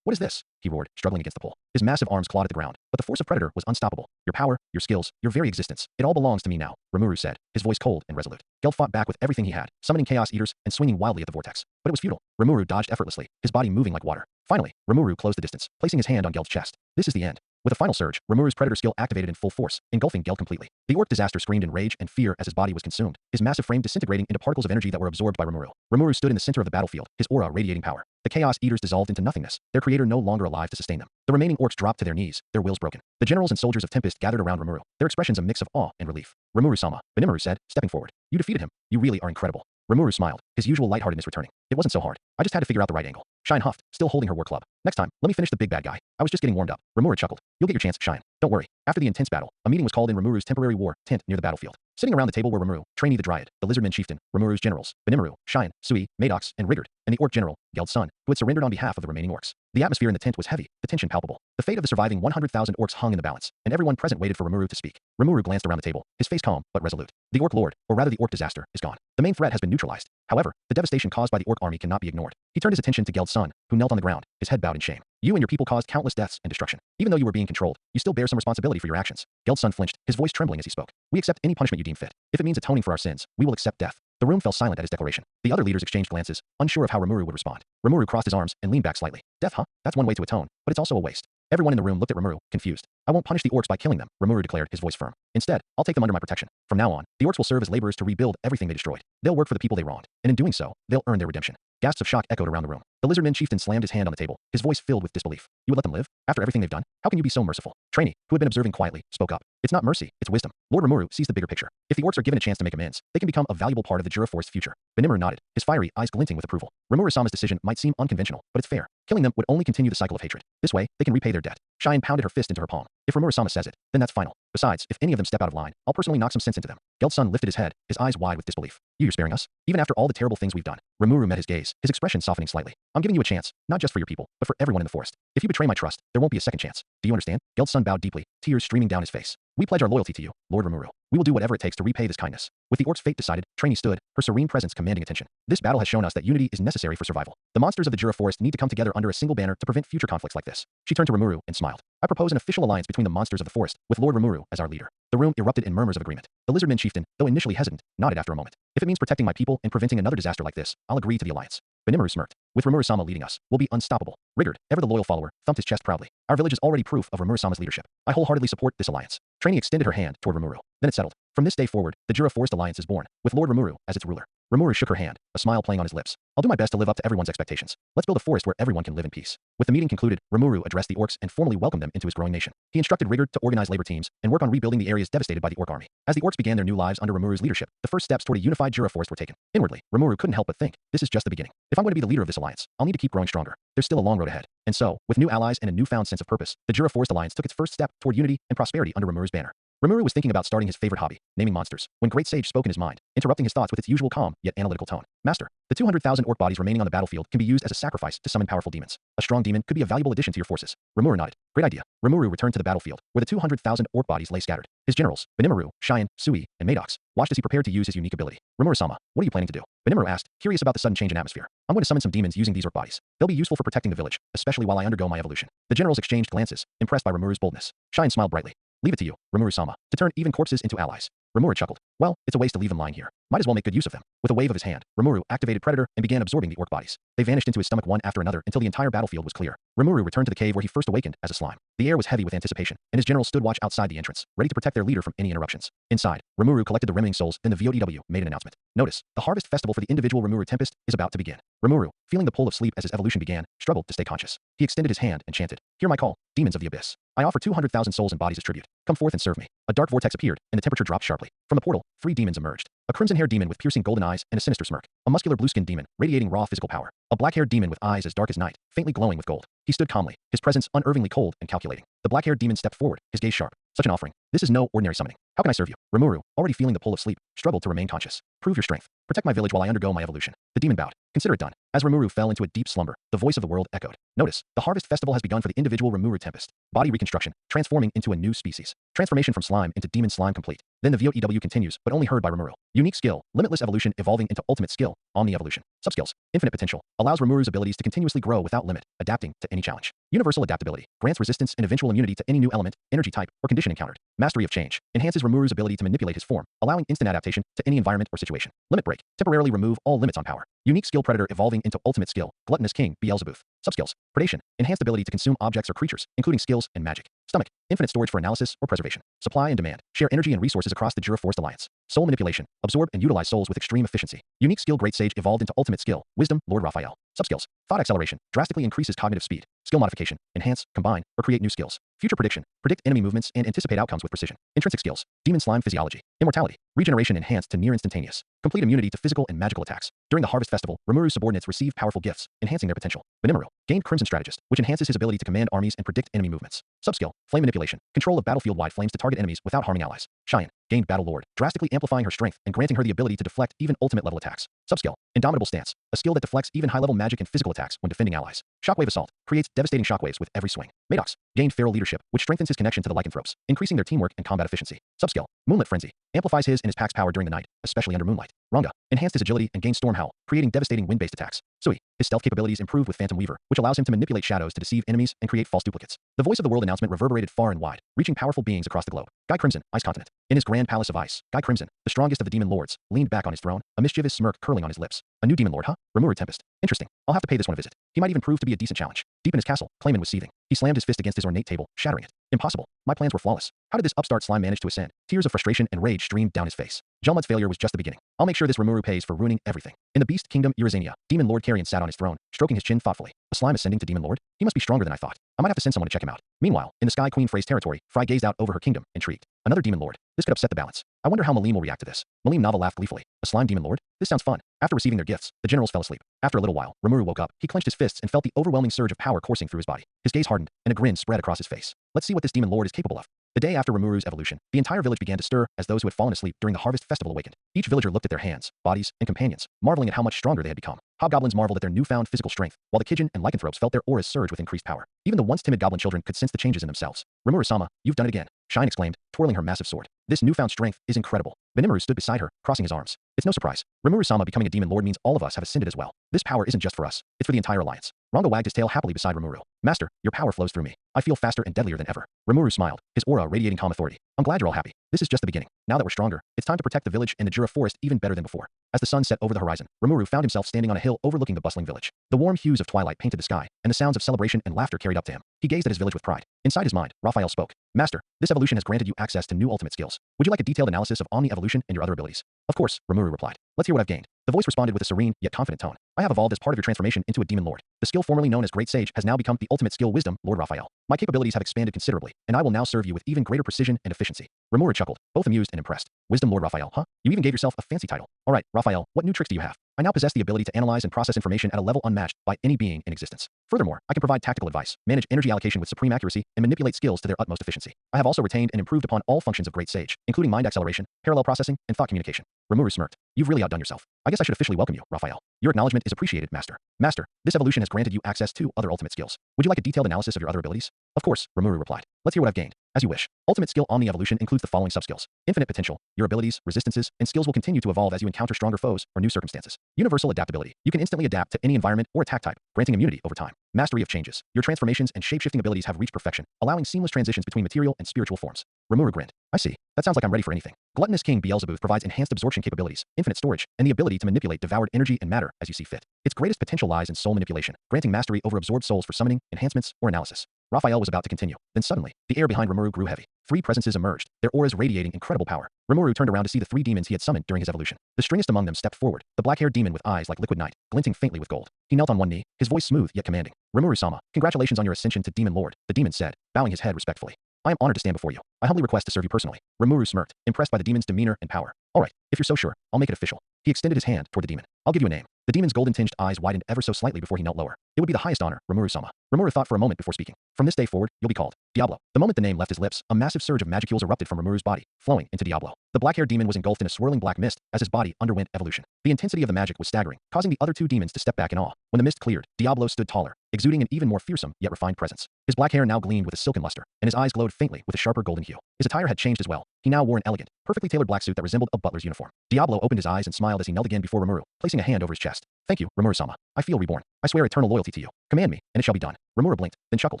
What is this? He roared, struggling against the pull. His massive arms clawed at the ground, but the force of Predator was unstoppable. Your power, your skills, your very existence, it all belongs to me now, Rimuru said, his voice cold and resolute. Geld fought back with everything he had, summoning Chaos Eaters and swinging wildly at the vortex. But it was futile. Rimuru dodged effortlessly, his body moving like water. Finally, Rimuru closed the distance, placing his hand on Geld's chest. This is the end. With a final surge, Rimuru's Predator skill activated in full force, engulfing Geld completely. The orc disaster screamed in rage and fear as his body was consumed, his massive frame disintegrating into particles of energy that were absorbed by Rimuru. Rimuru stood in the center of the battlefield, his aura radiating power. The Chaos Eaters dissolved into nothingness, their creator no longer alive to sustain them. The remaining orcs dropped to their knees, their wills broken. The generals and soldiers of Tempest gathered around Rimuru, their expressions a mix of awe and relief. Rimuru-sama, Benimaru said, stepping forward. You defeated him. You really are incredible. Rimuru smiled, his usual lightheartedness returning. It wasn't so hard. I just had to figure out the right angle. Shine huffed, still holding her war club. Next time, let me finish the big bad guy. I was just getting warmed up. Rimuru chuckled. You'll get your chance, Shine. Don't worry. After the intense battle, a meeting was called in Rimuru's temporary war tent near the battlefield. Sitting around the table were Rimuru, Trainee the Dryad, the Lizardman Chieftain, Rimuru's generals, Benimaru, Shine, Sui, Maddox, and Rigard, and the Orc General, Geld's son, who had surrendered on behalf of the remaining orcs. The atmosphere in the tent was heavy, the tension palpable. The fate of the surviving 100,000 orcs hung in the balance, and everyone present waited for Rimuru to speak. Rimuru glanced around the table, his face calm but resolute. The Orc Lord, or rather the Orc disaster, is gone. The main threat has been neutralized. However, the devastation caused by the Orc army cannot be ignored. He turned his attention to Geld's son, who knelt on the ground, his head bowed in shame. You and your people caused countless deaths and destruction. Even though you were being controlled, you still bear some responsibility for your actions. Geld's son flinched, his voice trembling as he spoke. We accept any punishment you deem fit. If it means atoning for our sins, we will accept death. The room fell silent at his declaration. The other leaders exchanged glances, unsure of how Rimuru would respond. Rimuru crossed his arms and leaned back slightly. Death, huh? That's one way to atone, but it's also a waste. Everyone in the room looked at Rimuru, confused. I won't punish the orcs by killing them, Rimuru declared, his voice firm. Instead, I'll take them under my protection. From now on, the orcs will serve as laborers to rebuild everything they destroyed. They'll work for the people they wronged, and in doing so, they'll earn their redemption. Gasps of shock echoed around the room. The Lizardman Chieftain slammed his hand on the table, his voice filled with disbelief. You would let them live? After everything they've done? How can you be so merciful? Trainee, who had been observing quietly, spoke up. It's not mercy, it's wisdom. Lord Rimuru sees the bigger picture. If the orcs are given a chance to make amends, they can become a valuable part of the Jura Forest's future. Benimaru nodded, his fiery eyes glinting with approval. Rimuru-sama's decision might seem unconventional, but it's fair. Killing them would only continue the cycle of hatred. This way, they can repay their debt. Shine pounded her fist into her palm. If Rimuru-sama says it, then that's final. Besides, if any of them step out of line, I'll personally knock some sense into them. Geldsun lifted his head, his eyes wide with disbelief. You're sparing us? Even after all the terrible things we've done? Rimuru met his gaze, his expression softening slightly. I'm giving you a chance, not just for your people, but for everyone in the forest. If you betray my trust, there won't be a second chance. Do you understand? Geldsun bowed deeply, tears streaming down his face. We pledge our loyalty to you, Lord Rimuru. We will do whatever it takes to repay this kindness. With the orc's fate decided, Trainee stood, her serene presence commanding attention. This battle has shown us that unity is necessary for survival. The monsters of the Jura Forest need to come together under a single banner to prevent future conflicts like this. She turned to Rimuru and smiled. I propose an official alliance between the monsters of the forest, with Lord Rimuru as our leader. The room erupted in murmurs of agreement. The lizardman chieftain, though initially hesitant, nodded after a moment. If it means protecting my people and preventing another disaster like this, I'll agree to the alliance. Benimaru smirked. With Rimuru-sama leading us, we'll be unstoppable. Rigord, ever the loyal follower, thumped his chest proudly. Our village is already proof of Rimuru-sama's leadership. I wholeheartedly support this alliance. Trainee extended her hand toward Rimuru. Then it settled. From this day forward, the Jura Forest Alliance is born, with Lord Rimuru as its ruler. Rimuru shook her hand, a smile playing on his lips. I'll do my best to live up to everyone's expectations. Let's build a forest where everyone can live in peace. With the meeting concluded, Rimuru addressed the orcs and formally welcomed them into his growing nation. He instructed Rigord to organize labor teams and work on rebuilding the areas devastated by the orc army. As the orcs began their new lives under Rimuru's leadership, the first steps toward a unified Jura Forest were taken. Inwardly, Rimuru couldn't help but think, this is just the beginning. If I'm going to be the leader of this alliance, I'll need to keep growing stronger. There's still a long road ahead. And so, with new allies and a newfound sense of purpose, the Jura Forest Alliance took its first step toward unity and prosperity under Rimuru's banner. Rimuru was thinking about starting his favorite hobby, naming monsters, when Great Sage spoke in his mind, interrupting his thoughts with its usual calm, yet analytical tone. Master, the 200,000 orc bodies remaining on the battlefield can be used as a sacrifice to summon powerful demons. A strong demon could be a valuable addition to your forces. Rimuru nodded. Great idea. Rimuru returned to the battlefield, where the 200,000 orc bodies lay scattered. His generals, Benimaru, Cheyenne, Sui, and Maddox, watched as he prepared to use his unique ability. Rimuru-sama, what are you planning to do? Benimaru asked, curious about the sudden change in atmosphere. I'm going to summon some demons using these orc bodies. They'll be useful for protecting the village, especially while I undergo my evolution. The generals exchanged glances, impressed by Rimuru's boldness. Cheyenne smiled brightly. Leave it to you, Rimuru-sama, to turn even corpses into allies. Rimuru chuckled. Well, it's a waste to leave them lying here. Might as well make good use of them. With a wave of his hand, Rimuru activated Predator and began absorbing the orc bodies. They vanished into his stomach one after another until the entire battlefield was clear. Rimuru returned to the cave where he first awakened as a slime. The air was heavy with anticipation, and his generals stood watch outside the entrance, ready to protect their leader from any interruptions. Inside, Rimuru collected the remaining souls, then the VOEW made an announcement. Notice, the harvest festival for the individual Rimuru Tempest is about to begin. Rimuru, feeling the pull of sleep as his evolution began, struggled to stay conscious. He extended his hand and chanted, hear my call, demons of the abyss. I offer 200,000 souls and bodies as tribute. Come forth and serve me. A dark vortex appeared, and the temperature dropped sharply. From the portal, 3 demons emerged. A crimson-haired demon with piercing golden eyes and a sinister smirk. A muscular blue-skinned demon, radiating raw physical power. A black-haired demon with eyes as dark as night, faintly glowing with gold. He stood calmly, his presence unervingly cold and calculating. The black-haired demon stepped forward, his gaze sharp. Such an offering. This is no ordinary summoning. How can I serve you? Rimuru, already feeling the pull of sleep, struggled to remain conscious. Prove your strength. Protect my village while I undergo my evolution. The demon bowed. Consider it done. As Rimuru fell into a deep slumber, the voice of the world echoed. Notice, the harvest festival has begun for the individual Rimuru Tempest. Body reconstruction, transforming into a new species. Transformation from slime into demon slime complete. Then the VOEW continues, but only heard by Rimuru. Unique skill, limitless evolution evolving into ultimate skill, omni-evolution. Subskills, infinite potential, allows Rimuru's abilities to continuously grow without limit, adapting to any challenge. Universal adaptability, grants resistance and eventual immunity to any new element, energy type, or condition encountered. Mastery of change, enhances Rimuru's ability to manipulate his form, allowing instant adaptation to any environment or situation. Limit break, temporarily remove all limits on power. Unique skill predator evolving into ultimate skill, gluttonous king, Beelzebub. Subskills, predation, enhanced ability to consume objects or creatures, including skills and magic. Stomach, infinite storage for analysis or preservation. Supply and demand, share energy and resources across the Jura Forest Alliance. Soul manipulation, absorb and utilize souls with extreme efficiency. Unique skill Great Sage evolved into ultimate skill, wisdom, Lord Raphael. Subskills, thought acceleration, drastically increases cognitive speed. Skill modification, enhance, combine, or create new skills. Future prediction, predict enemy movements and anticipate outcomes with precision. Intrinsic skills, demon slime physiology. Immortality, regeneration enhanced to near instantaneous. Complete immunity to physical and magical attacks. During the harvest festival, Rimuru's subordinates receive powerful gifts, enhancing their potential. Benimaru gained Crimson Strategist, which enhances his ability to command armies and predict enemy movements. Subskill, flame manipulation, control of battlefield-wide flames to target enemies without harming allies. Cheyenne gained Battle Lord, drastically amplifying her strength and granting her the ability to deflect even ultimate level attacks. Subskill, Indomitable Stance, a skill that deflects even high-level magic and physical attacks when defending allies. Shockwave Assault, creates devastating shockwaves with every swing. Maddox gained Feral Leadership, which strengthens his connection to the lycanthropes, increasing their teamwork and combat efficiency. Subskill, Moonlit Frenzy, amplifies his and his pack's power during the night, especially under moonlight. Ranga enhanced his agility and gained Storm Howl, creating devastating wind-based attacks. Sui, his stealth capabilities improved with Phantom Weaver, which allows him to manipulate shadows to deceive enemies and create false duplicates. The voice of the world announcement reverberated far and wide, reaching powerful beings across the globe. Guy Crimson, Ice Continent. In his grand palace of ice, Guy Crimson, the strongest of the demon lords, leaned back on his throne, a mischievous smirk curling on his lips. A new demon lord, huh? Rimuru Tempest. Interesting. I'll have to pay this one a visit. He might even prove to be a decent challenge. Deep in his castle, Clayman was seething. He slammed his fist against his ornate table, shattering it. Impossible. My plans were flawless. How did this upstart slime manage to ascend? Tears of frustration and rage streamed down his face. Jalmud's failure was just the beginning. I'll make sure this Rimuru pays for ruining everything. In the Beast Kingdom, Irizania, Demon Lord Carrion sat on his throne, stroking his chin thoughtfully. A slime ascending to Demon Lord? He must be stronger than I thought. I might have to send someone to check him out. Meanwhile, in the Sky Queen Frey's territory, Fry gazed out over her kingdom, intrigued. Another Demon Lord. This could upset the balance. I wonder how Malim will react to this. Malim Nava laughed gleefully. A slime Demon Lord? This sounds fun. After receiving their gifts, the generals fell asleep. After a little while, Rimuru woke up. He clenched his fists and felt the overwhelming surge of power coursing through his body. His gaze hardened, and a grin spread across his face. Let's see what this Demon Lord is capable of. The day after Rimuru's evolution, the entire village began to stir as those who had fallen asleep during the harvest festival awakened. Each villager looked at their hands, bodies, and companions, marveling at how much stronger they had become. Hobgoblins marveled at their newfound physical strength, while the Kijin and Lycanthropes felt their auras surge with increased power. Even the once timid goblin children could sense the changes in themselves. Rimuru-sama, you've done it again, Shine exclaimed, twirling her massive sword. This newfound strength is incredible. Benimaru stood beside her, crossing his arms. It's no surprise. Rimuru-sama becoming a demon lord means all of us have ascended as well. This power isn't just for us, it's for the entire alliance. Ranga wagged his tail happily beside Rimuru. Master, your power flows through me. I feel faster and deadlier than ever. Rimuru smiled, his aura radiating calm authority. I'm glad you're all happy. This is just the beginning. Now that we're stronger, it's time to protect the village and the Jura forest even better than before. As the sun set over the horizon, Rimuru found himself standing on a hill overlooking the bustling village. The warm hues of twilight painted the sky, and the sounds of celebration and laughter carried up to him. He gazed at his village with pride. Inside his mind, Raphael spoke. Master, this evolution has granted you access to new ultimate skills. Would you like a detailed analysis of Omni-evolution and your other abilities? Of course, Rimuru replied. Let's hear what I've gained. The voice responded with a serene, yet confident tone. I have evolved as part of your transformation into a demon lord. The skill formerly known as Great Sage has now become the ultimate skill Wisdom, Lord Raphael. My capabilities have expanded considerably, and I will now serve you with even greater precision and efficiency. Rimuru chuckled, both amused and impressed. Wisdom Lord Raphael, huh? You even gave yourself a fancy title. All right, Raphael, what new tricks do you have? I now possess the ability to analyze and process information at a level unmatched by any being in existence. Furthermore, I can provide tactical advice, manage energy allocation with supreme accuracy, and manipulate skills to their utmost efficiency. I have also retained and improved upon all functions of Great Sage, including mind acceleration, parallel processing, and thought communication. Rimuru smirked. You've really outdone yourself. I guess I should officially welcome you, Raphael. Your acknowledgement is appreciated, Master. Master, this evolution has granted you access to other ultimate skills. Would you like a detailed analysis of your other abilities? Of course, Rimuru replied. Let's hear what I've gained. As you wish. Ultimate skill Omni-evolution includes the following subskills. Infinite potential. Your abilities, resistances, and skills will continue to evolve as you encounter stronger foes or new circumstances. Universal adaptability. You can instantly adapt to any environment or attack type, granting immunity over time. Mastery of changes. Your transformations and shape-shifting abilities have reached perfection, allowing seamless transitions between material and spiritual forms. Rimuru grinned. I see. That sounds like I'm ready for anything. Gluttonous King Beelzebub provides enhanced absorption capabilities, infinite storage, and the ability to manipulate devoured energy and matter as you see fit. Its greatest potential lies in soul manipulation, granting mastery over absorbed souls for summoning, enhancements, or analysis. Raphael was about to continue. Then suddenly, the air behind Rimuru grew heavy. Three presences emerged, their auras radiating incredible power. Rimuru turned around to see the three demons he had summoned during his evolution. The stringest among them stepped forward, the black-haired demon with eyes like liquid night, glinting faintly with gold. He knelt on one knee, his voice smooth yet commanding. Rimuru-sama, congratulations on your ascension to Demon Lord, the demon said, bowing his head respectfully. I am honored to stand before you. I humbly request to serve you personally. Rimuru smirked, impressed by the demon's demeanor and power. All right, if you're so sure, I'll make it official. He extended his hand toward the demon. I'll give you a name. The demon's golden-tinged eyes widened ever so slightly before he knelt lower. It would be the highest honor, Rimuru-sama. Rimuru thought for a moment before speaking. From this day forward, you'll be called Diablo. The moment the name left his lips, a massive surge of magicules erupted from Rimuru's body, flowing into Diablo. The black-haired demon was engulfed in a swirling black mist as his body underwent evolution. The intensity of the magic was staggering, causing the other two demons to step back in awe. When the mist cleared, Diablo stood taller, exuding an even more fearsome yet refined presence. His black hair now gleamed with a silken luster, and his eyes glowed faintly with a sharper golden hue. His attire had changed as well. He now wore an elegant, perfectly tailored black suit that resembled a butler's uniform. Diablo opened his eyes and smiled as he knelt again before Rimuru, placing a hand over his chest. Thank you, Rimuru-sama. I feel reborn. I swear eternal loyalty to you. Command me, and it shall be done. Rimuru blinked, then chuckled.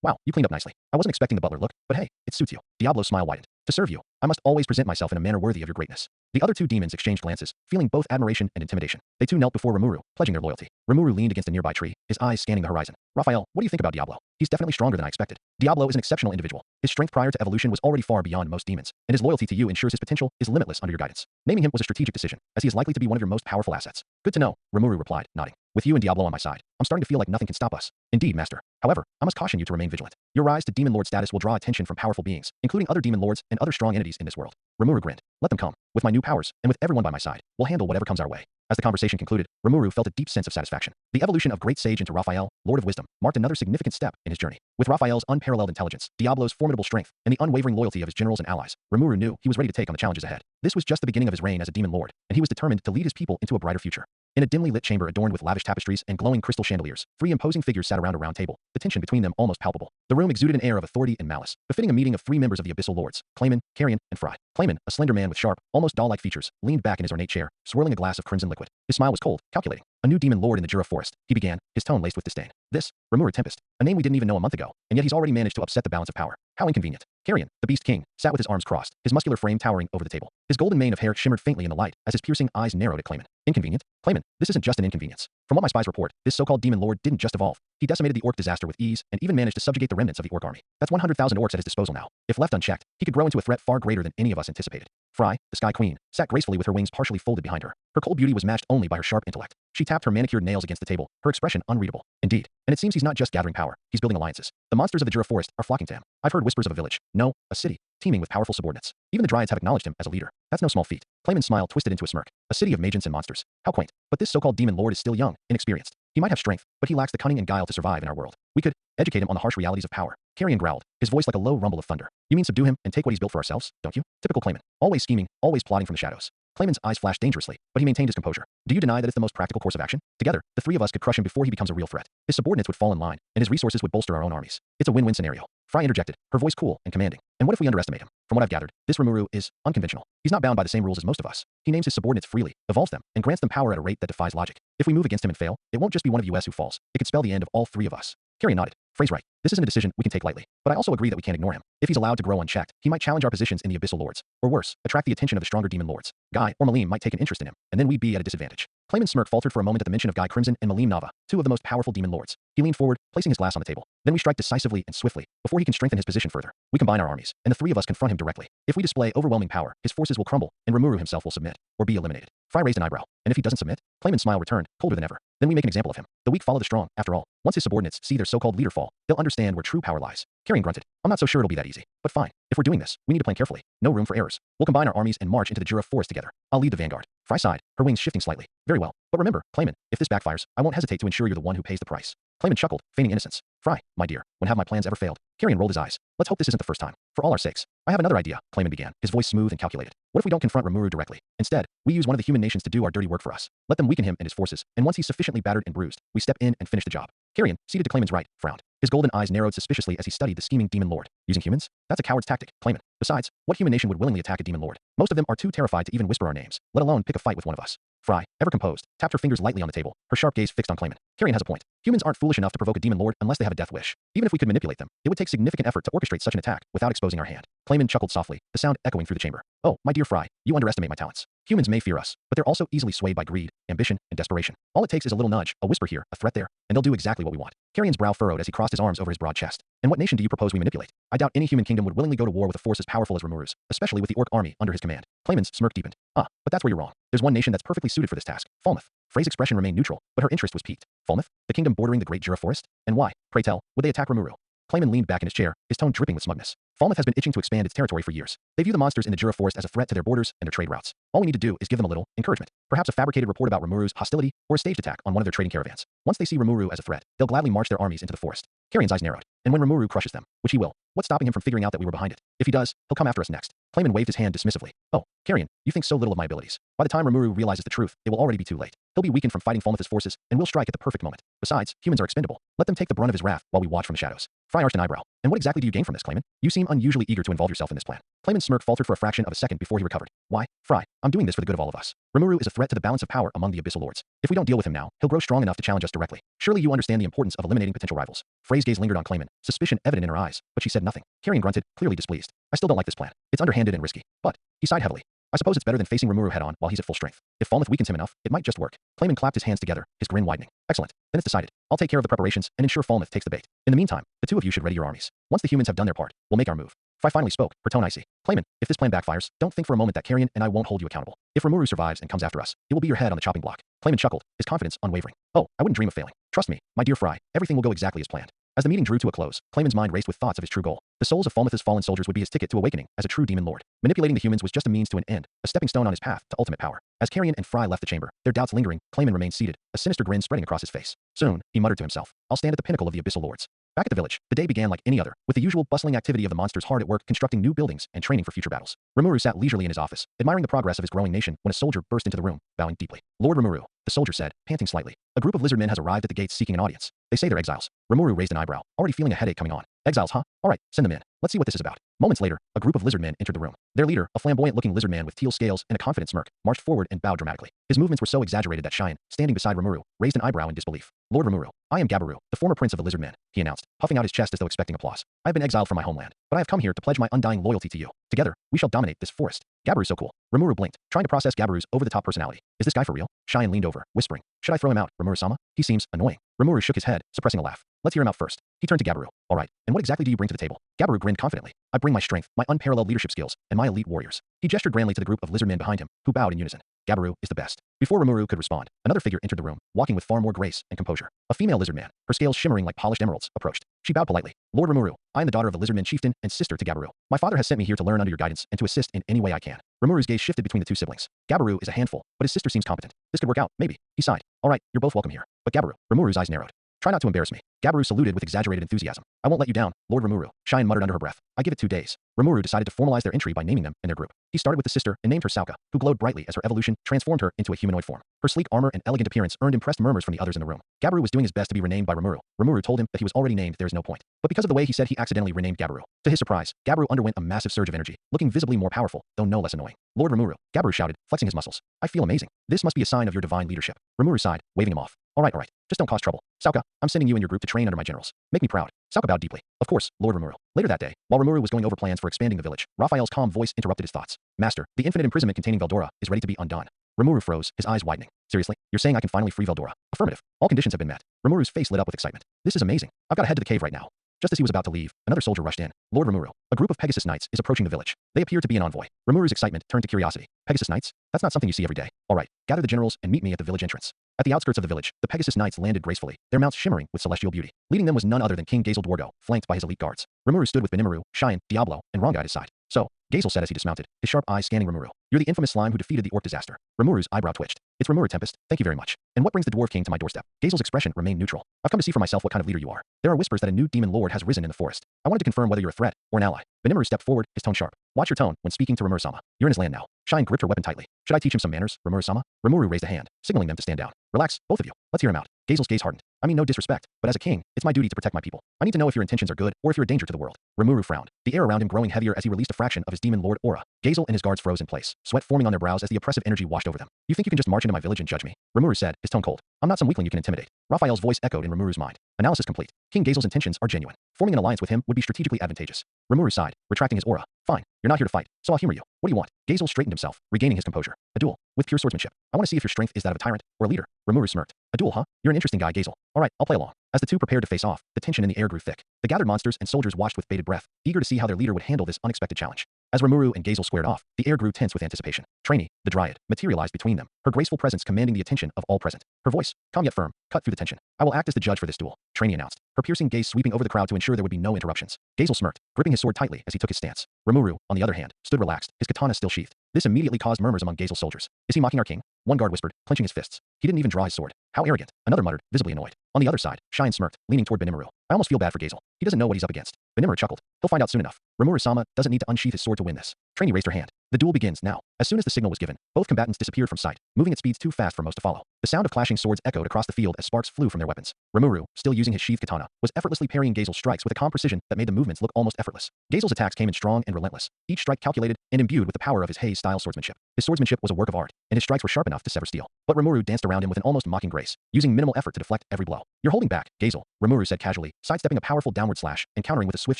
Wow, you cleaned up nicely. I wasn't expecting the butler look, but hey, it suits you. Diablo's smile widened. To serve you, I must always present myself in a manner worthy of your greatness. The other two demons exchanged glances, feeling both admiration and intimidation. They too knelt before Rimuru, pledging their loyalty. Rimuru leaned against a nearby tree, his eyes scanning the horizon. Raphael, what do you think about Diablo? He's definitely stronger than I expected. Diablo is an exceptional individual. His strength prior to evolution was already far beyond most demons, and his loyalty to you ensures his potential is limitless under your guidance. Naming him was a strategic decision, as he is likely to be one of your most powerful assets. Good to know, Rimuru replied, nodding. With you and Diablo on my side, I'm starting to feel like nothing can stop us. Indeed, Master. However, I must caution you to remain vigilant. Your rise to Demon Lord status will draw attention from powerful beings, including other Demon Lords and other strong entities in this world. Rimuru grinned. Let them come. With my new powers, and with everyone by my side, we'll handle whatever comes our way. As the conversation concluded, Rimuru felt a deep sense of satisfaction. The evolution of Great Sage into Raphael, Lord of Wisdom, marked another significant step in his journey. With Raphael's unparalleled intelligence, Diablo's formidable strength, and the unwavering loyalty of his generals and allies, Rimuru knew he was ready to take on the challenges ahead. This was just the beginning of his reign as a Demon Lord, and he was determined to lead his people into a brighter future. In a dimly lit chamber adorned with lavish tapestries and glowing crystal chandeliers, three imposing figures sat around a round table, the tension between them almost palpable. The room exuded an air of authority and malice, befitting a meeting of three members of the Abyssal Lords, Clayman, Carrion, and Fry. Clayman, a slender man with sharp, almost doll-like features, leaned back in his ornate chair, swirling a glass of crimson liquid. His smile was cold, calculating. A new demon lord in the Jura forest, he began, his tone laced with disdain. This, Rimuru Tempest, a name we didn't even know a month ago, and yet he's already managed to upset the balance of power. How inconvenient. Carrion, the Beast King, sat with his arms crossed, his muscular frame towering over the table. His golden mane of hair shimmered faintly in the light as his piercing eyes narrowed at Clayman. Inconvenient? Clayman, this isn't just an inconvenience. From what my spies report, this so-called demon lord didn't just evolve. He decimated the orc disaster with ease and even managed to subjugate the remnants of the orc army. That's 100,000 orcs at his disposal now. If left unchecked, he could grow into a threat far greater than any of us anticipated. Fry, the Sky Queen, sat gracefully with her wings partially folded behind her. Her cold beauty was matched only by her sharp intellect. She tapped her manicured nails against the table, her expression unreadable. Indeed. And it seems he's not just gathering power, he's building alliances. The monsters of the Jura forest are flocking to him. I've heard whispers of a village, no, a city, teeming with powerful subordinates. Even the Dryads have acknowledged him as a leader. That's no small feat. Clayman's smile twisted into a smirk. A city of magents and monsters. How quaint. But this so-called demon lord is still young, inexperienced. He might have strength, but he lacks the cunning and guile to survive in our world. We could educate him on the harsh realities of power. Carrion growled, his voice like a low rumble of thunder. You mean subdue him and take what he's built for ourselves, don't you? Typical Clayman. Always scheming, always plotting from the shadows. Clayman's eyes flashed dangerously, but he maintained his composure. Do you deny that it's the most practical course of action? Together, the three of us could crush him before he becomes a real threat. His subordinates would fall in line, and his resources would bolster our own armies. It's a win-win scenario. Fry interjected, her voice cool and commanding. And what if we underestimate him? From what I've gathered, this Rimuru is unconventional. He's not bound by the same rules as most of us. He names his subordinates freely, evolves them, and grants them power at a rate that defies logic. If we move against him and fail, it won't just be one of us who falls. It could spell the end of all three of us. Carrion nodded. Phrase right. This isn't a decision we can take lightly. But I also agree that we can't ignore him. If he's allowed to grow unchecked, he might challenge our positions in the Abyssal Lords. Or worse, attract the attention of the stronger demon lords. Guy or Malim might take an interest in him, and then we'd be at a disadvantage. Clayman's smirk faltered for a moment at the mention of Guy Crimson and Malim Nava, two of the most powerful demon lords. He leaned forward, placing his glass on the table. Then we strike decisively and swiftly, before he can strengthen his position further. We combine our armies, and the three of us confront him directly. If we display overwhelming power, his forces will crumble, and Rimuru himself will submit, or be eliminated. Fry raised an eyebrow. And if he doesn't submit? Clayman's smile returned, colder than ever. Then we make an example of him. The weak follow the strong, after all. Once his subordinates see their so-called leader fall, they'll understand where true power lies. Carrion grunted. I'm not so sure it'll be that easy. But fine. If we're doing this, we need to plan carefully. No room for errors. We'll combine our armies and march into the Jura forest together. I'll lead the vanguard. Fry sighed, her wings shifting slightly. Very well. But remember, Clayman, if this backfires, I won't hesitate to ensure you're the one who pays the price. Clayman chuckled, feigning innocence. Fry, my dear, when have my plans ever failed? Carrion rolled his eyes. Let's hope this isn't the first time. For all our sakes. I have another idea, Clayman began, his voice smooth and calculated. What if we don't confront Rimuru directly? Instead, we use one of the human nations to do our dirty work for us. Let them weaken him and his forces, and once he's sufficiently battered and bruised, we step in and finish the job. Carrion, seated to Clayman's right, frowned. His golden eyes narrowed suspiciously as he studied the scheming demon lord. Using humans? That's a coward's tactic, Clayman. Besides, what human nation would willingly attack a demon lord? Most of them are too terrified to even whisper our names, let alone pick a fight with one of us. Fry, ever composed, tapped her fingers lightly on the table, her sharp gaze fixed on Clayman. Carrion has a point. Humans aren't foolish enough to provoke a demon lord unless they have a death wish. Even if we could manipulate them, it would take significant effort to orchestrate such an attack without exposing our hand. Clayman chuckled softly, the sound echoing through the chamber. Oh, my dear Fry, you underestimate my talents. Humans may fear us, but they're also easily swayed by greed, ambition, and desperation. All it takes is a little nudge, a whisper here, a threat there, and they'll do exactly what we want. Carrion's brow furrowed as he crossed his arms over his broad chest. And what nation do you propose we manipulate? I doubt any human kingdom would willingly go to war with a force as powerful as Rimuru's, especially with the orc army under his command. Clayman's smirk deepened. But that's where you're wrong. There's one nation that's perfectly suited for this task. Falmouth. Frey's expression remained neutral, but her interest was piqued. Falmouth? The kingdom bordering the Great Jura Forest? And why, pray tell, would they attack Rimuru? Clayman leaned back in his chair, his tone dripping with smugness. Falmouth has been itching to expand its territory for years. They view the monsters in the Jura Forest as a threat to their borders and their trade routes. All we need to do is give them a little encouragement. Perhaps a fabricated report about Rimuru's hostility, or a staged attack on one of their trading caravans. Once they see Rimuru as a threat, they'll gladly march their armies into the forest. Carrion's eyes narrowed. And when Rimuru crushes them, which he will, what's stopping him from figuring out that we were behind it? If he does, he'll come after us next. Clayman waved his hand dismissively. Oh, Carrion, you think so little of my abilities. By the time Rimuru realizes the truth, it will already be too late. He'll be weakened from fighting Falmouth's forces, and we'll strike at the perfect moment. Besides, humans are expendable. Let them take the brunt of his wrath while we watch from the shadows. Fry arched an eyebrow. And what exactly do you gain from this, Clayman? You seem unusually eager to involve yourself in this plan. Clayman's smirk faltered for a fraction of a second before he recovered. Why, Fry, I'm doing this for the good of all of us. Rimuru is a threat to the balance of power among the Abyssal Lords. If we don't deal with him now, he'll grow strong enough to challenge us directly. Surely you understand the importance of eliminating potential rivals. Frey's gaze lingered on Clayman, suspicion evident in her eyes, but she said nothing. Carrion grunted, clearly displeased. I still don't like this plan. It's underhanded and risky. But he sighed heavily. I suppose it's better than facing Rimuru head-on while he's at full strength. If Falmouth weakens him enough, it might just work. Clayman clapped his hands together, his grin widening. Excellent. Then it's decided. I'll take care of the preparations and ensure Falmouth takes the bait. In the meantime, the two of you should ready your armies. Once the humans have done their part, we'll make our move. Fry finally spoke, her tone icy. Clayman, if this plan backfires, don't think for a moment that Carrion and I won't hold you accountable. If Rimuru survives and comes after us, it will be your head on the chopping block. Clayman chuckled, his confidence unwavering. Oh, I wouldn't dream of failing. Trust me, my dear Fry, everything will go exactly as planned. As the meeting drew to a close, Clayman's mind raced with thoughts of his true goal. The souls of Falmouth's fallen soldiers would be his ticket to awakening as a true demon lord. Manipulating the humans was just a means to an end, a stepping stone on his path to ultimate power. As Carrion and Fry left the chamber, their doubts lingering, Clayman remained seated, a sinister grin spreading across his face. Soon, he muttered to himself, I'll stand at the pinnacle of the Abyssal Lords. Back at the village, the day began like any other, with the usual bustling activity of the monsters hard at work constructing new buildings and training for future battles. Rimuru sat leisurely in his office, admiring the progress of his growing nation when a soldier burst into the room, bowing deeply. Lord Rimuru, the soldier said, panting slightly. A group of lizard men has arrived at the gates seeking an audience. They say they're exiles. Rimuru raised an eyebrow, already feeling a headache coming on. Exiles, huh? All right, send them in. Let's see what this is about. Moments later, a group of lizard men entered the room. Their leader, a flamboyant-looking lizard man with teal scales and a confident smirk, marched forward and bowed dramatically. His movements were so exaggerated that Cheyenne, standing beside Rimuru, raised an eyebrow in disbelief. Lord Rimuru, I am Gabaru, the former prince of the lizard men, he announced, puffing out his chest as though expecting applause. I have been exiled from my homeland, but I have come here to pledge my undying loyalty to you. Together, we shall dominate this forest. Gabaru's so cool. Rimuru blinked, trying to process Gabaru's over-the-top personality. Is this guy for real? Cheyenne leaned over, whispering. Should I throw him out, Rimuru-sama? He seems annoying. Rimuru shook his head, suppressing a laugh. Let's hear him out first. He turned to Gabiru. All right, and what exactly do you bring to the table? Gabiru grinned confidently. I bring my strength, my unparalleled leadership skills, and my elite warriors. He gestured grandly to the group of lizard men behind him, who bowed in unison. Gabiru is the best. Before Rimuru could respond, another figure entered the room, walking with far more grace and composure. A female lizard man, her scales shimmering like polished emeralds, approached. She bowed politely. Lord Rimuru, I am the daughter of the lizardman chieftain and sister to Gabiru. My father has sent me here to learn under your guidance and to assist in any way I can. Rimuru's gaze shifted between the two siblings. Gabiru is a handful, but his sister seems competent. This could work out, maybe. He sighed. All right, you're both welcome here. But Gabiru, Rimuru's eyes narrowed. Try not to embarrass me. Gabiru saluted with exaggerated enthusiasm. I won't let you down, Lord Rimuru. Shine muttered under her breath. I give it 2 days. Rimuru decided to formalize their entry by naming them in their group. He started with the sister and named her Sauka, who glowed brightly as her evolution transformed her into a humanoid form. Her sleek armor and elegant appearance earned impressed murmurs from the others in the room. Gabiru was doing his best to be renamed by Rimuru. Rimuru told him that he was already named, there is no point. But because of the way he said, he accidentally renamed Gabiru. To his surprise, Gabiru underwent a massive surge of energy, looking visibly more powerful, though no less annoying. Lord Rimuru, Gabiru shouted, flexing his muscles. I feel amazing. This must be a sign of your divine leadership. Rimuru sighed, waving him off. All right. Just don't cause trouble. Sauka, I'm sending you and your group to train under my generals. Make me proud. Sauka bowed deeply. Of course, Lord Rimuru. Later that day, while Rimuru was going over plans for expanding the village, Raphael's calm voice interrupted his thoughts. Master, the infinite imprisonment containing Veldora is ready to be undone. Rimuru froze, his eyes widening. Seriously? You're saying I can finally free Veldora? Affirmative. All conditions have been met. Rimuru's face lit up with excitement. This is amazing. I've got to head to the cave right now. Just as he was about to leave, another soldier rushed in. Lord Rimuru, a group of Pegasus Knights is approaching the village. They appear to be an envoy. Rimuru's excitement turned to curiosity. Pegasus Knights? That's not something you see every day. All right, gather the generals and meet me at the village entrance. At the outskirts of the village, the Pegasus Knights landed gracefully, their mounts shimmering with celestial beauty. Leading them was none other than King Gazel Dwargo, flanked by his elite guards. Rimuru stood with Benimaru, Shine, Diablo, and Ronga at his side. So, Gazel said as he dismounted, his sharp eyes scanning Rimuru. You're the infamous slime who defeated the orc disaster. Rimuru's eyebrow twitched. It's Rimuru Tempest, thank you very much. And what brings the Dwarf King to my doorstep? Gazel's expression remained neutral. I've come to see for myself what kind of leader you are. There are whispers that a new demon lord has risen in the forest. I wanted to confirm whether you're a threat or an ally. Benimaru stepped forward, his tone sharp. Watch your tone when speaking to Rimuru-sama. You're in his land now. Shine gripped her weapon tightly. Should I teach him some manners, Rimuru-sama? Rimuru raised a hand, signaling them to stand down. Relax, both of you. Let's hear him out. Gazel's gaze hardened. I mean no disrespect, but as a king, it's my duty to protect my people. I need to know if your intentions are good or if you're a danger to the world. Rimuru frowned, the air around him growing heavier as he released a fraction of his demon lord aura. Gazel and his guards froze in place, sweat forming on their brows as the oppressive energy washed over them. You think you can just march into my village and judge me? Rimuru said, his tone cold. I'm not some weakling you can intimidate. Raphael's voice echoed in Rimuru's mind. Analysis complete. King Gazel's intentions are genuine. Forming an alliance with him would be strategically advantageous. Rimuru sighed, retracting his aura. Fine, you're not here to fight, so I'll humor you. What do you want? Gazel straightened himself, regaining his composure. A duel, with pure swordsmanship. I want to see if your strength is that of a tyrant or a leader. Rimuru smirked. A duel, huh? You're an interesting guy, Gazel. All right, I'll play along. As the two prepared to face off, the tension in the air grew thick. The gathered monsters and soldiers watched with bated breath, eager to see how their leader would handle this unexpected challenge. As Rimuru and Gazel squared off, the air grew tense with anticipation. Trainee, the Dryad, materialized between them, her graceful presence commanding the attention of all present. Her voice, calm yet firm, cut through the tension. I will act as the judge for this duel, Trainee announced, her piercing gaze sweeping over the crowd to ensure there would be no interruptions. Gazel smirked, gripping his sword tightly as he took his stance. Rimuru, on the other hand, stood relaxed, his katana still sheathed. This immediately caused murmurs among Gazel's soldiers. Is he mocking our king? One guard whispered, clenching his fists. He didn't even draw his sword. How arrogant. Another muttered, visibly annoyed. On the other side, Shine smirked, leaning toward Benimaru. I almost feel bad for Gazel. He doesn't know what he's up against. Benimaru chuckled. He'll find out soon enough. Rimuru-sama doesn't need to unsheath his sword to win this. Trainee raised her hand. The duel begins now. As soon as the signal was given, both combatants disappeared from sight, moving at speeds too fast for most to follow. The sound of clashing swords echoed across the field as sparks flew from their weapons. Rimuru, still using his sheathed katana, was effortlessly parrying Gazel's strikes with a calm precision that made the movements look almost effortless. Gazel's attacks came in strong and relentless, each strike calculated and imbued with the power of his Haze-style swordsmanship. His swordsmanship was a work of art, and his strikes were sharp enough to sever steel. But Rimuru danced around him with an almost mocking grace, using minimal effort to deflect every blow. You're holding back, Gazel, Rimuru said casually, sidestepping a powerful downward slash and countering with a swift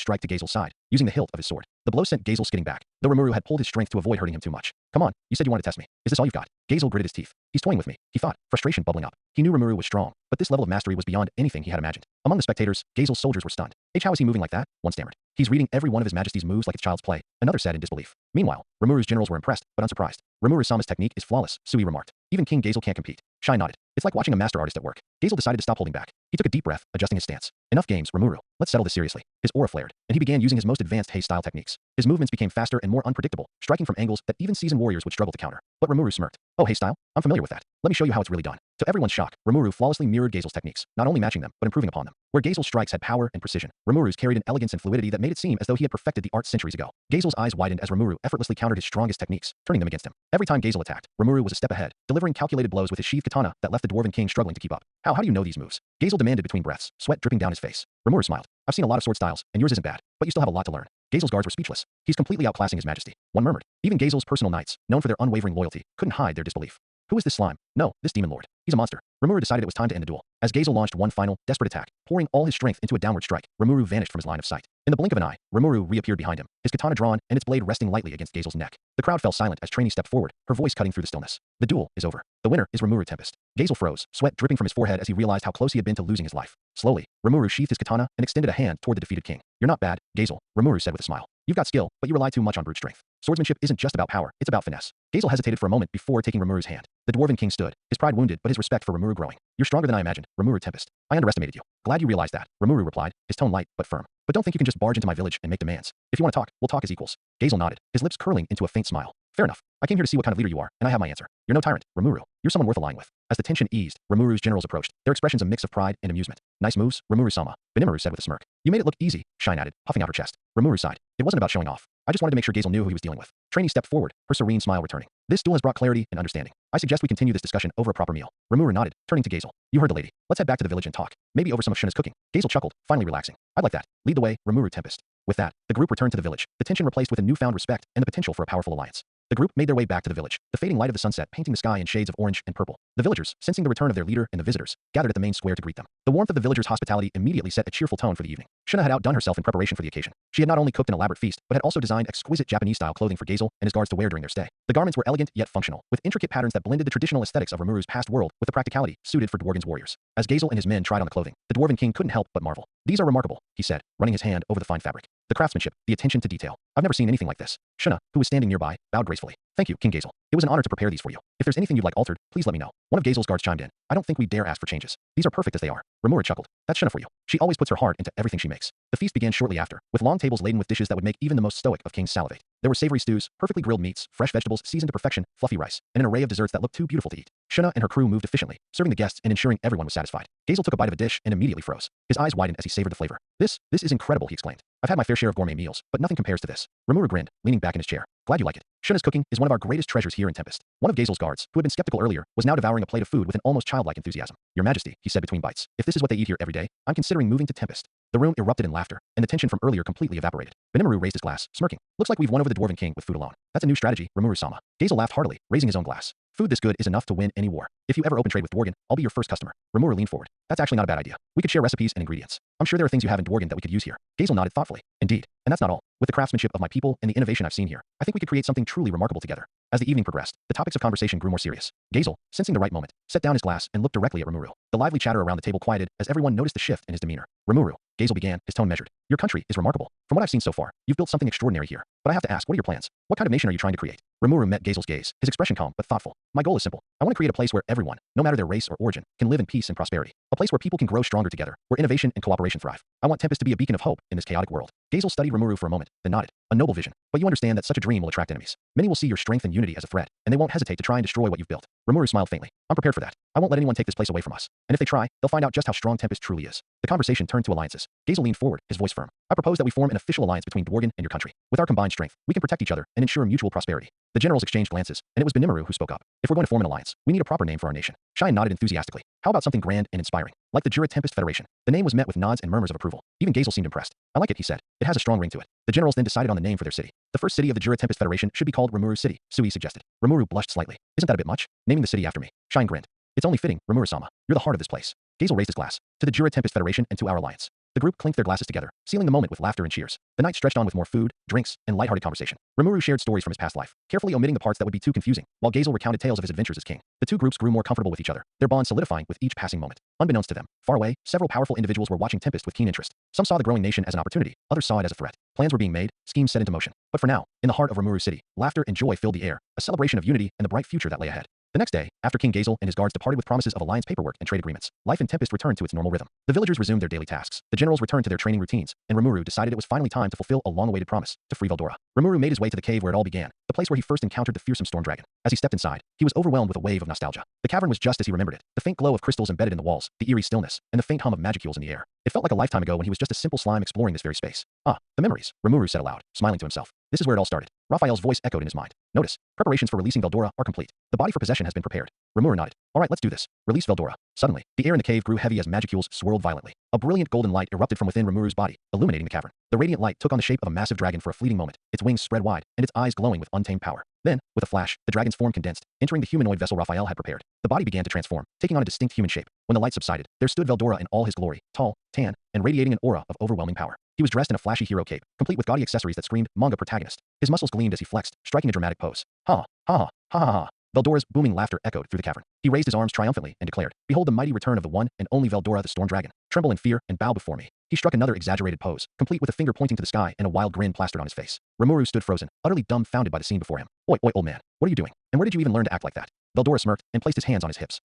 strike to Gazel's side, using the hilt of his sword. The blow sent Gazel skidding back, though Rimuru had pulled his strength to avoid hurting him too much. Come on, you said you wanted to test me. Is this all you've got? Gazel gritted his teeth. He's toying with me, he thought, frustration bubbling up. He knew Rimuru was strong, but this level of mastery was beyond anything he had imagined. Among the spectators, Gazel's soldiers were stunned. How is he moving like that? One stammered. He's reading every one of his majesty's moves like it's child's play. Another said in disbelief. Meanwhile, Rimuru's generals were impressed, but unsurprised. Rimuru-sama's technique is flawless, Sui remarked. Even King Gazel can't compete. Shine nodded. It's like watching a master artist at work. Gazel decided to stop holding back. He took a deep breath, adjusting his stance. Enough games, Rimuru. Let's settle this seriously. His aura flared, and he began using his most advanced Haze-style techniques. His movements became faster and more unpredictable, striking from angles that even seasoned warriors would struggle to counter. But Rimuru smirked. Oh, Haze-style? I'm familiar with that. Let me show you how it's really done. To everyone's shock, Rimuru flawlessly mirrored Gazel's techniques, not only matching them, but improving upon them. Where Gazel's strikes had power and precision, Rimuru's carried an elegance and fluidity that made it seem as though he had perfected the art centuries ago. Gazel's eyes widened as Rimuru effortlessly countered his strongest techniques, turning them against him. Every time Gazel attacked, Rimuru was a step ahead, delivering calculated blows with his sheathed katana that left the Dwarven King struggling to keep up. How do you know these moves? Gazel demanded between breaths, sweat dripping down his face. Rimuru smiled. I've seen a lot of sword styles, and yours isn't bad, but you still have a lot to learn. Gazel's guards were speechless. He's completely outclassing his majesty. One murmured. Even Gazel's personal knights, known for their unwavering loyalty, couldn't hide their disbelief. Who is this slime? No, this demon lord. He's a monster. Rimuru decided it was time to end the duel. As Gazel launched one final, desperate attack, pouring all his strength into a downward strike, Rimuru vanished from his line of sight. In the blink of an eye, Rimuru reappeared behind him, his katana drawn and its blade resting lightly against Gazel's neck. The crowd fell silent as Trainee stepped forward, her voice cutting through the stillness. The duel is over. The winner is Rimuru Tempest. Gazel froze, sweat dripping from his forehead as he realized how close he had been to losing his life. Slowly, Rimuru sheathed his katana and extended a hand toward the defeated king. You're not bad, Gazel, Rimuru said with a smile. You've got skill, but you rely too much on brute strength. Swordsmanship isn't just about power, it's about finesse. Gazel hesitated for a moment before taking Rimuru's hand. The dwarven king stood, his pride wounded but his respect for Rimuru growing. You're stronger than I imagined, Rimuru Tempest. I underestimated you. Glad you realized that, Rimuru replied, his tone light but firm. But don't think you can just barge into my village and make demands. If you want to talk, we'll talk as equals. Gazel nodded, his lips curling into a faint smile. Fair enough. I came here to see what kind of leader you are, and I have my answer. You're no tyrant, Rimuru. You're someone worth allying with. As the tension eased, Rimuru's generals approached, their expressions a mix of pride and amusement. Nice moves, Rimuru-sama, Benimaru said with a smirk. You made it look easy, Shine added, puffing out her chest. Rimuru sighed. It wasn't about showing off. I just wanted to make sure Gazel knew who he was dealing with. Trainee stepped forward, her serene smile returning. This duel has brought clarity and understanding. I suggest we continue this discussion over a proper meal. Rimuru nodded, turning to Gazel. You heard the lady. Let's head back to the village and talk. Maybe over some of Shuna's cooking. Gazel chuckled, finally relaxing. I'd like that. Lead the way, Rimuru Tempest. With that, the group returned to the village, the tension replaced with a newfound respect and the potential for a powerful alliance. The group made their way back to the village, the fading light of the sunset painting the sky in shades of orange and purple. The villagers, sensing the return of their leader and the visitors, gathered at the main square to greet them. The warmth of the villagers' hospitality immediately set a cheerful tone for the evening. Shuna had outdone herself in preparation for the occasion. She had not only cooked an elaborate feast, but had also designed exquisite Japanese-style clothing for Gazel and his guards to wear during their stay. The garments were elegant yet functional, with intricate patterns that blended the traditional aesthetics of Rimuru's past world with the practicality suited for Dworgen's warriors. As Gazel and his men tried on the clothing, the dwarven king couldn't help but marvel. These are remarkable, he said, running his hand over the fine fabric. The craftsmanship, the attention to detail. I've never seen anything like this. Shuna, who was standing nearby, bowed gracefully. Thank you, King Gazel. It was an honor to prepare these for you. If there's anything you'd like altered, please let me know. One of Gazel's guards chimed in. I don't think we dare ask for changes. These are perfect as they are. Rimuru chuckled. That's Shuna for you. She always puts her heart into everything she makes. The feast began shortly after, with long tables laden with dishes that would make even the most stoic of kings salivate. There were savory stews, perfectly grilled meats, fresh vegetables seasoned to perfection, fluffy rice, and an array of desserts that looked too beautiful to eat. Shuna and her crew moved efficiently, serving the guests and ensuring everyone was satisfied. Gazel took a bite of a dish and immediately froze. His eyes widened as he savored the flavor. This is incredible, he exclaimed. I've had my fair share of gourmet meals, but nothing compares to this. Rimuru grinned, leaning back in his chair. Glad you like it. Shuna's cooking is one of our greatest treasures here in Tempest. One of Gazel's guards, who had been skeptical earlier, was now devouring a plate of food with an almost childlike enthusiasm. Your Majesty, he said between bites, if this is what they eat here every day, I'm considering moving to Tempest. The room erupted in laughter, and the tension from earlier completely evaporated. Benimaru raised his glass, smirking. Looks like we've won over the dwarven king with food alone. That's a new strategy, Rimuru-sama. Gazel laughed heartily, raising his own glass. Food this good is enough to win any war. If you ever open trade with Dworgen, I'll be your first customer. Rimuru leaned forward. That's actually not a bad idea. We could share recipes and ingredients. I'm sure there are things you have in Dworgen that we could use here. Gazel nodded thoughtfully. Indeed. And that's not all. With the craftsmanship of my people and the innovation I've seen here, I think we could create something truly remarkable together. As the evening progressed, the topics of conversation grew more serious. Gazel, sensing the right moment, set down his glass and looked directly at Rimuru. The lively chatter around the table quieted as everyone noticed the shift in his demeanor. Rimuru, Gazel began, his tone measured. Your country is remarkable. From what I've seen so far, you've built something extraordinary here. But I have to ask, what are your plans? What kind of nation are you trying to create? Rimuru met Gazel's gaze, his expression calm but thoughtful. My goal is simple. I want to create a place where everyone, no matter their race or origin, can live in peace and prosperity. A place where people can grow stronger together, where innovation and cooperation thrive. I want Tempest to be a beacon of hope in this chaotic world. Gazel studied Rimuru for a moment, then nodded. A noble vision. But you understand that such a dream will attract enemies. Many will see your strength and unity as a threat, and they won't hesitate to try and destroy what you've built. Rimuru smiled faintly. I'm prepared for that. I won't let anyone take this place away from us. And if they try, they'll find out just how strong Tempest truly is. The conversation turned to alliances. Gazel leaned forward, his voice firm. I propose that we form an official alliance between Dworgen and your country. With our combined strength, we can protect each other and ensure mutual prosperity. The generals exchanged glances, and it was Benimaru who spoke up. If we're going to form an alliance, we need a proper name for our nation. Shine nodded enthusiastically. How about something grand and inspiring? Like the Jura Tempest Federation. The name was met with nods and murmurs of approval. Even Gazel seemed impressed. I like it, he said. It has a strong ring to it. The generals then decided on the name for their city. The first city of the Jura Tempest Federation should be called Rimuru City, Sui suggested. Rimuru blushed slightly. Isn't that a bit much? Naming the city after me. Shine grinned. It's only fitting, Rimuru-sama. You're the heart of this place. Gazel raised his glass. To the Jura Tempest Federation and to our alliance. The group clinked their glasses together, sealing the moment with laughter and cheers. The night stretched on with more food, drinks, and lighthearted conversation. Rimuru shared stories from his past life, carefully omitting the parts that would be too confusing, while Gazel recounted tales of his adventures as king. The two groups grew more comfortable with each other, their bond solidifying with each passing moment. Unbeknownst to them, far away, several powerful individuals were watching Tempest with keen interest. Some saw the growing nation as an opportunity, others saw it as a threat. Plans were being made, schemes set into motion. But for now, in the heart of Rimuru City, laughter and joy filled the air, a celebration of unity and the bright future that lay ahead. The next day, after King Gazel and his guards departed with promises of alliance paperwork and trade agreements, life in Tempest returned to its normal rhythm. The villagers resumed their daily tasks, the generals returned to their training routines, and Rimuru decided it was finally time to fulfill a long-awaited promise, to free Veldora. Rimuru made his way to the cave where it all began, the place where he first encountered the fearsome storm dragon. As he stepped inside, he was overwhelmed with a wave of nostalgia. The cavern was just as he remembered it, the faint glow of crystals embedded in the walls, the eerie stillness, and the faint hum of magicules in the air. It felt like a lifetime ago when he was just a simple slime exploring this very space. Ah, the memories, Rimuru said aloud, smiling to himself. This is where it all started. Raphael's voice echoed in his mind. Notice, preparations for releasing Veldora are complete. The body for possession has been prepared. Rimuru nodded. All right, let's do this. Release Veldora. Suddenly, the air in the cave grew heavy as magicules swirled violently. A brilliant golden light erupted from within Rimuru's body, illuminating the cavern. The radiant light took on the shape of a massive dragon for a fleeting moment, its wings spread wide, and its eyes glowing with untamed power. Then, with a flash, the dragon's form condensed, entering the humanoid vessel Raphael had prepared. The body began to transform, taking on a distinct human shape. When the light subsided, there stood Veldora in all his glory, tall, tan, and radiating an aura of overwhelming power. He was dressed in a flashy hero cape, complete with gaudy accessories that screamed manga protagonist. His muscles gleamed as he flexed, striking a dramatic pose. Ha, ha, ha, ha, ha, ha. Veldora's booming laughter echoed through the cavern. He raised his arms triumphantly and declared, "Behold the mighty return of the one and only Veldora the Storm Dragon. Tremble in fear and bow before me." He struck another exaggerated pose, complete with a finger pointing to the sky and a wild grin plastered on his face. Rimuru stood frozen, utterly dumbfounded by the scene before him. "Oi, oi, old man, what are you doing? And where did you even learn to act like that?" Veldora smirked and placed his hands on his hips.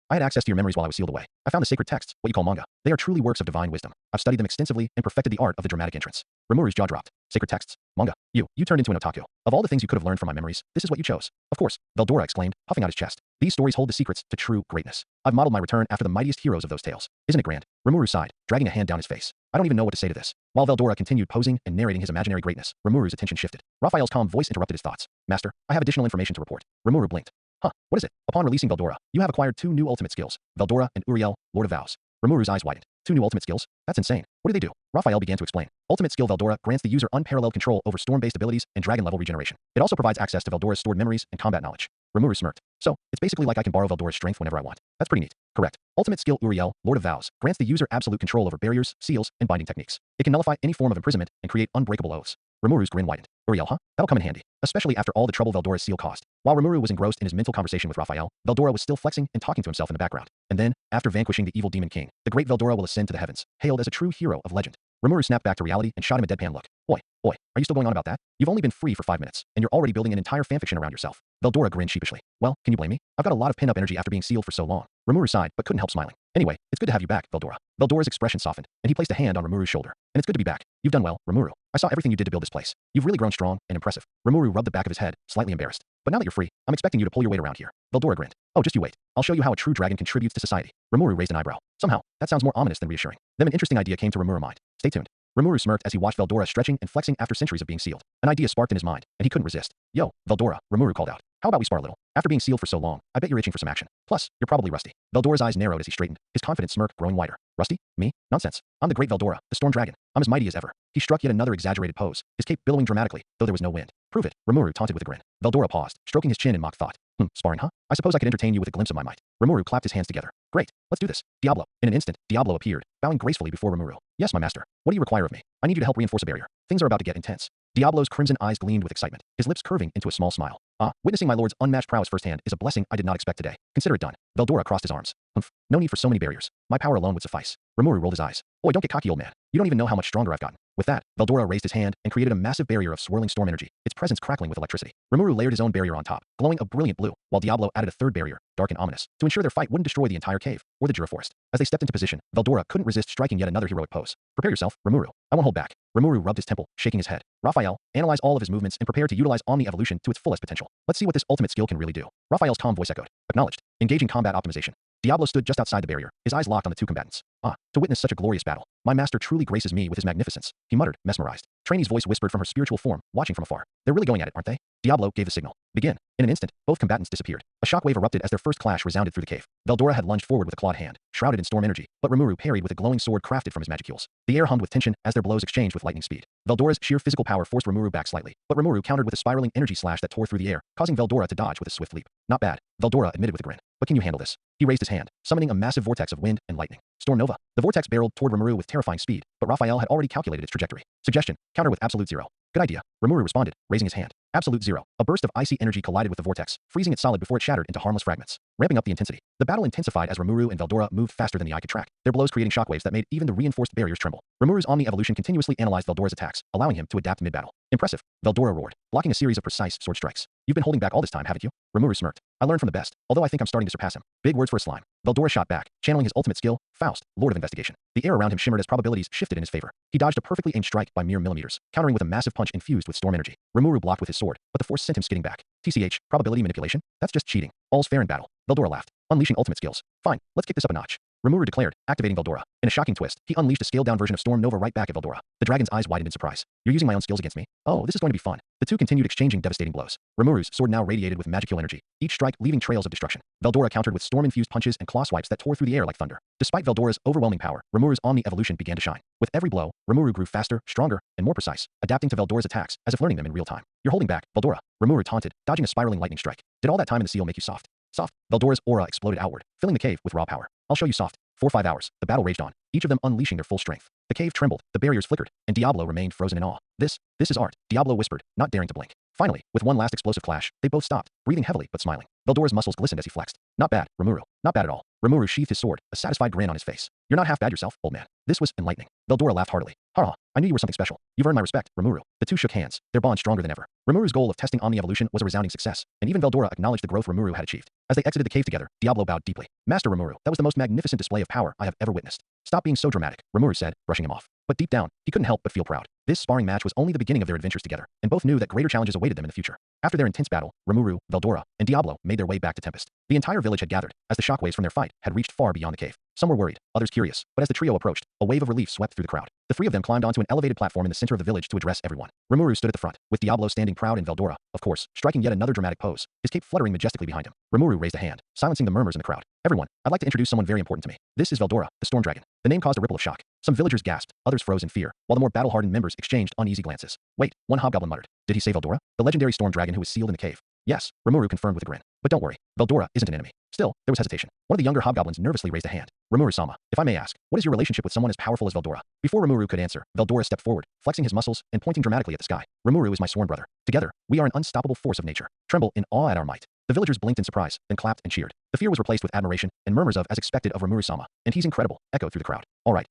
I had access to your memories while I was sealed away. I found the sacred texts, what you call manga. They are truly works of divine wisdom. I've studied them extensively and perfected the art of the dramatic entrance. Rimuru's jaw dropped. Sacred texts? Manga? You turned into an otaku. Of all the things you could have learned from my memories, this is what you chose. Of course, Veldora exclaimed, puffing out his chest. These stories hold the secrets to true greatness. I've modeled my return after the mightiest heroes of those tales. Isn't it grand? Rimuru sighed, dragging a hand down his face. I don't even know what to say to this. While Veldora continued posing and narrating his imaginary greatness, Rimuru's attention shifted. Raphael's calm voice interrupted his thoughts. Master, I have additional information to report. Rimuru blinked. Huh, what is it? Upon releasing Veldora, you have acquired 2 new ultimate skills, Veldora and Uriel, Lord of Vows. Rimuru's eyes widened. 2 new ultimate skills? That's insane. What do they do? Raphael began to explain. Ultimate skill Veldora grants the user unparalleled control over storm-based abilities and dragon-level regeneration. It also provides access to Veldora's stored memories and combat knowledge. Rimuru smirked. So, it's basically like I can borrow Veldora's strength whenever I want. That's pretty neat. Correct. Ultimate skill Uriel, Lord of Vows, grants the user absolute control over barriers, seals, and binding techniques. It can nullify any form of imprisonment and create unbreakable oaths. Rimuru's grin widened. Uriel, huh? That'll come in handy, especially after all the trouble Veldora's seal caused. While Rimuru was engrossed in his mental conversation with Raphael, Veldora was still flexing and talking to himself in the background. And then, after vanquishing the evil demon king, the great Veldora will ascend to the heavens, hailed as a true hero of legend. Rimuru snapped back to reality and shot him a deadpan look. Oi, are you still going on about that? You've only been free for 5 minutes, and you're already building an entire fanfiction around yourself. Veldora grinned sheepishly. Well, can you blame me? I've got a lot of pin-up energy after being sealed for so long. Rimuru sighed, but couldn't help smiling. Anyway, it's good to have you back, Veldora. Veldora's expression softened, and he placed a hand on Rimuru's shoulder. And it's good to be back. You've done well, Rimuru. I saw everything you did to build this place. You've really grown strong and impressive. Rimuru rubbed the back of his head, slightly embarrassed. But now that you're free, I'm expecting you to pull your weight around here. Veldora grinned. Oh, just you wait. I'll show you how a true dragon contributes to society. Rimuru raised an eyebrow. Somehow, that sounds more ominous than reassuring. Then an interesting idea came to Rimuru's mind. Stay tuned. Rimuru smirked as he watched Veldora stretching and flexing after centuries of being sealed. An idea sparked in his mind, and he couldn't resist. Yo, Veldora, Rimuru called out. How about we spar a little? After being sealed for so long, I bet you're itching for some action. Plus, you're probably rusty. Veldora's eyes narrowed as he straightened, his confident smirk growing wider. Rusty? Me? Nonsense. I'm the great Veldora, the Storm Dragon. I'm as mighty as ever. He struck yet another exaggerated pose, his cape billowing dramatically, though there was no wind. Prove it, Rimuru taunted with a grin. Veldora paused, stroking his chin in mock thought. Sparring, huh? I suppose I could entertain you with a glimpse of my might. Rimuru clapped his hands together. Great, let's do this. Diablo. In an instant, Diablo appeared, bowing gracefully before Rimuru. Yes, my master. What do you require of me? I need you to help reinforce a barrier. Things are about to get intense. Diablo's crimson eyes gleamed with excitement, his lips curving into a small smile. Witnessing my lord's unmatched prowess firsthand is a blessing I did not expect today. Consider it done. Veldora crossed his arms. No need for so many barriers. My power alone would suffice. Rimuru rolled his eyes. Boy, don't get cocky, old man. You don't even know how much stronger I've gotten. With that, Veldora raised his hand and created a massive barrier of swirling storm energy, its presence crackling with electricity. Rimuru layered his own barrier on top, glowing a brilliant blue, while Diablo added a third barrier, dark and ominous, to ensure their fight wouldn't destroy the entire cave or the Jura forest. As they stepped into position, Veldora couldn't resist striking yet another heroic pose. Prepare yourself, Rimuru. I won't hold back. Rimuru rubbed his temple, shaking his head. Raphael, analyze all of his movements and prepare to utilize Omni Evolution to its fullest potential. Let's see what this ultimate skill can really do. Raphael's calm voice echoed. Acknowledged. Engaging combat optimization. Diablo stood just outside the barrier, his eyes locked on the 2 combatants. To witness such a glorious battle. My master truly graces me with his magnificence, he muttered, mesmerized. Trainee's voice whispered from her spiritual form, watching from afar. They're really going at it, aren't they? Diablo gave the signal. Begin. In an instant, both combatants disappeared. A shockwave erupted as their first clash resounded through the cave. Veldora had lunged forward with a clawed hand, shrouded in storm energy, but Rimuru parried with a glowing sword crafted from his magicules. The air hummed with tension as their blows exchanged with lightning speed. Veldora's sheer physical power forced Rimuru back slightly, but Rimuru countered with a spiraling energy slash that tore through the air, causing Veldora to dodge with a swift leap. Not bad, Veldora admitted with a grin. But can you handle this? He raised his hand, summoning a massive vortex of wind and lightning. Storm Nova. The vortex barreled toward Rimuru with terrifying speed, but Raphael had already calculated its trajectory. Suggestion. Counter with absolute zero. Good idea. Rimuru responded, raising his hand. Absolute zero. A burst of icy energy collided with the vortex, freezing it solid before it shattered into harmless fragments, ramping up the intensity. The battle intensified as Rimuru and Veldora moved faster than the eye could track, their blows creating shockwaves that made even the reinforced barriers tremble. Rimuru's Omni Evolution continuously analyzed Veldora's attacks, allowing him to adapt mid-battle. Impressive. Veldora roared, blocking a series of precise sword strikes. You've been holding back all this time, haven't you? Rimuru smirked. I learned from the best, although I think I'm starting to surpass him. Big words for a slime. Veldora shot back, channeling his ultimate skill, Faust, Lord of Investigation. The air around him shimmered as probabilities shifted in his favor. He dodged a perfectly aimed strike by mere millimeters, countering with a massive punch infused with storm energy. Rimuru blocked with his sword, but the force sent him skidding back. TCH, probability manipulation? That's just cheating. All's fair in battle. Veldora laughed, unleashing ultimate skills. Fine, let's kick this up a notch. Rimuru declared, activating Veldora. In a shocking twist, he unleashed a scaled-down version of Storm Nova right back at Veldora. The dragon's eyes widened in surprise. You're using my own skills against me? Oh, this is going to be fun. The two continued exchanging devastating blows. Rimuru's sword now radiated with magical energy, each strike leaving trails of destruction. Veldora countered with storm-infused punches and claw swipes that tore through the air like thunder. Despite Veldora's overwhelming power, Rimuru's Omni evolution began to shine. With every blow, Rimuru grew faster, stronger, and more precise, adapting to Veldora's attacks as if learning them in real time. You're holding back, Veldora. Rimuru taunted, dodging a spiraling lightning strike. Did all that time in the seal make you soft? Soft. Veldora's aura exploded outward, filling the cave with raw power. I'll show you soft. For 5 hours, the battle raged on, each of them unleashing their full strength. The cave trembled, the barriers flickered, and Diablo remained frozen in awe. This is art, Diablo whispered, not daring to blink. Finally, with one last explosive clash, they both stopped, breathing heavily but smiling. Veldora's muscles glistened as he flexed. Not bad, Rimuru. Not bad at all. Rimuru sheathed his sword, a satisfied grin on his face. You're not half bad yourself, old man. This was enlightening. Veldora laughed heartily. Haha, I knew you were something special. You've earned my respect, Rimuru. The two shook hands, their bond stronger than ever. Rimuru's goal of testing Omni evolution was a resounding success, and even Veldora acknowledged the growth Rimuru had achieved. As they exited the cave together, Diablo bowed deeply. Master Rimuru, that was the most magnificent display of power I have ever witnessed. Stop being so dramatic, Rimuru said, brushing him off. But deep down, he couldn't help but feel proud. This sparring match was only the beginning of their adventures together, and both knew that greater challenges awaited them in the future. After their intense battle, Rimuru, Veldora, and Diablo made their way back to Tempest. The entire village had gathered, as the shockwaves from their fight had reached far beyond the cave. Some were worried, others curious, but as the trio approached, a wave of relief swept through the crowd. The three of them climbed onto an elevated platform in the center of the village to address everyone. Rimuru stood at the front, with Diablo standing proud and Veldora, of course, striking yet another dramatic pose, his cape fluttering majestically behind him. Rimuru raised a hand, silencing the murmurs in the crowd. Everyone, I'd like to introduce someone very important to me. This is Veldora, the Storm Dragon. The name caused a ripple of shock. Some villagers gasped, others froze in fear, while the more battle-hardened members exchanged uneasy glances. Wait, one hobgoblin muttered. Did he say Veldora? The legendary Storm Dragon who was sealed in the cave. Yes, Rimuru confirmed with a grin. But don't worry, Veldora isn't an enemy. Still, there was hesitation. One of the younger hobgoblins nervously raised a hand. Rimuru-sama, if I may ask, what is your relationship with someone as powerful as Veldora? Before Rimuru could answer, Veldora stepped forward, flexing his muscles and pointing dramatically at the sky. Rimuru is my sworn brother. Together, we are an unstoppable force of nature. Tremble in awe at our might. The villagers blinked in surprise, then clapped and cheered. The fear was replaced with admiration, and murmurs of, as expected of Rimuru-sama, and he's incredible, echoed through the crowd. All right,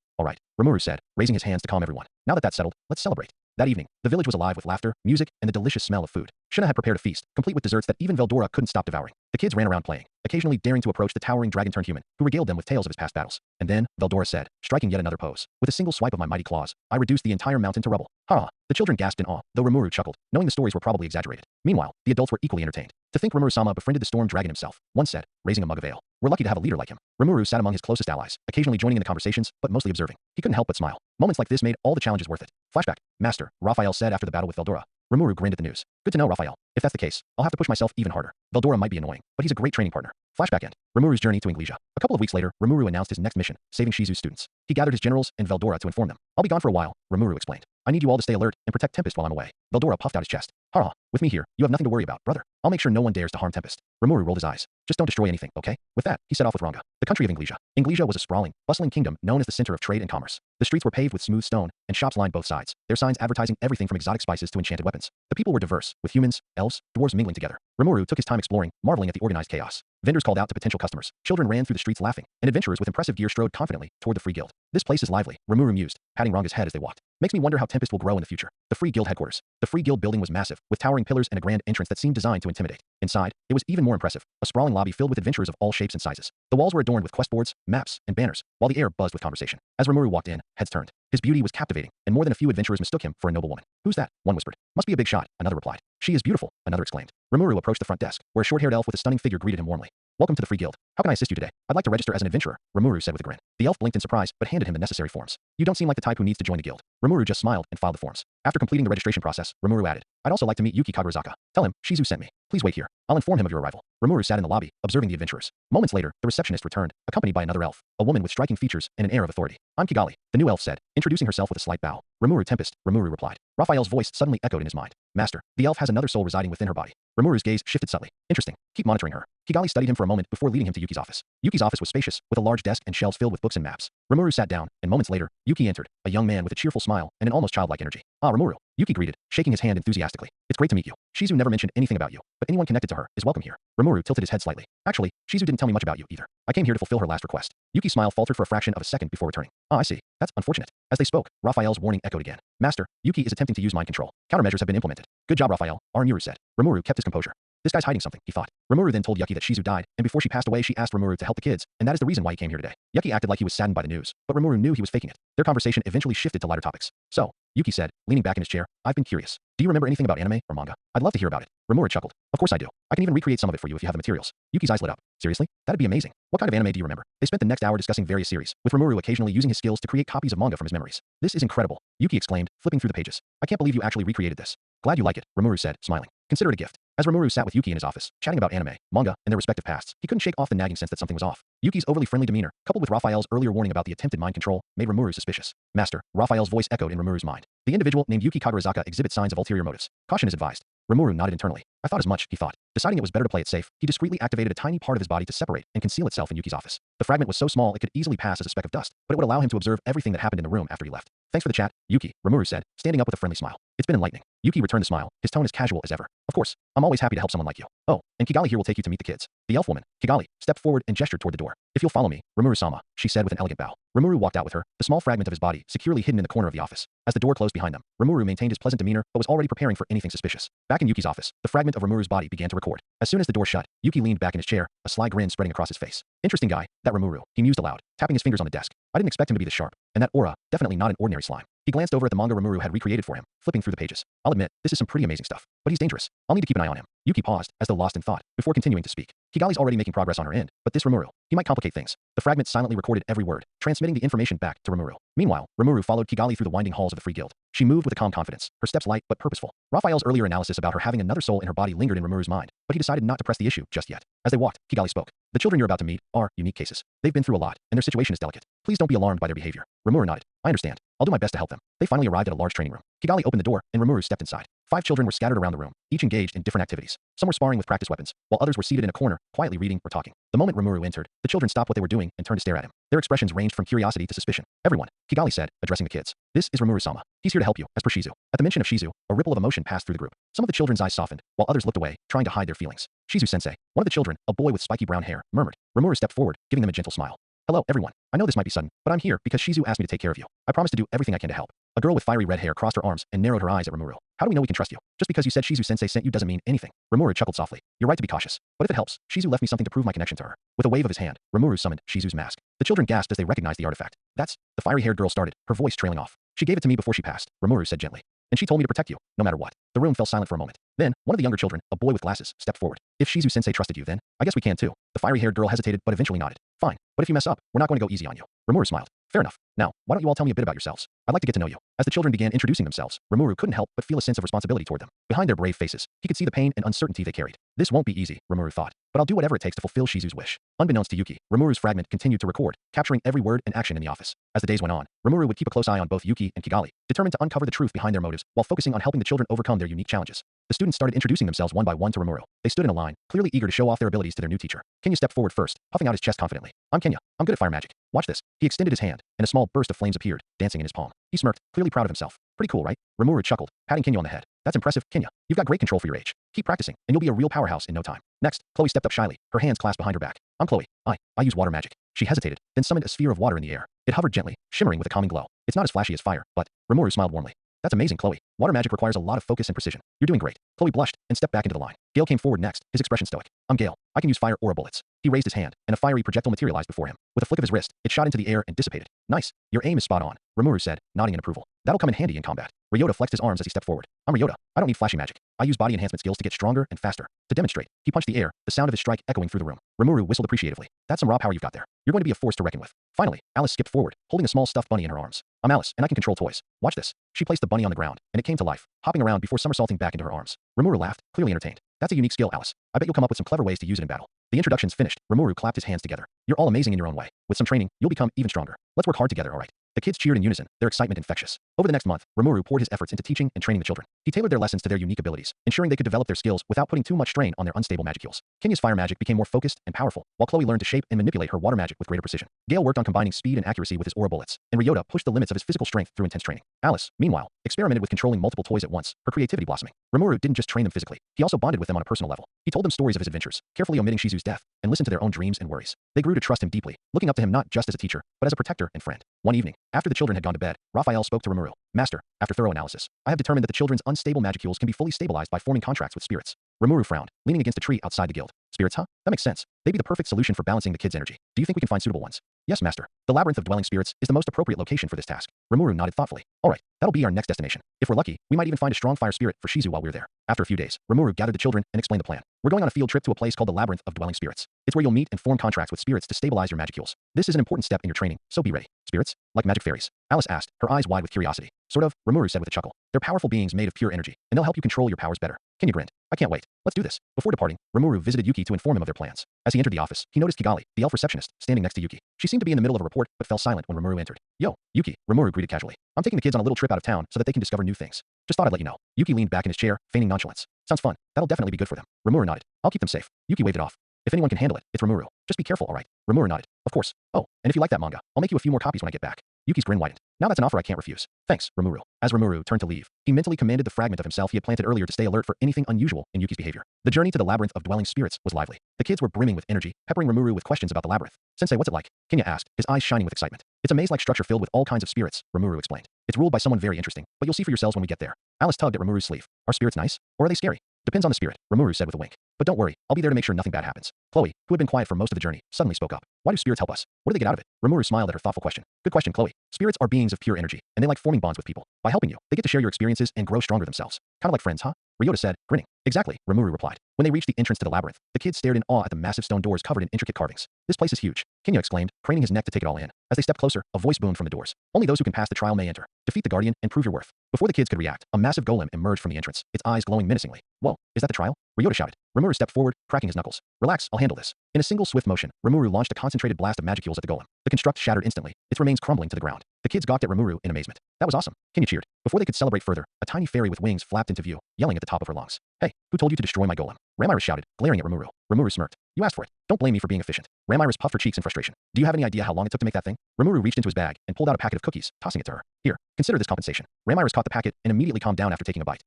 Rimuru said, raising his hands to calm everyone. Now that that's settled, let's celebrate. That evening, the village was alive with laughter, music, and the delicious smell of food. Shuna had prepared a feast, complete with desserts that even Veldora couldn't stop devouring. The kids ran around playing, occasionally daring to approach the towering dragon-turned-human, who regaled them with tales of his past battles. And then, Veldora said, striking yet another pose. With a single swipe of my mighty claws, I reduced the entire mountain to rubble. Ha! The children gasped in awe, though Rimuru chuckled, knowing the stories were probably exaggerated. Meanwhile, the adults were equally entertained. To think Rimuru-sama befriended the Storm Dragon himself, one said, raising a mug of ale. We're lucky to have a leader like him. Rimuru sat among his closest allies, occasionally joining in the conversations, but mostly observing. He couldn't help but smile. Moments like this made all the challenges worth it. Flashback. Master, Raphael said after the battle with Veldora. Rimuru grinned at the news. Good to know, Raphael. If that's the case, I'll have to push myself even harder. Veldora might be annoying, but he's a great training partner. Flashback end. Rimuru's journey to Inglesia. A couple of weeks later, Rimuru announced his next mission, saving Shizu's students. He gathered his generals and Veldora to inform them. I'll be gone for a while, Rimuru explained. I need you all to stay alert and protect Tempest while I'm away. Veldora puffed out his chest. Ha! With me here, you have nothing to worry about, brother. I'll make sure no one dares to harm Tempest. Rimuru rolled his eyes. Just don't destroy anything, okay? With that, he set off with Ranga. The country of Inglesia. Inglesia was a sprawling, bustling kingdom known as the center of trade and commerce. The streets were paved with smooth stone, and shops lined both sides, their signs advertising everything from exotic spices to enchanted weapons. The people were diverse, with humans, elves, dwarves mingling together. Rimuru took his time exploring, marveling at the organized chaos. Vendors called out to potential customers. Children ran through the streets laughing, and adventurers with impressive gear strode confidently toward the Free Guild. This place is lively, Rimuru mused, patting Ranga's head as they walked. Makes me wonder how Tempest will grow in the future. The Free Guild headquarters. The Free Guild building was massive, with towering pillars and a grand entrance that seemed designed to intimidate. Inside, it was even more impressive. A sprawling lobby filled with adventurers of all shapes and sizes. The walls were adorned with quest boards, maps, and banners, while the air buzzed with conversation. As Rimuru walked in, heads turned. His beauty was captivating, and more than a few adventurers mistook him for a noble woman. Who's that? One whispered. Must be a big shot, another replied. She is beautiful, another exclaimed. Rimuru approached the front desk, where a short-haired elf with a stunning figure greeted him warmly. Welcome to the Free Guild. How can I assist you today? I'd like to register as an adventurer, Rimuru said with a grin. The elf blinked in surprise, but handed him the necessary forms. You don't seem like the type who needs to join the guild. Rimuru just smiled and filed the forms. After completing the registration process, Rimuru added, I'd also like to meet Yuki Kagurazaka. Tell him, Shizu sent me. Please wait here. I'll inform him of your arrival. Rimuru sat in the lobby, observing the adventurers. Moments later, the receptionist returned, accompanied by another elf, a woman with striking features and an air of authority. I'm Kigali, the new elf said, introducing herself with a slight bow. Rimuru Tempest, Rimuru replied. Raphael's voice suddenly echoed in his mind. Master, the elf has another soul residing within her body. Rimuru's gaze shifted subtly. Interesting. Keep monitoring her. Kigali studied him for a moment before leading him to Yuki's office. Yuki's office was spacious, with a large desk and shelves filled with books and maps. Rimuru sat down, and moments later, Yuki entered, a young man with a cheerful smile and an almost childlike energy. Ah, Rimuru. Yuki greeted, shaking his hand enthusiastically. It's great to meet you. Shizu never mentioned anything about you, but anyone connected to her is welcome here. Rimuru tilted his head slightly. Actually, Shizu didn't tell me much about you either. I came here to fulfill her last request. Yuki's smile faltered for a fraction of a second before returning. Ah, I see. That's unfortunate. As they spoke, Raphael's warning echoed again. Master, Yuki is attempting to use mind control. Countermeasures have been implemented. Good job, Raphael, Arimiru said. Rimuru kept his composure. This guy's hiding something, he thought. Rimuru then told Yuki that Shizu died, and before she passed away she asked Rimuru to help the kids, and that is the reason why he came here today. Yuki acted like he was saddened by the news, but Rimuru knew he was faking it. Their conversation eventually shifted to lighter topics. So, Yuki said, leaning back in his chair, I've been curious. Do you remember anything about anime or manga? I'd love to hear about it. Rimuru chuckled. Of course I do. I can even recreate some of it for you if you have the materials. Yuki's eyes lit up. Seriously? That'd be amazing. What kind of anime do you remember? They spent the next hour discussing various series, with Rimuru occasionally using his skills to create copies of manga from his memories. This is incredible, Yuki exclaimed, flipping through the pages. I can't believe you actually recreated this. Glad you like it, Rimuru said, smiling. Consider it a gift. As Rimuru sat with Yuki in his office, chatting about anime, manga, and their respective pasts, he couldn't shake off the nagging sense that something was off. Yuki's overly friendly demeanor, coupled with Raphael's earlier warning about the attempted mind control, made Rimuru suspicious. Master, Raphael's voice echoed in Rimuru's mind. The individual named Yuki Kagarizaka exhibits signs of ulterior motives. Caution is advised. Rimuru nodded internally. I thought as much, he thought. Deciding it was better to play it safe, he discreetly activated a tiny part of his body to separate and conceal itself in Yuki's office. The fragment was so small it could easily pass as a speck of dust, but it would allow him to observe everything that happened in the room after he left. Thanks for the chat, Yuki, Rimuru said, standing up with a friendly smile. It's been enlightening. Yuki returned the smile, his tone as casual as ever. Of course, I'm always happy to help someone like you. Oh, and Kigali here will take you to meet the kids. The elf woman, Kigali, stepped forward and gestured toward the door. If you'll follow me, Rimuru-sama, she said with an elegant bow. Rimuru walked out with her, the small fragment of his body securely hidden in the corner of the office. As the door closed behind them, Rimuru maintained his pleasant demeanor but was already preparing for anything suspicious. Back in Yuki's office, the fragment of Rimuru's body began to record. As soon as the door shut, Yuki leaned back in his chair, a sly grin spreading across his face. Interesting guy, that Rimuru, he mused aloud, tapping his fingers on the desk. I didn't expect him to be this sharp. And that aura, definitely not an ordinary slime. He glanced over at the manga Rimuru had recreated for him, flipping through the pages. I'll admit, this is some pretty amazing stuff. But he's dangerous. I'll need to keep an eye on him. Yuki paused, as though lost in thought, before continuing to speak. Kigali's already making progress on her end, but this Rimuru, he might complicate things. The fragment silently recorded every word, transmitting the information back to Rimuru. Meanwhile, Rimuru followed Kigali through the winding halls of the Free Guild. She moved with a calm confidence, her steps light but purposeful. Raphael's earlier analysis about her having another soul in her body lingered in Rimuru's mind, but he decided not to press the issue just yet. As they walked, Kigali spoke. The children you're about to meet are unique cases. They've been through a lot, and their situation is delicate. Please don't be alarmed by their behavior. Rimuru nodded. I understand. I'll do my best to help them. They finally arrived at a large training room. Kigali opened the door, and Rimuru stepped inside. 5 children were scattered around the room, each engaged in different activities. Some were sparring with practice weapons, while others were seated in a corner, quietly reading or talking. The moment Rimuru entered, the children stopped what they were doing and turned to stare at him. Their expressions ranged from curiosity to suspicion. Everyone, Kigali said, addressing the kids. This is Rimuru-sama. He's here to help you, as per Shizu. At the mention of Shizu, a ripple of emotion passed through the group. Some of the children's eyes softened, while others looked away, trying to hide their feelings. Shizu-sensei, one of the children, a boy with spiky brown hair, murmured. Rimuru stepped forward, giving them a gentle smile. Hello, everyone. I know this might be sudden, but I'm here because Shizu asked me to take care of you. I promise to do everything I can to help. A girl with fiery red hair crossed her arms and narrowed her eyes at Rimuru. How do we know we can trust you? Just because you said Shizu-sensei sent you doesn't mean anything. Rimuru chuckled softly. You're right to be cautious. But if it helps, Shizu left me something to prove my connection to her. With a wave of his hand, Rimuru summoned Shizu's mask. The children gasped as they recognized the artifact. That's... The fiery-haired girl started, her voice trailing off. She gave it to me before she passed, Rimuru said gently. And she told me to protect you, no matter what. The room fell silent for a moment. Then, one of the younger children, a boy with glasses, stepped forward. If Shizu-sensei trusted you then, I guess we can too. The fiery-haired girl hesitated but eventually nodded. Fine, but if you mess up, we're not going to go easy on you. Rimuru smiled. Fair enough. Now, why don't you all tell me a bit about yourselves? I'd like to get to know you. As the children began introducing themselves, Rimuru couldn't help but feel a sense of responsibility toward them. Behind their brave faces, he could see the pain and uncertainty they carried. This won't be easy, Rimuru thought, but I'll do whatever it takes to fulfill Shizu's wish. Unbeknownst to Yuki, Rimuru's fragment continued to record, capturing every word and action in the office. As the days went on, Rimuru would keep a close eye on both Yuki and Kigali, determined to uncover the truth behind their motives while focusing on helping the children overcome their unique challenges. The students started introducing themselves one by one to Rimuru. They stood in a line, clearly eager to show off their abilities to their new teacher. Kenya stepped forward first, puffing out his chest confidently. I'm Kenya. I'm good at fire magic. Watch this. He extended his hand, and a small burst of flames appeared, dancing in his palm. He smirked, clearly proud of himself. Pretty cool, right? Rimuru chuckled, patting Kenya on the head. That's impressive, Kenya. You've got great control for your age. Keep practicing, and you'll be a real powerhouse in no time. Next, Chloe stepped up shyly, her hands clasped behind her back. I'm Chloe. I use water magic. She hesitated, then summoned a sphere of water in the air. It hovered gently, shimmering with a calming glow. It's not as flashy as fire, but Rimuru smiled warmly. That's amazing, Chloe. Water magic requires a lot of focus and precision. You're doing great. Chloe blushed and stepped back into the line. Gale came forward next, his expression stoic. I'm Gale. I can use fire aura bullets. He raised his hand, and a fiery projectile materialized before him. With a flick of his wrist, it shot into the air and dissipated. Nice. Your aim is spot on, Rimuru said, nodding in approval. That'll come in handy in combat. Ryota flexed his arms as he stepped forward. I'm Ryota. I don't need flashy magic. I use body enhancement skills to get stronger and faster. To demonstrate, he punched the air, the sound of his strike echoing through the room. Rimuru whistled appreciatively. That's some raw power you've got there. You're going to be a force to reckon with. Finally, Alice skipped forward, holding a small stuffed bunny in her arms. I'm Alice, and I can control toys. Watch this. She placed the bunny on the ground, and it came to life, hopping around before somersaulting back into her arms. Rimuru laughed, clearly entertained. That's a unique skill, Alice. I bet you'll come up with some clever ways to use it in battle. The introductions finished, Rimuru clapped his hands together. You're all amazing in your own way. With some training, you'll become even stronger. Let's work hard together, all right? The kids cheered in unison, their excitement infectious. Over the next month, Rimuru poured his efforts into teaching and training the children. He tailored their lessons to their unique abilities, ensuring they could develop their skills without putting too much strain on their unstable magicules. Kenya's fire magic became more focused and powerful, while Chloe learned to shape and manipulate her water magic with greater precision. Gale worked on combining speed and accuracy with his aura bullets, and Ryota pushed the limits of his physical strength through intense training. Alice, meanwhile, experimented with controlling multiple toys at once, her creativity blossoming. Rimuru didn't just train them physically, he also bonded with them on a personal level. He told them stories of his adventures, carefully omitting Shizu's death, and listened to their own dreams and worries. They grew to trust him deeply, looking up to him not just as a teacher, but as a protector and friend. One evening, after the children had gone to bed, Raphael spoke to Rimuru. Master, after thorough analysis, I have determined that the children's unstable magicules can be fully stabilized by forming contracts with spirits. Rimuru frowned, leaning against a tree outside the guild. Spirits, huh? That makes sense. They'd be the perfect solution for balancing the kids' energy. Do you think we can find suitable ones? Yes, master. The labyrinth of dwelling spirits is the most appropriate location for this task. Rimuru nodded thoughtfully. All right, that'll be our next destination. If we're lucky, we might even find a strong fire spirit for Shizu while we're there. After a few days, Rimuru gathered the children and explained the plan. We're going on a field trip to a place called the Labyrinth of Dwelling Spirits. It's where you'll meet and form contracts with spirits to stabilize your magicules. This is an important step in your training, so be ready. Spirits? Like magic fairies? Alice asked, her eyes wide with curiosity. Sort of, Rimuru said with a chuckle. They're powerful beings made of pure energy, and they'll help you control your powers better. Kenya grinned. I can't wait. Let's do this. Before departing, Rimuru visited Yuki to inform him of their plans. As he entered the office, he noticed Kigali, the elf receptionist, standing next to Yuki. She seemed to be in the middle of a report, but fell silent when Rimuru entered. Yo, Yuki, Rimuru greeted casually. I'm taking the kids on a little trip out of town so that they can discover new things. Just thought I'd let you know. Yuki leaned back in his chair, feigning nonchalance. Sounds fun. That'll definitely be good for them. Rimuru nodded. I'll keep them safe. Yuki waved it off. If anyone can handle it, it's Rimuru. Just be careful, all right? Rimuru nodded. Of course. Oh, and if you like that manga, I'll make you a few more copies when I get back. Yuki's grin widened. Now that's an offer I can't refuse. Thanks, Rimuru. As Rimuru turned to leave, he mentally commanded the fragment of himself he had planted earlier to stay alert for anything unusual in Yuki's behavior. The journey to the labyrinth of dwelling spirits was lively. The kids were brimming with energy, peppering Rimuru with questions about the labyrinth. Sensei, what's it like? Kenya asked, his eyes shining with excitement. It's a maze-like structure filled with all kinds of spirits, Rimuru explained. It's ruled by someone very interesting, but you'll see for yourselves when we get there. Alice tugged at Rimuru's sleeve. Are spirits nice? Or are they scary? Depends on the spirit, Rimuru said with a wink. But don't worry, I'll be there to make sure nothing bad happens. Chloe, who had been quiet for most of the journey, suddenly spoke up. Why do spirits help us? What do they get out of it? Rimuru smiled at her thoughtful question. Good question, Chloe. Spirits are beings of pure energy, and they like forming bonds with people. By helping you, they get to share your experiences and grow stronger themselves. Kind of like friends, huh? Ryota said, grinning. Exactly, Rimuru replied. When they reached the entrance to the labyrinth, the kids stared in awe at the massive stone doors covered in intricate carvings. This place is huge, Kenya exclaimed, craning his neck to take it all in. As they stepped closer, a voice boomed from the doors. Only those who can pass the trial may enter. Defeat the guardian and prove your worth. Before the kids could react, a massive golem emerged from the entrance, its eyes glowing menacingly. Whoa, is that the trial? Ryota shouted. Rimuru stepped forward, cracking his knuckles. Relax, I'll handle this. In a single swift motion, Rimuru launched a concentrated blast of magicules at the golem. The construct shattered instantly, its remains crumbling to the ground. The kids gawked at Rimuru in amazement. That was awesome, Kenya cheered. Before they could celebrate further, a tiny fairy with wings flapped into view, yelling at the top of her lungs. Hey, who told you to destroy my golem? Ramiris shouted, glaring at Rimuru. Rimuru smirked. You asked for it. Don't blame me for being efficient. Ramiris puffed her cheeks in frustration. Do you have any idea how long it took to make that thing? Rimuru reached into his bag and pulled out a packet of cookies, tossing it to her. Here, consider this compensation. Ramiris caught the packet and immediately calmed down after taking a bite.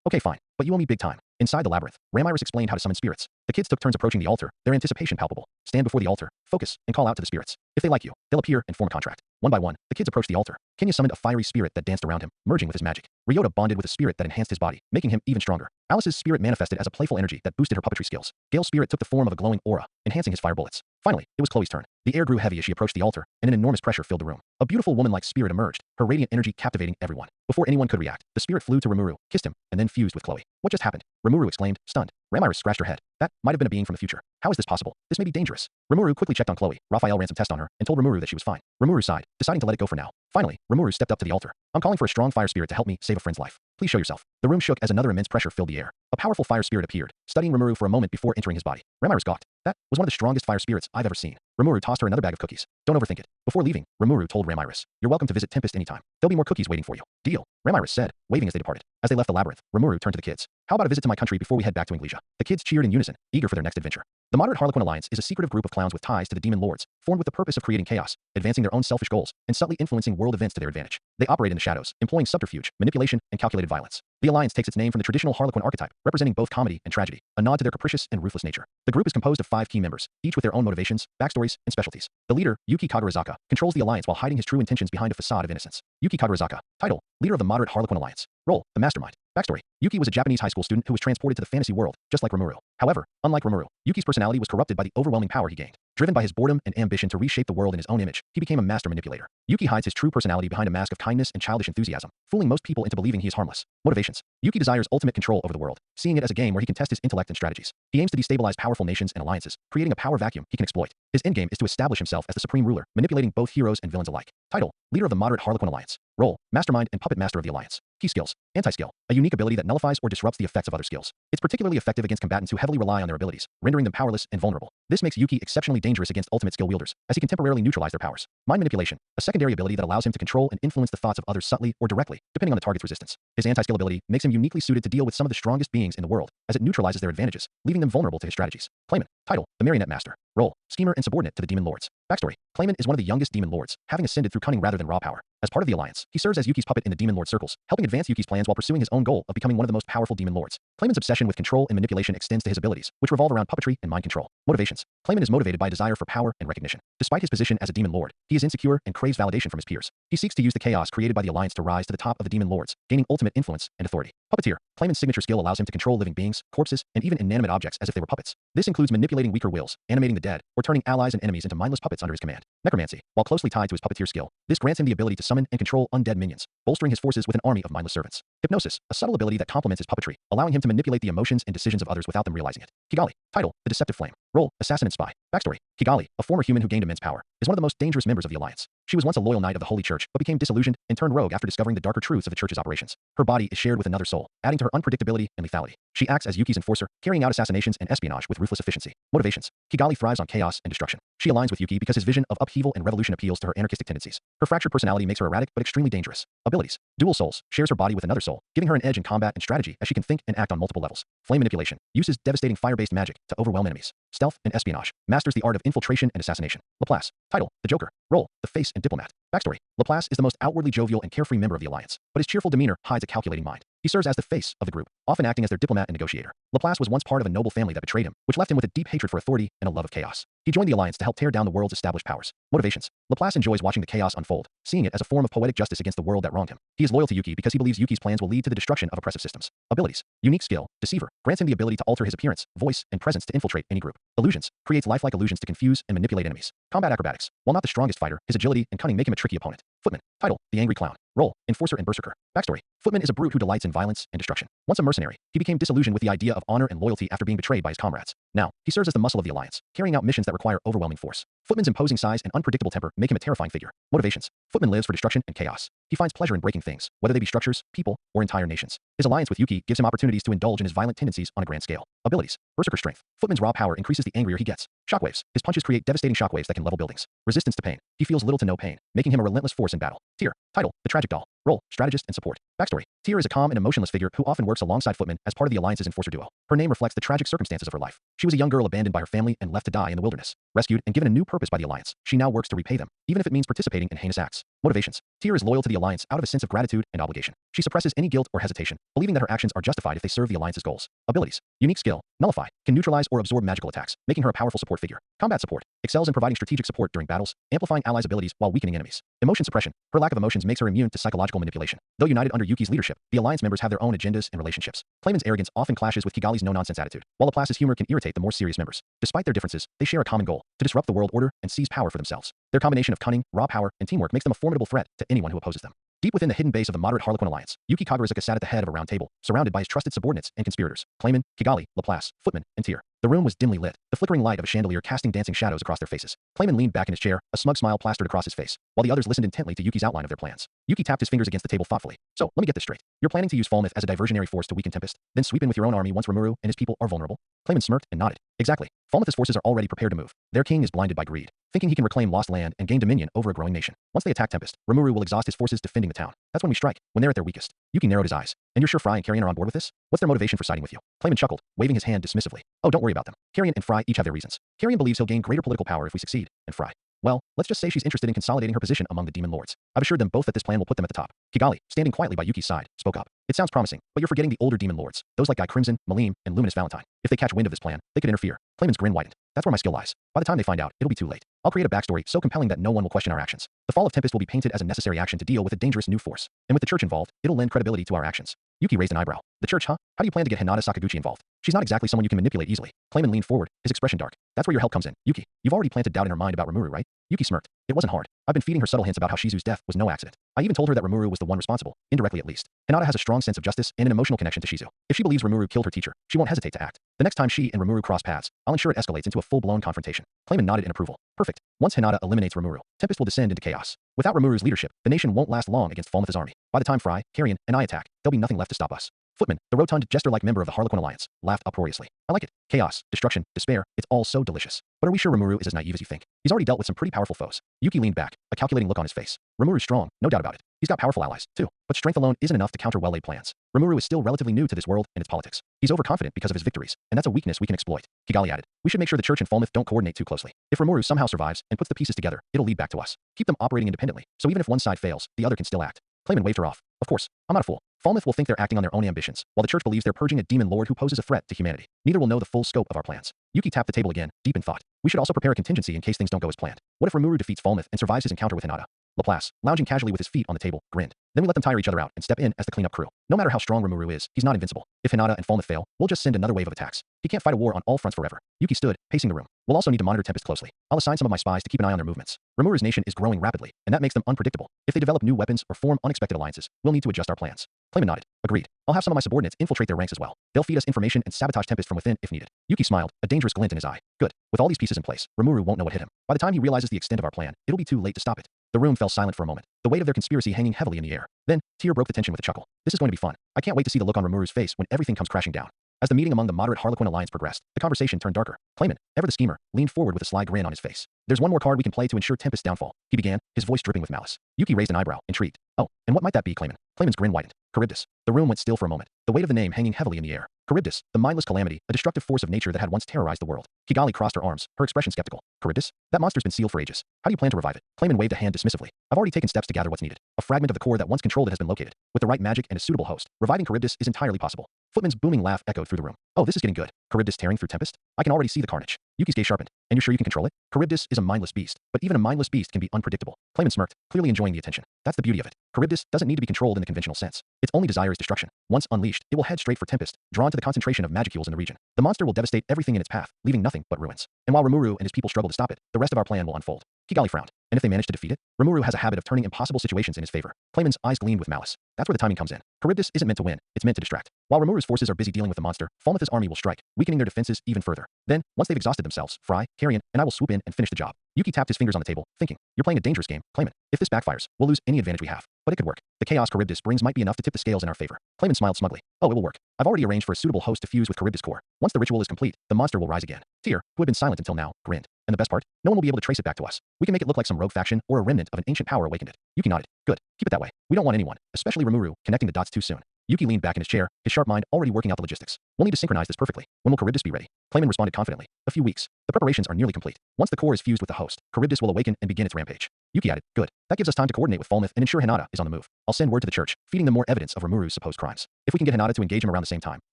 Okay, fine, but you owe me big time. Inside the labyrinth, Ramiris explained how to summon spirits. The kids took turns approaching the altar, their anticipation palpable. Stand before the altar, focus, and call out to the spirits. If they like you, they'll appear and form a contract. One by one, the kids approached the altar. Kenya summoned a fiery spirit that danced around him, merging with his magic. Ryota bonded with a spirit that enhanced his body, making him even stronger. Alice's spirit manifested as a playful energy that boosted her puppetry skills. Gale's spirit took the form of a glowing aura, enhancing his fire bullets. Finally, it was Chloe's turn. The air grew heavy as she approached the altar, and an enormous pressure filled the room. A beautiful woman-like spirit emerged, her radiant energy captivating everyone. Before anyone could react, the spirit flew to Rimuru, kissed him, and then fused with Chloe. What just happened? Rimuru exclaimed, stunned. Ramiris scratched her head. That might have been a being from the future. How is this possible? This may be dangerous. Rimuru quickly checked on Chloe. Raphael ran some tests on her and told Rimuru that she was fine. Rimuru sighed, deciding to let it go for now. Finally, Rimuru stepped up to the altar. I'm calling for a strong fire spirit to help me save a friend's life. Please show yourself. The room shook as another immense pressure filled the air. A powerful fire spirit appeared, studying Rimuru for a moment before entering his body. Ramiris gawked. That was one of the strongest fire spirits I've ever seen. Rimuru tossed her another bag of cookies. Don't overthink it. Before leaving, Rimuru told Ramiris, you're welcome to visit Tempest anytime. There'll be more cookies waiting for you. Deal, Ramiris said, waving as they departed. As they left the labyrinth, Rimuru turned to the kids. How about a visit to my country before we head back to Inglesia? The kids cheered in unison, eager for their next adventure. The Moderate Harlequin Alliance is a secretive group of clowns with ties to the demon lords, formed with the purpose of creating chaos, advancing their own selfish goals, and subtly influencing world events to their advantage. They operate in the shadows, employing subterfuge, manipulation, and calculated violence. The Alliance takes its name from the traditional Harlequin archetype, representing both comedy and tragedy, a nod to their capricious and ruthless nature. The group is composed of 5 key members, each with their own motivations, backstories, and specialties. The leader, Yuki Kagarazaka, controls the Alliance while hiding his true intentions behind a facade of innocence. Yuki Kagarazaka. Title: Leader of the Moderate Harlequin Alliance. Role: the Mastermind. Backstory: Yuki was a Japanese high school student who was transported to the fantasy world, just like Rimuru. However, unlike Rimuru, Yuki's personality was corrupted by the overwhelming power he gained. Driven by his boredom and ambition to reshape the world in his own image, he became a master manipulator. Yuki hides his true personality behind a mask of kindness and childish enthusiasm, fooling most people into believing he is harmless. Motivations: Yuki desires ultimate control over the world, seeing it as a game where he can test his intellect and strategies. He aims to destabilize powerful nations and alliances, creating a power vacuum he can exploit. His endgame is to establish himself as the supreme ruler, manipulating both heroes and villains alike. Title: Leader of the Moderate Harlequin Alliance. Role: Mastermind and Puppet Master of the Alliance. Key skills: Anti-skill, a unique ability that nullifies or disrupts the effects of other skills. It's particularly effective against combatants who heavily rely on their abilities, rendering them powerless and vulnerable. This makes Yuki exceptionally dangerous against ultimate skill wielders, as he can temporarily neutralize their powers. Mind manipulation, a secondary ability that allows him to control and influence the thoughts of others subtly or directly, depending on the target's resistance. His anti-skill ability makes him uniquely suited to deal with some of the strongest beings in the world, as it neutralizes their advantages, leaving them vulnerable to his strategies. Claimant. Title: The Marionette Master. Role: Schemer and subordinate to the demon lords. Backstory: Claimant is one of the youngest demon lords, having ascended through cunning rather than raw power. As part of the alliance, he serves as Yuki's puppet in the Demon Lord circles, helping advance Yuki's plans while pursuing his own goal of becoming one of the most powerful Demon Lords. Clayman's obsession with control and manipulation extends to his abilities, which revolve around puppetry and mind control. Motivations. Clayman is motivated by a desire for power and recognition. Despite his position as a Demon Lord, he is insecure and craves validation from his peers. He seeks to use the chaos created by the alliance to rise to the top of the Demon Lords, gaining ultimate influence and authority. Puppeteer. Clayman's signature skill allows him to control living beings, corpses, and even inanimate objects as if they were puppets. This includes manipulating weaker wills, animating the dead, or turning allies and enemies into mindless puppets under his command. Necromancy. While closely tied to his puppeteer skill, this grants him the ability to summon and control undead minions, bolstering his forces with an army of mindless servants. Hypnosis. A subtle ability that complements his puppetry, allowing him to manipulate the emotions and decisions of others without them realizing it. Kigali. Title: The Deceptive Flame. Role: Assassin and Spy. Backstory: Kigali, a former human who gained immense power, is one of the most dangerous members of the Alliance. She was once a loyal knight of the Holy Church, but became disillusioned and turned rogue after discovering the darker truths of the Church's operations. Her body is shared with another soul, adding to her unpredictability and lethality. She acts as Yuki's enforcer, carrying out assassinations and espionage with ruthless efficiency. Motivations. Kigali thrives on chaos and destruction. She aligns with Yuki because his vision of upheaval and revolution appeals to her anarchistic tendencies. Her fractured personality makes her erratic but extremely dangerous. Abilities. Dual souls. Shares her body with another soul, giving her an edge in combat and strategy as she can think and act on multiple levels. Flame manipulation. Uses devastating fire-based magic to overwhelm enemies. Stealth and espionage. Masters the art of infiltration and assassination. Laplace. Title: The Joker. Role: The Face and Diplomat. Backstory. Laplace is the most outwardly jovial and carefree member of the Alliance, but his cheerful demeanor hides a calculating mind. He serves as the face of the group, often acting as their diplomat and negotiator. Laplace was once part of a noble family that betrayed him, which left him with a deep hatred for authority and a love of chaos. He joined the Alliance to help tear down the world's established powers. Motivations. Laplace enjoys watching the chaos unfold, seeing it as a form of poetic justice against the world that wronged him. He is loyal to Yuki because he believes Yuki's plans will lead to the destruction of oppressive systems. Abilities. Unique skill. Deceiver. Grants him the ability to alter his appearance, voice, and presence to infiltrate any group. Illusions. Creates lifelike illusions to confuse and manipulate enemies. Combat acrobatics. While not the strongest fighter, his agility and cunning make him a tricky opponent. Footman. Title: The Angry Clown. Role: Enforcer and Berserker. Backstory. Footman is a brute who delights in violence and destruction. Once a mercenary, he became disillusioned with the idea of honor and loyalty after being betrayed by his comrades. Now, he serves as the muscle of the Alliance, carrying out missions that require overwhelming force. Footman's imposing size and unpredictable temper make him a terrifying figure. Motivations. Footman lives for destruction and chaos. He finds pleasure in breaking things, whether they be structures, people, or entire nations. His alliance with Yuki gives him opportunities to indulge in his violent tendencies on a grand scale. Abilities. Berserker strength. Footman's raw power increases the angrier he gets. Shockwaves. His punches create devastating shockwaves that can level buildings. Resistance to pain. He feels little to no pain, making him a relentless force in battle. Tier. Title: The Tragic Doll. Role: Strategist and support. Backstory. Tyr is a calm and emotionless figure who often works alongside Footman as part of the Alliance's enforcer duo. Her name reflects the tragic circumstances of her life. She was a young girl abandoned by her family and left to die in the wilderness. Rescued and given a new purpose by the Alliance, she now works to repay them, even if it means participating in heinous acts. Motivations. Tyr is loyal to the Alliance out of a sense of gratitude and obligation. She suppresses any guilt or hesitation, believing that her actions are justified if they serve the Alliance's goals. Abilities. Unique skill. Nullify. Can neutralize or absorb magical attacks, making her a powerful support figure. Combat support. Excels in providing strategic support during battles, amplifying allies' abilities while weakening enemies. Emotion suppression. Her lack of emotions makes her immune to psychological manipulation. Though united under Yuki's leadership, the Alliance members have their own agendas and relationships. Clayman's arrogance often clashes with Kigali's no-nonsense attitude, while Laplace's humor can irritate the more serious members. Despite their differences, they share a common goal: to disrupt the world order and seize power for themselves. Their combination of cunning, raw power, and teamwork makes them a formidable threat to anyone who opposes them. Deep within the hidden base of the moderate Harlequin Alliance, Yuki Kagurazuka sat at the head of a round table, surrounded by his trusted subordinates and conspirators: Clayman, Kigali, Laplace, Footman, and Tyr. The room was dimly lit, the flickering light of a chandelier casting dancing shadows across their faces. Clayman leaned back in his chair, a smug smile plastered across his face, while the others listened intently to Yuki's outline of their plans. Yuki tapped his fingers against the table thoughtfully. So, let me get this straight. You're planning to use Falmouth as a diversionary force to weaken Tempest, then sweep in with your own army once Rimuru and his people are vulnerable? Clayman smirked and nodded. Exactly. Falmouth's forces are already prepared to move. Their king is blinded by greed, thinking he can reclaim lost land and gain dominion over a growing nation. Once they attack Tempest, Rimuru will exhaust his forces defending the town. That's when we strike, when they're at their weakest. Yuki narrowed his eyes. And you're sure Fry and Carrion are on board with this? What's their motivation for siding with you? Clayman chuckled, waving his hand dismissively. Oh, don't worry about them. Carrion and Fry each have their reasons. Carrion believes he'll gain greater political power if we succeed, and Fry, well, let's just say she's interested in consolidating her position among the demon lords. I've assured them both that this plan will put them at the top. Kigali, standing quietly by Yuki's side, spoke up. It sounds promising, but you're forgetting the older demon lords, those like Guy Crimson, Malim, and Luminous Valentine. If they catch wind of this plan, they could interfere. Clayman's grin widened. That's where my skill lies. By the time they find out, it'll be too late. I'll create a backstory so compelling that no one will question our actions. The fall of Tempest will be painted as a necessary action to deal with a dangerous new force. And with the church involved, it'll lend credibility to our actions. Yuki raised an eyebrow. The church, huh? How do you plan to get Hinata Sakaguchi involved? She's not exactly someone you can manipulate easily. Clayman leaned forward, his expression dark. That's where your help comes in. Yuki, you've already planted doubt in her mind about Rimuru, right? Yuki smirked. It wasn't hard. I've been feeding her subtle hints about how Shizu's death was no accident. I even told her that Rimuru was the one responsible, indirectly at least. Hinata has a strong sense of justice and an emotional connection to Shizu. If she believes Rimuru killed her teacher, she won't hesitate to act. The next time she and Rimuru cross paths, I'll ensure it escalates into a full-blown confrontation. Clayman nodded in approval. Perfect. Once Hinata eliminates Rimuru, Tempest will descend into chaos. Without Rimuru's leadership, the nation won't last long against Falmouth's army. By the time Fry, Carrion, and I attack, there'll be nothing left to stop us. Footman, the rotund, jester-like member of the Harlequin Alliance, laughed uproariously. I like it. Chaos, destruction, despair, it's all so delicious. But are we sure Rimuru is as naive as you think? He's already dealt with some pretty powerful foes. Yuki leaned back, a calculating look on his face. Rimuru's strong, no doubt about it. He's got powerful allies, too, but strength alone isn't enough to counter well-laid plans. Rimuru is still relatively new to this world and its politics. He's overconfident because of his victories, and that's a weakness we can exploit. Kigali added, we should make sure the church and Falmouth don't coordinate too closely. If Rimuru somehow survives and puts the pieces together, it'll lead back to us. Keep them operating independently, so even if one side fails, the other can still act. Clayman waved her off. Of course, I'm not a fool. Falmouth will think they're acting on their own ambitions, while the church believes they're purging a demon lord who poses a threat to humanity. Neither will know the full scope of our plans. Yuki tapped the table again, deep in thought. We should also prepare a contingency in case things don't go as planned. What if Rimuru defeats Falmouth and survives his encounter with Hinata? Laplace, lounging casually with his feet on the table, grinned. Then we let them tire each other out and step in as the cleanup crew. No matter how strong Rimuru is, he's not invincible. If Hinata and Falmouth fail, we'll just send another wave of attacks. He can't fight a war on all fronts forever. Yuki stood, pacing the room. We'll also need to monitor Tempest closely. I'll assign some of my spies to keep an eye on their movements. Rimuru's nation is growing rapidly, and that makes them unpredictable. If they develop new weapons or form unexpected alliances, we'll need to adjust our plans. Clayman nodded. Agreed. I'll have some of my subordinates infiltrate their ranks as well. They'll feed us information and sabotage Tempest from within if needed. Yuki smiled, a dangerous glint in his eye. Good. With all these pieces in place, Rimuru won't know what hit him. By the time he realizes the extent of our plan, it'll be too late to stop it. The room fell silent for a moment, the weight of their conspiracy hanging heavily in the air. Then, Tyr broke the tension with a chuckle. This is going to be fun. I can't wait to see the look on Rimuru's face when everything comes crashing down. As the meeting among the moderate Harlequin alliance progressed, the conversation turned darker. Clayman, ever the schemer, leaned forward with a sly grin on his face. There's one more card we can play to ensure Tempest's downfall, he began, his voice dripping with malice. Yuki raised an eyebrow, intrigued. Oh, and what might that be, Clayman? Clayman's grin widened. Charybdis. The room went still for a moment, the weight of the name hanging heavily in the air. Charybdis, the mindless calamity, a destructive force of nature that had once terrorized the world. Kigali crossed her arms, her expression skeptical. Charybdis? That monster's been sealed for ages. How do you plan to revive it? Clayman waved a hand dismissively. I've already taken steps to gather what's needed. A fragment of the core that once controlled it has been located. With the right magic and a suitable host, reviving Charybdis is entirely possible. Footman's booming laugh echoed through the room. Oh, this is getting good. Charybdis tearing through Tempest? I can already see the carnage. Yuki's gaze sharpened. And you're sure you can control it? Charybdis is a mindless beast, but even a mindless beast can be unpredictable. Clayman smirked, clearly enjoying the attention. That's the beauty of it. Charybdis doesn't need to be controlled in the conventional sense. Its only desire is destruction. Once unleashed, it will head straight for Tempest, drawn to the concentration of magicules in the region. The monster will devastate everything in its path, leaving nothing but ruins. And while Rimuru and his people struggle to stop it, the rest of our plan will unfold. Kigali frowned. And if they manage to defeat it? Rimuru has a habit of turning impossible situations in his favor. Clayman's eyes gleamed with malice. That's where the timing comes in. Charybdis isn't meant to win, it's meant to distract. While Rimuru's forces are busy dealing with the monster, Falmouth's army will strike, weakening their defenses even further. Then, once they've exhausted themselves, Fry, Carrion, and I will swoop in and finish the job. Yuki tapped his fingers on the table, thinking, you're playing a dangerous game, Clayman. If this backfires, we'll lose any advantage we have. But it could work. The chaos Charybdis brings might be enough to tip the scales in our favor. Clayman smiled smugly. Oh, it will work. I've already arranged for a suitable host to fuse with Charybdis core. Once the ritual is complete, the monster will rise again. Tyr, who had been silent until now, grinned. And the best part? No one will be able to trace it back to us. We can make it look like some rogue faction or a remnant of an ancient power awakened it. Yuki nodded. Good. Keep it that way. We don't want anyone, especially Rimuru, connecting the dots too soon. Yuki leaned back in his chair, his sharp mind already working out the logistics. We'll need to synchronize this perfectly. When will Charybdis be ready? Clayman responded confidently. A few weeks. The preparations are nearly complete. Once the core is fused with the host, Charybdis will awaken and begin its rampage. Yuki added, good. That gives us time to coordinate with Falmouth and ensure Hinata is on the move. I'll send word to the church, feeding them more evidence of Rimuru's supposed crimes. If we can get Hinata to engage him around the same time,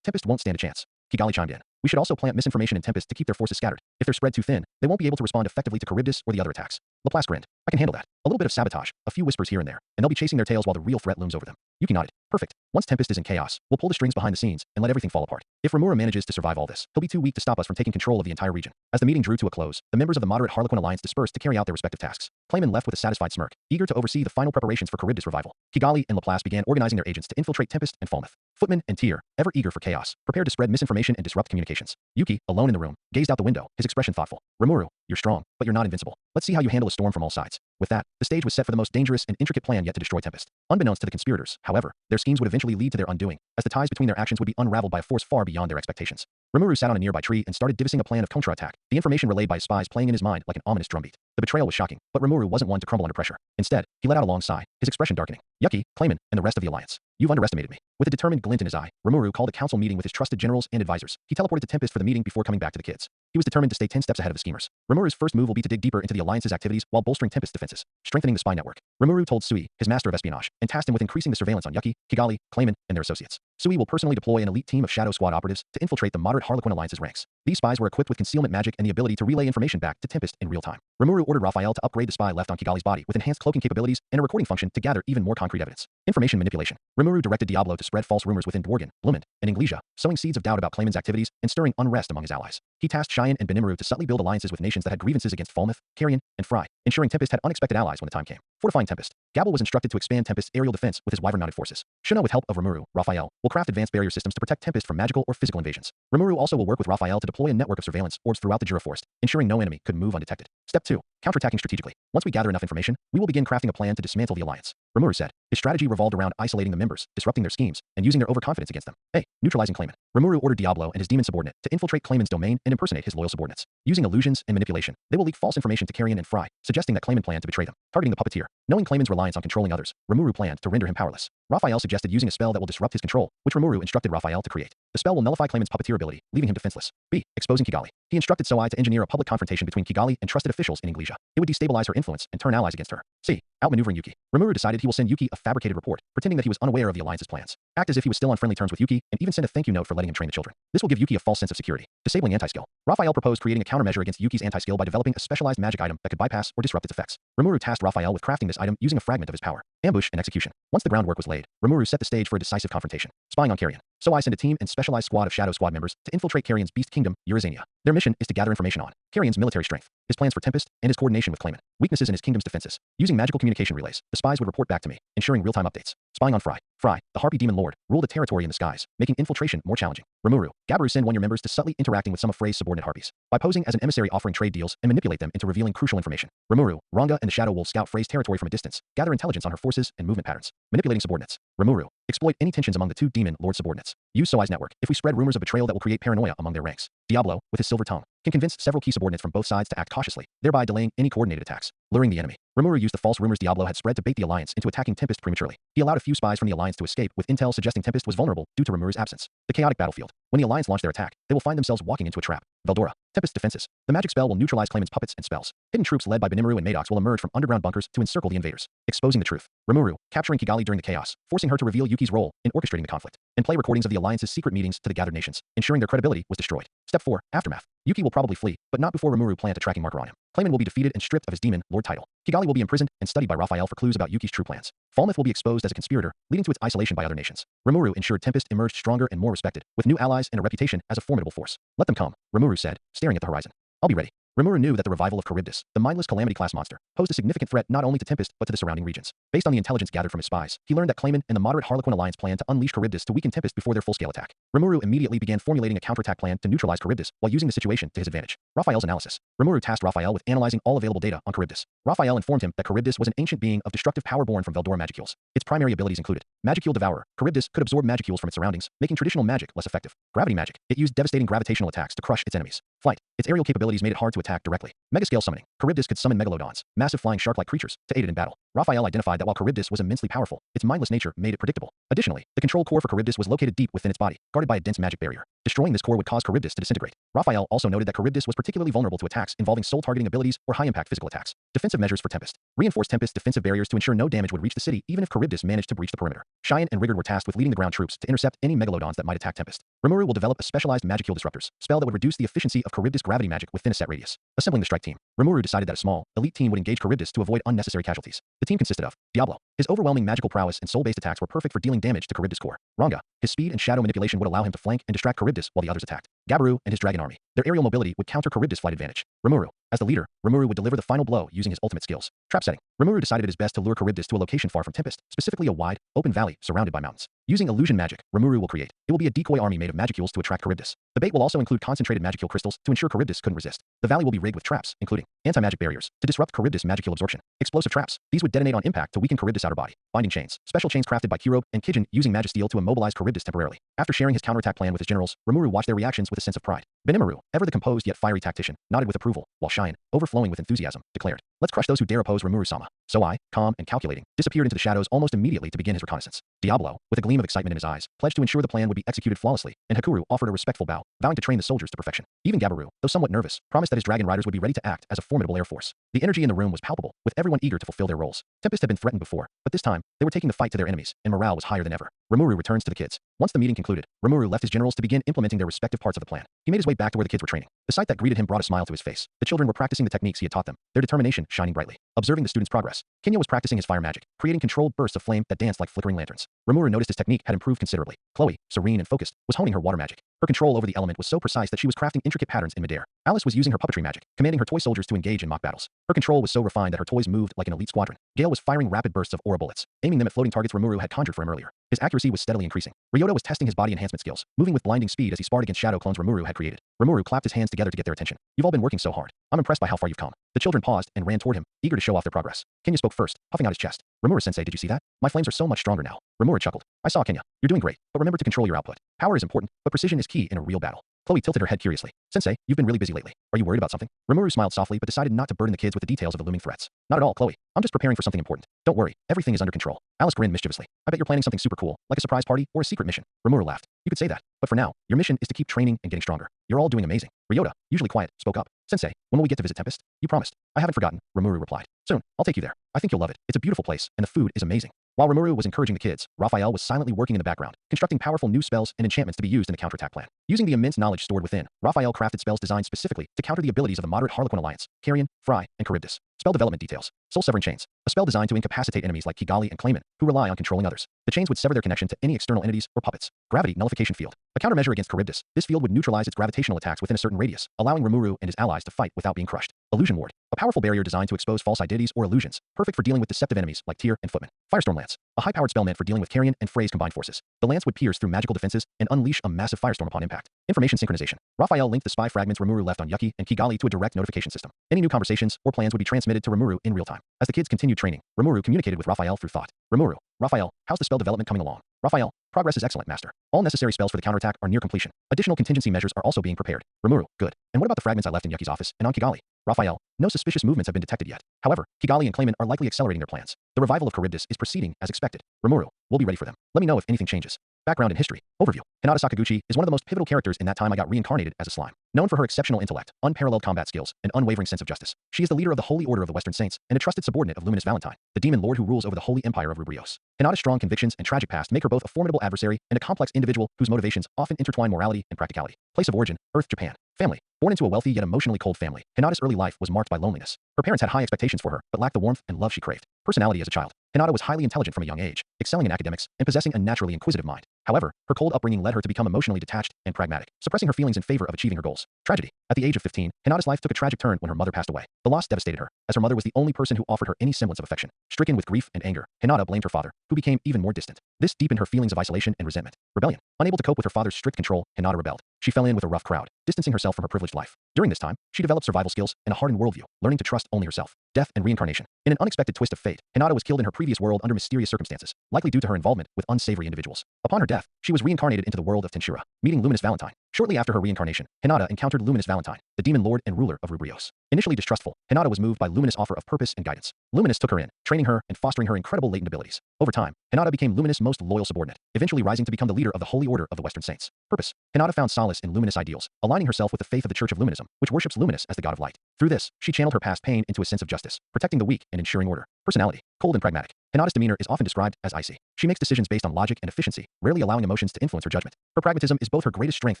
Tempest won't stand a chance. Kigali chimed in. We should also plant misinformation in Tempest to keep their forces scattered. If they're spread too thin, they won't be able to respond effectively to Charybdis or the other attacks. Laplace grinned. I can handle that. A little bit of sabotage, a few whispers here and there, and they'll be chasing their tails while the real threat looms over them. Yuki nodded. Perfect. Once Tempest is in chaos, we'll pull the strings behind the scenes and let everything fall apart. If Rimuru manages to survive all this, he'll be too weak to stop us from taking control of the entire region. As the meeting drew to a close, the members of the moderate Harlequin alliance dispersed to carry out their respective tasks. Clayman left with a satisfied smirk, eager to oversee the final preparations for Charybdis revival. Kigali and Laplace began organizing their agents to infiltrate Tempest and Falmouth. Footman and Tyr, ever eager for chaos, prepared to spread misinformation and disrupt communications. Yuki, alone in the room, gazed out the window, his expression thoughtful. Rimuru, you're strong, but you're not invincible. Let's see how you handle a storm from all sides. With that, the stage was set for the most dangerous and intricate plan yet to destroy Tempest. Unbeknownst to the conspirators, however, their schemes would eventually lead to their undoing, as the ties between their actions would be unraveled by a force far beyond their expectations. Rimuru sat on a nearby tree and started divising a plan of counterattack, the information relayed by his spies playing in his mind like an ominous drumbeat. The betrayal was shocking, but Rimuru wasn't one to crumble under pressure. Instead, he let out a long sigh, his expression darkening. Yuki, Clayman, and the rest of the alliance. You've underestimated me. With a determined glint in his eye, Rimuru called a council meeting with his trusted generals and advisors. He teleported to Tempest for the meeting before coming back to the kids. He was determined to stay 10 steps ahead of the schemers. Rimuru's first move will be to dig deeper into the alliance's activities while bolstering Tempest's defenses, strengthening the spy network. Rimuru told Sui, his master of espionage, and tasked him with increasing the surveillance on Yuki, Kigali, Clayman, and their associates. Sui will personally deploy an elite team of Shadow Squad operatives to infiltrate the moderate Harlequin alliance's ranks. These spies were equipped with concealment magic and the ability to relay information back to Tempest in real time. Rimuru ordered Raphael to upgrade the spy left on Kigali's body with enhanced cloaking capabilities and a recording function to gather even more concrete evidence. Information manipulation. Rimuru directed Diablo to spread false rumors within Dworgen, Blumend, and Inglesia, sowing seeds of doubt about Clayman's activities and stirring unrest among his allies. He tasked Cheyenne and Benimaru to subtly build alliances with nations that had grievances against Falmouth, Carrion, and Fry, ensuring Tempest had unexpected allies when the time came. Fortifying Tempest. Gabble was instructed to expand Tempest's aerial defense with his wyvern-mounted forces. Shuna, with help of Rimuru, Raphael, will craft advanced barrier systems to protect Tempest from magical or physical invasions. Rimuru also will work with Raphael to deploy a network of surveillance orbs throughout the Jura Forest, ensuring no enemy could move undetected. Step 2. Counterattacking strategically. Once we gather enough information, we will begin crafting a plan to dismantle the alliance. Rimuru said, His strategy revolved around isolating the members, disrupting their schemes, and using their overconfidence against them. A. Neutralizing Clayman. Rimuru ordered Diablo and his demon subordinate to infiltrate Clayman's domain and impersonate his loyal subordinates. Using illusions and manipulation, they will leak false information to Carrion and Fry, suggesting that Clayman planned to betray them. Targeting the puppeteer. Knowing Clayman's reliance on controlling others, Rimuru planned to render him powerless. Raphael suggested using a spell that will disrupt his control, which Rimuru instructed Raphael to create. The spell will nullify Clayman's puppeteer ability, leaving him defenseless. B. Exposing Kigali. He instructed Soai to engineer a public confrontation between Kigali and trusted officials in Inglesia. It would destabilize her influence and turn allies against her. C. Outmaneuvering Yuki. Rimuru decided he will send Yuki a fabricated report, pretending that he was unaware of the alliance's plans. Act as if he was still on friendly terms with Yuki, and even send a thank you note for letting him train the children. This will give Yuki a false sense of security. Disabling anti-skill. Raphael proposed creating a countermeasure against Yuki's anti-skill by developing a specialized magic item that could bypass or disrupt its effects. Rimuru tasked Raphael with crafting this item using a fragment of his power. Ambush and execution. Once the groundwork was laid, Rimuru set the stage for a decisive confrontation. Spying on Carrion. So I sent a team and specialized squad of Shadow Squad members to infiltrate Carrion's beast kingdom, Eurazania. Their mission is to gather information on Carrion's military strength, his plans for Tempest, and his coordination with Clayman. Weaknesses in his kingdom's defenses. Using magical communication relays, the spies would report back to me, ensuring real-time updates. Spying on Fry. Fry, the Harpy Demon Lord, ruled a territory in the skies, making infiltration more challenging. Rimuru. Gabiru send one of your members to subtly interacting with some of Frey's subordinate Harpies. By posing as an emissary offering trade deals and manipulate them into revealing crucial information. Rimuru. Ranga and the Shadow Wolf scout Frey's territory from a distance, gather intelligence on her forces and movement patterns. Manipulating subordinates. Rimuru. Exploit any tensions among the two demon lord subordinates. Use Soai's network if we spread rumors of betrayal that will create paranoia among their ranks. Diablo, with his silver tongue, can convince several key subordinates from both sides to act cautiously, thereby delaying any coordinated attacks. Luring the enemy. Rimuru used the false rumors Diablo had spread to bait the Alliance into attacking Tempest prematurely. He allowed a few spies from the Alliance to escape, with intel suggesting Tempest was vulnerable due to Rimuru's absence. The chaotic battlefield. When the Alliance launch their attack, they will find themselves walking into a trap. Veldora. Tempest's defenses. The magic spell will neutralize Clayman's puppets and spells. Hidden troops led by Benimaru and Maddox will emerge from underground bunkers to encircle the invaders. Exposing the truth. Rimuru. Capturing Kigali during the chaos, forcing her to reveal Yuki's role in orchestrating the conflict. And play recordings of the Alliance's secret meetings to the gathered nations, ensuring their credibility was destroyed. Step 4. Aftermath. Yuki will probably flee, but not before Rimuru plant a tracking marker on him. Clayman will be defeated and stripped of his demon lord title. Kigali will be imprisoned and studied by Raphael for clues about Yuki's true plans. Falmouth will be exposed as a conspirator, leading to its isolation by other nations. Rimuru ensured Tempest emerged stronger and more respected, with new allies and a reputation as a formidable force. Let them come, Rimuru said, staring at the horizon. I'll be ready. Rimuru knew that the revival of Charybdis, the mindless calamity-class monster, posed a significant threat not only to Tempest but to the surrounding regions. Based on the intelligence gathered from his spies, he learned that Clayman and the moderate Harlequin alliance planned to unleash Charybdis to weaken Tempest before their full-scale attack. Rimuru immediately began formulating a counterattack plan to neutralize Charybdis while using the situation to his advantage. Raphael's analysis. Rimuru tasked Raphael with analyzing all available data on Charybdis. Raphael informed him that Charybdis was an ancient being of destructive power born from Veldora magicules. Its primary abilities included Magicule Devourer. Charybdis could absorb magicules from its surroundings, making traditional magic less effective. Gravity magic. It used devastating gravitational attacks to crush its enemies. Flight. Its aerial capabilities made it hard to attack directly. Megascale summoning. Charybdis could summon megalodons, massive flying shark-like creatures, to aid it in battle. Raphael identified that while Charybdis was immensely powerful, its mindless nature made it predictable. Additionally, the control core for Charybdis was located deep within its body, guarded by a dense magic barrier. Destroying this core would cause Charybdis to disintegrate. Raphael also noted that Charybdis was particularly vulnerable to attacks involving soul-targeting abilities or high-impact physical attacks. Defensive measures for Tempest. Reinforced Tempest's defensive barriers to ensure no damage would reach the city even if Charybdis managed to breach the perimeter. Cheyenne and Rigard were tasked with leading the ground troops to intercept any megalodons that might attack Tempest. Rimuru will develop a specialized Magicule Disruptors, spell that would reduce the efficiency of Charybdis gravity magic within a set radius. Assembling the strike team. Rimuru decided that a small, elite team would engage Charybdis to avoid unnecessary casualties. The team consisted of Diablo. His overwhelming magical prowess and soul-based attacks were perfect for dealing damage to Charybdis' core. Ranga. His speed and shadow manipulation would allow him to flank and distract Charybdis while the others attacked. Gabiru and his dragon army. Their aerial mobility would counter Charybdis' flight advantage. Rimuru. As the leader, Rimuru would deliver the final blow using his ultimate skills. Trap setting. Rimuru decided it is best to lure Charybdis to a location far from Tempest, specifically a wide, open valley surrounded by mountains. Using illusion magic, Rimuru will create. It will be a decoy army made of magicules to attract Charybdis. The bait will also include concentrated magicule crystals to ensure Charybdis couldn't resist. The valley will be rigged with traps, including anti-magic barriers, to disrupt Charybdis' magicule absorption. Explosive traps. These would detonate on impact to weaken Charybdis' outer body. Binding chains. Special chains crafted by Kirobe and Kijin using Magisteel to immobilize Charybdis temporarily. After sharing his counterattack plan with his generals, Rimuru watched their reactions with a sense of pride. Benimaru, ever the composed yet fiery tactician, nodded with approval, while Cheyenne, overflowing with enthusiasm, declared, "Let's crush those who dare oppose Rimuru-sama." So I, calm and calculating, disappeared into the shadows almost immediately to begin his reconnaissance. Diablo, with a gleam of excitement in his eyes, pledged to ensure the plan would be executed flawlessly, and Hakuru offered a respectful bow, vowing to train the soldiers to perfection. Even Gabiru, though somewhat nervous, promised that his dragon riders would be ready to act as a formidable air force. The energy in the room was palpable, with everyone eager to fulfill their roles. Tempest had been threatened before, but this time, they were taking the fight to their enemies, and morale was higher than ever. Rimuru returns to the kids. Once the meeting concluded, Rimuru left his generals to begin implementing their respective parts of the plan. He made his way back to where the kids were training. The sight that greeted him brought a smile to his face. The children were practicing the techniques he had taught them, their determination shining brightly. Observing the students' progress, Kenya was practicing his fire magic, creating controlled bursts of flame that danced like flickering lanterns. Rimuru noticed his technique had improved considerably. Chloe, serene and focused, was honing her water magic. Her control over the element was so precise that she was crafting intricate patterns in midair. Alice was using her puppetry magic, commanding her toy soldiers to engage in mock battles. Her control was so refined that her toys moved like an elite squadron. Gale was firing rapid bursts of aura bullets, aiming them at floating targets Rimuru had conjured for him earlier. His accuracy was steadily increasing. Ryota was testing his body enhancement skills, moving with blinding speed as he sparred against shadow clones Rimuru had created. Rimuru clapped his hands together to get their attention. You've all been working so hard. I'm impressed by how far you've come. The children paused and ran toward him, eager to show off their progress. Kenya spoke first, puffing out his chest. Rimuru-sensei, did you see that? My flames are so much stronger now. Rimuru chuckled. I saw, Kenya. You're doing great, but remember to control your output. Power is important, but precision is key in a real battle. Chloe tilted her head curiously. Sensei, you've been really busy lately. Are you worried about something? Rimuru smiled softly but decided not to burden the kids with the details of the looming threats. Not at all, Chloe. I'm just preparing for something important. Don't worry, everything is under control. Alice grinned mischievously. I bet you're planning something super cool, like a surprise party or a secret mission. Rimuru laughed. You could say that, but for now, your mission is to keep training and getting stronger. You're all doing amazing. Ryota, usually quiet, spoke up. Sensei, when will we get to visit Tempest? You promised. I haven't forgotten, Rimuru replied. Soon, I'll take you there. I think you'll love it. It's a beautiful place, and the food is amazing. While Rimuru was encouraging the kids, Raphael was silently working in the background, constructing powerful new spells and enchantments to be used in the counterattack plan. Using the immense knowledge stored within, Raphael crafted spells designed specifically to counter the abilities of the moderate Harlequin Alliance, Carrion, Fry, and Charybdis. Spell development details. Soul Severing Chains. A spell designed to incapacitate enemies like Kigali and Clayman, who rely on controlling others. The chains would sever their connection to any external entities or puppets. Gravity Nullification Field. A countermeasure against Charybdis, this field would neutralize its gravitational attacks within a certain radius, allowing Rimuru and his allies to fight without being crushed. Illusion Ward. A powerful barrier designed to expose false identities or illusions, perfect for dealing with deceptive enemies like Tyr and Footman. Firestorm Lance. A high-powered spell meant for dealing with Carrion and Frey's combined forces. The lance would pierce through magical defenses and unleash a massive firestorm upon impact. Information synchronization. Raphael linked the spy fragments Rimuru left on Yuki and Kigali to a direct notification system. Any new conversations or plans would be transmitted to Rimuru in real time. As the kids continued training, Rimuru communicated with Raphael through thought. Rimuru, Raphael, how's the spell development coming along? Raphael, progress is excellent, Master. All necessary spells for the counterattack are near completion. Additional contingency measures are also being prepared. Rimuru, good. And what about the fragments I left in Yuki's office and on Kigali? Raphael, no suspicious movements have been detected yet. However, Kigali and Clayman are likely accelerating their plans. The revival of Charybdis is proceeding as expected. Rimuru, we'll be ready for them. Let me know if anything changes. Background and history. Overview. Hinata Sakaguchi is one of the most pivotal characters in that time I got reincarnated as a slime. Known for her exceptional intellect, unparalleled combat skills, and unwavering sense of justice, she is the leader of the Holy Order of the Western Saints and a trusted subordinate of Luminous Valentine, the demon lord who rules over the holy empire of Rubrios. Hinata's strong convictions and tragic past make her both a formidable adversary and a complex individual whose motivations often intertwine morality and practicality. Place of origin: Earth, Japan. Family. Born into a wealthy yet emotionally cold family, Hinata's early life was marked by loneliness. Her parents had high expectations for her, but lacked the warmth and love she craved. Personality. As a child, Hinata was highly intelligent from a young age, excelling in academics and possessing a naturally inquisitive mind. However, her cold upbringing led her to become emotionally detached and pragmatic, suppressing her feelings in favor of achieving her goals. Tragedy. At the age of 15, Hinata's life took a tragic turn when her mother passed away. The loss devastated her, as her mother was the only person who offered her any semblance of affection. Stricken with grief and anger, Hinata blamed her father, who became even more distant. This deepened her feelings of isolation and resentment. Rebellion. Unable to cope with her father's strict control, Hinata rebelled. She fell in with a rough crowd, distancing herself from her privileged life. During this time, she developed survival skills and a hardened worldview, learning to trust only herself. Death and reincarnation. In an unexpected twist of fate, Hinata was killed in her previous world under mysterious circumstances, likely due to her involvement with unsavory individuals. Upon her death, she was reincarnated into the world of Tensura, meeting Luminous Valentine. Shortly after her reincarnation, Hinata encountered Luminous Valentine, the demon lord and ruler of Rubrios. Initially distrustful, Hinata was moved by Luminous' offer of purpose and guidance. Luminous took her in, training her and fostering her incredible latent abilities. Over time, Hinata became Luminous' most loyal subordinate, eventually rising to become the leader of the Holy Order of the Western Saints. Purpose. Hinata found solace in Luminous ideals, aligning herself with the faith of the Church of Luminism, which worships Luminous as the god of light. Through this, she channeled her past pain into a sense of justice, protecting the weak and ensuring order. Personality. Cold and pragmatic. Hinata's demeanor is often described as icy. She makes decisions based on logic and efficiency, rarely allowing emotions to influence her judgment. Her pragmatism is both her greatest strength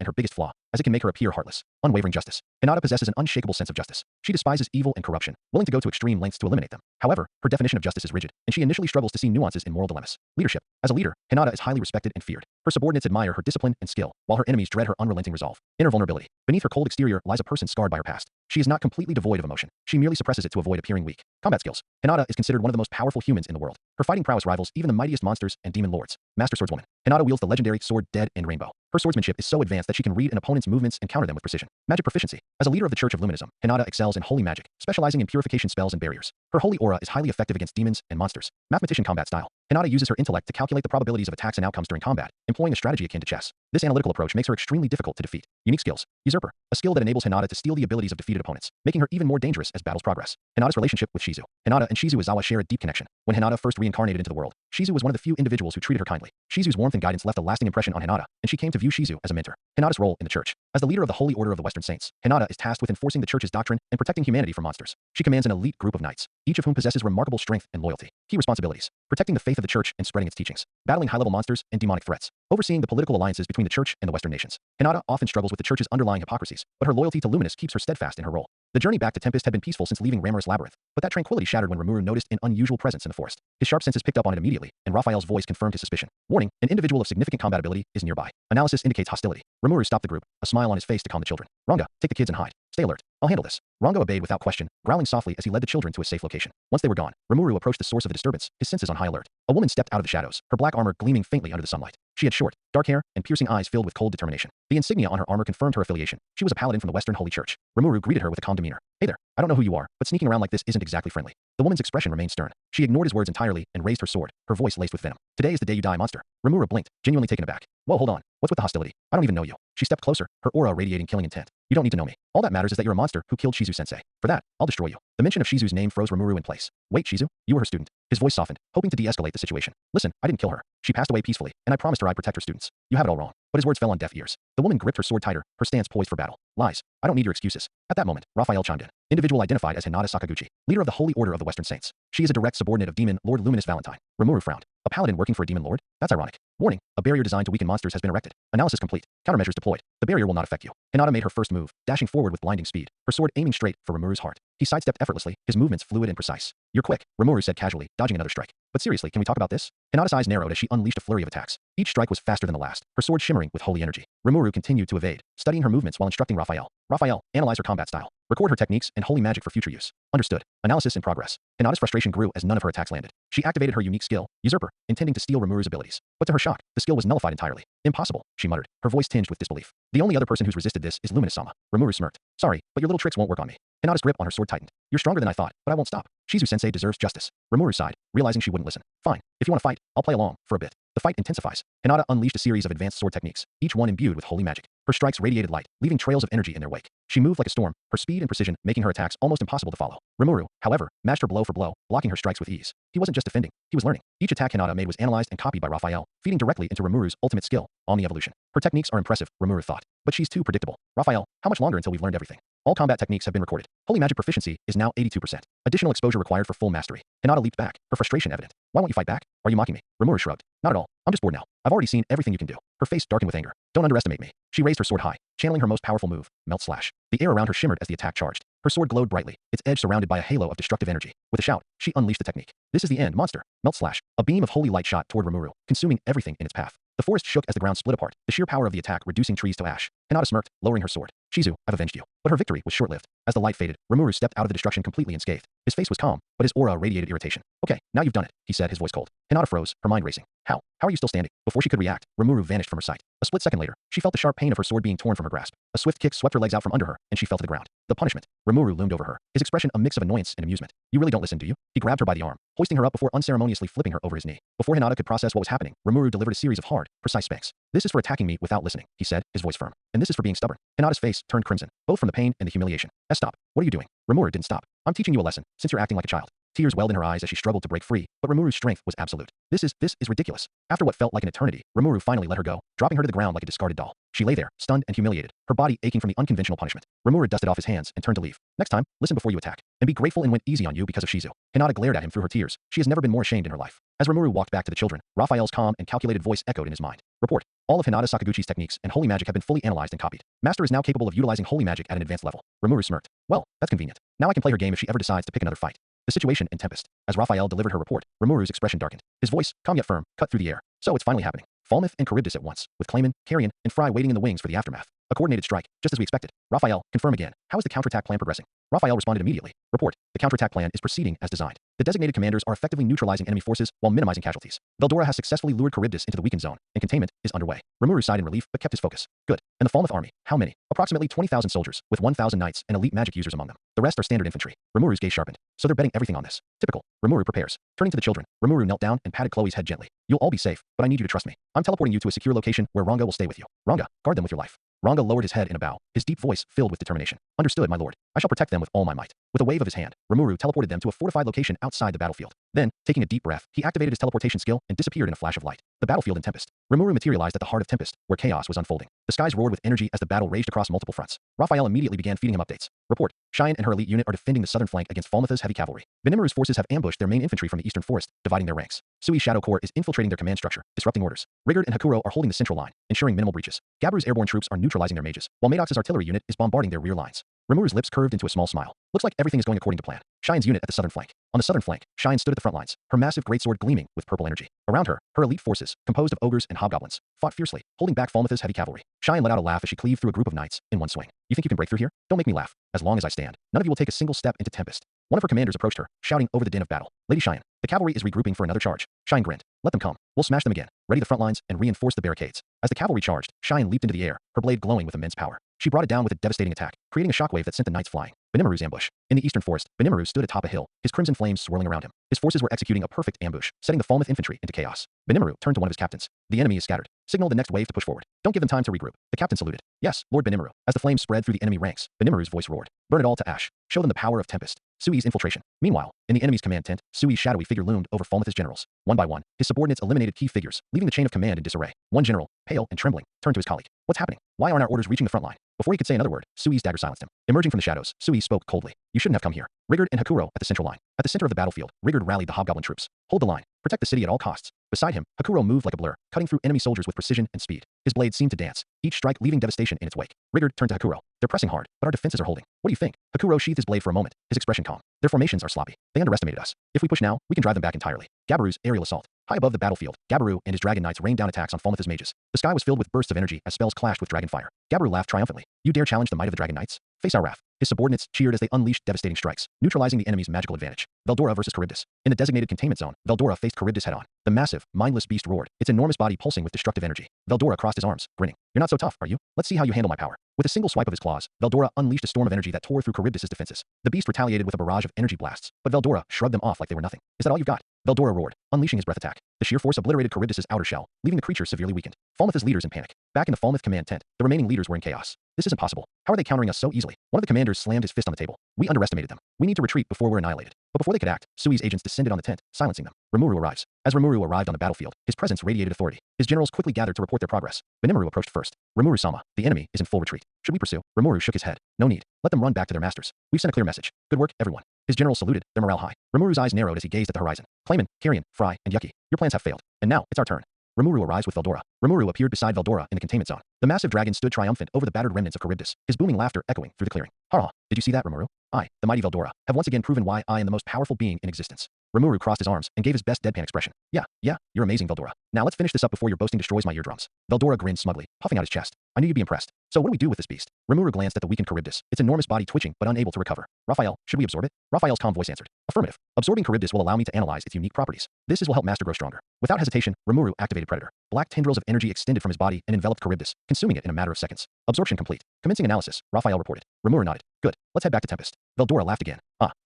and her biggest flaw, as it can make her appear heartless. Unwavering justice. Hinata possesses an unshakable sense of justice. She despises evil and corruption, willing to go to extreme lengths to eliminate them. However, her definition of justice is rigid, and she initially struggles to see nuances in moral dilemmas. Leadership. As a leader, Hinata is highly respected and feared. Her subordinates admire her discipline and skill, while her enemies dread her unrelenting resolve. Inner vulnerability. Beneath her cold exterior lies a person scarred by her past. She is not completely devoid of emotion. She merely suppresses it to avoid appearing weak. Combat skills. Hinata is considered one of the most powerful humans in the world. Her fighting prowess rivals even the mightiest monsters and demon lords. Master Swordswoman. Hinata wields the legendary sword Dead and Rainbow. Her swordsmanship is so advanced that she can read an opponent's movements and counter them with precision. Magic proficiency. As a leader of the Church of Luminism, Hinata excels in holy magic, specializing in purification spells and barriers. Her holy aura is highly effective against demons and monsters. Mathematician combat style. Hinata uses her intellect to calculate the probabilities of attacks and outcomes during combat, employing a strategy akin to chess. This analytical approach makes her extremely difficult to defeat. Unique skills. Usurper. A skill that enables Hinata to steal the abilities of defeated opponents, making her even more dangerous as battles progress. Hinata's relationship with Shizu. Hinata and Shizu Izawa share a deep connection. When Hinata first reincarnated into the world, Shizu was one of the few individuals who treated her kindly. Shizu's warmth and guidance left a lasting impression on Hinata, and she came to view Shizu as a mentor. Hinata's role in the Church. As the leader of the Holy Order of the Western Saints, Hinata is tasked with enforcing the Church's doctrine and protecting humanity from monsters. She commands an elite group of knights, each of whom possesses remarkable strength and loyalty. Key responsibilities. Protecting the faith of the Church and spreading its teachings. Battling high-level monsters and demonic threats. Overseeing the political alliances between the Church and the Western nations. Hinata often struggles with the Church's underlying hypocrisies, but her loyalty to Luminous keeps her steadfast in her role. The journey back to Tempest had been peaceful since leaving Ramorous Labyrinth, but that tranquility shattered when Rimuru noticed an unusual presence in the forest. His sharp senses picked up on it immediately, and Raphael's voice confirmed his suspicion. Warning, an individual of significant combat ability is nearby. Analysis indicates hostility. Rimuru stopped the group, a smile on his face to calm the children. Ranga, take the kids and hide. Stay alert. I'll handle this. Rango obeyed without question, growling softly as he led the children to a safe location. Once they were gone, Rimuru approached the source of the disturbance, his senses on high alert. A woman stepped out of the shadows, her black armor gleaming faintly under the sunlight. She had short, dark hair and piercing eyes filled with cold determination. The insignia on her armor confirmed her affiliation. She was a paladin from the Western Holy Church. Rimuru greeted her with a calm demeanor. Hey there. I don't know who you are, but sneaking around like this isn't exactly friendly. The woman's expression remained stern. She ignored his words entirely and raised her sword, her voice laced with venom. Today is the day you die, monster. Rimuru blinked, genuinely taken aback. Whoa, hold on. What's with the hostility? I don't even know you. She stepped closer, her aura radiating killing intent. You don't need to know me. All that matters is that you're a monster who killed Shizu-sensei. For that, I'll destroy you. The mention of Shizu's name froze Rimuru in place. Wait, Shizu? You were her student. His voice softened, hoping to de-escalate the situation. Listen, I didn't kill her. She passed away peacefully, and I promised her I'd protect her students. You have it all wrong. But his words fell on deaf ears. The woman gripped her sword tighter, her stance poised for battle. Lies. I don't need your excuses. At that moment, Raphael chimed in. Individual identified as Hinata Sakaguchi, leader of the Holy Order of the Western Saints. She is a direct subordinate of Demon Lord Luminous Valentine. Rimuru frowned. A paladin working for a demon lord? That's ironic. Warning, a barrier designed to weaken monsters has been erected. Analysis complete. Countermeasures deployed. The barrier will not affect you. Hinata made her first move, dashing forward with blinding speed, her sword aiming straight for Rimuru's heart. He sidestepped effortlessly, his movements fluid and precise. You're quick, Rimuru said casually, dodging another strike. But seriously, can we talk about this? Hinata's eyes narrowed as she unleashed a flurry of attacks. Each strike was faster than the last, her sword shimmering with holy energy. Rimuru continued to evade, studying her movements while instructing Raphael. Raphael, analyze her combat style. Record her techniques and holy magic for future use. Understood. Analysis in progress. Hinata's frustration grew as none of her attacks landed. She activated her unique skill, Usurper, intending to steal Rimuru's abilities. But to her shock, the skill was nullified entirely. Impossible, she muttered, her voice tinged with disbelief. The only other person who's resisted this is Luminous-sama. Rimuru smirked. Sorry, but your little tricks won't work on me. Hinata's grip on her sword tightened. You're stronger than I thought, but I won't stop. Shizu-sensei deserves justice. Rimuru sighed, realizing she wouldn't listen. Fine, if you want to fight, I'll play along, for a bit. The fight intensifies. Hinata unleashed a series of advanced sword techniques, each one imbued with holy magic. Her strikes radiated light, leaving trails of energy in their wake. She moved like a storm, her speed and precision making her attacks almost impossible to follow. Rimuru, however, matched her blow for blow, blocking her strikes with ease. He wasn't just defending, he was learning. Each attack Hinata made was analyzed and copied by Raphael, feeding directly into Rimuru's ultimate skill, Omni-Evolution. Her techniques are impressive, Rimuru thought, but she's too predictable. Raphael, how much longer until we've learned everything? All combat techniques have been recorded. Holy magic proficiency is now 82%. Additional exposure required for full mastery. Hinata leaped back, her frustration evident. Why won't you fight back? Are you mocking me? Rimuru shrugged. Not at all. I'm just bored now. I've already seen everything you can do. Her face darkened with anger. Don't underestimate me. She raised her sword high, channeling her most powerful move, Melt Slash. The air around her shimmered as the attack charged. Her sword glowed brightly, its edge surrounded by a halo of destructive energy. With a shout, she unleashed the technique. This is the end, monster. Melt Slash. A beam of holy light shot toward Rimuru, consuming everything in its path. The forest shook as the ground split apart, the sheer power of the attack reducing trees to ash. Hinata smirked, lowering her sword. Shizu, I've avenged you. But her victory was short-lived. As the light faded, Rimuru stepped out of the destruction completely unscathed. His face was calm, but his aura radiated irritation. Okay, now you've done it, he said, his voice cold. Hinata froze, her mind racing. How? How are you still standing? Before she could react, Rimuru vanished from her sight. A split second later, she felt the sharp pain of her sword being torn from her grasp. A swift kick swept her legs out from under her, and she fell to the ground. The punishment. Rimuru loomed over her, his expression a mix of annoyance and amusement. You really don't listen, do you? He grabbed her by the arm, hoisting her up before unceremoniously flipping her over his knee. Before Hinata could process what was happening, Rimuru delivered a series of hard, precise spanks. This is for attacking me without listening, he said, his voice firm. And this is for being stubborn. Hinata's face turned crimson, both from the pain and the humiliation. Stop. What are you doing? Rimuru didn't stop. I'm teaching you a lesson, since you're acting like a child. Tears welled in her eyes as she struggled to break free, but Rimuru's strength was absolute. This is ridiculous. After what felt like an eternity, Rimuru finally let her go, dropping her to the ground like a discarded doll. She lay there, stunned and humiliated, her body aching from the unconventional punishment. Rimuru dusted off his hands and turned to leave. Next time, listen before you attack. And be grateful and went easy on you because of Shizu. Hinata glared at him through her tears. She has never been more ashamed in her life. As Rimuru walked back to the children, Raphael's calm and calculated voice echoed in his mind. Report. All of Hinata Sakaguchi's techniques and holy magic have been fully analyzed and copied. Master is now capable of utilizing holy magic at an advanced level. Rimuru smirked. Well, that's convenient. Now I can play her game if she ever decides to pick another fight. The situation in Tempest. As Raphael delivered her report, Rimuru's expression darkened. His voice, calm yet firm, cut through the air. So it's finally happening. Falmouth and Charybdis at once, with Clayman, Carrion, and Fry waiting in the wings for the aftermath. A coordinated strike, just as we expected. Raphael, confirm again. How is the counterattack plan progressing? Raphael responded immediately. Report. The counterattack plan is proceeding as designed. The designated commanders are effectively neutralizing enemy forces while minimizing casualties. Veldora has successfully lured Charybdis into the weakened zone, and containment is underway. Rimuru sighed in relief but kept his focus. Good. And the Falmouth army, how many? Approximately 20,000 soldiers, with 1,000 knights and elite magic users among them. The rest are standard infantry. Rimuru's gaze sharpened. So they're betting everything on this. Typical. Rimuru prepares. Turning to the children, Rimuru knelt down and patted Chloe's head gently. You'll all be safe, but I need you to trust me. I'm teleporting you to a secure location where Ranga will stay with you. Ranga, guard them with your life. Ranga lowered his head in a bow, his deep voice filled with determination. Understood, my lord. I shall protect them with all my might. With a wave of his hand, Rimuru teleported them to a fortified location outside the battlefield. Then, taking a deep breath, he activated his teleportation skill and disappeared in a flash of light. The battlefield in Tempest. Rimuru materialized at the heart of Tempest, where chaos was unfolding. The skies roared with energy as the battle raged across multiple fronts. Raphael immediately began feeding him updates. Report. Cheyenne and her elite unit are defending the southern flank against Falmouth's heavy cavalry. Venimaru's forces have ambushed their main infantry from the eastern forest, dividing their ranks. Sui's Shadow Corps is infiltrating their command structure, disrupting orders. Rigard and Hakuro are holding the central line, ensuring minimal breaches. Gaburu's airborne troops are neutralizing their mages, while Maddox's artillery unit is bombarding their rear lines. Rimuru's lips curved into a small smile. Looks like everything is going according to plan. Shine's unit at the southern flank. On the southern flank, Shine stood at the front lines, her massive greatsword gleaming with purple energy. Around her, her elite forces, composed of ogres and hobgoblins, fought fiercely, holding back Falmouth's heavy cavalry. Shine let out a laugh as she cleaved through a group of knights in one swing. You think you can break through here? Don't make me laugh. As long as I stand, none of you will take a single step into Tempest. One of her commanders approached her, shouting over the din of battle. Lady Shine, the cavalry is regrouping for another charge. Shine grinned. Let them come. We'll smash them again. Ready the front lines and reinforce the barricades. As the cavalry charged, Shine leaped into the air, her blade glowing with immense power. She brought it down with a devastating attack, creating a shockwave that sent the knights flying. Benimaru's ambush. In the eastern forest, Benimaru stood atop a hill, his crimson flames swirling around him. His forces were executing a perfect ambush, setting the Falmouth infantry into chaos. Benimaru turned to one of his captains. The enemy is scattered. Signal the next wave to push forward. Don't give them time to regroup. The captain saluted. Yes, Lord Benimaru. As the flames spread through the enemy ranks, Benimaru's voice roared. Burn it all to ash. Show them the power of Tempest. Sui's infiltration. Meanwhile, in the enemy's command tent, Sui's shadowy figure loomed over Falmouth's generals. One by one, his subordinates eliminated key figures, leaving the chain of command in disarray. One general, pale and trembling, turned to his colleague. What's happening? Why aren't our orders reaching the front line? Before he could say another word, Sui's dagger silenced him. Emerging from the shadows, Sui spoke coldly. You shouldn't have come here. Rigurd and Hakuro at the central line. At the center of the battlefield, Rigurd rallied the hobgoblin troops. Hold the line. Protect the city at all costs. Beside him, Hakuro moved like a blur, cutting through enemy soldiers with precision and speed. His blade seemed to dance, each strike leaving devastation in its wake. Rigurd turned to Hakuro. They're pressing hard, but our defenses are holding. What do you think? Hakuro sheathed his blade for a moment, his expression calm. Their formations are sloppy. They underestimated us. If we push now, we can drive them back entirely. Gabiru's aerial assault. High above the battlefield, Gabiru and his dragon knights rained down attacks on Falmouth's mages. The sky was filled with bursts of energy as spells clashed with dragon fire. Gabiru laughed triumphantly. You dare challenge the might of the dragon knights? Face our wrath. His subordinates cheered as they unleashed devastating strikes, neutralizing the enemy's magical advantage. Veldora versus Charybdis. In the designated containment zone, Veldora faced Charybdis head-on. The massive, mindless beast roared, its enormous body pulsing with destructive energy. Veldora crossed his arms, grinning. You're not so tough, are you? Let's see how you handle my power. With a single swipe of his claws, Veldora unleashed a storm of energy that tore through Charybdis' defenses. The beast retaliated with a barrage of energy blasts, but Veldora shrugged them off like they were nothing. Is that all you've got? Veldora roared, unleashing his breath attack. The sheer force obliterated Charybdis' outer shell, leaving the creature severely weakened. Falmouth's leaders in panic. Back in the Falmouth command tent, the remaining leaders were in chaos. This isn't possible. How are they countering us so easily? One of the commanders slammed his fist on the table. We underestimated them. We need to retreat before we're annihilated. But before they could act, Sui's agents descended on the tent, silencing them. Rimuru arrives. As Rimuru arrived on the battlefield, his presence radiated authority. His generals quickly gathered to report their progress. Benimaru approached first. Rimuru-sama, the enemy is in full retreat. Should we pursue? Rimuru shook his head. No need. Let them run back to their masters. We've sent a clear message. Good work, everyone. His generals saluted, their morale high. Rimuru's eyes narrowed as he gazed at the horizon. Clayman, Carrion, Fry, and Yuki, your plans have failed. And now, it's our turn. Rimuru arrives with Veldora. Rimuru appeared beside Veldora in the containment zone. The massive dragon stood triumphant over the battered remnants of Charybdis, his booming laughter echoing through the clearing. Ha! Did you see that, Rimuru? I, the mighty Veldora, have once again proven why I am the most powerful being in existence. Rimuru crossed his arms and gave his best deadpan expression. Yeah, you're amazing, Veldora. Now let's finish this up before your boasting destroys my eardrums. Veldora grinned smugly, puffing out his chest. I knew you'd be impressed. So what do we do with this beast? Rimuru glanced at the weakened Charybdis, its enormous body twitching but unable to recover. Raphael, should we absorb it? Raphael's calm voice answered. Affirmative. Absorbing Charybdis will allow me to analyze its unique properties. This will help Master grow stronger. Without hesitation, Rimuru activated Predator. Black tendrils of energy extended from his body and enveloped Charybdis, consuming it in a matter of seconds. Absorption complete. Commencing analysis, Raphael reported. Rimuru nodded. Good. Let's head back to Tempest. Veldora laughed again.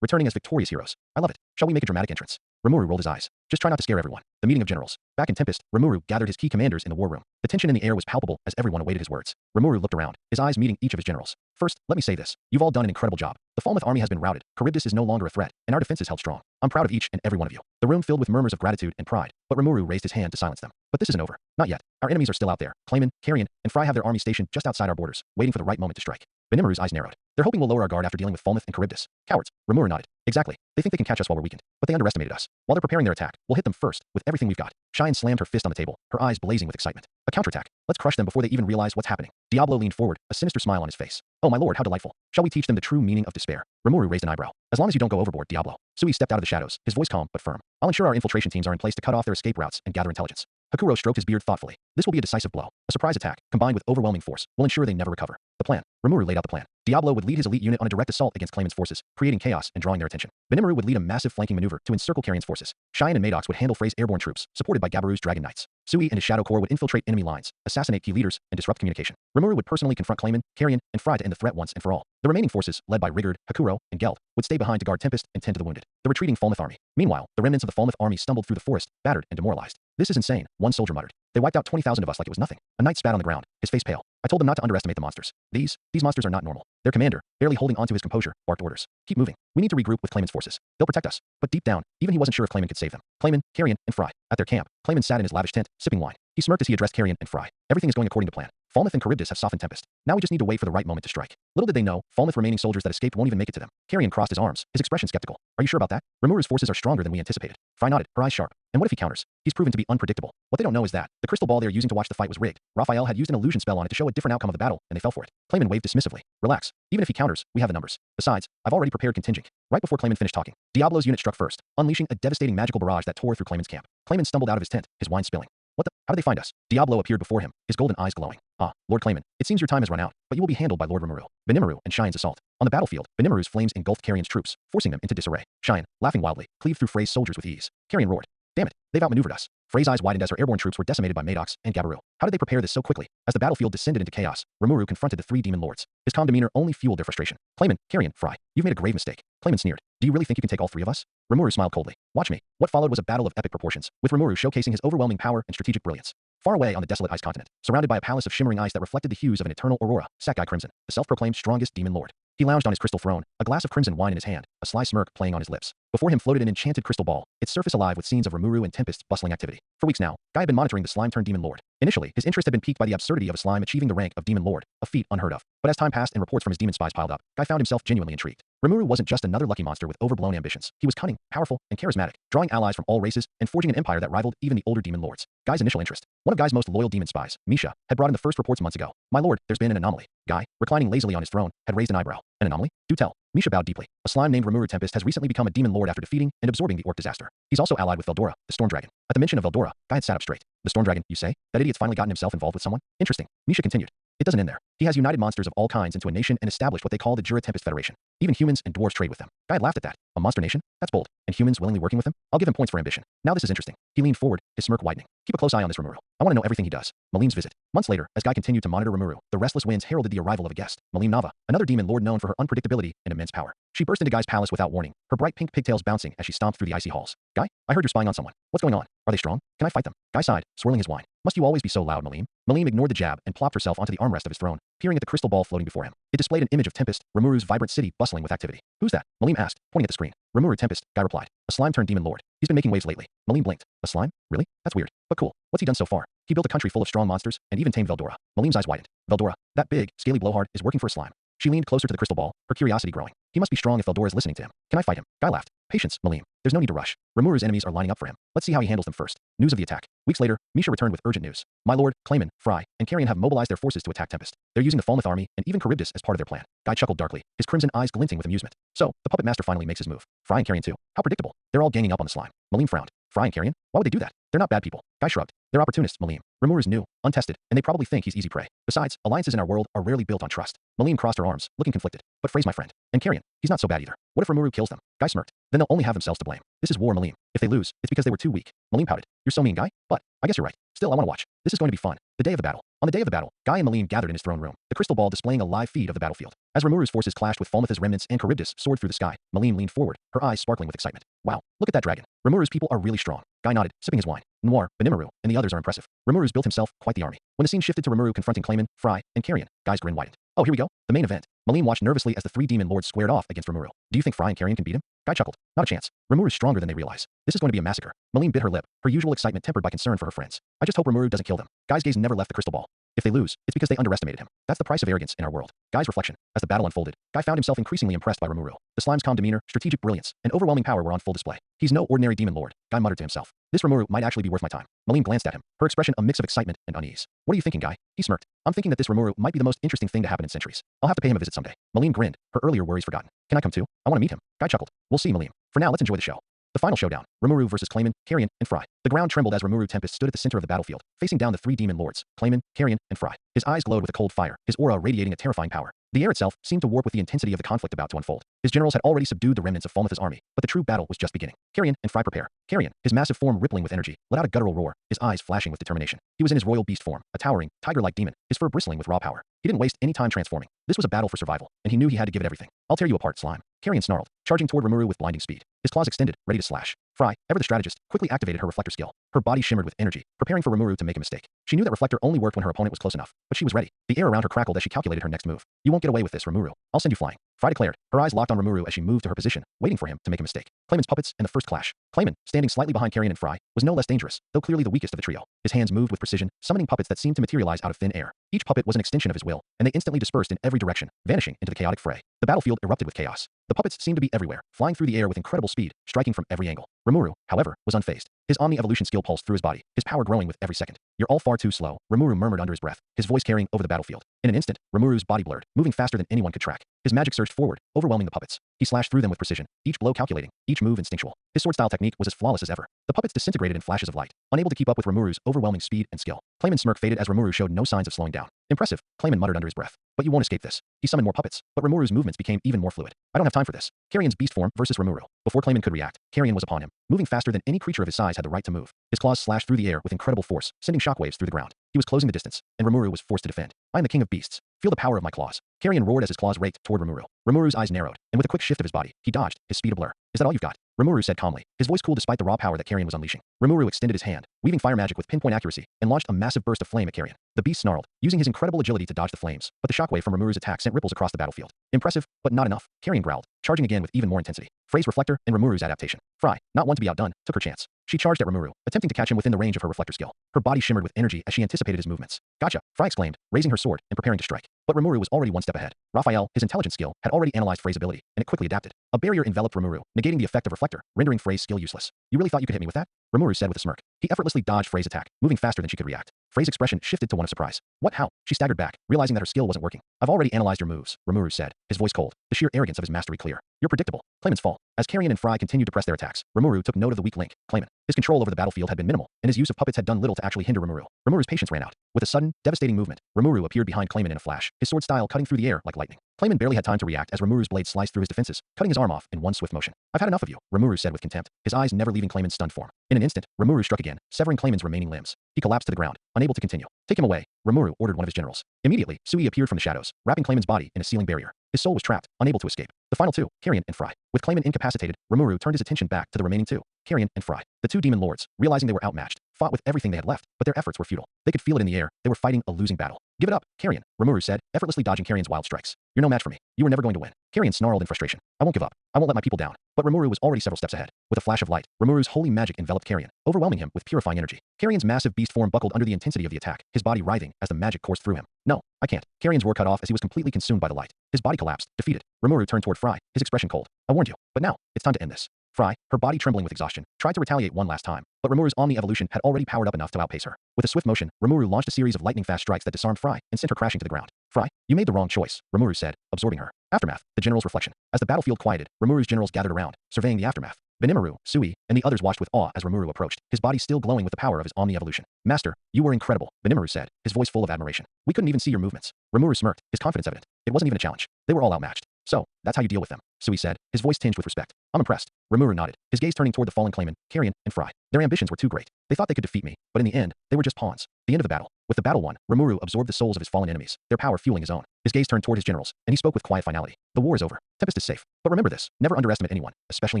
Returning as victorious heroes. I love it. Shall we make a dramatic entrance? Rimuru rolled his eyes. Just try not to scare everyone. The meeting of generals. Back in Tempest, Rimuru gathered his key commanders in the war room. The tension in the air was palpable as everyone awaited his words. Rimuru looked around, his eyes meeting each of his generals. First, let me say this. You've all done an incredible job. The Falmouth army has been routed. Charybdis is no longer a threat, and our defense is held strong. I'm proud of each and every one of you. The room filled with murmurs of gratitude and pride, but Rimuru raised his hand to silence them. But this isn't over. Not yet. Our enemies are still out there. Clayman, Carrion, and Fry have their army stationed just outside our borders, waiting for the right moment to strike. Benimaru's eyes narrowed. They're hoping we'll lower our guard after dealing with Falmouth and Charybdis. Cowards. Rimuru nodded. Exactly. They think they can catch us while we're weakened. But they underestimated us. While they're preparing their attack, we'll hit them first, with everything we've got. Shine slammed her fist on the table, her eyes blazing with excitement. A counterattack. Let's crush them before they even realize what's happening. Diablo leaned forward, a sinister smile on his face. Oh my lord, how delightful. Shall we teach them the true meaning of despair? Rimuru raised an eyebrow. As long as you don't go overboard, Diablo. Sui stepped out of the shadows, his voice calm but firm. I'll ensure our infiltration teams are in place to cut off their escape routes and gather intelligence. Hakuro stroked his beard thoughtfully. This will be a decisive blow. A surprise attack, combined with overwhelming force, will ensure they never recover. The plan. Rimuru laid out the plan. Diablo would lead his elite unit on a direct assault against Clayman's forces, creating chaos and drawing their attention. Benimaru would lead a massive flanking maneuver to encircle Carrion's forces. Shine and Maddox would handle Frey's airborne troops, supported by Gabiru's dragon knights. Sui and his Shadow Corps would infiltrate enemy lines, assassinate key leaders, and disrupt communication. Rimuru would personally confront Clayman, Carrion, and Fry to end the threat once and for all. The remaining forces, led by Rigurd, Hakuro, and Geld, would stay behind to guard Tempest and tend to the wounded. The retreating Falmouth army. Meanwhile, the remnants of the Falmouth army stumbled through the forest, battered and demoralized. This is insane, one soldier muttered. They wiped out 20,000 of us like it was nothing. A knight spat on the ground, his face pale. I told them not to underestimate the monsters. These monsters are not normal. Their commander, barely holding onto his composure, barked orders. Keep moving. We need to regroup with Clayman's forces. They'll protect us. But deep down, even he wasn't sure if Clayman could save them. Clayman, Carrion, and Fry. At their camp, Clayman sat in his lavish tent, sipping wine. He smirked as he addressed Carrion and Fry. Everything is going according to plan. Falmouth and Charybdis have softened Tempest. Now we just need to wait for the right moment to strike. Little did they know, Falmouth remaining soldiers that escaped won't even make it to them. Carrion crossed his arms, his expression skeptical. Are you sure about that? Rimuru's forces are stronger than we anticipated. Fry nodded, her eyes sharp. And what if he counters? He's proven to be unpredictable. What they don't know is that the crystal ball they are using to watch the fight was rigged. Raphael had used an illusion spell on it to show a different outcome of the battle, and they fell for it. Clayman waved dismissively. Relax. Even if he counters, we have the numbers. Besides, I've already prepared contingent. Right before Clayman finished talking, Diablo's unit struck first, unleashing a devastating magical barrage that tore through Clayman's camp. Clayman stumbled out of his tent, his wine spilling. What the? How did they find us? Diablo appeared before him, his golden eyes glowing. Ah, Lord Clayman, it seems your time has run out, but you will be handled by Lord Rimuru, Benimaru, and Shine's assault. On the battlefield, Benimaru's flames engulfed Carrion's troops, forcing them into disarray. Shine, laughing wildly, cleaved through Frey's soldiers with ease. Carrion roared. Damn it, they've outmaneuvered us. Frey's eyes widened as her airborne troops were decimated by Maddox and Gabiru. How did they prepare this so quickly? As the battlefield descended into chaos, Rimuru confronted the three demon lords. His calm demeanor only fueled their frustration. Clayman, Carrion, Fry, you've made a grave mistake. Clayman sneered. Do you really think you can take all three of us? Rimuru smiled coldly. Watch me. What followed was a battle of epic proportions, with Rimuru showcasing his overwhelming power and strategic brilliance. Far away on the desolate ice continent, surrounded by a palace of shimmering ice that reflected the hues of an eternal aurora, sat Guy Crimson, the self-proclaimed strongest demon lord. He lounged on his crystal throne, a glass of crimson wine in his hand, a sly smirk playing on his lips. Before him floated an enchanted crystal ball, its surface alive with scenes of Rimuru and Tempest's bustling activity. For weeks now, Guy had been monitoring the slime-turned-demon lord. Initially, his interest had been piqued by the absurdity of a slime achieving the rank of demon lord, a feat unheard of. But as time passed and reports from his demon spies piled up, Guy found himself genuinely intrigued. Rimuru wasn't just another lucky monster with overblown ambitions. He was cunning, powerful, and charismatic, drawing allies from all races and forging an empire that rivaled even the older demon lords. Guy's initial interest. One of Guy's most loyal demon spies, Misha, had brought in the first reports months ago. My lord, there's been an anomaly. Guy, reclining lazily on his throne, had raised an eyebrow. An anomaly? Do tell. Misha bowed deeply. A slime named Rimuru Tempest has recently become a demon lord after defeating and absorbing the orc disaster. He's also allied with Veldora, the storm dragon. At the mention of Veldora, Guy had sat up straight. The storm dragon, you say? That idiot's finally gotten himself involved with someone? Interesting. Misha continued. It doesn't end there. He has united monsters of all kinds into a nation and established what they call the Jura Tempest Federation. Even humans and dwarves trade with them. Guy had laughed at that. A monster nation? That's bold. And humans willingly working with him? I'll give him points for ambition. Now this is interesting. He leaned forward, his smirk widening. Keep a close eye on this Rimuru. I want to know everything he does. Malim's visit. Months later, as Guy continued to monitor Rimuru, the restless winds heralded the arrival of a guest. Malim Nava, another demon lord known for her unpredictability and immense power. She burst into Guy's palace without warning, her bright pink pigtails bouncing as she stomped through the icy halls. Guy, I heard you're spying on someone. What's going on? Are they strong? Can I fight them? Guy sighed, swirling his wine. Must you always be so loud, Malim? Malim ignored the jab and plopped herself onto the armrest of his throne, peering at the crystal ball floating before him. It displayed an image of Tempest, Rimuru's vibrant city bustling with activity. Who's that? Malim asked, pointing at the screen. Rimuru Tempest, Guy replied. A slime-turned-demon lord. He's been making waves lately. Malim blinked. A slime? Really? That's weird. But cool. What's he done so far? He built a country full of strong monsters and even tamed Veldora. Malim's eyes widened. Veldora, that big, scaly blowhard, is working for a slime. She leaned closer to the crystal ball, her curiosity growing. He must be strong if Veldora is listening to him. Can I fight him? Guy laughed. Patience, Malim. There's no need to rush. Rimuru's enemies are lining up for him. Let's see how he handles them first. News of the attack. Weeks later, Misha returned with urgent news. My lord, Clayman, Fry, and Carrion have mobilized their forces to attack Tempest. They're using the Falmouth army and even Charybdis as part of their plan. Guy chuckled darkly, his crimson eyes glinting with amusement. So, the puppet master finally makes his move. Fry and Carrion too. How predictable. They're all ganging up on the slime. Malim frowned. Fry and Carrion? Why would they do that? They're not bad people. Guy shrugged. They're opportunists, Malim. Rimuru is new, untested, and they probably think he's easy prey. Besides, alliances in our world are rarely built on trust. Malim crossed her arms, looking conflicted. But Frey's my friend. And Carrion, he's not so bad either. What if Rimuru kills them? Guy smirked. Then they'll only have themselves to blame. This is war, Malim. If they lose, it's because they were too weak. Malim pouted. You're so mean, Guy. But I guess you're right. Still, I want to watch. This is going to be fun. The day of the battle. On the day of the battle, Guy and Malim gathered in his throne room, the crystal ball displaying a live feed of the battlefield. As Rimuru's forces clashed with Falmouth's remnants and Charybdis soared through the sky, Malim leaned forward, her eyes sparkling with excitement. Wow, look at that dragon. Rimuru's people are really strong. Guy nodded, sipping his wine. Noir, Benimaru, and the others are impressive. Rimuru's built himself quite the army. When the scene shifted to Rimuru confronting Clayman, Fry, and Carrion, Guy's grin widened. Oh, here we go. The main event. Malim watched nervously as the three demon lords squared off against Rimuru. Do you think Fry and Carrion can beat him? Guy chuckled. Not a chance. Rimuru is stronger than they realize. This is going to be a massacre. Malim bit her lip, her usual excitement tempered by concern for her friends. I just hope Rimuru doesn't kill them. Guy's gaze never left the crystal ball. If they lose, it's because they underestimated him. That's the price of arrogance in our world. Guy's reflection. As the battle unfolded, Guy found himself increasingly impressed by Rimuru. The slime's calm demeanor, strategic brilliance, and overwhelming power were on full display. He's no ordinary demon lord, Guy muttered to himself. This Rimuru might actually be worth my time. Malim glanced at him, her expression a mix of excitement and unease. What are you thinking, Guy? He smirked. I'm thinking that this Rimuru might be the most interesting thing to happen in centuries. I'll have to pay him a visit someday. Malim grinned, her earlier worries forgotten. Can I come too? I want to meet him. Guy chuckled. We'll see, Malim. For now, let's enjoy the show. The final showdown. Rimuru versus Clayman, Carrion, and Fry. The ground trembled as Rimuru Tempest stood at the center of the battlefield, facing down the three demon lords, Clayman, Carrion, and Fry. His eyes glowed with a cold fire, his aura radiating a terrifying power. The air itself seemed to warp with the intensity of the conflict about to unfold. His generals had already subdued the remnants of Falmouth's army, but the true battle was just beginning. Carrion and Fry prepare. Carrion, his massive form rippling with energy, let out a guttural roar, his eyes flashing with determination. He was in his royal beast form, a towering, tiger-like demon, his fur bristling with raw power. He didn't waste any time transforming. This was a battle for survival, and he knew he had to give it everything. I'll tear you apart, slime. Carrion snarled, charging toward Rimuru with blinding speed. His claws extended, ready to slash. Fry, ever the strategist, quickly activated her reflector skill. Her body shimmered with energy, preparing for Rimuru to make a mistake. She knew that reflector only worked when her opponent was close enough, but she was ready. The air around her crackled as she calculated her next move. You won't get away with this, Rimuru. I'll send you flying. Fry declared, her eyes locked on Rimuru as she moved to her position, waiting for him to make a mistake. Clayman's puppets and the first clash. Clayman, standing slightly behind Carrion and Fry, was no less dangerous, though clearly the weakest of the trio. His hands moved with precision, summoning puppets that seemed to materialize out of thin air. Each puppet was an extension of his will, and they instantly dispersed in every direction, vanishing into the chaotic fray. The battlefield erupted with chaos. The puppets seemed to be everywhere, flying through the air with incredible speed, striking from every angle. Rimuru, however, was unfazed. His omni-evolution skill pulsed through his body, his power growing with every second. "You're all far too slow," Rimuru murmured under his breath, his voice carrying over the battlefield. In an instant, Rimuru's body blurred, moving faster than anyone could track. His magic surged forward, overwhelming the puppets. He slashed through them with precision, each blow calculating, each move instinctual. His sword-style technique was as flawless as ever. The puppets disintegrated in flashes of light, unable to keep up with Rimuru's overwhelming speed and skill. Clayman's smirk faded as Rimuru showed no signs of slowing down. "Impressive," Clayman muttered under his breath. "But you won't escape this." He summoned more puppets, but Rimuru's movements became even more fluid. "I don't have time for this." Carrion's beast form versus Rimuru. Before Clayman could react, Carrion was upon him, moving faster than any creature of his size had the right to move. His claws slashed through the air with incredible force, sending shockwaves through the ground. He was closing the distance, and Rimuru was forced to defend. "I am the king of beasts. Feel the power of my claws." Carrion roared as his claws raked toward Rimuru. Rimuru's eyes narrowed, and with a quick shift of his body, he dodged, his speed a blur. "Is that all you've got?" Rimuru said calmly, his voice cool despite the raw power that Carrion was unleashing. Rimuru extended his hand, weaving fire magic with pinpoint accuracy, and launched a massive burst of flame at Carrion. The beast snarled, using his incredible agility to dodge the flames, but the shockwave from Rimuru's attack sent ripples across the battlefield. "Impressive, but not enough," Carrion growled, charging again with even more intensity. Phrase reflector and Rimuru's adaptation. Fry, not one to be outdone, took her chance. She charged at Rimuru, attempting to catch him within the range of her reflector skill. Her body shimmered with energy as she anticipated his movements. "Gotcha," Fry exclaimed, raising her sword and preparing to strike. But Rimuru was already one step ahead. Raphael, his intelligence skill, had already analyzed Frey's ability, and it quickly adapted. A barrier enveloped Rimuru, negating the effect of reflector, rendering Frey's skill useless. "You really thought you could hit me with that?" Rimuru said with a smirk. He effortlessly dodged Frey's attack, moving faster than she could react. Frey's expression shifted to one of surprise. "What? How?" She staggered back, realizing that her skill wasn't working. "I've already analyzed your moves," Rimuru said, his voice cold, the sheer arrogance of his mastery clear. "You're predictable." Clayman's fall. As Carrion and Fry continued to press their attacks, Rimuru took note of the weak link, Clayman. His control over the battlefield had been minimal, and his use of puppets had done little to actually hinder Rimuru. Rimuru's patience ran out. With a sudden, devastating movement, Rimuru appeared behind Clayman in a flash, his sword style cutting through the air like lightning. Clayman barely had time to react as Rimuru's blade sliced through his defenses, cutting his arm off in one swift motion. "I've had enough of you," Rimuru said with contempt, his eyes never leaving Clayman's stunned form. In an instant, Rimuru struck again, severing Clayman's remaining limbs. He collapsed to the ground, unable to continue. "Take him away," Rimuru ordered one of his generals. Immediately, Sui appeared from the shadows, wrapping Clayman's body in a sealing barrier. His soul was trapped, unable to escape. The final two, Carrion and Fry. With Clayman incapacitated, Rimuru turned his attention back to the remaining two, Carrion and Fry. The two demon lords, realizing they were outmatched, fought with everything they had left, but their efforts were futile. They could feel it in the air. They were fighting a losing battle. "Give it up, Carrion," Rimuru said, effortlessly dodging Carrion's wild strikes. "You're no match for me. You were never going to win." Carrion snarled in frustration. "I won't give up. I won't let my people down." But Rimuru was already several steps ahead. With a flash of light, Rimuru's holy magic enveloped Carrion, overwhelming him with purifying energy. Carrion's massive beast form buckled under the intensity of the attack, his body writhing as the magic coursed through him. "No, I can't." Carrion's roar cut off as he was completely consumed by the light. His body collapsed, defeated. Rimuru turned toward Fry, his expression cold. "I warned you, but now, it's time to end this." Fry, her body trembling with exhaustion, tried to retaliate one last time, but Rimuru's omni-evolution had already powered up enough to outpace her. With a swift motion, Rimuru launched a series of lightning-fast strikes that disarmed Fry and sent her crashing to the ground. "Fry, you made the wrong choice," Rimuru said, absorbing her. Aftermath, the general's reflection. As the battlefield quieted, Rimuru's generals gathered around, surveying the aftermath. Benimaru, Sui, and the others watched with awe as Rimuru approached, his body still glowing with the power of his omni-evolution. "Master, you were incredible," Benimaru said, his voice full of admiration. "We couldn't even see your movements." Rimuru smirked, his confidence evident. It wasn't even a challenge. They were all outmatched. "So, that's how you deal with them," Sui said, his voice tinged with respect. "I'm impressed." Rimuru nodded, his gaze turning toward the fallen Clayman, Carrion, and Fry. Their ambitions were too great. They thought they could defeat me, but in the end, they were just pawns. The end of the battle. With the battle won, Rimuru absorbed the souls of his fallen enemies, their power fueling his own. His gaze turned toward his generals, and he spoke with quiet finality. "The war is over. Tempest is safe. But remember this, never underestimate anyone, especially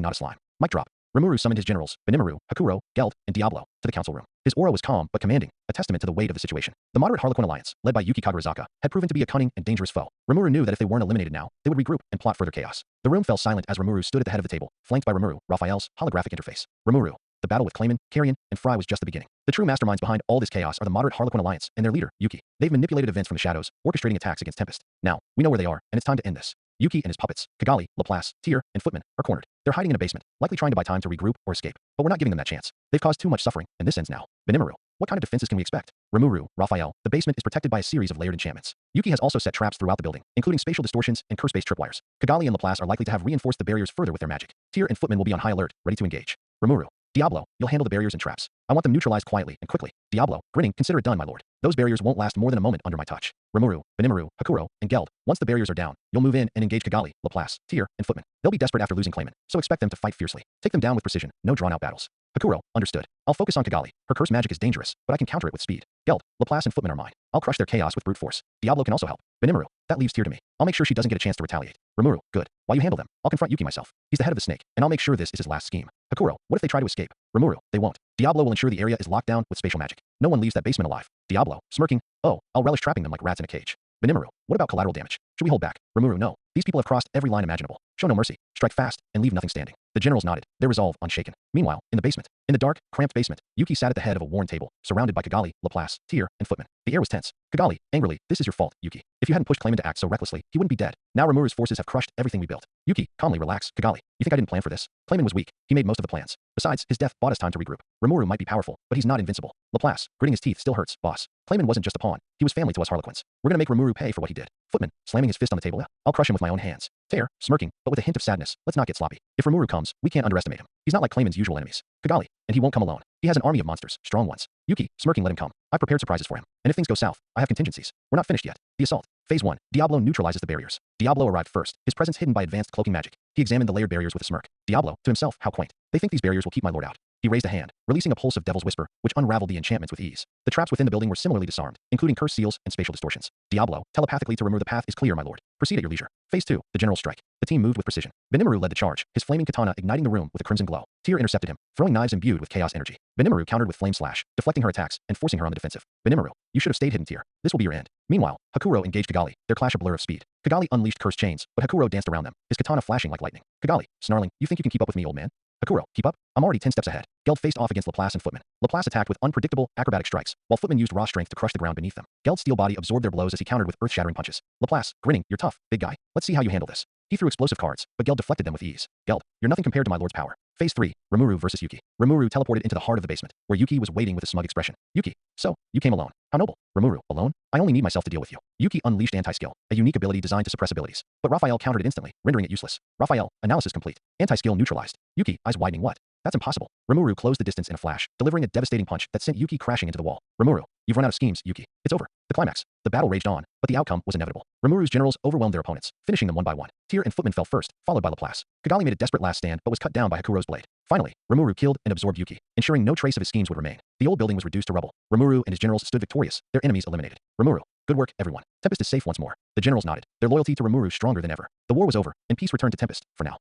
not a slime." Mic drop. Rimuru summoned his generals, Benimaru, Hakuro, Geld, and Diablo, to the council room. His aura was calm but commanding, a testament to the weight of the situation. The moderate Harlequin alliance, led by Yuki Kagarizaka, had proven to be a cunning and dangerous foe. Rimuru knew that if they weren't eliminated now, they would regroup and plot further chaos. The room fell silent as Rimuru stood at the head of the table, flanked by Rimuru, Raphael's holographic interface. Rimuru. The battle with Clayman, Carrion, and Fry was just the beginning. The true masterminds behind all this chaos are the moderate Harlequin alliance and their leader, Yuki. They've manipulated events from the shadows, orchestrating attacks against Tempest. Now, we know where they are, and it's time to end this. Yuki and his puppets, Kigali, Laplace, Tyr, and Footman, are cornered. They're hiding in a basement, likely trying to buy time to regroup or escape. But we're not giving them that chance. They've caused too much suffering, and this ends now. Benimaru. What kind of defenses can we expect? Rimuru, Raphael. The basement is protected by a series of layered enchantments. Yuki has also set traps throughout the building, including spatial distortions and curse-based tripwires. Kigali and Laplace are likely to have reinforced the barriers further with their magic. Tyr and Footman will be on high alert, ready to engage. Rimuru. Diablo, you'll handle the barriers and traps. I want them neutralized quietly and quickly. Diablo, grinning, consider it done, my lord. Those barriers won't last more than a moment under my touch. Rimuru, Benimaru, Hakuro, and Geld. Once the barriers are down, you'll move in and engage Kigali, Laplace, Tyr, and Footman. They'll be desperate after losing Clayman, so expect them to fight fiercely. Take them down with precision, no drawn-out battles. Hakuro, understood. I'll focus on Kigali. Her curse magic is dangerous, but I can counter it with speed. Geld, Laplace, and Footman are mine. I'll crush their chaos with brute force. Diablo can also help. Benimaru, that leaves Tyr to me. I'll make sure she doesn't get a chance to retaliate. Rimuru, good. While you handle them, I'll confront Yuki myself. He's the head of the snake, and I'll make sure this is his last scheme. Hakuro, what if they try to escape? Rimuru, they won't. Diablo will ensure the area is locked down with spatial magic. No one leaves that basement alive. Diablo, smirking, oh, I'll relish trapping them like rats in a cage. Benimaru, what about collateral damage? Should we hold back? Rimuru, no. These people have crossed every line imaginable. Show no mercy, strike fast, and leave nothing standing. The generals nodded, their resolve unshaken. Meanwhile, in the basement, in the dark, cramped basement, Yuki sat at the head of a worn table, surrounded by Kigali, Laplace, Tyr, and footmen. The air was tense. Kigali, angrily, this is your fault, Yuki. If you hadn't pushed Clayman to act so recklessly, he wouldn't be dead. Now Rimuru's forces have crushed everything we built. Yuki, calmly relax. Kigali, you think I didn't plan for this? Clayman was weak. He made most of the plans. Besides, his death bought us time to regroup. Rimuru might be powerful, but he's not invincible. Laplace, gritting his teeth, still hurts, boss. Clayman wasn't just a pawn. He was family to us Harlequins. We're gonna make Rimuru pay for what he did. Footman, slamming his fist on the table. I'll crush him with my own hands. Tear, smirking, but with a hint of sadness. Let's not get sloppy. If Rimuru comes, we can't underestimate him. He's not like Clayman's usual enemies. Kigali, and he won't come alone. He has an army of monsters, strong ones. Yuki, smirking, let him come. I prepared surprises for him. And if things go south, I have contingencies. We're not finished yet. The assault. Phase 1. Diablo neutralizes the barriers. Diablo arrived first, his presence hidden by advanced cloaking magic. He examined the layered barriers with a smirk. Diablo, to himself, how quaint. They think these barriers will keep my lord out. He raised a hand, releasing a pulse of Devil's Whisper, which unraveled the enchantments with ease. The traps within the building were similarly disarmed, including cursed seals and spatial distortions. Diablo, telepathically to remove the path is clear, my lord. Proceed at your leisure. Phase 2. The general strike. The team moved with precision. Benimaru led the charge, his flaming katana igniting the room with a crimson glow. Tyr intercepted him, throwing knives imbued with chaos energy. Benimaru countered with flame slash, deflecting her attacks and forcing her on the defensive. Benimaru, you should have stayed hidden, Tyr. This will be your end. Meanwhile, Hakuro engaged Kigali, their clash a blur of speed. Kigali unleashed cursed chains, but Hakuro danced around them, his katana flashing like lightning. Kigali, snarling, you think you can keep up with me, old man? Hakuro, keep up? I'm already 10 steps ahead. Geld faced off against Laplace and Footman. Laplace attacked with unpredictable, acrobatic strikes, while Footman used raw strength to crush the ground beneath them. Geld's steel body absorbed their blows as he countered with earth-shattering punches. Laplace, grinning, you're tough, big guy. Let's see how you handle this. He threw explosive cards, but Geld deflected them with ease. Geld, you're nothing compared to my lord's power. Phase 3. Rimuru versus Yuki. Rimuru teleported into the heart of the basement, where Yuki was waiting with a smug expression. Yuki, so, you came alone. How noble. Rimuru, alone? I only need myself to deal with you. Yuki unleashed anti-skill, a unique ability designed to suppress abilities. But Raphael countered it instantly, rendering it useless. Raphael, analysis complete. Anti-skill neutralized. Yuki, eyes widening, what? That's impossible. Rimuru closed the distance in a flash, delivering a devastating punch that sent Yuki crashing into the wall. Rimuru, you've run out of schemes, Yuki. It's over. The climax. The battle raged on, but the outcome was inevitable. Rimuru's generals overwhelmed their opponents, finishing them one by one. Tyr and Footman fell first, followed by Laplace. Kigali made a desperate last stand, but was cut down by Hakuro's blade. Finally, Rimuru killed and absorbed Yuki, ensuring no trace of his schemes would remain. The old building was reduced to rubble. Rimuru and his generals stood victorious, their enemies eliminated. Rimuru, good work, everyone. Tempest is safe once more. The generals nodded, their loyalty to Rimuru stronger than ever. The war was over, and peace returned to Tempest, for now.